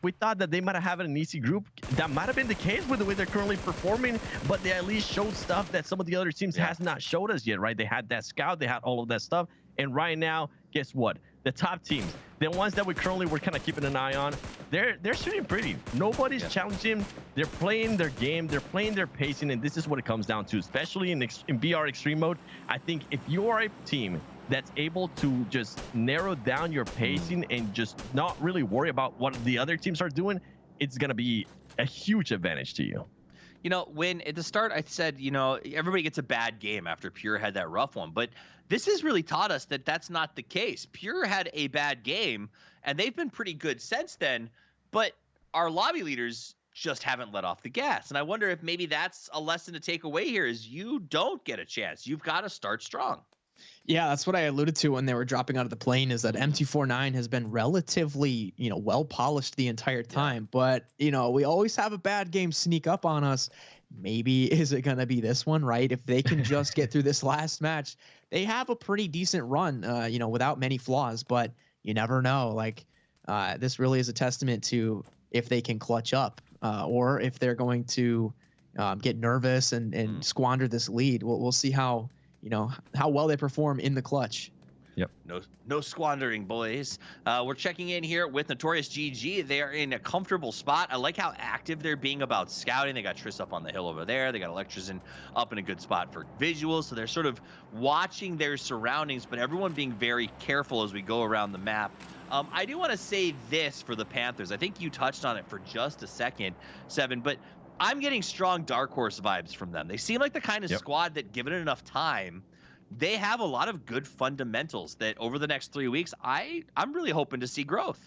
We thought that they might have had an easy group. That might have been the case with the way they're currently performing, but they at least showed stuff that some of the other teams has not showed us yet, right? They had that scout, they had all of that stuff. And right now, guess what? The top teams, the ones that we're kind of keeping an eye on, they're shooting pretty. Nobody's challenging. They're playing their game. They're playing their pacing, and this is what it comes down to, especially in BR Extreme mode. I think if you are a team that's able to just narrow down your pacing and just not really worry about what the other teams are doing, it's going to be a huge advantage to you. You know, when at the start I said, you know, everybody gets a bad game after Pure had that rough one, but this has really taught us that that's not the case. Pure had a bad game, and they've been pretty good since then, but our lobby leaders just haven't let off the gas. And I wonder if maybe that's a lesson to take away here is you don't get a chance. You've got to start strong. Yeah, that's what I alluded to when they were dropping out of the plane, is that M249 has been relatively, you know, well polished the entire time. But, you know, we always have a bad game sneak up on us. Maybe is it going to be this one, right? If they can just get through this last match, they have a pretty decent run, you know, without many flaws. But you never know. Like, this really is a testament to if they can clutch up or if they're going to get nervous and squander this lead. We'll see how, you know, how well they perform in the clutch. Yep. No squandering, boys. We're checking in here with Notorious GG. They are in a comfortable spot. I like how active they're being about scouting. They got Triss up on the hill over there. They got Electrician up in a good spot for visuals. So they're sort of watching their surroundings, but everyone being very careful as we go around the map. I do want to say this for the Panthers. I think you touched on it for just a second, Seven, but I'm getting strong Dark Horse vibes from them. They seem like the kind of squad that, given it enough time, they have a lot of good fundamentals that over the next 3 weeks, I'm really hoping to see growth.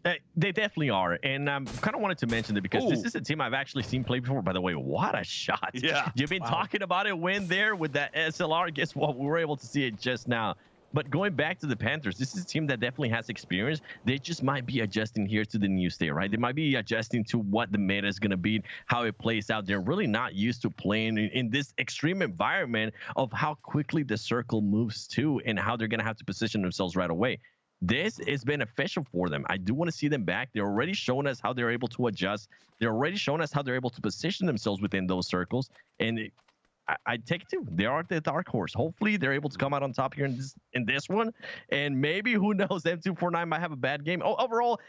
They definitely are. And I kind of wanted to mention it because this is a team I've actually seen play before. By the way, what a shot. Yeah. You've been talking about it when there with that SLR. Guess what? We were able to see it just now. But going back to the Panthers, this is a team that definitely has experience. They just might be adjusting here to the new state, right? They might be adjusting to what the meta is going to be, how it plays out. They're really not used to playing in this extreme environment of how quickly the circle moves to and how they're going to have to position themselves right away. This is beneficial for them. I do want to see them back. They're already showing us how they're able to adjust. They're already showing us how they're able to position themselves within those circles. And I take it too. They are the dark horse. Hopefully, they're able to come out on top here in this one. And maybe, who knows, M249 might have a bad game. Oh, overall,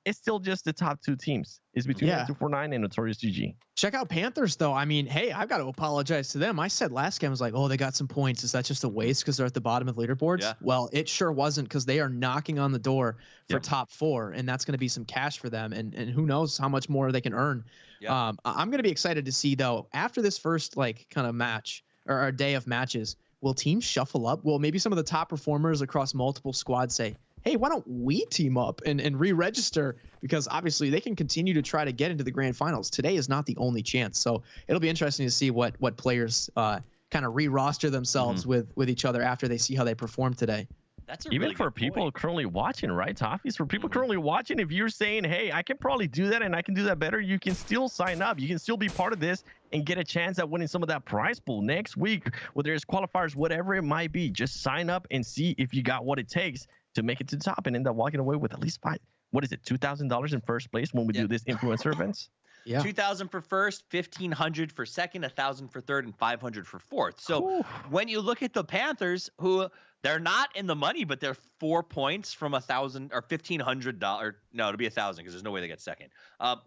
it's still just the top two teams. It's between M249 and Notorious GG. Check out Panthers, though. I mean, hey, I've got to apologize to them. I said last game, I was like, oh, they got some points. Is that just a waste because they're at the bottom of leaderboards? Yeah. Well, it sure wasn't, because they are knocking on the door for top 4, and that's going to be some cash for them. And who knows how much more they can earn. Yeah. I'm going to be excited to see, though, after this first kind of match or day of matches, will teams shuffle up? Will maybe some of the top performers across multiple squads say, hey, why don't we team up and re-register? Because obviously they can continue to try to get into the grand finals. Today is not the only chance. So it'll be interesting to see what players kind of re-roster themselves with each other after they see how they perform today. That's even really for people currently watching, right, Toffees? For people currently watching, if you're saying, hey, I can probably do that and I can do that better, you can still sign up. You can still be part of this and get a chance at winning some of that prize pool next week, whether it's qualifiers, whatever it might be. Just sign up and see if you got what it takes to make it to the top and end up walking away with at least $2,000 in first place when we do this influencer events. Yeah, 2,000 for first, 1,500 for second, 1,000 for third, and 500 for fourth. So when you look at the Panthers, who they're not in the money, but they're 4 points from $1,000 or $1,500. No, it'll be 1,000 because there's no way they get second.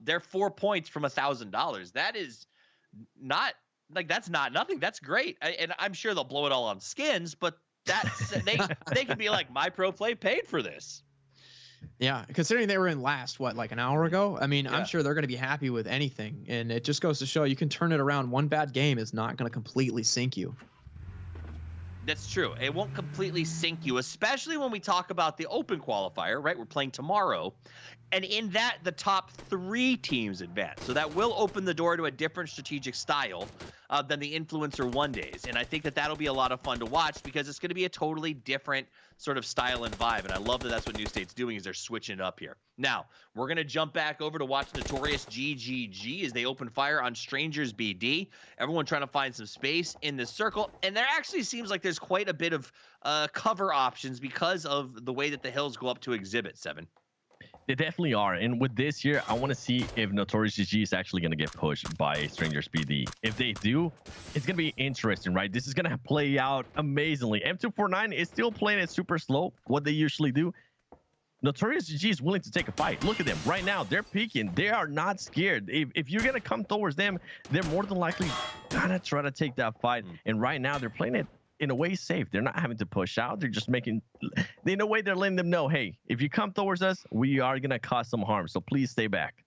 They're 4 points from $1,000. That is not that's not nothing. That's great, and I'm sure they'll blow it all on skins, but that's they can be like, my pro play paid for this. Yeah, considering they were in last, like an hour ago? I mean, I'm sure they're going to be happy with anything. And it just goes to show you can turn it around. One bad game is not going to completely sink you. That's true. It won't completely sink you, especially when we talk about the Open Qualifier, right? We're playing tomorrow. And in that, the top 3 teams advance. So that will open the door to a different strategic style than the Influencer 1 days. And I think that that'll be a lot of fun to watch because it's going to be a totally different sort of style and vibe. And I love that that's what New State's doing, is they're switching it up here. Now, we're going to jump back over to watch Notorious GGG as they open fire on Strangers BD. Everyone trying to find some space in this circle. And there actually seems like there's quite a bit of cover options because of the way that the hills go up to Exhibit 7. They definitely are. And with this here, I want to see if Notorious GG is actually going to get pushed by Strangers BD. If they do, it's going to be interesting, right? This is going to play out amazingly. M249 is still playing it super slow, what they usually do. Notorious GG is willing to take a fight. Look at them right now. They're peeking. They are not scared. If you're going to come towards them, they're more than likely going to try to take that fight. And right now, they're playing it in a way safe. They're not having to push out. They're just making, in a way, they're letting them know, hey, if you come towards us, we are going to cause some harm. So please stay back.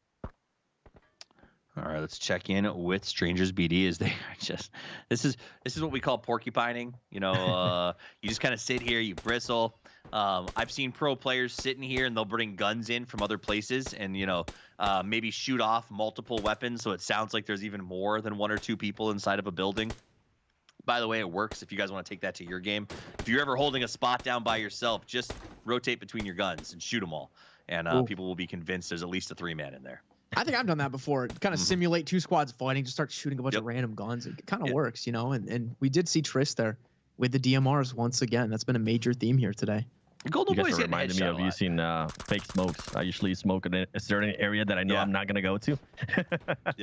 All right, let's check in with Strangers BD as they are just, this is what we call porcupining. You know, you just kind of sit here, you bristle. I've seen pro players sitting here and they'll bring guns in from other places and, you know, maybe shoot off multiple weapons. So it sounds like there's even more than 1 or 2 people inside of a building. By the way, it works if you guys want to take that to your game. If you're ever holding a spot down by yourself, just rotate between your guns and shoot them all. And people will be convinced there's at least a 3-man in there. I think I've done that before. Kind of simulate 2 squads fighting, just start shooting a bunch of random guns. It kind of works, you know. And we did see Triss there with the DMRs once again. That's been a major theme here today. Golden Boys Boy's reminded me of using fake smokes. I usually smoke in a certain area that I know I'm not going to go to.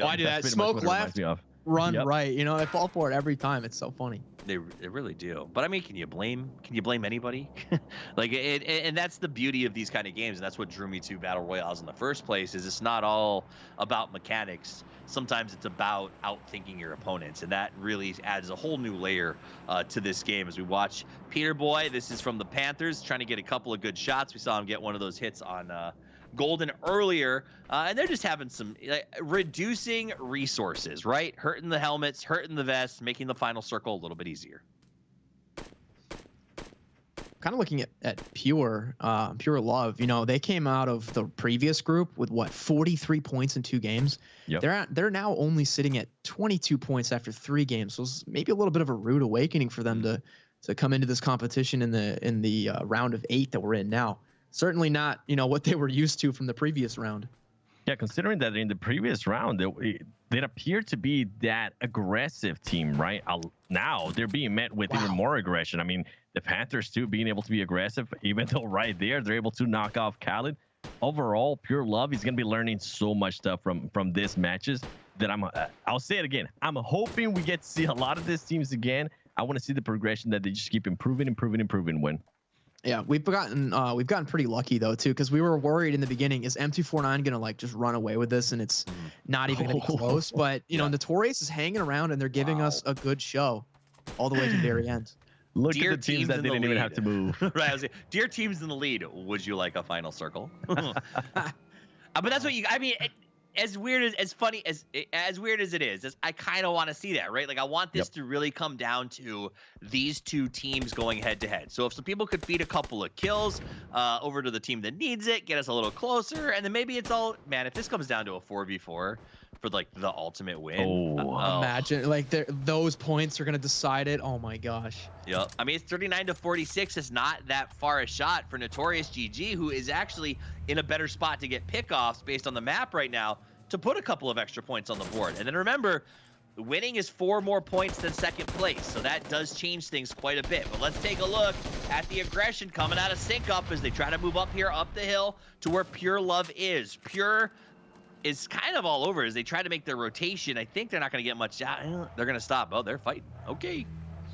I do that. Smoke left, run right. You know, they fall for it every time. It's so funny. They really do. But I mean, can you blame anybody? Like and that's the beauty of these kind of games, and that's what drew me to Battle Royales in the first place. Is it's not all about mechanics. Sometimes it's about outthinking your opponents, and that really adds a whole new layer to this game. As we watch Peter Boy, this is from the Panthers, trying to get a couple of good shots. We saw him get one of those hits on Golden earlier, and they're just having some reducing resources, right? Hurting the helmets, hurting the vests, making the final circle a little bit easier. Kind of looking at Pure Love, you know, they came out of the previous group with 43 points in 2 games. Yep. They're now only sitting at 22 points after 3 games. So it's maybe a little bit of a rude awakening for them to to come into this competition in the round of 8 that we're in now. Certainly not, what they were used to from the previous round. Yeah, considering that in the previous round, they appear to be that aggressive team, right? Now they're being met with even more aggression. I mean, the Panthers too being able to be aggressive, even though right there they're able to knock off Khaled. Overall, Pure Love is going to be learning so much stuff from these matches that I'll say it again. I'm hoping we get to see a lot of these teams again. I want to see the progression that they just keep improving, Win. Yeah, we've gotten pretty lucky though too, because we were worried in the beginning, is M249 gonna like just run away with this and it's not even gonna be close? But Notorious is hanging around and they're giving us a good show all the way to the very end. Look at the teams that didn't even have to move. Right, I was saying, dear teams in the lead, would you like a final circle? But that's what as weird as funny as weird as it is, I kind of want to see that, right? Like I want this to really come down to these two teams going head to head. So if some people could feed a couple of kills over to the team that needs it, get us a little closer, and then maybe it's all, man, if this comes down to a 4v4 for like the ultimate win. Imagine like those points are gonna decide it. Oh my gosh. Yep. I mean, it's 39-46 is not that far a shot for Notorious GG, who is actually in a better spot to get pickoffs based on the map right now to put a couple of extra points on the board. And then remember, winning is 4 more points than second place, so that does change things quite a bit. But let's take a look at the aggression coming out of Sync Up as they try to move up here, up the hill to where Pure Love is. Pure is kind of all over as they try to make their rotation. I think they're not going to get much out. They're going to stop. Oh, they're fighting. Okay.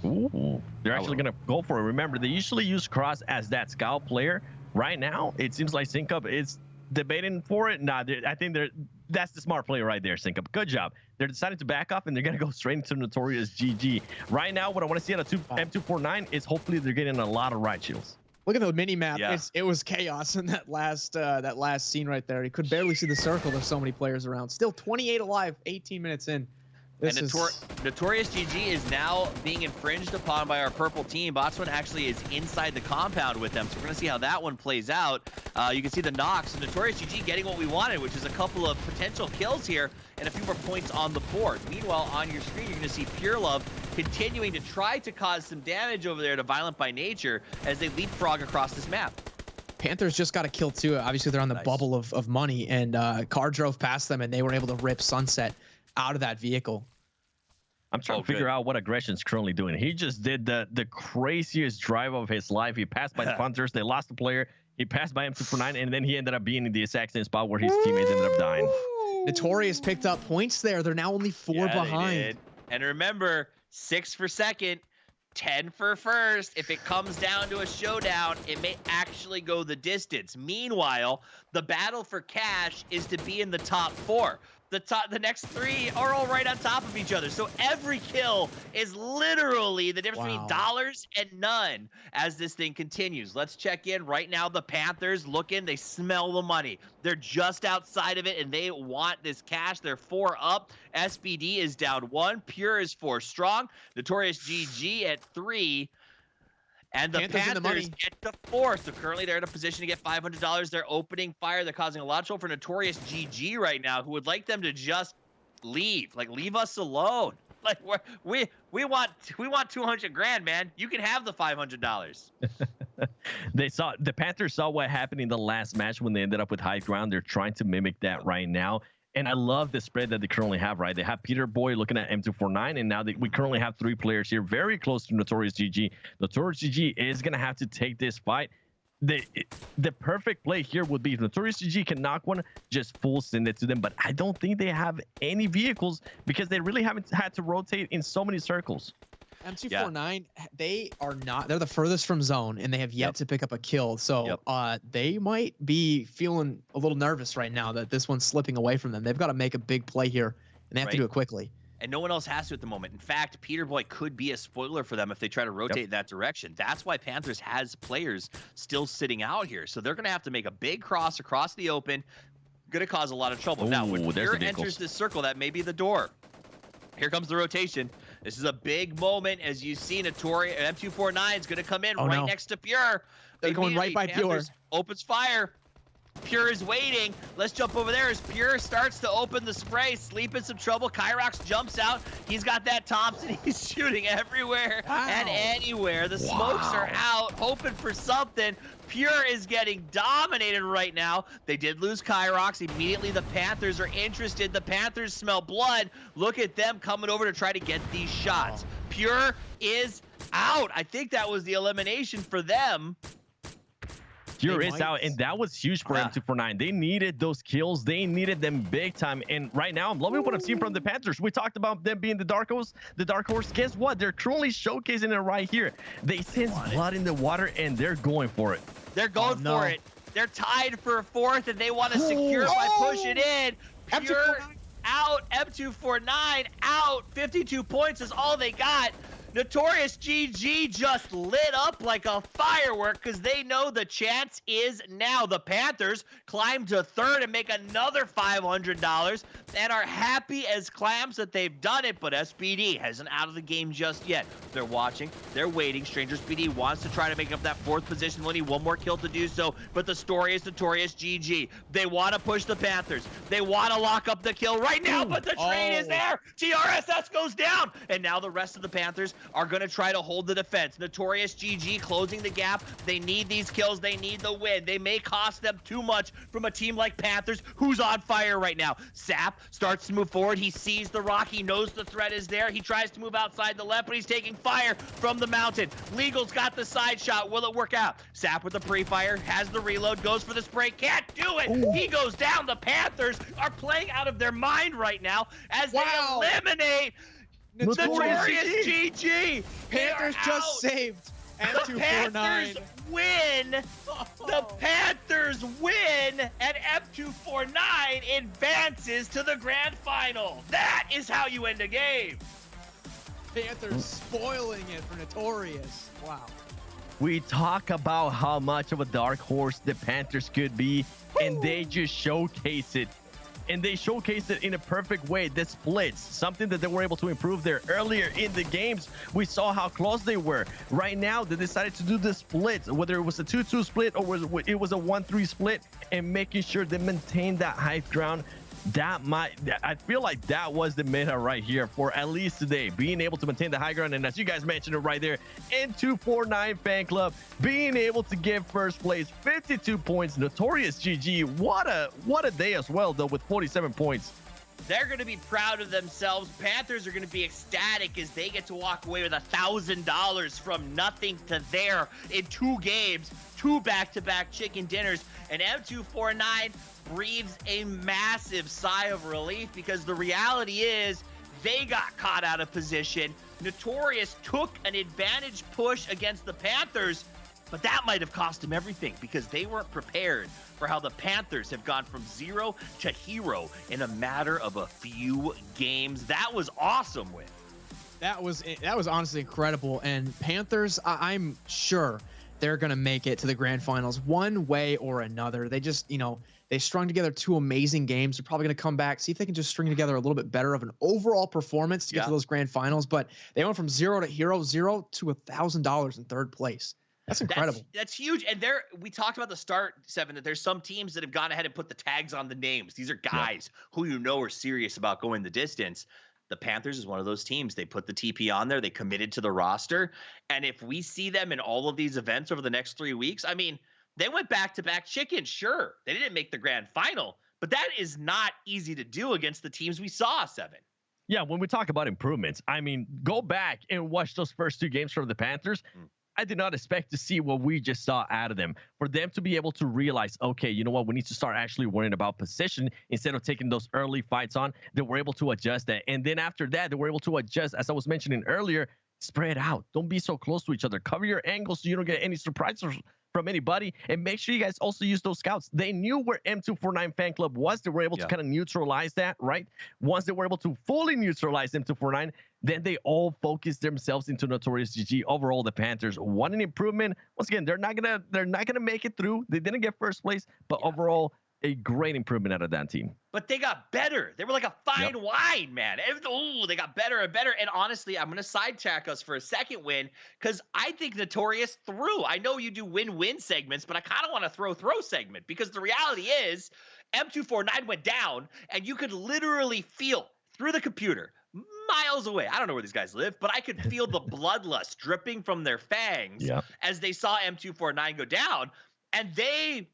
Ooh, they're actually going to go for it. Remember, they usually use Cross as that scout player. Right now, it seems like Sync Up is debating for it. Nah, I think that's the smart player right there, Sync Up. Good job. They're deciding to back off, and they're going to go straight into Notorious GG. Right now, what I want to see on a M249 is hopefully they're getting a lot of right shields. Look at the mini map. Yeah. It was chaos in that last scene right there. You could barely see the circle. There's so many players around. Still 28 alive, 18 minutes in. Notorious GG is now being infringed upon by our purple team. Botswan actually is inside the compound with them, so we're going to see how that one plays out. You can see the knocks. Notorious GG getting what we wanted, which is a couple of potential kills here and a few more points on the board. Meanwhile, on your screen, you're going to see Pure Love continuing to try to cause some damage over there to Violent by Nature as they leapfrog across this map. Panthers just got a kill too. Obviously, they're on the bubble of money, and car drove past them, and they were able to rip Sunset out of that vehicle. I'm trying to figure out what Aggression's currently doing. He just did the craziest drive of his life. He passed by the Hunters. They lost the player. He passed by M249, and then he ended up being in the exact same spot where his teammates ended up dying. Notorious picked up points there. They're now only 4 behind. They did. And remember, 6 for second, 10 for first. If it comes down to a showdown, it may actually go the distance. Meanwhile, the battle for cash is to be in the top 4. The next 3 are all right on top of each other. So every kill is literally the difference between dollars and none as this thing continues. Let's check in right now. The Panthers looking, they smell the money. They're just outside of it and they want this cash. They're 4 up. SBD is down 1. Pure is 4 strong. Notorious GG at 3. And the Panthers get to 4. So currently they're in a position to get $500. They're opening fire. They're causing a lot of trouble for Notorious GG right now, who would like them to just leave. Like, leave us alone. Like, we want 200 grand, man. You can have the $500. The Panthers saw what happened in the last match when they ended up with high ground. They're trying to mimic that right now. And I love the spread that they currently have, right? They have Peter Boy looking at M249, and now we currently have 3 players here very close to Notorious GG. Notorious GG is going to have to take this fight. The perfect play here would be if Notorious GG can knock one, just full send it to them. But I don't think they have any vehicles because they really haven't had to rotate in so many circles. M249, they're the furthest from zone, and they have yet to pick up a kill. So they might be feeling a little nervous right now that this one's slipping away from them. They've got to make a big play here, and they have to do it quickly. And no one else has to at the moment. In fact, Peter Boy could be a spoiler for them if they try to rotate in that direction. That's why Panthers has players still sitting out here. So they're going to have to make a big cross across the open. Going to cause a lot of trouble. Now, when Pure enters this circle, that may be the door. Here comes the rotation. This is a big moment as you see Notorious M249 is going to come in next to Pure. They're going right by Pure. Opens fire. Pure is waiting. Let's jump over there as Pure starts to open the spray. Sleep in some trouble. Kyrox jumps out. He's got that Thompson. He's shooting everywhere and anywhere. The smokes are out, hoping for something. Pure is getting dominated right now. They did lose Kyrox. Immediately, the Panthers are interested. The Panthers smell blood. Look at them coming over to try to get these shots. Pure is out. I think that was the elimination for them. Pure is out, and that was huge for M249. They needed those kills. They needed them big time. And right now, I'm loving what I'm seeing from the Panthers. We talked about them being the dark horse. The dark horse. Guess what? They're currently showcasing it right here. They sense blood in the water, and they're going for it. They're going for it. They're tied for a fourth, and they want to secure it by pushing in. Pure out. M249 out. 52 points is all they got. Notorious GG just lit up like a firework because they know the chance is now. The Panthers climb to third and make another $500 and are happy as clams that they've done it, but SBD hasn't out of the game just yet. They're watching, they're waiting. Stranger SBD wants to try to make up that fourth position. They'll need one more kill to do so, but the story is Notorious GG. They want to push the Panthers. They want to lock up the kill right now, but the train is there. TRSS goes down, and now the rest of the Panthers are going to try to hold the defense. Notorious GG closing the gap. They need these kills. They need the win. They may cost them too much from a team like Panthers, who's on fire right now. Sap starts to move forward. He sees the rock. He knows the threat is there. He tries to move outside the left, but he's taking fire from the mountain. Legal's got the side shot. Will it work out? Sap with the pre-fire, has the reload, goes for the spray. Can't do it. Ooh. He goes down. The Panthers are playing out of their mind right now as they eliminate Notorious GG. Panthers just saved M249. The Panthers win. The Panthers win, and M249 advances to the grand final. That is how you end a game. Panthers spoiling it for Notorious. Wow. We talk about how much of a dark horse the Panthers could be, and they just showcase it. And they showcased it in a perfect way. The splits, something that they were able to improve there earlier in the games. We saw how close they were. Right now, they decided to do the splits, whether it was a 2-2 split or it was a 1-3 split, and making sure they maintain that high ground. I feel like that was the meta right here for at least today, being able to maintain the high ground. And as you guys mentioned it right there, M249 fan club being able to get first place, 52 points. Notorious GG, what a day as well though, with 47 points. They're going to be proud of themselves. Panthers are going to be ecstatic as they get to walk away with $1,000 from nothing to there in 2 games, 2 back-to-back chicken dinners. And M249 breathes a massive sigh of relief because the reality is they got caught out of position. Notorious took an advantage push against the Panthers, but that might have cost them everything because they weren't prepared for how the Panthers have gone from 0 to hero in a matter of a few games. That was awesome, Win. That was honestly incredible. And Panthers, I'm sure they're going to make it to the grand finals one way or another. They just, they strung together 2 amazing games. They're probably going to come back, see if they can just string together a little bit better of an overall performance to get to those grand finals. But they went from 0 to hero, 0 to $1,000 in 3rd place. That's incredible. That's huge. And we talked about the start, Seven, that there's some teams that have gone ahead and put the tags on the names. These are guys who are serious about going the distance. The Panthers is one of those teams. They put the TP on there. They committed to the roster. And if we see them in all of these events over the next 3 weeks, I mean, they went back-to-back chicken. Sure, they didn't make the grand final, but that is not easy to do against the teams we saw, Seven. Yeah, when we talk about improvements, I mean, go back and watch those first 2 games from the Panthers. I did not expect to see what we just saw out of them. For them to be able to realize, okay, you know what, we need to start actually worrying about position instead of taking those early fights on, they were able to adjust that. And then after that, they were able to adjust, as I was mentioning earlier, spread out. Don't be so close to each other. Cover your angles so you don't get any surprises from anybody, and make sure you guys also use those scouts. They knew where M249 fan club was. They were able to kind of neutralize that, right? Once they were able to fully neutralize M249, then they all focused themselves into Notorious GG. Overall, the Panthers want an improvement. Once again, they're not gonna make it through. They didn't get first place, but overall, a great improvement out of that team. But they got better. They were like a fine wine, man. Ooh, they got better and better. And honestly, I'm going to sidetrack us for a second, Win, because I think Notorious threw. I know you do win-win segments, but I kind of want to throw segment, because the reality is M249 went down, and you could literally feel through the computer miles away. I don't know where these guys live, but I could feel the bloodlust dripping from their fangs as they saw M249 go down. And they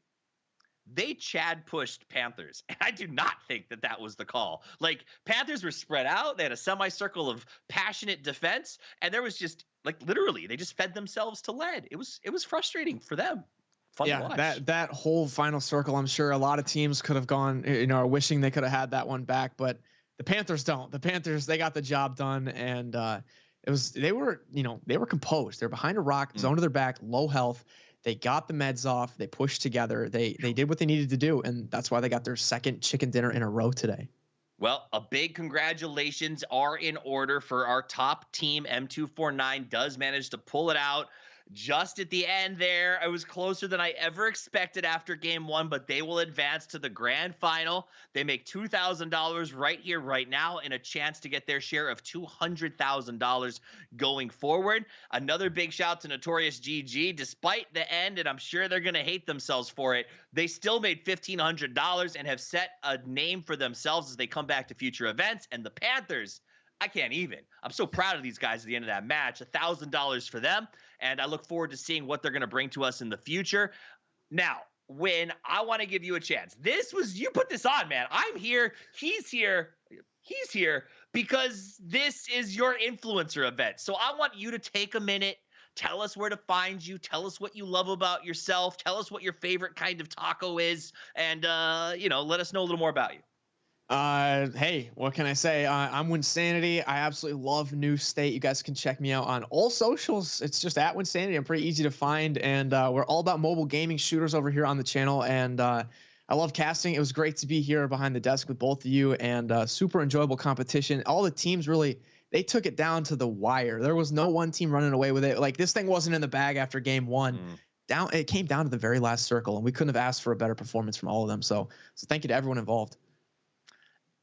Chad pushed Panthers. And I do not think that that was the call. Like, Panthers were spread out. They had a semicircle of passionate defense. And there was just, like, literally, they just fed themselves to lead. It was frustrating for them. Fun to watch. That whole final circle, I'm sure a lot of teams could have gone, wishing they could have had that one back. But the Panthers don't. The Panthers, they got the job done. And they were composed. They're behind a rock, zone to their back, low health. They got the meds off. They pushed together. They did what they needed to do, and that's why they got their second chicken dinner in a row today. Well, a big congratulations are in order for our top team. M249 does manage to pull it out just at the end there. It was closer than I ever expected after game one, but they will advance to the grand final. They make $2,000 right here, right now, and a chance to get their share of $200,000 going forward. Another big shout to Notorious GG. Despite the end, and I'm sure they're going to hate themselves for it, they still made $1,500 and have set a name for themselves as they come back to future events. And the Panthers, I can't even. I'm so proud of these guys at the end of that match. $1,000 for them. And I look forward to seeing what they're going to bring to us in the future. Now, Win, I want to give you a chance. You put this on, man. I'm here. He's here because this is your influencer event. So I want you to take a minute. Tell us where to find you. Tell us what you love about yourself. Tell us what your favorite kind of taco is. And, let us know a little more about you. Hey, what can I say? I'm Wynnsanity. I absolutely love New State. You guys can check me out on all socials. It's just at Wynnsanity. I'm pretty easy to find, and we're all about mobile gaming shooters over here on the channel. And I love casting. It was great to be here behind the desk with both of you, and super enjoyable competition. All the teams really, they took it down to the wire. There was no one team running away with it. Like, this thing wasn't in the bag after game one. It came down to the very last circle, and we couldn't have asked for a better performance from all of them. So thank you to everyone involved.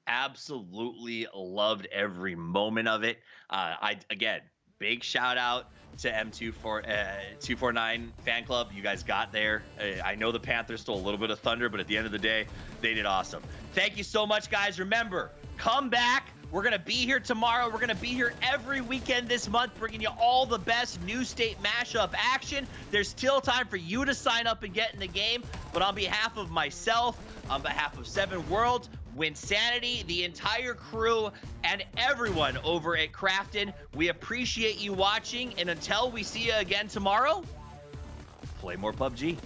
Absolutely loved every moment of it. Again, big shout out to M249 fan club. You guys got there. I know the Panthers stole a little bit of thunder, but at the end of the day, they did awesome. Thank you so much, guys. Remember, come back. We're going to be here tomorrow. We're going to be here every weekend this month, bringing you all the best New State mashup action. There's still time for you to sign up and get in the game. But on behalf of myself, on behalf of Seven Worlds, Wynnsanity, the entire crew, and everyone over at KRAFTON, we appreciate you watching. And until we see you again tomorrow, play more PUBG.